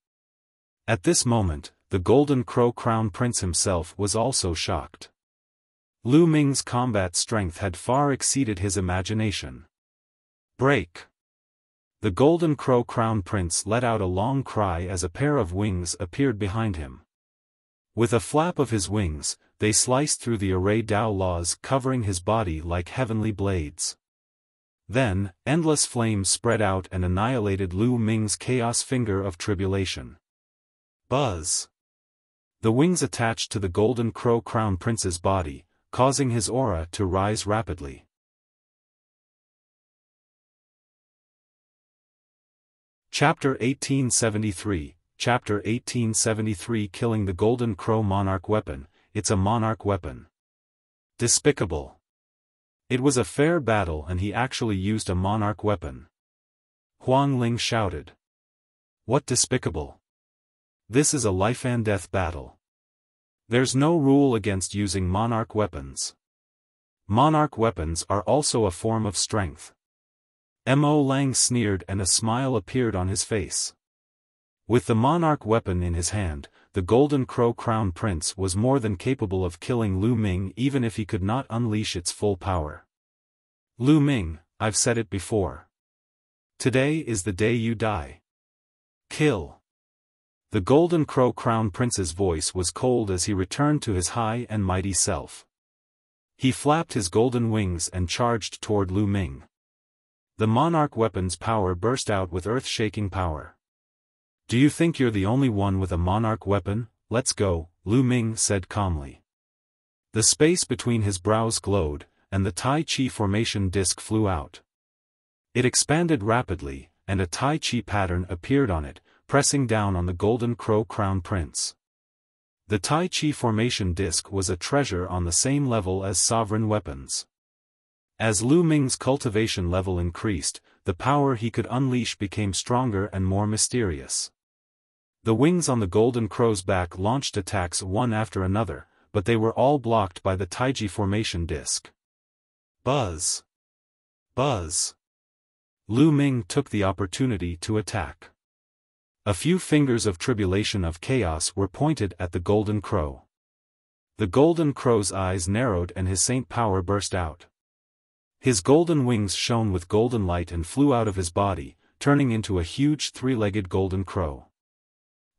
At this moment, the Golden Crow Crown Prince himself was also shocked. Lu Ming's combat strength had far exceeded his imagination. Break! The Golden Crow Crown Prince let out a long cry as a pair of wings appeared behind him. With a flap of his wings, they sliced through the array Dao laws covering his body like heavenly blades. Then, endless flames spread out and annihilated Lu Ming's chaos finger of tribulation. Buzz! The wings attached to the Golden Crow Crown Prince's body, causing his aura to rise rapidly. Chapter 1873, Chapter 1873 Killing the Golden Crow Monarch Weapon. It's a monarch weapon. Despicable. It was a fair battle and he actually used a monarch weapon. Huang Ling shouted. What despicable? This is a life-and-death battle. There's no rule against using monarch weapons. Monarch weapons are also a form of strength. Mo Lang sneered and a smile appeared on his face. With the monarch weapon in his hand, the Golden Crow Crown Prince was more than capable of killing Lu Ming even if he could not unleash its full power. Lu Ming, I've said it before. Today is the day you die. Kill. The Golden Crow Crown Prince's voice was cold as he returned to his high and mighty self. He flapped his golden wings and charged toward Lu Ming. The monarch weapon's power burst out with earth-shaking power. Do you think you're the only one with a monarch weapon? Let's go, Lu Ming said calmly. The space between his brows glowed, and the Tai Chi formation disc flew out. It expanded rapidly, and a Tai Chi pattern appeared on it, pressing down on the Golden Crow Crown Prince. The Tai Chi formation disc was a treasure on the same level as sovereign weapons. As Lu Ming's cultivation level increased, the power he could unleash became stronger and more mysterious. The wings on the Golden Crow's back launched attacks one after another, but they were all blocked by the Taiji formation disc. Buzz! Buzz! Lu Ming took the opportunity to attack. A few fingers of tribulation of chaos were pointed at the Golden Crow. The Golden Crow's eyes narrowed and his saint power burst out. His golden wings shone with golden light and flew out of his body, turning into a huge three-legged golden crow.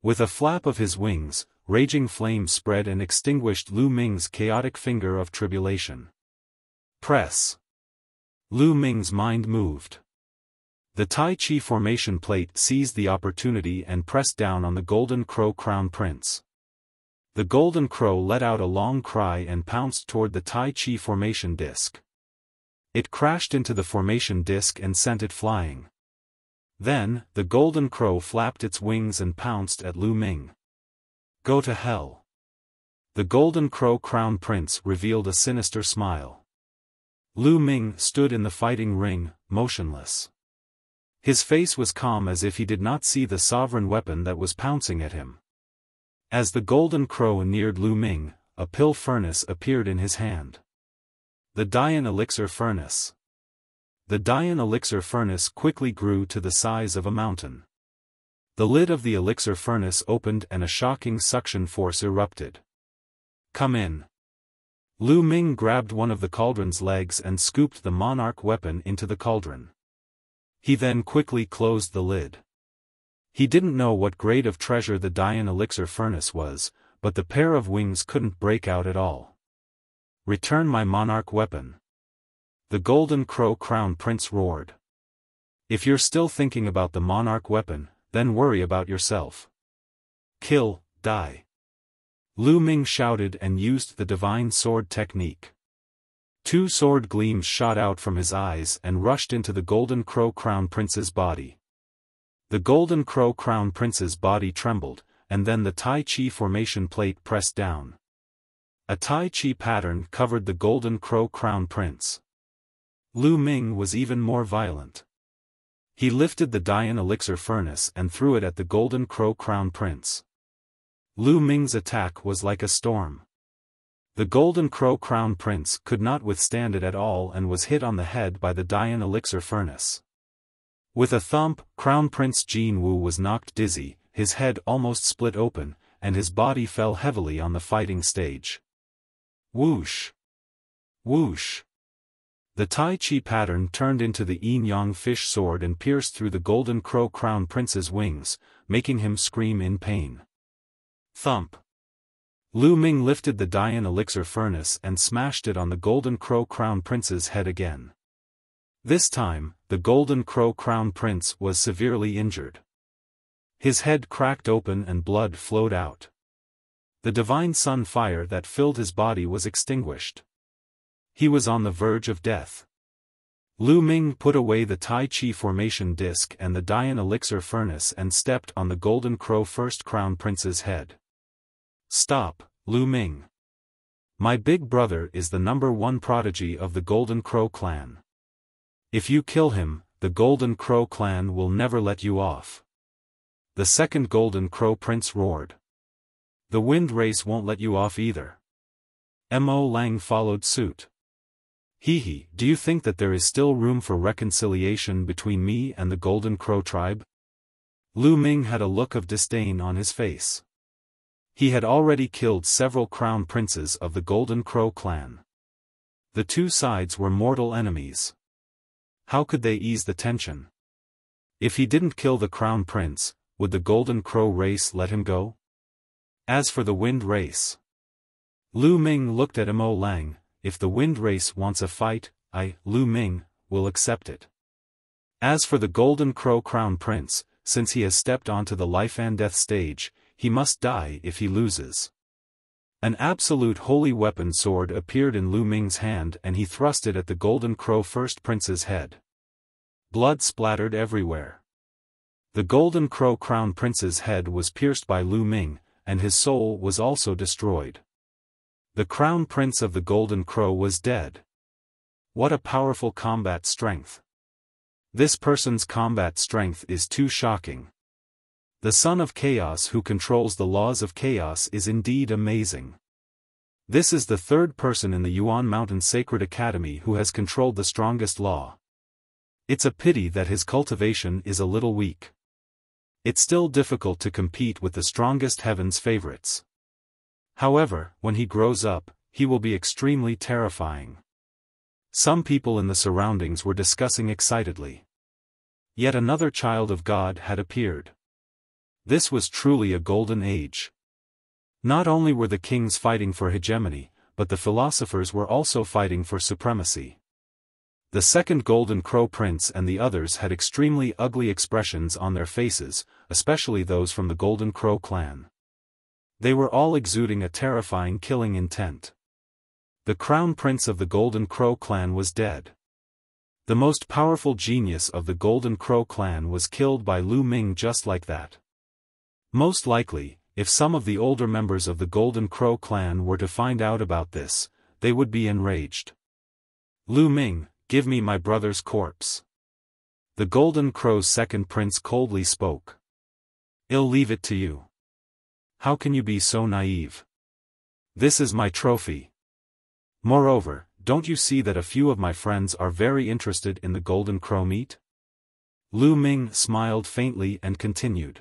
With a flap of his wings, raging flames spread and extinguished Lu Ming's chaotic finger of tribulation. Press. Lu Ming's mind moved. The Tai Chi formation plate seized the opportunity and pressed down on the Golden Crow Crown Prince. The Golden Crow let out a long cry and pounced toward the Tai Chi formation disc. It crashed into the formation disc and sent it flying. Then, the Golden Crow flapped its wings and pounced at Lu Ming. Go to hell. The Golden Crow Crown Prince revealed a sinister smile. Lu Ming stood in the fighting ring, motionless. His face was calm as if he did not see the sovereign weapon that was pouncing at him. As the Golden Crow neared Lu Ming, a pill furnace appeared in his hand. The Dian Elixir Furnace. The Dian Elixir Furnace quickly grew to the size of a mountain. The lid of the elixir furnace opened and a shocking suction force erupted. Come in. Lu Ming grabbed one of the cauldron's legs and scooped the monarch weapon into the cauldron. He then quickly closed the lid. He didn't know what grade of treasure the Dian Elixir Furnace was, but the pair of wings couldn't break out at all. Return my monarch weapon. The Golden Crow Crown Prince roared. If you're still thinking about the monarch weapon, then worry about yourself. Kill, die. Lu Ming shouted and used the divine sword technique. Two sword gleams shot out from his eyes and rushed into the Golden Crow Crown Prince's body. The Golden Crow Crown Prince's body trembled, and then the Tai Chi formation plate pressed down. A Tai Chi pattern covered the Golden Crow Crown Prince. Lu Ming was even more violent. He lifted the Dian Elixir Furnace and threw it at the Golden Crow Crown Prince. Lu Ming's attack was like a storm. The Golden Crow Crown Prince could not withstand it at all and was hit on the head by the Dian elixir furnace. With a thump, Crown Prince Jin Wu was knocked dizzy, his head almost split open, and his body fell heavily on the fighting stage. Whoosh! Whoosh! The Tai Chi pattern turned into the yin-yang fish sword and pierced through the Golden Crow Crown Prince's wings, making him scream in pain. Thump! Lu Ming lifted the Dian elixir furnace and smashed it on the Golden Crow Crown Prince's head again. This time, the Golden Crow Crown Prince was severely injured. His head cracked open and blood flowed out. The divine sun fire that filled his body was extinguished. He was on the verge of death. Lu Ming put away the Tai Chi formation disc and the Dian elixir furnace and stepped on the Golden Crow First Crown Prince's head. Stop, Lu Ming. My big brother is the #1 prodigy of the Golden Crow clan. If you kill him, the Golden Crow clan will never let you off. The second Golden Crow Prince roared. The wind race won't let you off either. Mo Lang followed suit. Hee, do you think that there is still room for reconciliation between me and the Golden Crow tribe? Lu Ming had a look of disdain on his face. He had already killed several crown princes of the Golden Crow clan. The two sides were mortal enemies. How could they ease the tension? If he didn't kill the crown prince, would the Golden Crow race let him go? As for the wind race, Lu Ming looked at Mo Lang. If the wind race wants a fight, Lu Ming, will accept it. As for the Golden Crow Crown Prince, since he has stepped onto the life and death stage, he must die if he loses. An absolute holy weapon sword appeared in Lu Ming's hand and he thrust it at the Golden Crow First Prince's head. Blood splattered everywhere. The Golden Crow Crown Prince's head was pierced by Lu Ming, and his soul was also destroyed. The Crown Prince of the Golden Crow was dead. What a powerful combat strength. This person's combat strength is too shocking. The Son of Chaos who controls the laws of chaos is indeed amazing. This is the third person in the Yuan Mountain Sacred Academy who has controlled the strongest law. It's a pity that his cultivation is a little weak. It's still difficult to compete with the strongest heaven's favorites. However, when he grows up, he will be extremely terrifying. Some people in the surroundings were discussing excitedly. Yet another child of God had appeared. This was truly a golden age. Not only were the kings fighting for hegemony, but the philosophers were also fighting for supremacy. The second Golden Crow Prince and the others had extremely ugly expressions on their faces, especially those from the Golden Crow clan. They were all exuding a terrifying killing intent. The Crown Prince of the Golden Crow clan was dead. The most powerful genius of the Golden Crow clan was killed by Lu Ming just like that. Most likely, if some of the older members of the Golden Crow clan were to find out about this, they would be enraged. Lu Ming, give me my brother's corpse. The Golden Crow's second prince coldly spoke. I'll leave it to you. How can you be so naive? This is my trophy. Moreover, don't you see that a few of my friends are very interested in the Golden Crow meat? Lu Ming smiled faintly and continued.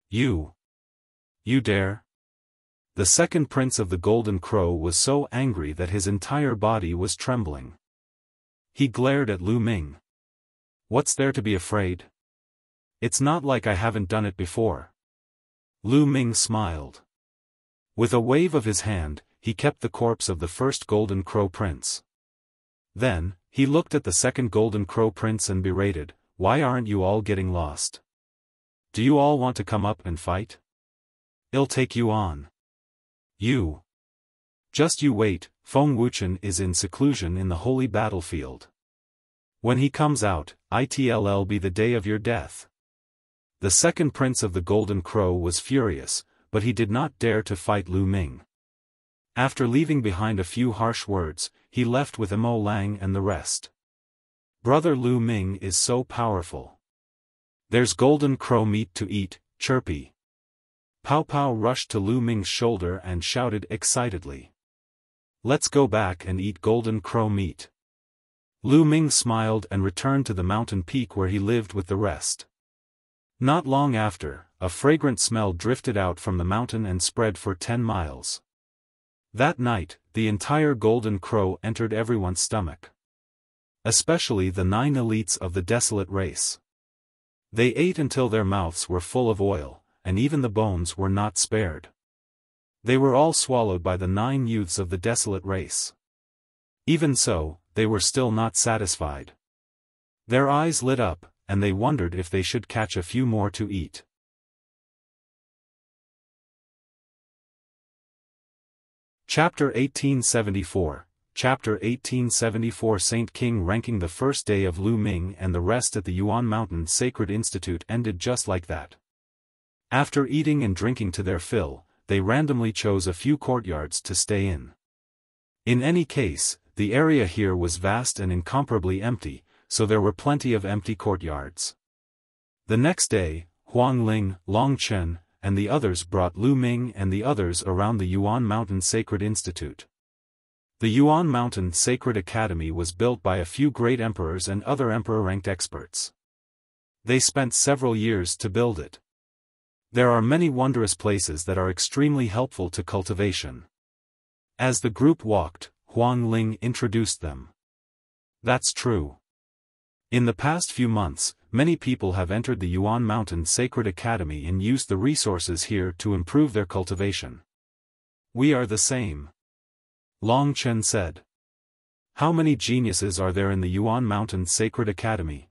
You dare? The second prince of the Golden Crow was so angry that his entire body was trembling. He glared at Lu Ming. What's there to be afraid? It's not like I haven't done it before. Lu Ming smiled. With a wave of his hand, he kept the corpse of the first Golden Crow Prince. Then, he looked at the second Golden Crow Prince and berated, why aren't you all getting lost? Do you all want to come up and fight? I'll take you on. You. Just you wait, Feng Wuchen is in seclusion in the holy battlefield. When he comes out, it'll be the day of your death. The second prince of the Golden Crow was furious, but he did not dare to fight Lu Ming. After leaving behind a few harsh words, he left with Mo Lang and the rest. Brother Lu Ming is so powerful. There's Golden Crow meat to eat, chirpy. Pow Pow rushed to Lu Ming's shoulder and shouted excitedly. Let's go back and eat golden crow meat. Lu Ming smiled and returned to the mountain peak where he lived with the rest. Not long after, a fragrant smell drifted out from the mountain and spread for 10 miles. That night, the entire golden crow entered everyone's stomach. Especially the 9 elites of the Desolate race. They ate until their mouths were full of oil, and even the bones were not spared. They were all swallowed by the 9 youths of the Desolate race. Even so, they were still not satisfied. Their eyes lit up, and they wondered if they should catch a few more to eat. Chapter 1874. Chapter 1874. Saint King ranking. The first day of Lu Ming and the rest at the Yuan Mountain Sacred Institute ended just like that. After eating and drinking to their fill, they randomly chose a few courtyards to stay in. In any case, the area here was vast and incomparably empty, so there were plenty of empty courtyards. The next day, Huang Ling, Long Chen, and the others brought Lu Ming and the others around the Yuan Mountain Sacred Institute. The Yuan Mountain Sacred Academy was built by a few great emperors and other emperor-ranked experts. They spent several years to build it. There are many wondrous places that are extremely helpful to cultivation. As the group walked, Huang Ling introduced them. That's true. In the past few months, many people have entered the Yuan Mountain Sacred Academy and used the resources here to improve their cultivation. We are the same. Long Chen said. How many geniuses are there in the Yuan Mountain Sacred Academy?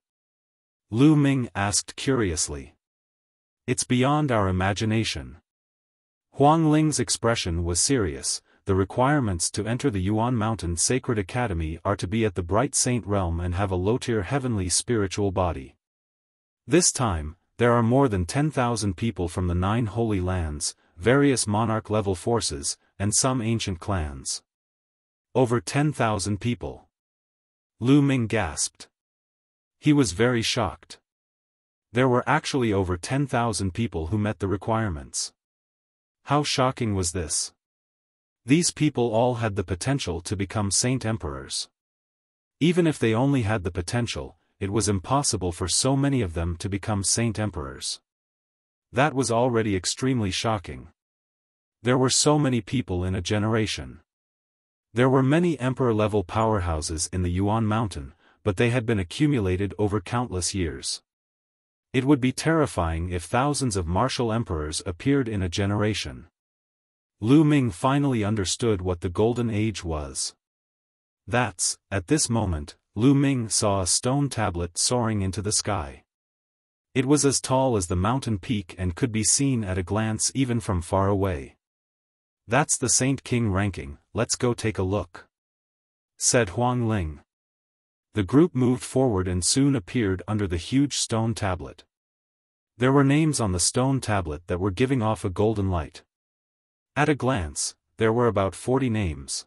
Lu Ming asked curiously. It's beyond our imagination. Huang Ling's expression was serious. The requirements to enter the Yuan Mountain Sacred Academy are to be at the Bright Saint Realm and have a low-tier heavenly spiritual body. This time, there are more than 10,000 people from the 9 Holy Lands, various monarch-level forces, and some ancient clans. Over 10,000 people. Lu Ming gasped. He was very shocked. There were actually over 10,000 people who met the requirements. How shocking was this? These people all had the potential to become saint emperors. Even if they only had the potential, it was impossible for so many of them to become saint emperors. That was already extremely shocking. There were so many people in a generation. There were many emperor-level powerhouses in the Yuan Mountain, but they had been accumulated over countless years. It would be terrifying if thousands of martial emperors appeared in a generation. Lu Ming finally understood what the Golden Age was. At this moment, Lu Ming saw a stone tablet soaring into the sky. It was as tall as the mountain peak and could be seen at a glance even from far away. That's the Saint King ranking, let's go take a look, said Huang Ling. The group moved forward and soon appeared under the huge stone tablet. There were names on the stone tablet that were giving off a golden light. At a glance, there were about 40 names.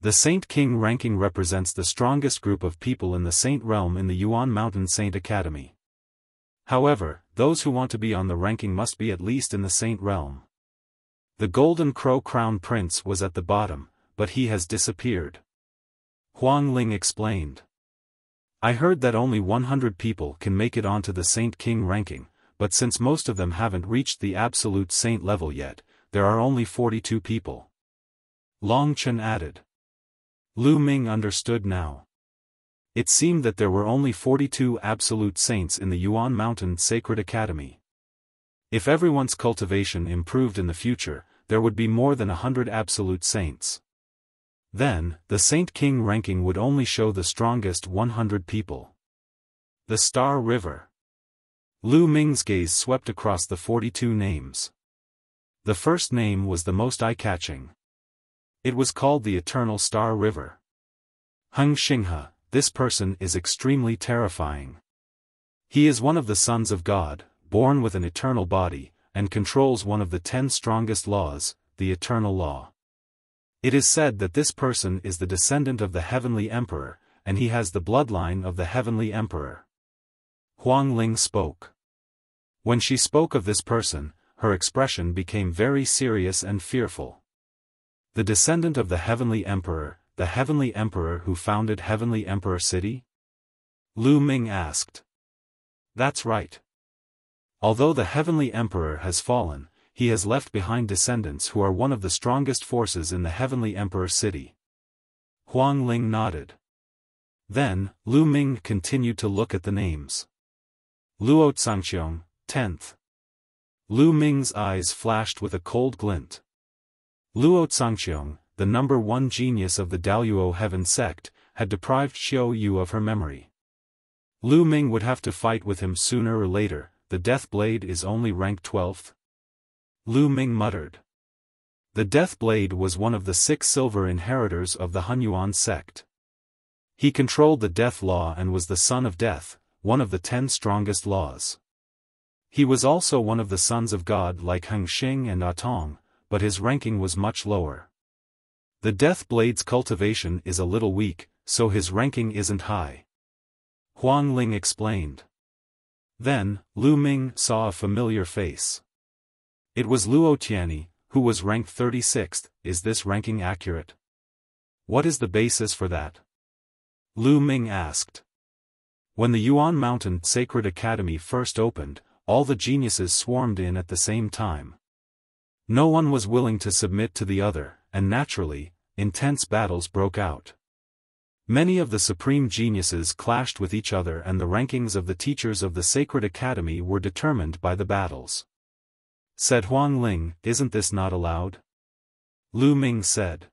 The Saint King ranking represents the strongest group of people in the Saint Realm in the Yuan Mountain Saint Academy. However, those who want to be on the ranking must be at least in the Saint Realm. The Golden Crow Crown Prince was at the bottom, but he has disappeared. Huang Ling explained. I heard that only 100 people can make it onto the Saint King ranking, but since most of them haven't reached the absolute saint level yet, there are only 42 people. Long Chen added. Lu Ming understood now. It seemed that there were only 42 absolute saints in the Yuan Mountain Sacred Academy. If everyone's cultivation improved in the future, there would be more than 100 absolute saints. Then, the Saint King ranking would only show the strongest 100 people. The Star River. Lu Ming's gaze swept across the 42 names. The first name was the most eye-catching. It was called the Eternal Star River. Heng Xinghe, this person is extremely terrifying. He is one of the sons of God, born with an eternal body, and controls one of the 10 strongest laws, the Eternal Law. It is said that this person is the descendant of the Heavenly Emperor, and he has the bloodline of the Heavenly Emperor. Huang Ling spoke. When she spoke of this person, her expression became very serious and fearful. The descendant of the Heavenly Emperor who founded Heavenly Emperor City? Lu Ming asked. That's right. Although the Heavenly Emperor has fallen, he has left behind descendants who are one of the strongest forces in the Heavenly Emperor City. Huang Ling nodded. Then, Lu Ming continued to look at the names. Luo Zhangqiong, 10th. Lu Ming's eyes flashed with a cold glint. Luo Zhangqiong, the number 1 genius of the Daluo Heaven sect, had deprived Xiao Yu of her memory. Lu Ming would have to fight with him sooner or later. The Death Blade is only rank 12th? Lu Ming muttered. The Death Blade was one of the 6 silver inheritors of the Yuan sect. He controlled the Death Law and was the Son of Death, one of the 10 strongest laws. He was also one of the sons of God like Heng Xing and Atong, but his ranking was much lower. The Death Blade's cultivation is a little weak, so his ranking isn't high. Huang Ling explained. Then, Lu Ming saw a familiar face. It was Luo Tianyi, who was ranked 36th. Is this ranking accurate? What is the basis for that? Lu Ming asked. When the Yuan Mountain Sacred Academy first opened, all the geniuses swarmed in at the same time. No one was willing to submit to the other, and naturally, intense battles broke out. Many of the supreme geniuses clashed with each other and the rankings of the teachers of the Sacred Academy were determined by the battles. Said Huang Ling, isn't this not allowed? Lu Ming said.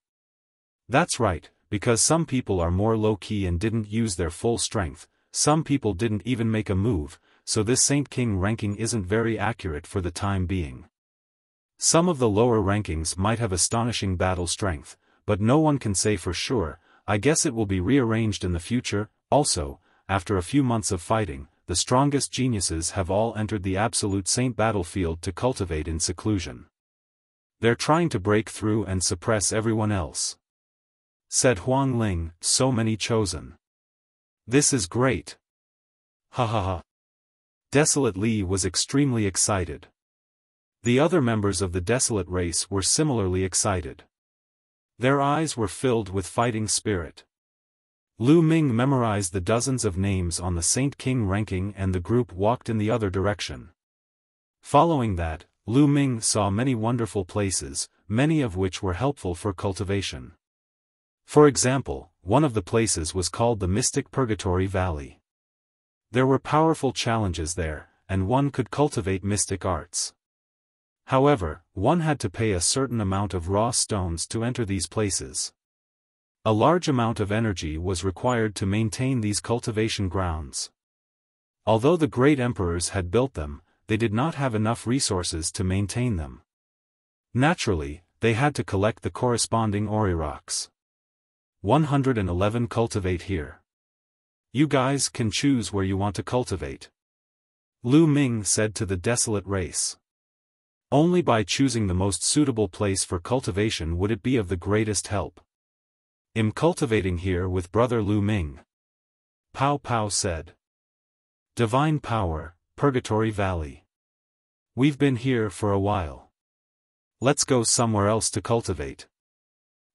That's right, because some people are more low-key and didn't use their full strength, some people didn't even make a move, so this Saint King ranking isn't very accurate for the time being. Some of the lower rankings might have astonishing battle strength, but no one can say for sure. I guess it will be rearranged in the future. Also, after a few months of fighting, the strongest geniuses have all entered the absolute saint battlefield to cultivate in seclusion. They're trying to break through and suppress everyone else. Said Huang Ling, so many chosen. This is great. Ha ha ha. Desolate Li was extremely excited. The other members of the Desolate race were similarly excited. Their eyes were filled with fighting spirit. Lu Ming memorized the dozens of names on the Saint King ranking and the group walked in the other direction. Following that, Lu Ming saw many wonderful places, many of which were helpful for cultivation. For example, one of the places was called the Mystic Purgatory Valley. There were powerful challenges there, and one could cultivate mystic arts. However, one had to pay a certain amount of raw stones to enter these places. A large amount of energy was required to maintain these cultivation grounds. Although the great emperors had built them, they did not have enough resources to maintain them. Naturally, they had to collect the corresponding ori rocks. 111 cultivate here. You guys can choose where you want to cultivate. Lu Ming said to the Desolate race. Only by choosing the most suitable place for cultivation would it be of the greatest help. I'm cultivating here with brother Lu Ming. Pao Pao said. Divine Power, Purgatory Valley. We've been here for a while. Let's go somewhere else to cultivate.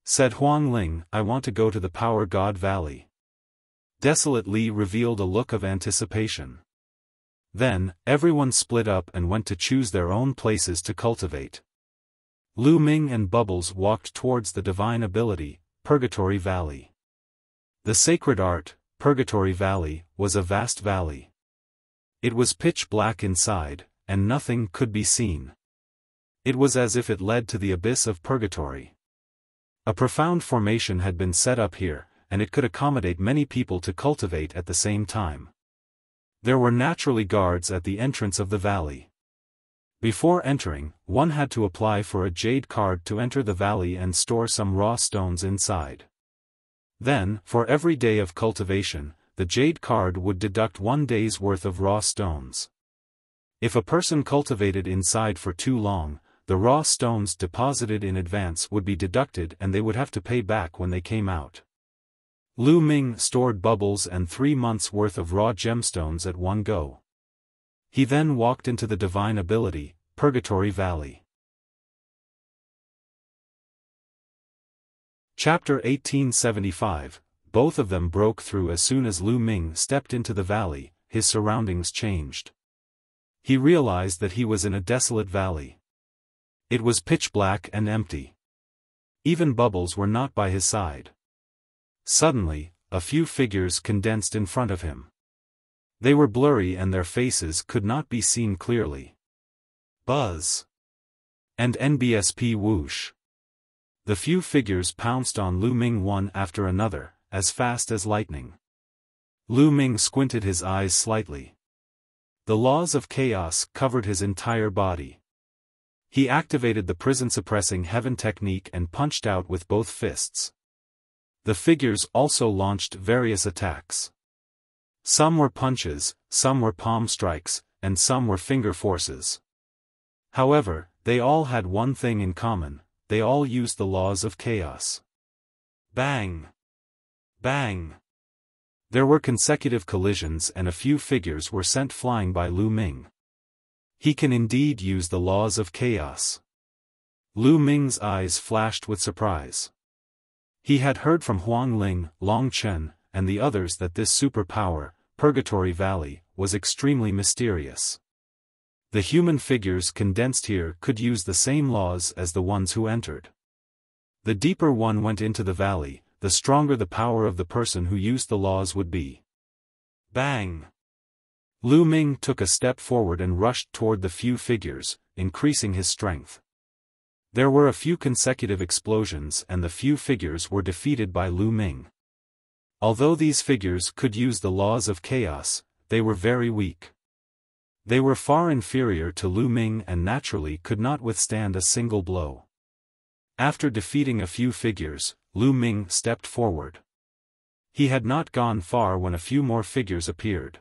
Said Huang Ling, I want to go to the Power God Valley. Desolate Li revealed a look of anticipation. Then, everyone split up and went to choose their own places to cultivate. Lu Ming and Bubbles walked towards the divine ability, Purgatory Valley. The sacred art, Purgatory Valley, was a vast valley. It was pitch black inside, and nothing could be seen. It was as if it led to the abyss of purgatory. A profound formation had been set up here, and it could accommodate many people to cultivate at the same time. There were naturally guards at the entrance of the valley. Before entering, one had to apply for a jade card to enter the valley and store some raw stones inside. Then, for every day of cultivation, the jade card would deduct 1 day's worth of raw stones. If a person cultivated inside for too long, the raw stones deposited in advance would be deducted and they would have to pay back when they came out. Lu Ming stored Bubbles and 3 months' worth of raw gemstones at one go. He then walked into the divine ability, Purgatory Valley. Chapter 1875. Both of them broke through as soon as Lu Ming stepped into the valley. His surroundings changed. He realized that he was in a desolate valley. It was pitch black and empty. Even bubbles were not by his side. Suddenly, a few figures condensed in front of him. They were blurry and their faces could not be seen clearly. Buzz! And NBSP whoosh! The few figures pounced on Lu Ming one after another, as fast as lightning. Lu Ming squinted his eyes slightly. The laws of chaos covered his entire body. He activated the prison-suppressing heaven technique and punched out with both fists. The figures also launched various attacks. Some were punches, some were palm strikes, and some were finger forces. However, they all had one thing in common: they all used the laws of chaos. Bang! Bang! There were consecutive collisions and a few figures were sent flying by Lu Ming. He can indeed use the laws of chaos. Lu Ming's eyes flashed with surprise. He had heard from Huang Ling, Long Chen, and the others that this superpower, Purgatory Valley, was extremely mysterious. The human figures condensed here could use the same laws as the ones who entered. The deeper one went into the valley, the stronger the power of the person who used the laws would be. Bang! Lu Ming took a step forward and rushed toward the few figures, increasing his strength. There were a few consecutive explosions and the few figures were defeated by Lu Ming. Although these figures could use the laws of chaos, they were very weak. They were far inferior to Lu Ming and naturally could not withstand a single blow. After defeating a few figures, Lu Ming stepped forward. He had not gone far when a few more figures appeared.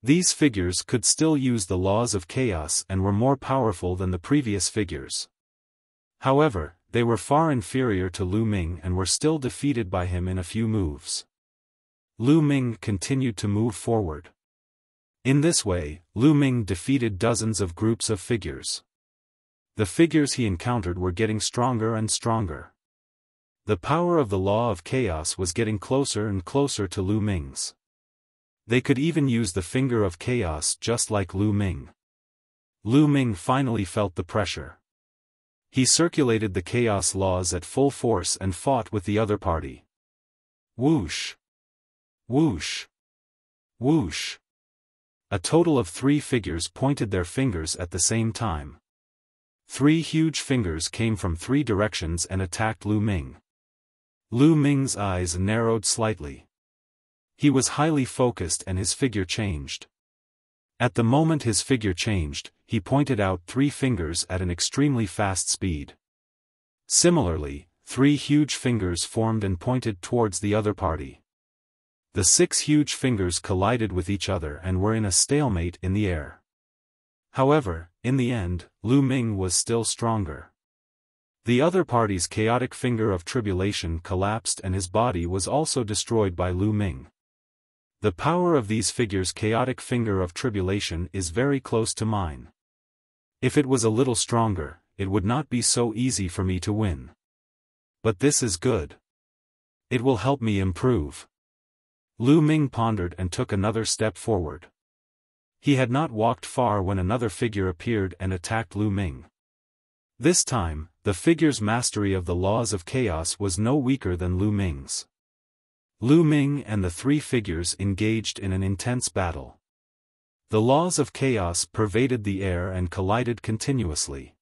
These figures could still use the laws of chaos and were more powerful than the previous figures. However, they were far inferior to Lu Ming and were still defeated by him in a few moves. Lu Ming continued to move forward. In this way, Lu Ming defeated dozens of groups of figures. The figures he encountered were getting stronger and stronger. The power of the law of chaos was getting closer and closer to Lu Ming's. They could even use the finger of chaos just like Lu Ming. Lu Ming finally felt the pressure. He circulated the chaos laws at full force and fought with the other party. Whoosh! Whoosh! Whoosh! A total of 3 figures pointed their fingers at the same time. 3 huge fingers came from 3 directions and attacked Lu Ming. Lu Ming's eyes narrowed slightly. He was highly focused and his figure changed. At the moment his figure changed, he pointed out 3 fingers at an extremely fast speed. Similarly, 3 huge fingers formed and pointed towards the other party. The 6 huge fingers collided with each other and were in a stalemate in the air. However, in the end, Lu Ming was still stronger. The other party's chaotic finger of tribulation collapsed and his body was also destroyed by Lu Ming. The power of these figures' chaotic finger of tribulation is very close to mine. If it was a little stronger, it would not be so easy for me to win. But this is good. It will help me improve. Lu Ming pondered and took another step forward. He had not walked far when another figure appeared and attacked Lu Ming. This time, the figure's mastery of the laws of chaos was no weaker than Lu Ming's. Lu Ming and the 3 figures engaged in an intense battle. The laws of chaos pervaded the air and collided continuously.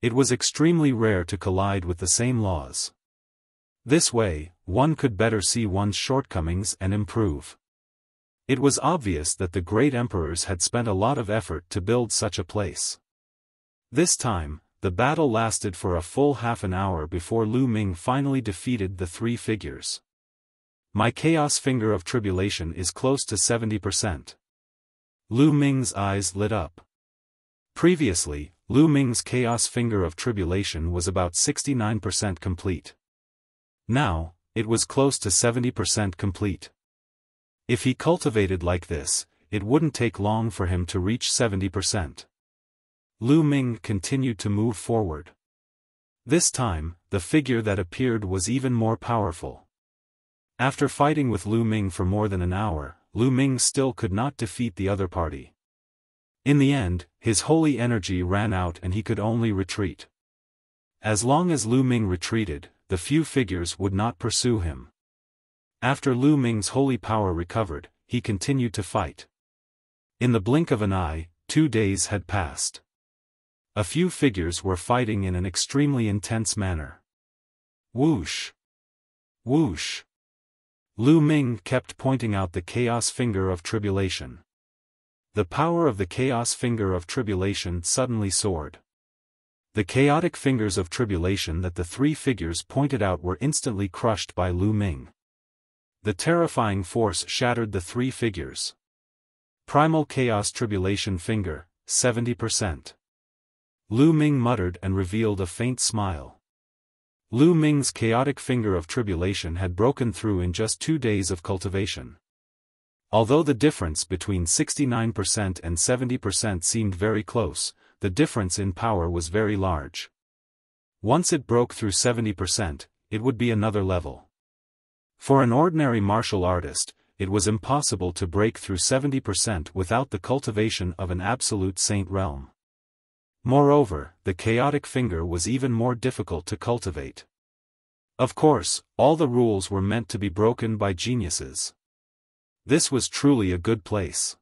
It was extremely rare to collide with the same laws. This way, one could better see one's shortcomings and improve. It was obvious that the great emperors had spent a lot of effort to build such a place. This time, the battle lasted for a full half an hour before Lu Ming finally defeated the 3 figures. My chaos finger of tribulation is close to 70%. Lu Ming's eyes lit up. Previously, Lu Ming's chaos finger of tribulation was about 69% complete. Now, it was close to 70% complete. If he cultivated like this, it wouldn't take long for him to reach 70%. Lu Ming continued to move forward. This time, the figure that appeared was even more powerful. After fighting with Lu Ming for more than an hour, Lu Ming still could not defeat the other party. In the end, his holy energy ran out and he could only retreat. As long as Lu Ming retreated, the few figures would not pursue him. After Lu Ming's holy power recovered, he continued to fight. In the blink of an eye, 2 days had passed. A few figures were fighting in an extremely intense manner. Whoosh! Whoosh! Lu Ming kept pointing out the chaos finger of tribulation. The power of the chaos finger of tribulation suddenly soared. The chaotic fingers of tribulation that the 3 figures pointed out were instantly crushed by Lu Ming. The terrifying force shattered the 3 figures. Primal chaos tribulation finger, 70%. Lu Ming muttered and revealed a faint smile. Lu Ming's chaotic finger of tribulation had broken through in just 2 days of cultivation. Although the difference between 69% and 70% seemed very close, the difference in power was very large. Once it broke through 70%, it would be another level. For an ordinary martial artist, it was impossible to break through 70% without the cultivation of an absolute saint realm. Moreover, the chaotic finger was even more difficult to cultivate. Of course, all the rules were meant to be broken by geniuses. This was truly a good place.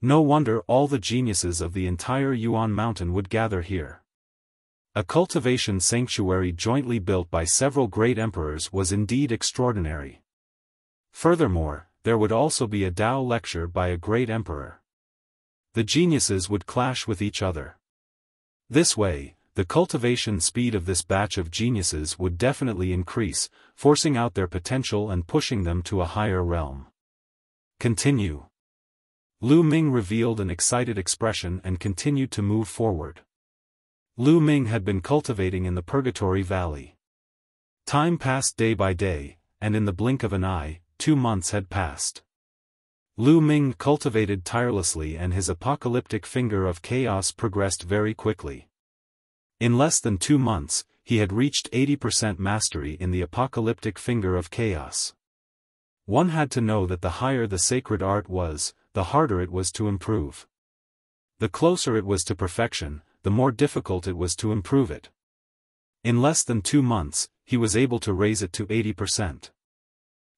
No wonder all the geniuses of the entire Yuan mountain would gather here. A cultivation sanctuary jointly built by several great emperors was indeed extraordinary. Furthermore, there would also be a Tao lecture by a great emperor. The geniuses would clash with each other. This way, the cultivation speed of this batch of geniuses would definitely increase, forcing out their potential and pushing them to a higher realm. Continue. Lu Ming revealed an excited expression and continued to move forward. Lu Ming had been cultivating in the Purgatory Valley. Time passed day by day, and in the blink of an eye, 2 months had passed. Lu Ming cultivated tirelessly and his apocalyptic finger of chaos progressed very quickly. In less than 2 months, he had reached 80% mastery in the apocalyptic finger of chaos. One had to know that the higher the sacred art was, the harder it was to improve. The closer it was to perfection, the more difficult it was to improve it. In less than 2 months, he was able to raise it to 80%.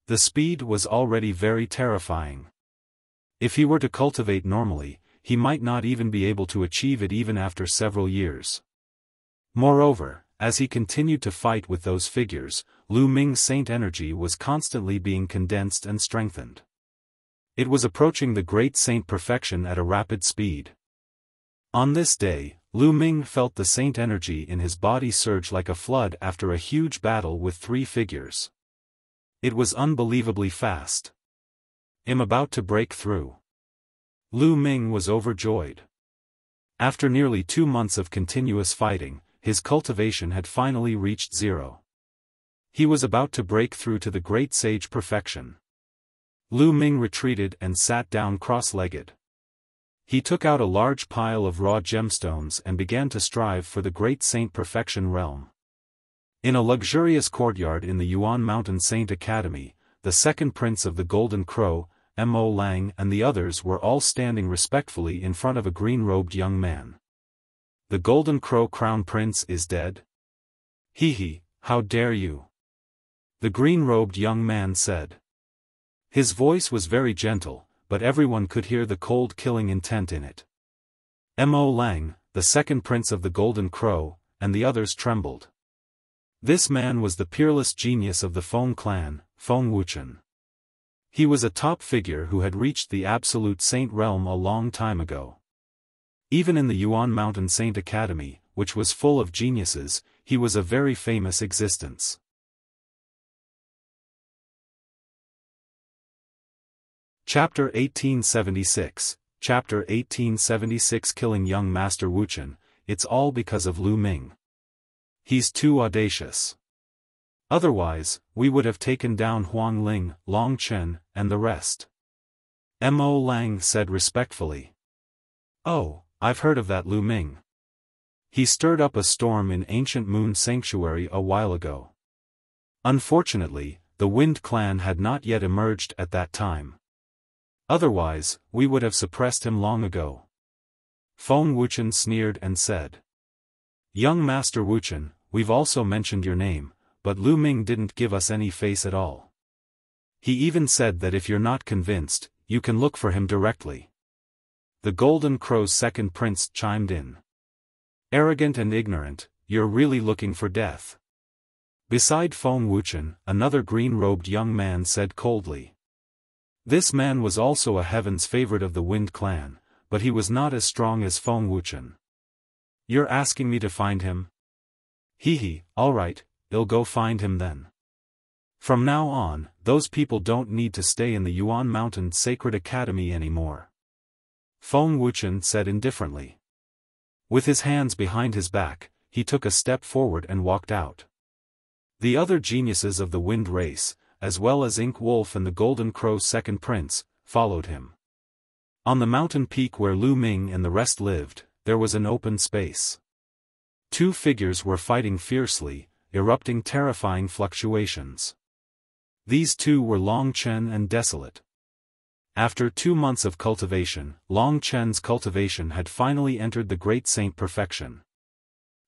The speed was already very terrifying. If he were to cultivate normally, he might not even be able to achieve it even after several years. Moreover, as he continued to fight with those figures, Lu Ming's saint energy was constantly being condensed and strengthened. It was approaching the great saint perfection at a rapid speed. On this day, Lu Ming felt the saint energy in his body surge like a flood after a huge battle with 3 figures. It was unbelievably fast. "I'm about to break through." Lu Ming was overjoyed. After nearly 2 months of continuous fighting, his cultivation had finally reached 0. He was about to break through to the great sage perfection. Lu Ming retreated and sat down cross-legged. He took out a large pile of raw gemstones and began to strive for the great saint perfection realm. In a luxurious courtyard in the Yuan Mountain Saint Academy, the second prince of the Golden Crow, Mo Lang and the others were all standing respectfully in front of a green-robed young man. "The Golden Crow Crown Prince is dead? Hee, how dare you?" the green-robed young man said. His voice was very gentle, but everyone could hear the cold killing intent in it. Mo Lang, the second prince of the Golden Crow, and the others trembled. This man was the peerless genius of the Feng clan, Feng Wuxian. He was a top figure who had reached the absolute saint realm a long time ago. Even in the Yuan Mountain Saint Academy, which was full of geniuses, he was a very famous existence. Chapter 1876, Chapter 1876 Killing Young Master Wuxian, it's all because of Lu Ming. He's too audacious. Otherwise, we would have taken down Huang Ling, Long Chen, and the rest. Mo Lang said respectfully. "Oh, I've heard of that Lu Ming. He stirred up a storm in ancient Moon Sanctuary a while ago. Unfortunately, the Wind Clan had not yet emerged at that time. Otherwise, we would have suppressed him long ago. Feng Wuchen sneered and said. Young Master Wuchen, we've also mentioned your name, but Lu Ming didn't give us any face at all. He even said that if you're not convinced, you can look for him directly. The Golden Crow's second prince chimed in. Arrogant and ignorant, you're really looking for death. Beside Feng Wuchen, another green-robed young man said coldly. This man was also a heaven's favorite of the Wind Clan, but he was not as strong as Feng Wuchen. You're asking me to find him? Hee, alright, I'll go find him then. From now on, those people don't need to stay in the Yuan Mountain Sacred Academy anymore. Feng Wuchen said indifferently. With his hands behind his back, he took a step forward and walked out. The other geniuses of the Wind Race, as well as Ink Wolf and the Golden Crow's second prince, followed him. On the mountain peak where Lu Ming and the rest lived, there was an open space. Two figures were fighting fiercely, erupting terrifying fluctuations. These two were Long Chen and Desolate. After 2 months of cultivation, Long Chen's cultivation had finally entered the Great Saint Perfection.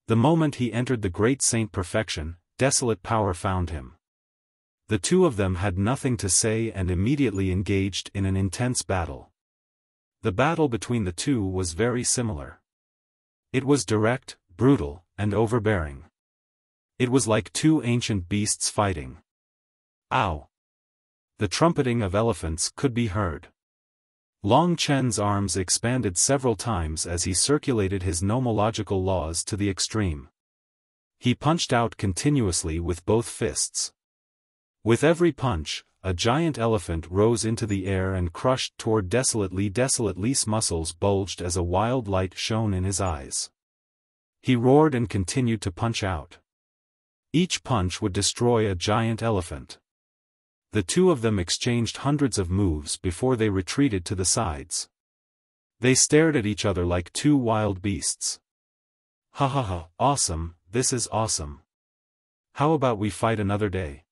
The moment he entered the Great Saint Perfection, Desolate power found him. The two of them had nothing to say and immediately engaged in an intense battle. The battle between the two was very similar. It was direct, brutal, and overbearing. It was like two ancient beasts fighting. Ow! The trumpeting of elephants could be heard. Long Chen's arms expanded several times as he circulated his nomological laws to the extreme. He punched out continuously with both fists. With every punch, a giant elephant rose into the air and crushed toward Desolately. Desolately's muscles bulged as a wild light shone in his eyes. He roared and continued to punch out. Each punch would destroy a giant elephant. The two of them exchanged hundreds of moves before they retreated to the sides. They stared at each other like two wild beasts. Ha ha ha, awesome, this is awesome. How about we fight another day?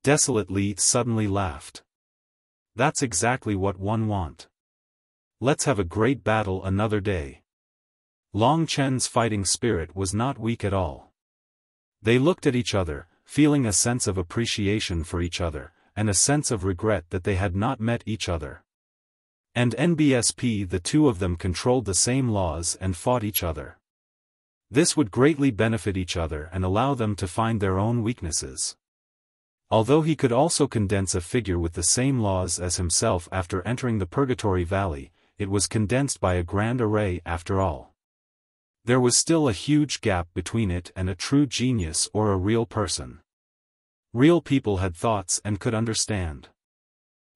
Desolately suddenly laughed. That's exactly what one want. Let's have a great battle another day. Long Chen's fighting spirit was not weak at all. They looked at each other, feeling a sense of appreciation for each other, and a sense of regret that they had not met each other. And NBSP, the two of them controlled the same laws and fought each other. This would greatly benefit each other and allow them to find their own weaknesses. Although he could also condense a figure with the same laws as himself after entering the Purgatory Valley, it was condensed by a grand array after all. There was still a huge gap between it and a true genius or a real person. Real people had thoughts and could understand.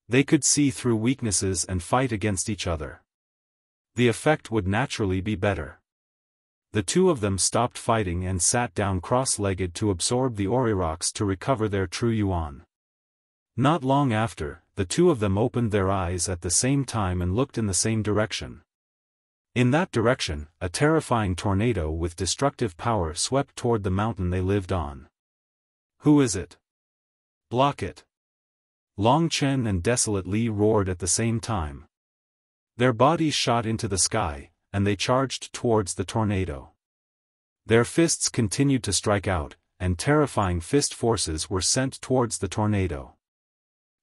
They could see through weaknesses and fight against each other. The effect would naturally be better. The two of them stopped fighting and sat down cross-legged to absorb the Orirox to recover their true Yuan. Not long after, the two of them opened their eyes at the same time and looked in the same direction. In that direction, a terrifying tornado with destructive power swept toward the mountain they lived on. Who is it? Block it! Long Chen and Desolately roared at the same time. Their bodies shot into the sky, and they charged towards the tornado. Their fists continued to strike out, and terrifying fist forces were sent towards the tornado.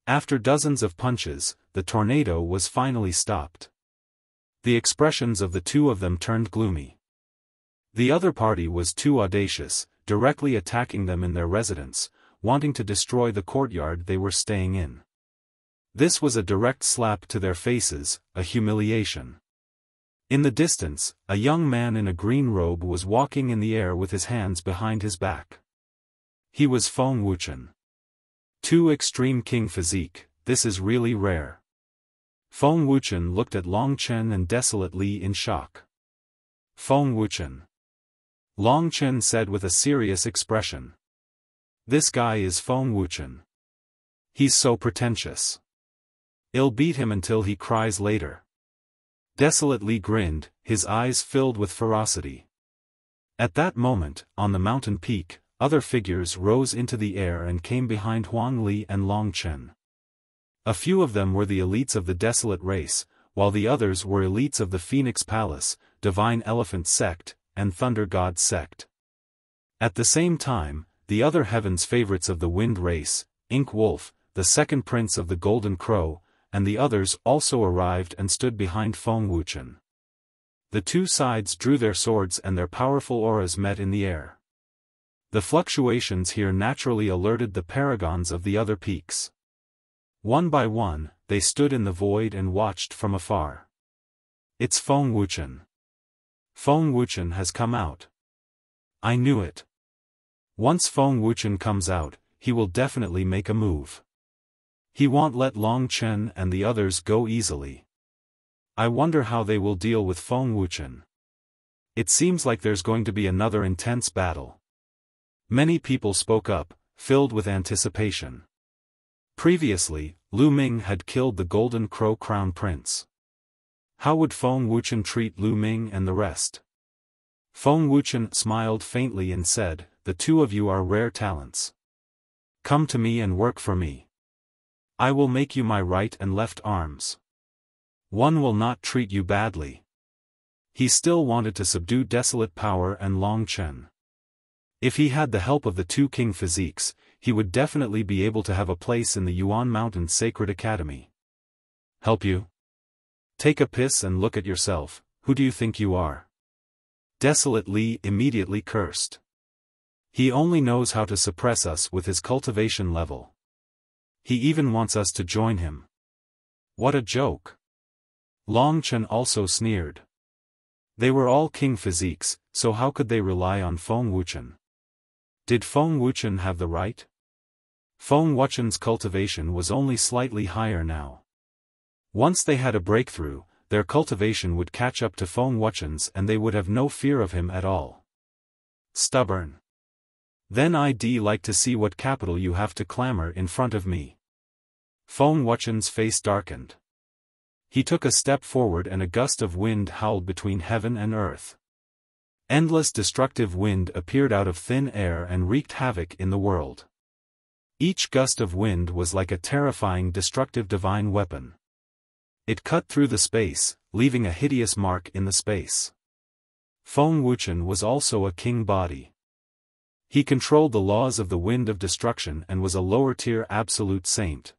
After dozens of punches, the tornado was finally stopped. The expressions of the two of them turned gloomy. The other party was too audacious, directly attacking them in their residence, wanting to destroy the courtyard they were staying in. This was a direct slap to their faces, a humiliation. In the distance, a young man in a green robe was walking in the air with his hands behind his back. He was Feng Wuchen. Two extreme king physique, this is really rare. Feng Wuchen looked at Long Chen and Desolately in shock. Feng Wuchen. Long Chen said with a serious expression. This guy is Feng Wuchen. He's so pretentious. I'll beat him until he cries later. Desolately grinned, his eyes filled with ferocity. At that moment, on the mountain peak, other figures rose into the air and came behind Huang Li and Long Chen. A few of them were the elites of the Desolate race, while the others were elites of the Phoenix Palace, Divine Elephant Sect, and Thunder God Sect. At the same time, the other heaven's favorites of the Wind race, Ink Wolf, the second prince of the Golden Crow, and the others also arrived and stood behind Feng Wuchen. The two sides drew their swords and their powerful auras met in the air. The fluctuations here naturally alerted the paragons of the other peaks. One by one, they stood in the void and watched from afar. It's Feng Wuchen. Feng Wuchen has come out. I knew it. Once Feng Wuchen comes out, he will definitely make a move. He won't let Long Chen and the others go easily. I wonder how they will deal with Feng Wuchen. It seems like there's going to be another intense battle. Many people spoke up, filled with anticipation. Previously, Lu Ming had killed the Golden Crow Crown Prince. How would Feng Wuchen treat Lu Ming and the rest? Feng Wuchen smiled faintly and said, "The two of you are rare talents. Come to me and work for me. I will make you my right and left arms. One will not treat you badly." He still wanted to subdue Desolate Power and Long Chen. If he had the help of the two king physiques, he would definitely be able to have a place in the Yuan Mountain Sacred Academy. Help you? Take a piss and look at yourself, who do you think you are? Desolate Li immediately cursed. He only knows how to suppress us with his cultivation level. He even wants us to join him. What a joke. Long Chen also sneered. They were all king physiques, so how could they rely on Feng Wuchen? Did Feng Wuchen have the right? Feng Wuchen's cultivation was only slightly higher now. Once they had a breakthrough, their cultivation would catch up to Feng Wuchen's and they would have no fear of him at all. Stubborn. Then I'd like to see what capital you have to clamor in front of me. Feng Wuchen's face darkened. He took a step forward and a gust of wind howled between heaven and earth. Endless destructive wind appeared out of thin air and wreaked havoc in the world. Each gust of wind was like a terrifying destructive divine weapon. It cut through the space, leaving a hideous mark in the space. Feng Wuchen was also a king body. He controlled the laws of the wind of destruction and was a lower-tier absolute saint.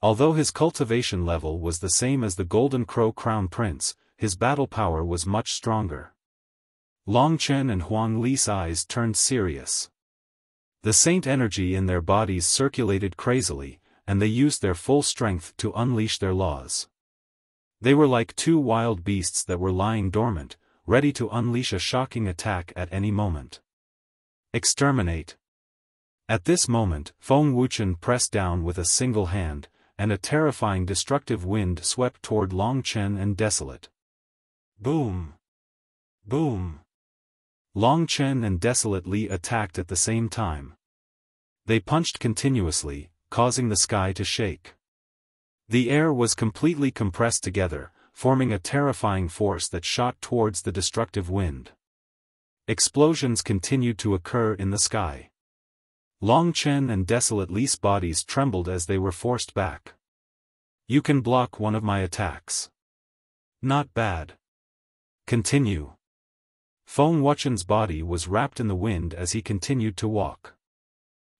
Although his cultivation level was the same as the Golden Crow Crown Prince, his battle power was much stronger. Long Chen and Huang Li's eyes turned serious. The saint energy in their bodies circulated crazily, and they used their full strength to unleash their laws. They were like two wild beasts that were lying dormant, ready to unleash a shocking attack at any moment. Exterminate. At this moment, Feng Wuchen pressed down with a single hand, and a terrifying destructive wind swept toward Long Chen and Desolate. Boom! Boom! Long Chen and Desolate Li attacked at the same time. They punched continuously, causing the sky to shake. The air was completely compressed together, forming a terrifying force that shot towards the destructive wind. Explosions continued to occur in the sky. Long Chen and Desolate Li's bodies trembled as they were forced back. You can block one of my attacks. Not bad. Continue. Feng Wuchen's body was wrapped in the wind as he continued to walk.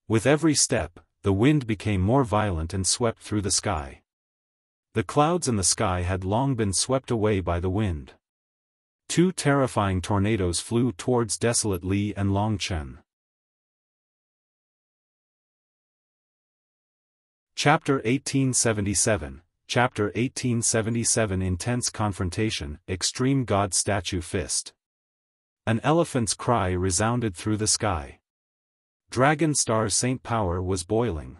With every step, the wind became more violent and swept through the sky. The clouds in the sky had long been swept away by the wind. Two terrifying tornadoes flew towards Desolate Li and Long Chen. Chapter 1877, Chapter 1877 Intense Confrontation, Extreme God Statue Fist. An elephant's cry resounded through the sky. Dragon Star's saint power was boiling.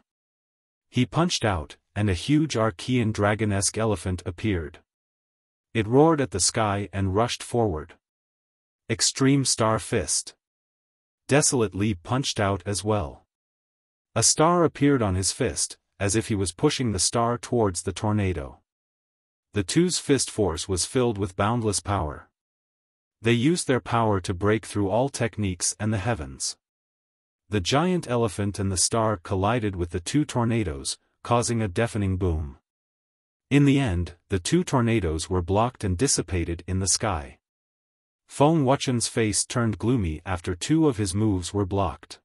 He punched out, and a huge Archean dragon-esque elephant appeared. It roared at the sky and rushed forward. Extreme Star Fist. Desolate Li punched out as well. A star appeared on his fist, as if he was pushing the star towards the tornado. The two's fist force was filled with boundless power. They used their power to break through all techniques and the heavens. The giant elephant and the star collided with the two tornadoes, causing a deafening boom. In the end, the two tornadoes were blocked and dissipated in the sky. Feng Wuchen's face turned gloomy after two of his moves were blocked.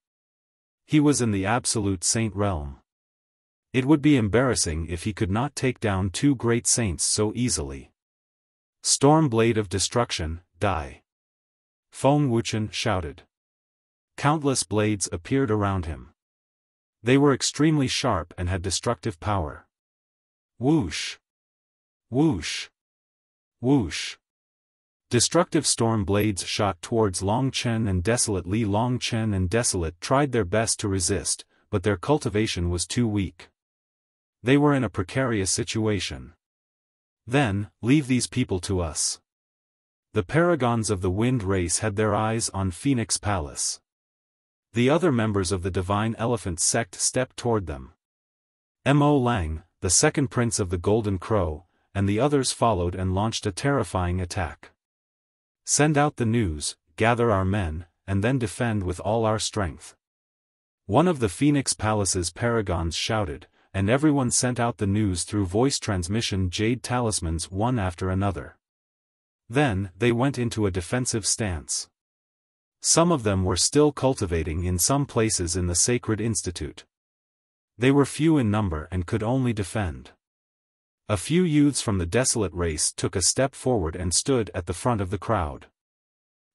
He was in the absolute saint realm. It would be embarrassing if he could not take down two great saints so easily. Storm Blade of Destruction, die! Feng Wuchen shouted. Countless blades appeared around him. They were extremely sharp and had destructive power. Whoosh! Whoosh! Whoosh! Destructive storm blades shot towards Long Chen and Desolate Li. Long Chen and Desolate tried their best to resist, but their cultivation was too weak. They were in a precarious situation. Then, leave these people to us. The paragons of the wind race had their eyes on Phoenix Palace. The other members of the Divine Elephant sect stepped toward them. Mo Lang, the second prince of the Golden Crow, and the others followed and launched a terrifying attack. Send out the news, gather our men, and then defend with all our strength. One of the Phoenix Palace's paragons shouted, and everyone sent out the news through voice transmission jade talismans one after another. Then, they went into a defensive stance. Some of them were still cultivating in some places in the Sacred Institute. They were few in number and could only defend. A few youths from the Desolate race took a step forward and stood at the front of the crowd.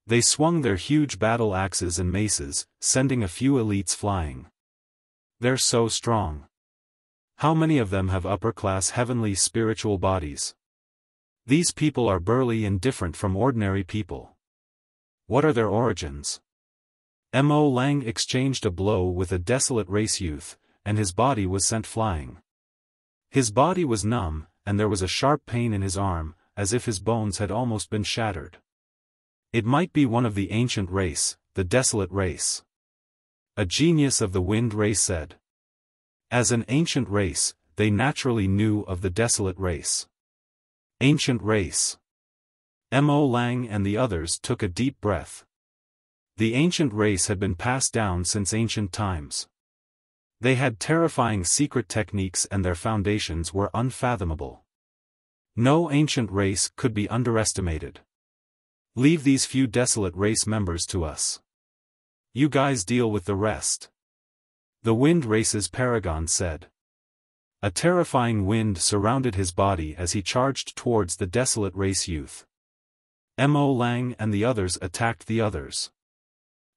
They swung their huge battle axes and maces, sending a few elites flying. They're so strong. How many of them have upper-class heavenly spiritual bodies? These people are burly and different from ordinary people. What are their origins? Mo Lang exchanged a blow with a Desolate race youth, and his body was sent flying. His body was numb, and there was a sharp pain in his arm, as if his bones had almost been shattered. It might be one of the ancient race, the Desolate race. A genius of the wind race said. As an ancient race, they naturally knew of the Desolate race. Ancient race. Mo Lang and the others took a deep breath. The ancient race had been passed down since ancient times. They had terrifying secret techniques and their foundations were unfathomable. No ancient race could be underestimated. Leave these few Desolate race members to us. You guys deal with the rest. The wind race's paragon said. A terrifying wind surrounded his body as he charged towards the Desolate race youth. Mo Lang and the others attacked the others.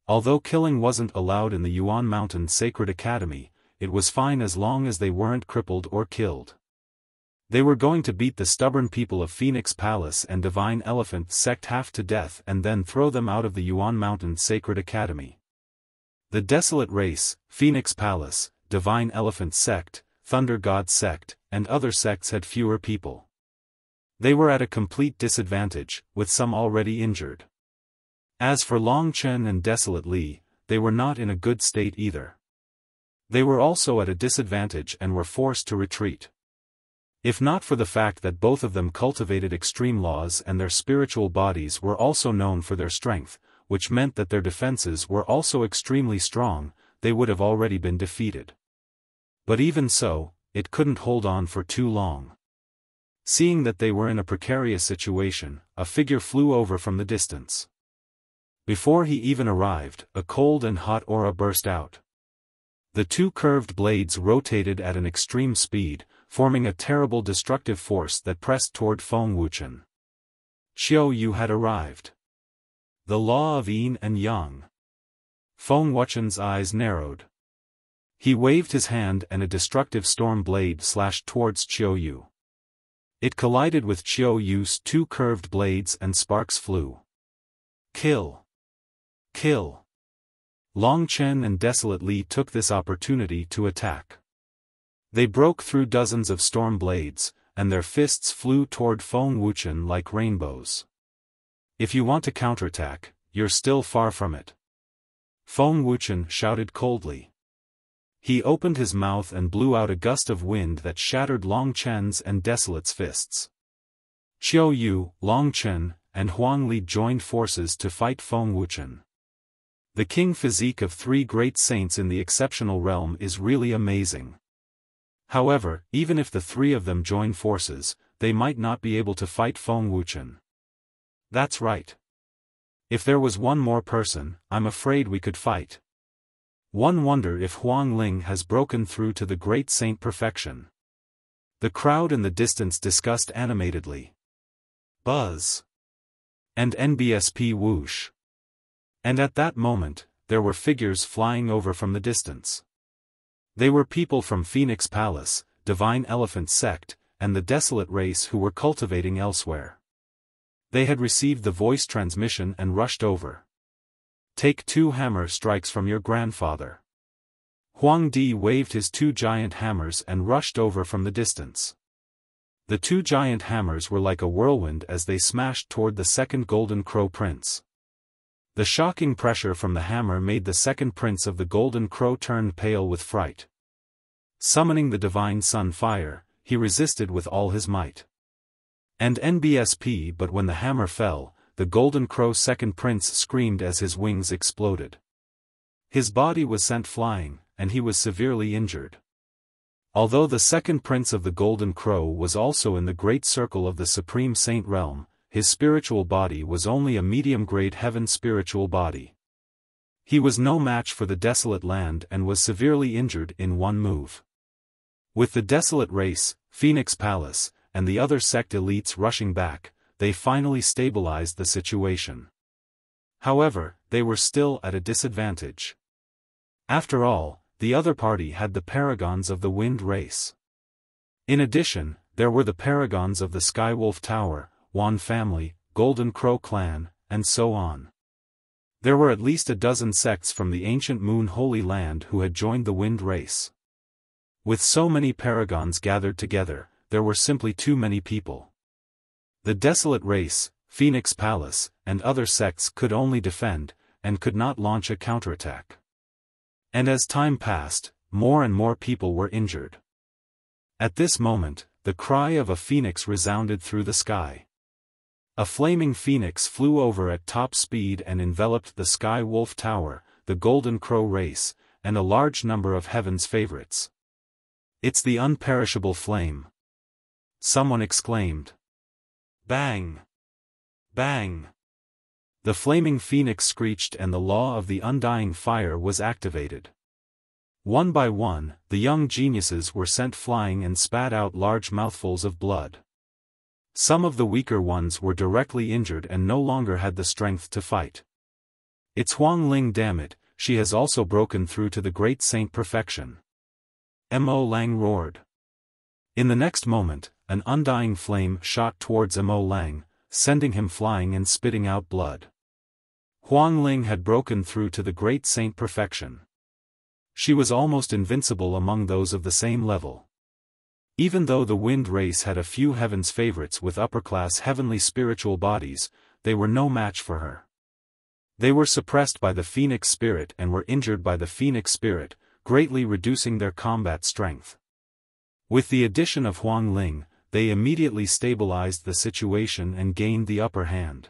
Although killing wasn't allowed in the Yuan Mountain Sacred Academy, it was fine as long as they weren't crippled or killed. They were going to beat the stubborn people of Phoenix Palace and Divine Elephant sect half to death and then throw them out of the Yuan Mountain Sacred Academy. The Desolate race, Phoenix Palace, Divine Elephant sect, Thunder God sect, and other sects had fewer people. They were at a complete disadvantage, with some already injured. As for Long Chen and Desolate Li, they were not in a good state either. They were also at a disadvantage and were forced to retreat. If not for the fact that both of them cultivated extreme laws and their spiritual bodies were also known for their strength, which meant that their defenses were also extremely strong, they would have already been defeated. But even so, it couldn't hold on for too long. Seeing that they were in a precarious situation, a figure flew over from the distance. Before he even arrived, a cold and hot aura burst out. The two curved blades rotated at an extreme speed, forming a terrible destructive force that pressed toward Feng Wuchen. Xiao Yu had arrived. The law of yin and yang. Feng Wuchen's eyes narrowed. He waved his hand and a destructive storm blade slashed towards Xiao Yu. It collided with Xiao Yu's two curved blades and sparks flew. Kill! Kill! Long Chen and Desolate Li took this opportunity to attack. They broke through dozens of storm blades, and their fists flew toward Feng Wuchen like rainbows. If you want to counterattack, you're still far from it. Feng Wuchen shouted coldly. He opened his mouth and blew out a gust of wind that shattered Long Chen's and Desolate's fists. Xiao Yu, Long Chen, and Huang Li joined forces to fight Feng Wuchen. The king physique of three great saints in the exceptional realm is really amazing. However, even if the three of them join forces, they might not be able to fight Feng Wuchen. That's right. If there was one more person, I'm afraid we could fight. One wonder if Huang Ling has broken through to the great saint perfection. The crowd in the distance discussed animatedly. Buzz. And NBSP whoosh. And at that moment, there were figures flying over from the distance. They were people from Phoenix Palace, Divine Elephant Sect, and the Desolate race who were cultivating elsewhere. They had received the voice transmission and rushed over. Take 2 hammer strikes from your grandfather. Huang Di waved his 2 giant hammers and rushed over from the distance. The 2 giant hammers were like a whirlwind as they smashed toward the second Golden Crow Prince. The shocking pressure from the hammer made the second prince of the Golden Crow turn pale with fright. Summoning the Divine Sun Fire, he resisted with all his might. And NBSP, but when the hammer fell, the Golden Crow second prince screamed as his wings exploded. His body was sent flying, and he was severely injured. Although the second prince of the Golden Crow was also in the great circle of the Supreme Saint realm, his spiritual body was only a medium-grade heaven spiritual body. He was no match for the Desolate land and was severely injured in one move. With the Desolate race, Phoenix Palace, and the other sect elites rushing back, they finally stabilized the situation. However, they were still at a disadvantage. After all, the other party had the paragons of the Wind race. In addition, there were the paragons of the Skywolf Tower, Yuan family, Golden Crow clan, and so on. There were at least a dozen sects from the ancient Moon Holy Land who had joined the Wind race. With so many paragons gathered together, there were simply too many people. The Desolate race, Phoenix Palace, and other sects could only defend, and could not launch a counterattack. And as time passed, more and more people were injured. At this moment, the cry of a phoenix resounded through the sky. A flaming phoenix flew over at top speed and enveloped the Sky Wolf Tower, the Golden Crow race, and a large number of heaven's favorites. It's the unperishable flame. Someone exclaimed. Bang! Bang! The flaming phoenix screeched and the law of the undying fire was activated. One by one, the young geniuses were sent flying and spat out large mouthfuls of blood. Some of the weaker ones were directly injured and no longer had the strength to fight. It's Huang Ling, damn it, she has also broken through to the great saint perfection. Mo Lang roared. In the next moment, an undying flame shot towards Mo Lang, sending him flying and spitting out blood. Huang Ling had broken through to the great saint perfection. She was almost invincible among those of the same level. Even though the Wind race had a few heaven's favorites with upper-class heavenly spiritual bodies, they were no match for her. They were suppressed by the Phoenix spirit and were injured by the Phoenix spirit, greatly reducing their combat strength. With the addition of Huang Ling, they immediately stabilized the situation and gained the upper hand.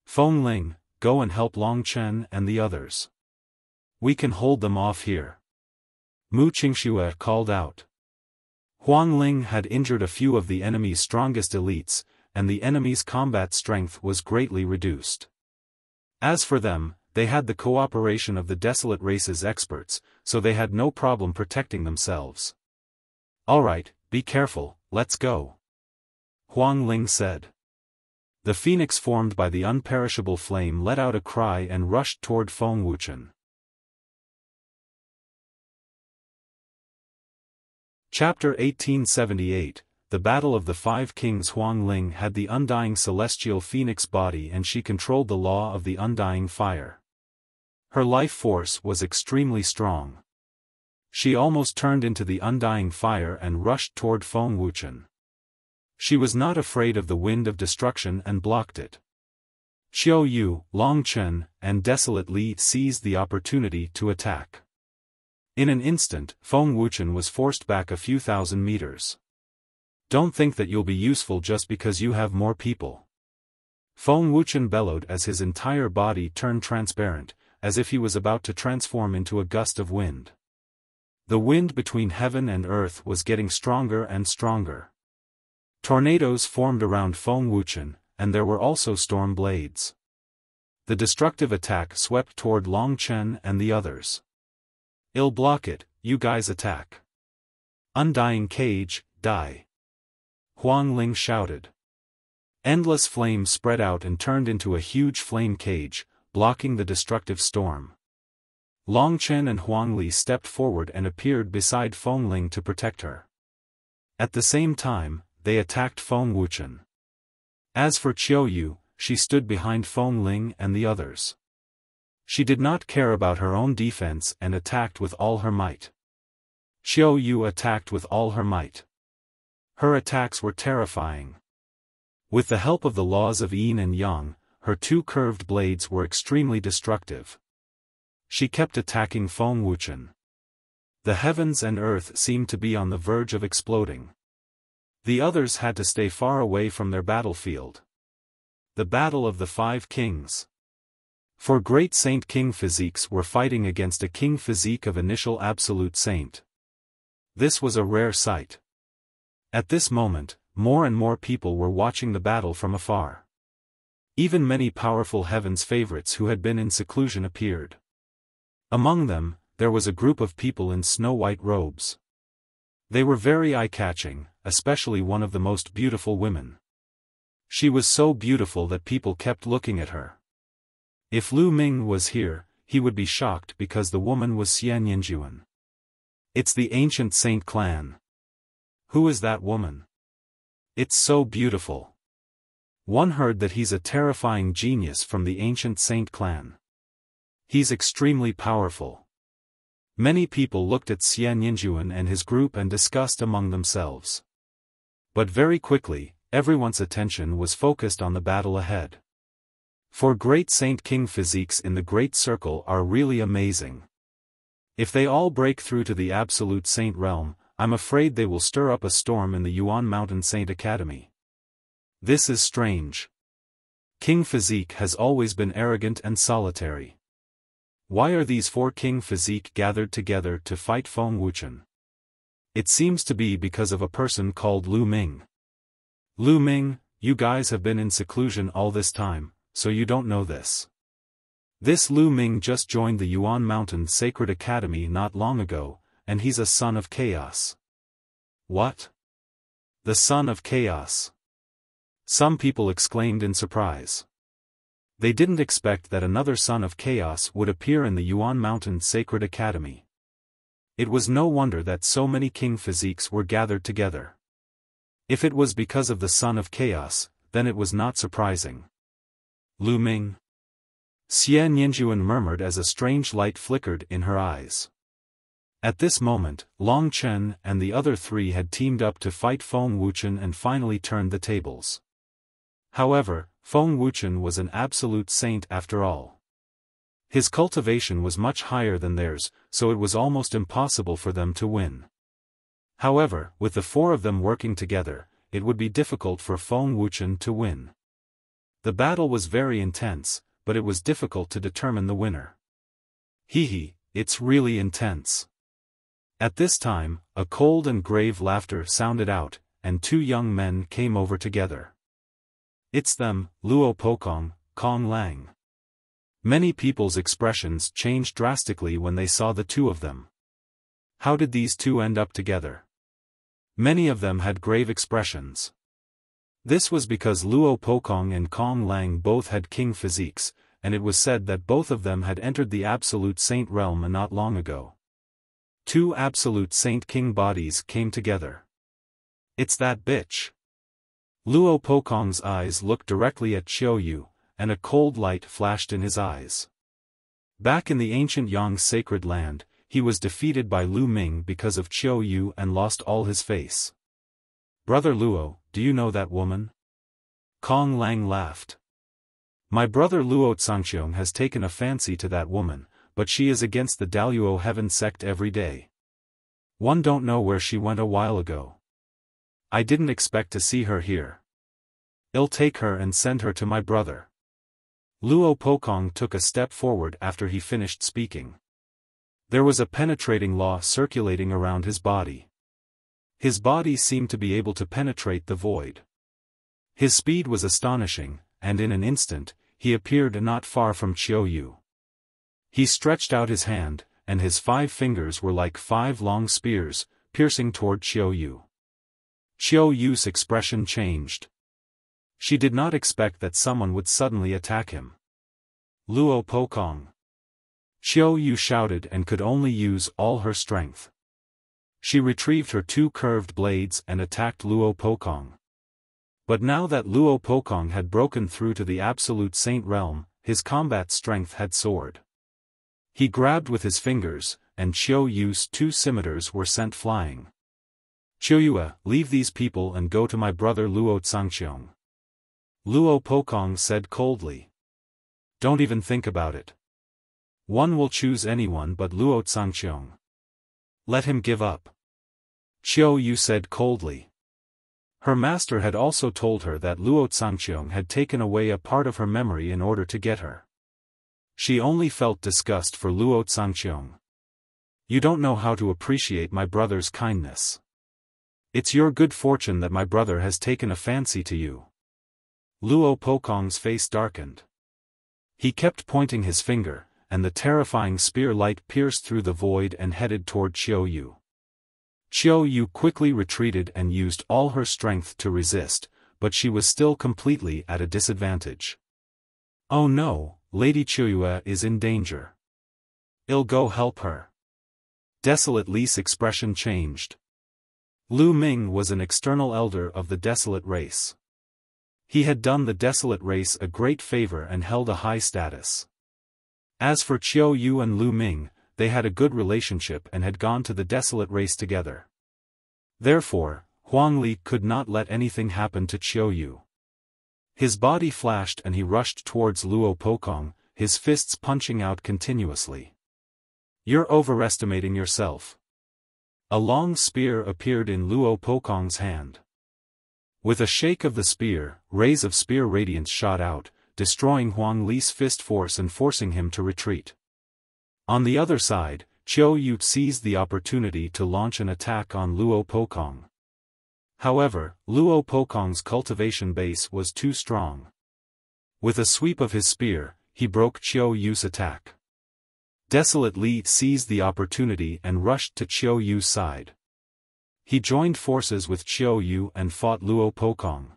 Feng Ling, go and help Long Chen and the others. We can hold them off here. Mu Qingxue called out. Huang Ling had injured a few of the enemy's strongest elites, and the enemy's combat strength was greatly reduced. As for them, they had the cooperation of the Desolate race's experts, so they had no problem protecting themselves. Alright, be careful, let's go. Huang Ling said. The phoenix formed by the unperishable flame let out a cry and rushed toward Feng Wuchen. Chapter 1878, The Battle of the Five Kings. Huang Ling had the undying celestial phoenix body and she controlled the law of the undying fire. Her life force was extremely strong. She almost turned into the undying fire and rushed toward Feng Wuchen. She was not afraid of the wind of destruction and blocked it. Xiao Yu, Long Chen, and Desolate Li seized the opportunity to attack. In an instant, Feng Wuchen was forced back a few thousand meters. Don't think that you'll be useful just because you have more people. Feng Wuchen bellowed as his entire body turned transparent, as if he was about to transform into a gust of wind. The wind between heaven and earth was getting stronger and stronger. Tornadoes formed around Feng Wuchen, and there were also storm blades. The destructive attack swept toward Long Chen and the others. "I'll block it, you guys attack. Undying cage, die!" Huang Ling shouted. Endless flames spread out and turned into a huge flame cage, blocking the destructive storm. Long Chen and Huang Li stepped forward and appeared beside Feng Ling to protect her. At the same time, they attacked Feng Wuchen. As for Qiu Yu, she stood behind Feng Ling and the others. She did not care about her own defense and attacked with all her might. Qiu Yu attacked with all her might. Her attacks were terrifying. With the help of the laws of yin and yang, her two curved blades were extremely destructive. She kept attacking Feng Wuchen. The heavens and earth seemed to be on the verge of exploding. The others had to stay far away from their battlefield. The Battle of the Five Kings. Four great Saint King physiques were fighting against a king physique of initial absolute saint. This was a rare sight. At this moment, more and more people were watching the battle from afar. Even many powerful heaven's favorites who had been in seclusion appeared. Among them, there was a group of people in snow-white robes. They were very eye-catching, especially one of the most beautiful women. She was so beautiful that people kept looking at her. If Lu Ming was here, he would be shocked because the woman was Xianyinjuan. It's the ancient saint clan. Who is that woman? It's so beautiful. One heard that he's a terrifying genius from the ancient saint clan. He's extremely powerful. Many people looked at Xianyinjuan and his group and discussed among themselves. But very quickly, everyone's attention was focused on the battle ahead. For great Saint King physiques in the Great Circle are really amazing. If they all break through to the Absolute Saint realm, I'm afraid they will stir up a storm in the Yuan Mountain Saint Academy. This is strange. King physique has always been arrogant and solitary. Why are these four king physique gathered together to fight Feng Wuchen? It seems to be because of a person called Lu Ming. Lu Ming, you guys have been in seclusion all this time, so you don't know this. This Lu Ming just joined the Yuan Mountain Sacred Academy not long ago, and he's a son of chaos. What? The son of chaos? Some people exclaimed in surprise. They didn't expect that another son of chaos would appear in the Yuan Mountain Sacred Academy. It was no wonder that so many king physiques were gathered together. If it was because of the son of chaos, then it was not surprising. Lu Ming? Xianyinjuan murmured as a strange light flickered in her eyes. At this moment, Long Chen and the other three had teamed up to fight Feng Wuchen and finally turned the tables. However, Feng Wuchen was an absolute saint after all. His cultivation was much higher than theirs, so it was almost impossible for them to win. However, with the four of them working together, it would be difficult for Feng Wuchen to win. The battle was very intense, but it was difficult to determine the winner. Hee, it's really intense. At this time, a cold and grave laughter sounded out, and two young men came over together. It's them, Luo Pokong, Kong Lang. Many people's expressions changed drastically when they saw the two of them. How did these two end up together? Many of them had grave expressions. This was because Luo Pokong and Kong Lang both had king physiques, and it was said that both of them had entered the Absolute Saint realm not long ago. Two Absolute Saint King bodies came together. It's that bitch. Luo Pokong's eyes looked directly at Qiu Yu, and a cold light flashed in his eyes. Back in the ancient Yang sacred land, he was defeated by Lu Ming because of Qiu Yu and lost all his face. Brother Luo, do you know that woman? Kong Lang laughed. My brother Luo Tsangqiong has taken a fancy to that woman, but she is against the Daluo Heaven sect every day. One don't know where she went a while ago. I didn't expect to see her here. I'll take her and send her to my brother. Luo Pokong took a step forward after he finished speaking. There was a penetrating law circulating around his body. His body seemed to be able to penetrate the void. His speed was astonishing, and in an instant, he appeared not far from Qiu Yu. He stretched out his hand, and his 5 fingers were like 5 long spears, piercing toward Qiu Yu. Qiu Yu's expression changed. She did not expect that someone would suddenly attack him. Luo Pokong. Qiu Yu shouted and could only use all her strength. She retrieved her 2 curved blades and attacked Luo Pokong. But now that Luo Pokong had broken through to the absolute saint realm, his combat strength had soared. He grabbed with his fingers, and Qiu Yu's 2 scimitars were sent flying. Qiu Yue, leave these people and go to my brother Luo Tsangqiong. Luo Pokong said coldly. Don't even think about it. One will choose anyone but Luo Tsangqiong. Let him give up. Qiu Yu said coldly. Her master had also told her that Luo Tsangqiong had taken away a part of her memory in order to get her. She only felt disgust for Luo Tsangqiong. You don't know how to appreciate my brother's kindness. It's your good fortune that my brother has taken a fancy to you. Luo Pokong's face darkened. He kept pointing his finger, and the terrifying spear light pierced through the void and headed toward Qiu Yu. Qiu Yu quickly retreated and used all her strength to resist, but she was still completely at a disadvantage. Oh no, Lady Qiu Yue is in danger. I'll go help her. Desolate Li's expression changed. Lu Ming was an external elder of the Desolate race. He had done the Desolate race a great favor and held a high status. As for Qiu Yu and Lu Ming, they had a good relationship and had gone to the Desolate race together. Therefore, Huang Li could not let anything happen to Qiu Yu. His body flashed and he rushed towards Luo Pokong, his fists punching out continuously. You're overestimating yourself. A long spear appeared in Luo Pokong's hand. With a shake of the spear, rays of spear radiance shot out, destroying Huang Li's fist force and forcing him to retreat. On the other side, Qiu Yu seized the opportunity to launch an attack on Luo Pokong. However, Luo Pokong's cultivation base was too strong. With a sweep of his spear, he broke Qiu Yu's attack. Desolate Li seized the opportunity and rushed to Qiu Yu's side. He joined forces with Qiu Yu and fought Luo Pokong.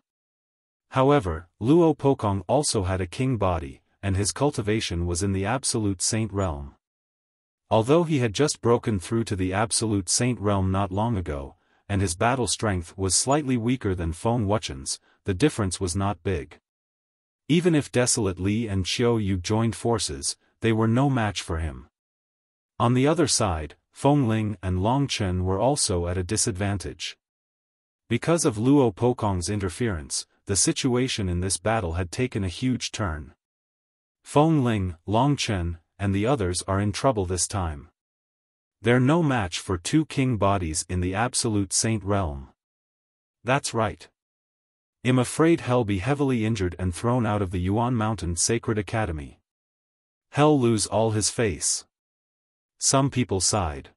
However, Luo Pokong also had a king body, and his cultivation was in the absolute saint realm. Although he had just broken through to the absolute saint realm not long ago, and his battle strength was slightly weaker than Feng Wuchen's, the difference was not big. Even if Desolate Li and Qiu Yu joined forces, they were no match for him. On the other side, Feng Ling and Long Chen were also at a disadvantage. Because of Luo Pokong's interference, the situation in this battle had taken a huge turn. Feng Ling, Long Chen, and the others are in trouble this time. They're no match for 2 king bodies in the absolute saint realm. That's right. I'm afraid Hell be heavily injured and thrown out of the Yuan Mountain Sacred Academy. Hell lose all his face. Some people sighed.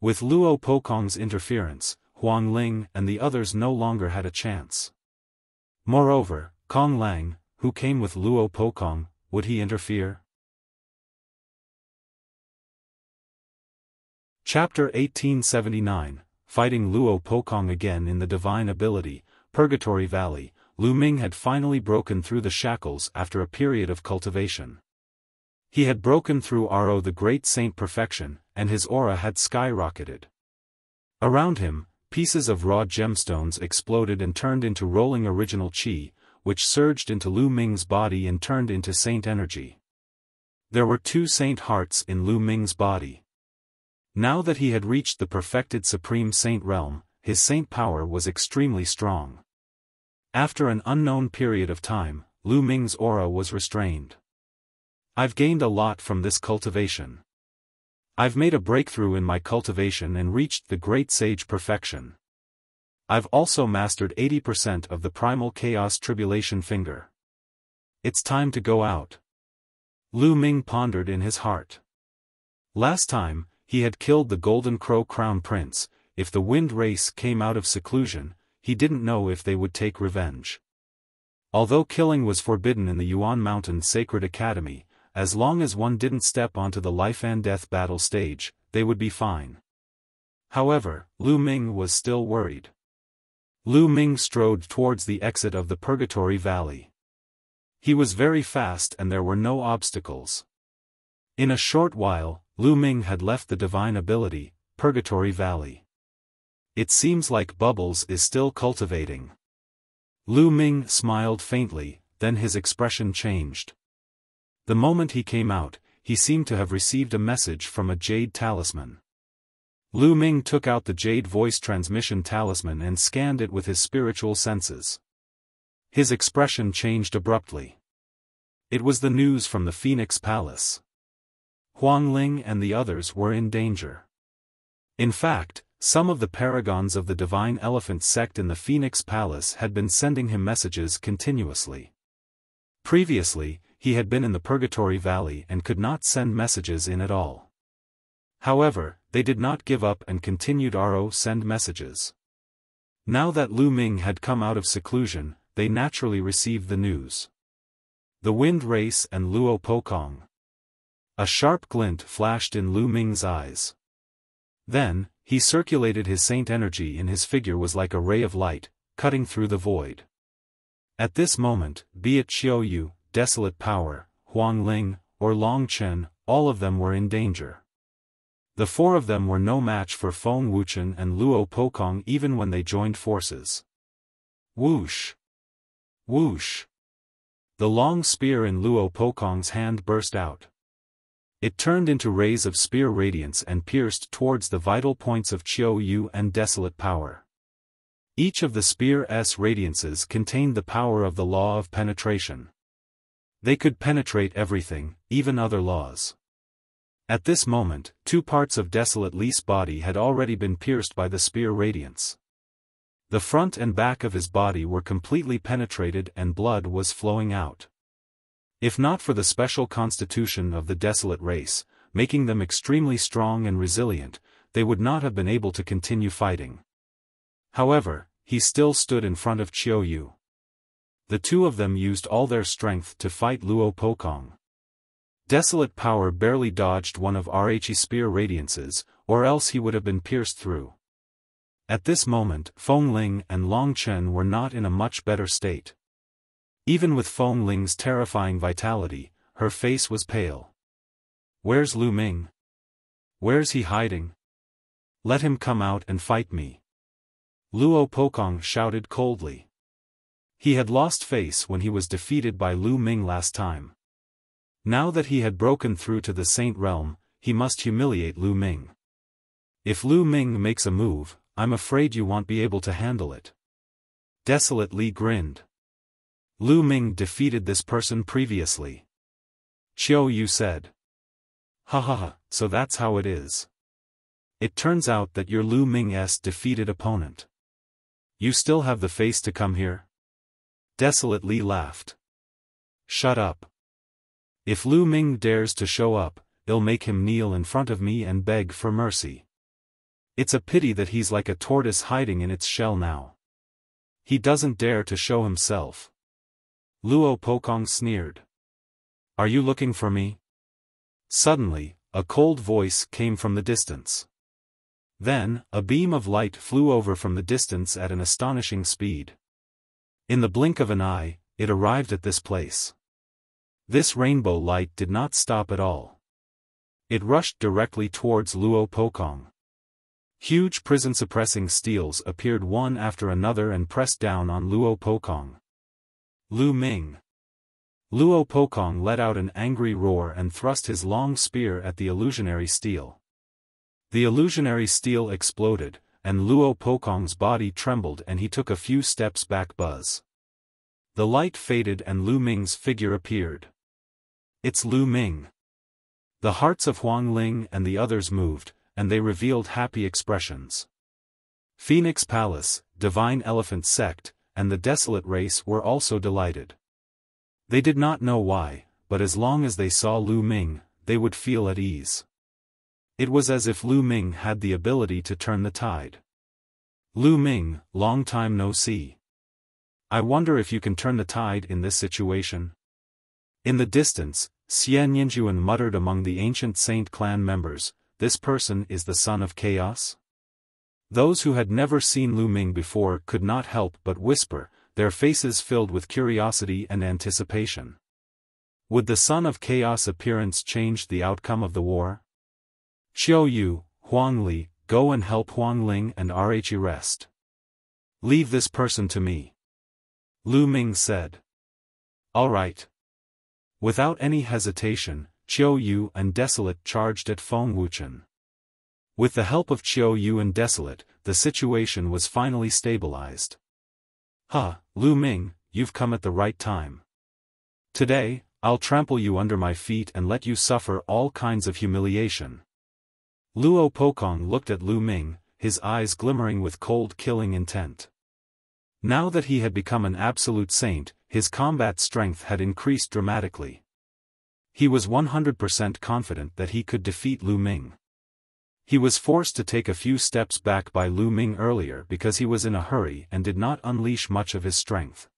With Luo Pokong's interference, Huang Ling and the others no longer had a chance. Moreover, Kong Lang, who came with Luo Pokong, would he interfere? Chapter 1879, Fighting Luo Pokong again in the Divine Ability, Purgatory Valley. Lu Ming had finally broken through the shackles after a period of cultivation. He had broken through Aro the Great Saint Perfection, and his aura had skyrocketed. Around him, pieces of raw gemstones exploded and turned into rolling original qi, which surged into Lu Ming's body and turned into saint energy. There were 2 saint hearts in Lu Ming's body. Now that he had reached the perfected supreme saint realm, his saint power was extremely strong. After an unknown period of time, Lu Ming's aura was restrained. I've gained a lot from this cultivation. I've made a breakthrough in my cultivation and reached the great sage perfection. I've also mastered 80% of the primal chaos tribulation finger. It's time to go out. Lu Ming pondered in his heart. Last time, he had killed the Golden Crow Crown Prince. If the wind race came out of seclusion, he didn't know if they would take revenge. Although killing was forbidden in the Yuan Mountain Sacred Academy, as long as one didn't step onto the life-and-death battle stage, they would be fine. However, Lu Ming was still worried. Lu Ming strode towards the exit of the Purgatory Valley. He was very fast and there were no obstacles. In a short while, Lu Ming had left the divine ability, Purgatory Valley. It seems like Bubbles is still cultivating. Lu Ming smiled faintly, then his expression changed. The moment he came out, he seemed to have received a message from a jade talisman. Lu Ming took out the jade voice transmission talisman and scanned it with his spiritual senses. His expression changed abruptly. It was the news from the Phoenix Palace. Huangling and the others were in danger. In fact, some of the paragons of the Divine Elephant sect in the Phoenix Palace had been sending him messages continuously. Previously, he had been in the Purgatory Valley and could not send messages in at all. However, they did not give up and continued to send messages. Now that Lu Ming had come out of seclusion, they naturally received the news. The wind race and Luo Pokong. A sharp glint flashed in Lu Ming's eyes. Then, he circulated his saint energy in his figure was like a ray of light, cutting through the void. At this moment, be it Xiao Yu, Desolate Power, Huangling, or Long Chen, all of them were in danger. The four of them were no match for Feng Wuchen and Luo Pokong even when they joined forces. Whoosh! Whoosh! The long spear in Luo Pokong's hand burst out. It turned into rays of spear radiance and pierced towards the vital points of Qiu Yu and Desolate Power. Each of the spear's radiances contained the power of the law of penetration. They could penetrate everything, even other laws. At this moment, 2 parts of Desolate Li's body had already been pierced by the spear radiance. The front and back of his body were completely penetrated and blood was flowing out. If not for the special constitution of the Desolate race, making them extremely strong and resilient, they would not have been able to continue fighting. However, he still stood in front of Qiu Yu. The two of them used all their strength to fight Luo Pokong. Desolate Power barely dodged one of Rhe's spear radiances, or else he would have been pierced through. At this moment, Fengling and Long Chen were not in a much better state. Even with Fengling's terrifying vitality, her face was pale. Where's Lu Ming? Where's he hiding? Let him come out and fight me. Luo Pokong shouted coldly. He had lost face when he was defeated by Lu Ming last time. Now that he had broken through to the Saint Realm, he must humiliate Lu Ming. If Lu Ming makes a move, I'm afraid you won't be able to handle it. Desolate Li grinned. Lu Ming defeated this person previously. Qiu Yu said. Ha ha ha, so that's how it is. It turns out that you're Lu Ming's defeated opponent. You still have the face to come here? Desolate Li laughed. Shut up. If Lu Ming dares to show up, I'll make him kneel in front of me and beg for mercy. It's a pity that he's like a tortoise hiding in its shell now. He doesn't dare to show himself. Luo Pokong sneered. Are you looking for me? Suddenly, a cold voice came from the distance. Then, a beam of light flew over from the distance at an astonishing speed. In the blink of an eye, it arrived at this place. This rainbow light did not stop at all. It rushed directly towards Luo Pokong. Huge prison-suppressing steels appeared one after another and pressed down on Luo Pokong. Lu Ming. Luo Pokong let out an angry roar and thrust his long spear at the illusionary steel. The illusionary steel exploded, and Luo Pokong's body trembled and he took a few steps back. Buzz. The light faded and Lu Ming's figure appeared. It's Lu Ming. The hearts of Huangling and the others moved, and they revealed happy expressions. Phoenix Palace, Divine Elephant Sect, and the Desolate race were also delighted. They did not know why, but as long as they saw Lu Ming, they would feel at ease. It was as if Lu Ming had the ability to turn the tide. Lu Ming, long time no see. I wonder if you can turn the tide in this situation? In the distance, Yuan muttered among the ancient Saint clan members, this person is the son of chaos? Those who had never seen Lu Ming before could not help but whisper, their faces filled with curiosity and anticipation. Would the son of chaos appearance change the outcome of the war? Xiao Yu, Huang Li, go and help Huang Ling and Rhe rest. Leave this person to me. Lu Ming said. All right. Without any hesitation, Xiao Yu and Desolate charged at Feng Wuchen. With the help of Xiao Yu and Desolate, the situation was finally stabilized. Lu Ming, you've come at the right time. Today, I'll trample you under my feet and let you suffer all kinds of humiliation. Luo Pokong looked at Lu Ming, his eyes glimmering with cold killing intent. Now that he had become an absolute saint, his combat strength had increased dramatically. He was 100% confident that he could defeat Lu Ming. He was forced to take a few steps back by Lu Ming earlier because he was in a hurry and did not unleash much of his strength.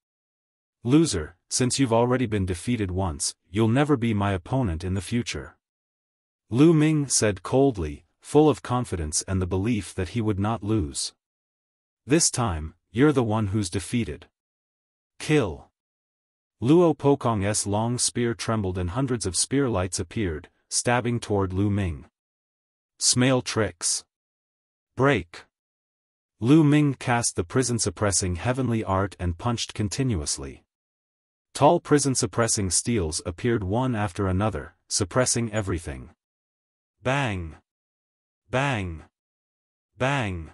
Loser, since you've already been defeated once, you'll never be my opponent in the future. Lu Ming said coldly, full of confidence and the belief that he would not lose. This time, you're the one who's defeated. Kill. Luo Pokong's long spear trembled and hundreds of spear lights appeared, stabbing toward Lu Ming. Smale tricks. Break. Lu Ming cast the prison-suppressing heavenly art and punched continuously. Tall prison-suppressing steels appeared one after another, suppressing everything. Bang! Bang! Bang!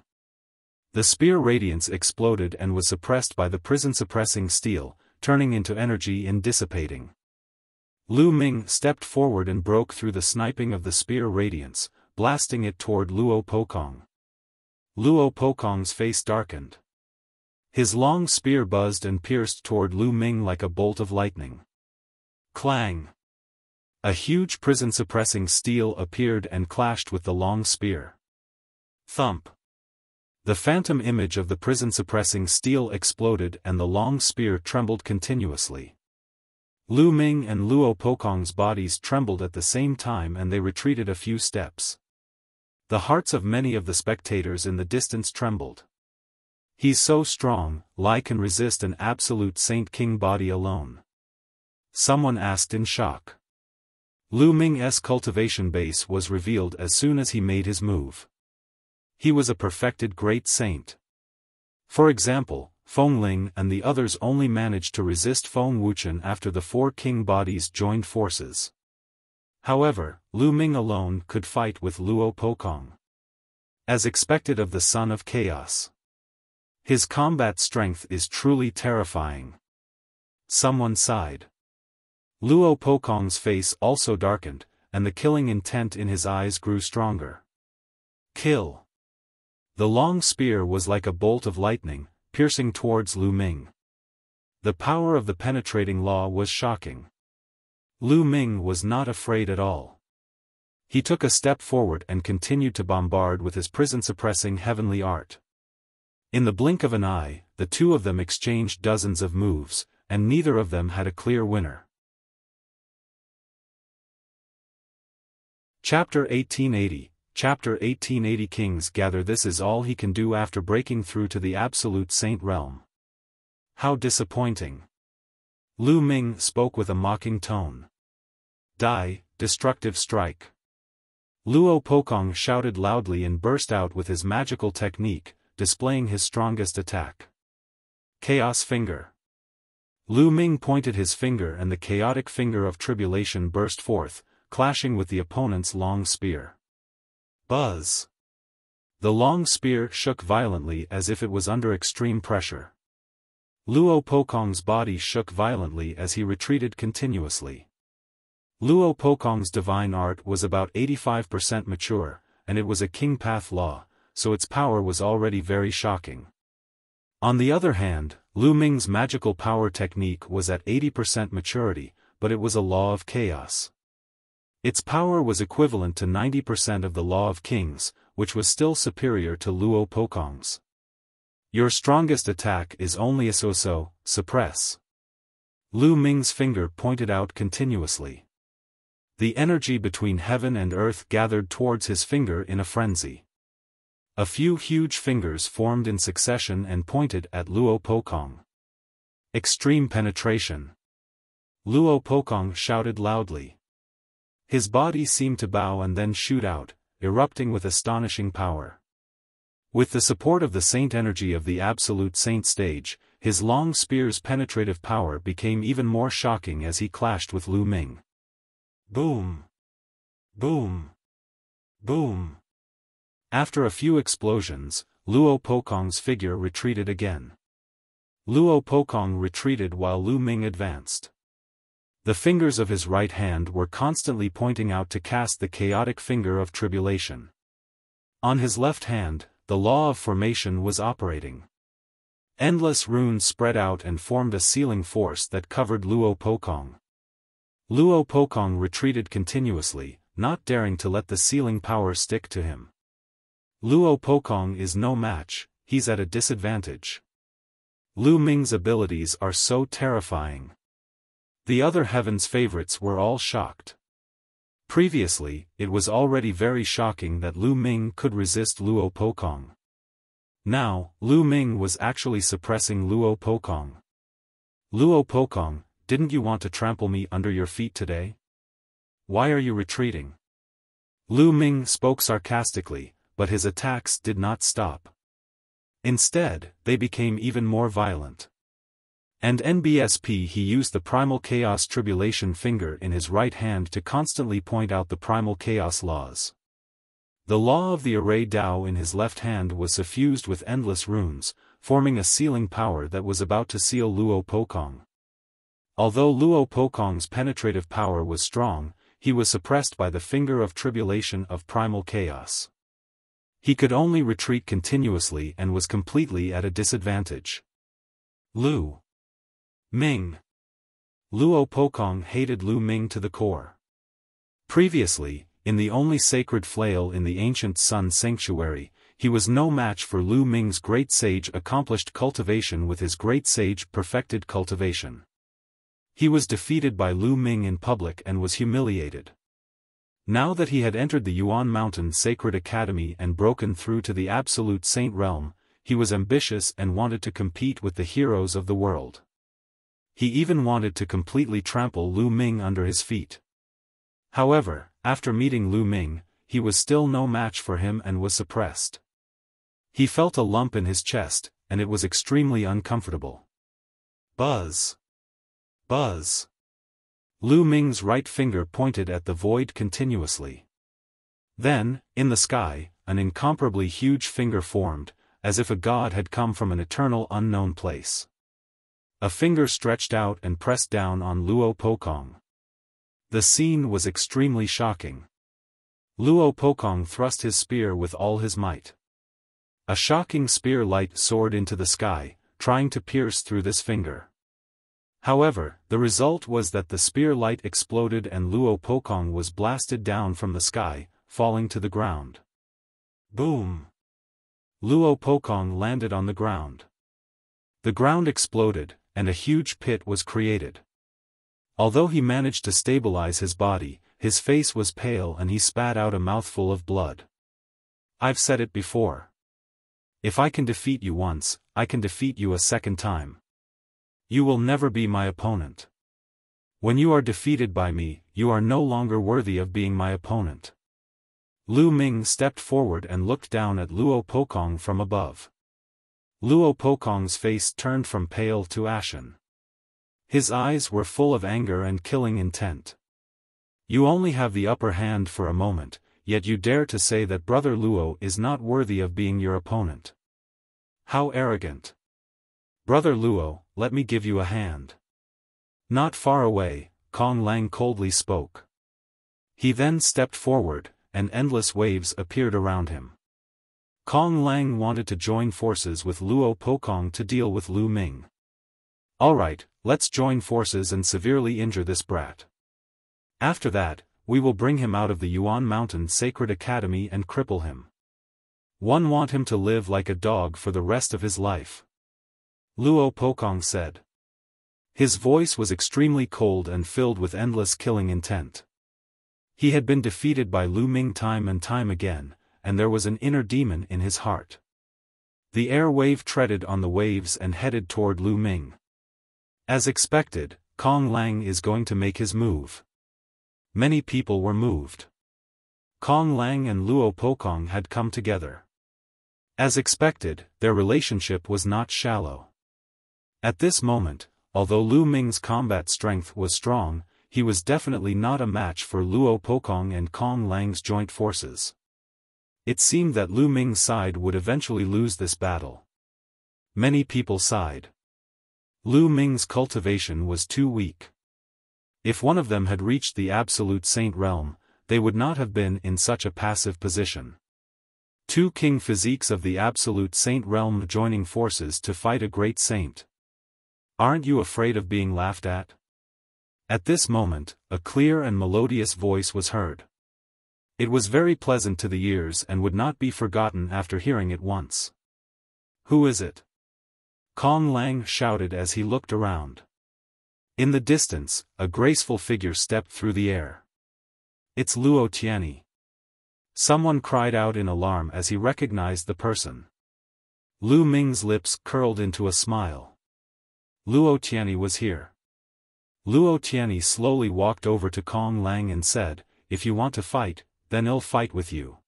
The spear radiance exploded and was suppressed by the prison-suppressing steel, turning into energy and dissipating. Lu Ming stepped forward and broke through the sniping of the spear radiance, blasting it toward Luo Pokong. Luo Pokong's face darkened. His long spear buzzed and pierced toward Lu Ming like a bolt of lightning. Clang! A huge prison-suppressing steel appeared and clashed with the long spear. Thump! The phantom image of the prison-suppressing steel exploded and the long spear trembled continuously. Lu Ming and Luo Pokong's bodies trembled at the same time and they retreated a few steps. The hearts of many of the spectators in the distance trembled. He's so strong, Lai can resist an absolute Saint King body alone. Someone asked in shock. Lu Ming's cultivation base was revealed as soon as he made his move. He was a perfected great saint. For example, Feng Ling and the others only managed to resist Feng Wuchen after the four king bodies joined forces. However, Lu Ming alone could fight with Luo Pokong. As expected of the son of chaos. His combat strength is truly terrifying. Someone sighed. Luo Pokong's face also darkened, and the killing intent in his eyes grew stronger. Kill. The long spear was like a bolt of lightning, piercing towards Lu Ming. The power of the penetrating law was shocking. Lu Ming was not afraid at all. He took a step forward and continued to bombard with his prison-suppressing heavenly art. In the blink of an eye, the two of them exchanged dozens of moves, and neither of them had a clear winner. Chapter 1880. Chapter 1880 Kings gather. This is all he can do after breaking through to the absolute saint realm. How disappointing. Lu Ming spoke with a mocking tone. Die, destructive strike. Luo Pokong shouted loudly and burst out with his magical technique, displaying his strongest attack. Chaos Finger. Lu Ming pointed his finger and the chaotic finger of tribulation burst forth, clashing with the opponent's long spear. Buzz. The long spear shook violently as if it was under extreme pressure. Luo Pokong's body shook violently as he retreated continuously. Luo Pokong's divine art was about 85% mature, and it was a king path law, so its power was already very shocking. On the other hand, Lu Ming's magical power technique was at 80% maturity, but it was a law of chaos. Its power was equivalent to 90% of the Law of Kings, which was still superior to Luo Pokong's. Your strongest attack is only a so-so, suppress. Lu Ming's finger pointed out continuously. The energy between heaven and earth gathered towards his finger in a frenzy. A few huge fingers formed in succession and pointed at Luo Pokong. Extreme penetration. Luo Pokong shouted loudly. His body seemed to bow and then shoot out, erupting with astonishing power. With the support of the saint energy of the absolute saint stage, his long spear's penetrative power became even more shocking as he clashed with Lu Ming. Boom! Boom! Boom! After a few explosions, Luo Pokong's figure retreated again. Luo Pokong retreated while Lu Ming advanced. The fingers of his right hand were constantly pointing out to cast the chaotic finger of tribulation. On his left hand, the law of formation was operating. Endless runes spread out and formed a sealing force that covered Luo Pokong. Luo Pokong retreated continuously, not daring to let the sealing power stick to him. Luo Pokong is no match, he's at a disadvantage. Lu Ming's abilities are so terrifying. The other heaven's favorites were all shocked. Previously, it was already very shocking that Lu Ming could resist Luo Pokong. Now, Lu Ming was actually suppressing Luo Pokong. Luo Pokong, didn't you want to trample me under your feet today? Why are you retreating? Lu Ming spoke sarcastically, but his attacks did not stop. Instead, they became even more violent. And NBSP he used the primal chaos tribulation finger in his right hand to constantly point out the primal chaos laws. The law of the array Dao in his left hand was suffused with endless runes, forming a sealing power that was about to seal Luo Pokong. Although Luo Pokong's penetrative power was strong, he was suppressed by the finger of tribulation of primal chaos. He could only retreat continuously and was completely at a disadvantage. Lu Ming. Luo Pokong hated Lu Ming to the core. Previously, in the only sacred flail in the ancient Sun Sanctuary, he was no match for Lu Ming's great sage accomplished cultivation with his great sage perfected cultivation. He was defeated by Lu Ming in public and was humiliated. Now that he had entered the Yuan Mountain Sacred Academy and broken through to the Absolute Saint Realm, he was ambitious and wanted to compete with the heroes of the world. He even wanted to completely trample Lu Ming under his feet. However, after meeting Lu Ming, he was still no match for him and was suppressed. He felt a lump in his chest, and it was extremely uncomfortable. Buzz! Buzz! Lu Ming's right finger pointed at the void continuously. Then, in the sky, an incomparably huge finger formed, as if a god had come from an eternal unknown place. A finger stretched out and pressed down on Luo Pokong. The scene was extremely shocking. Luo Pokong thrust his spear with all his might. A shocking spear light soared into the sky, trying to pierce through this finger. However, the result was that the spear light exploded and Luo Pokong was blasted down from the sky, falling to the ground. Boom! Luo Pokong landed on the ground. The ground exploded, and a huge pit was created. Although he managed to stabilize his body, his face was pale and he spat out a mouthful of blood. I've said it before. If I can defeat you once, I can defeat you a second time. You will never be my opponent. When you are defeated by me, you are no longer worthy of being my opponent. Lu Ming stepped forward and looked down at Luo Pokong from above. Luo Pokong's face turned from pale to ashen. His eyes were full of anger and killing intent. You only have the upper hand for a moment, yet you dare to say that Brother Luo is not worthy of being your opponent. How arrogant! Brother Luo, let me give you a hand. Not far away, Kong Lang coldly spoke. He then stepped forward, and endless waves appeared around him. Kong Lang wanted to join forces with Luo Pokong to deal with Lu Ming. Alright, let's join forces and severely injure this brat. After that, we will bring him out of the Yuan Mountain Sacred Academy and cripple him. One want him to live like a dog for the rest of his life. Luo Pokong said. His voice was extremely cold and filled with endless killing intent. He had been defeated by Lu Ming time and time again, and there was an inner demon in his heart. The air wave treaded on the waves and headed toward Lu Ming. As expected, Kong Lang is going to make his move. Many people were moved. Kong Lang and Luo Pokong had come together. As expected, their relationship was not shallow. At this moment, although Lu Ming's combat strength was strong, he was definitely not a match for Luo Pokong and Kong Lang's joint forces. It seemed that Lu Ming's side would eventually lose this battle. Many people sighed. Lu Ming's cultivation was too weak. If one of them had reached the absolute saint realm, they would not have been in such a passive position. Two king physiques of the absolute saint realm joining forces to fight a great saint. Aren't you afraid of being laughed at? At this moment, a clear and melodious voice was heard. It was very pleasant to the ears and would not be forgotten after hearing it once. Who is it? Kong Lang shouted as he looked around. In the distance, a graceful figure stepped through the air. It's Luo Tianyi. Someone cried out in alarm as he recognized the person. Lu Ming's lips curled into a smile. Luo Tianyi was here. Luo Tianyi slowly walked over to Kong Lang and said, "If you want to fight, then I'll fight with you."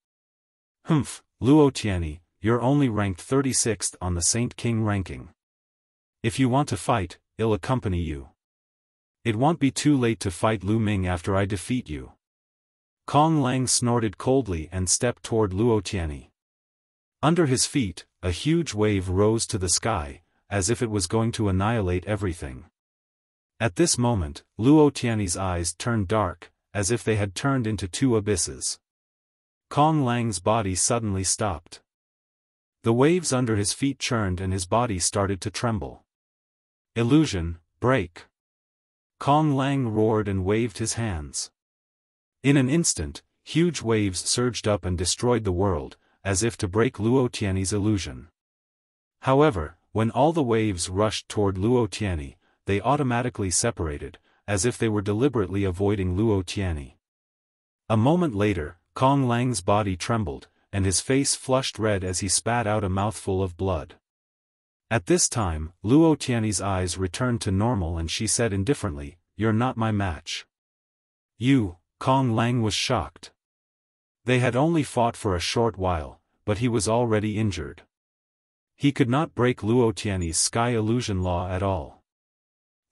Humph, Luo Tianyi, you're only ranked 36th on the Saint King ranking. If you want to fight, I'll accompany you. It won't be too late to fight Lu Ming after I defeat you. Kong Lang snorted coldly and stepped toward Luo Tianyi. Under his feet, a huge wave rose to the sky, as if it was going to annihilate everything. At this moment, Luo Tianyi's eyes turned dark, as if they had turned into two abysses. Kong Lang's body suddenly stopped. The waves under his feet churned and his body started to tremble. Illusion, break! Kong Lang roared and waved his hands. In an instant, huge waves surged up and destroyed the world, as if to break Luo Tianyi's illusion. However, when all the waves rushed toward Luo Tianyi, they automatically separated, as if they were deliberately avoiding Luo Tianyi. A moment later, Kong Lang's body trembled, and his face flushed red as he spat out a mouthful of blood. At this time, Luo Tianyi's eyes returned to normal and she said indifferently, "You're not my match." "You," Kong Lang was shocked. They had only fought for a short while, but he was already injured. He could not break Luo Tianyi's sky illusion law at all.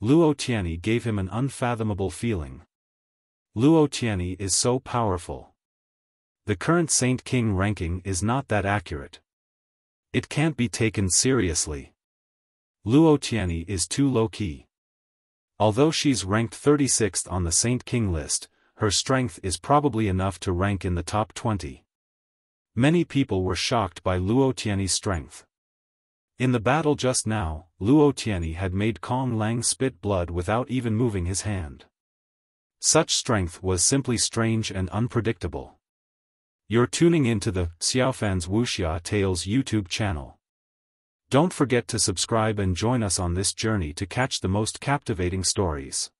Luo Tianyi gave him an unfathomable feeling. Luo Tianyi is so powerful. The current Saint King ranking is not that accurate. It can't be taken seriously. Luo Tianyi is too low-key. Although she's ranked 36th on the Saint King list, her strength is probably enough to rank in the top 20. Many people were shocked by Luo Tianyi's strength. In the battle just now, Luo Tianyi had made Kong Lang spit blood without even moving his hand. Such strength was simply strange and unpredictable. You're tuning into the Xiaofan's Wuxia Tales YouTube channel. Don't forget to subscribe and join us on this journey to catch the most captivating stories.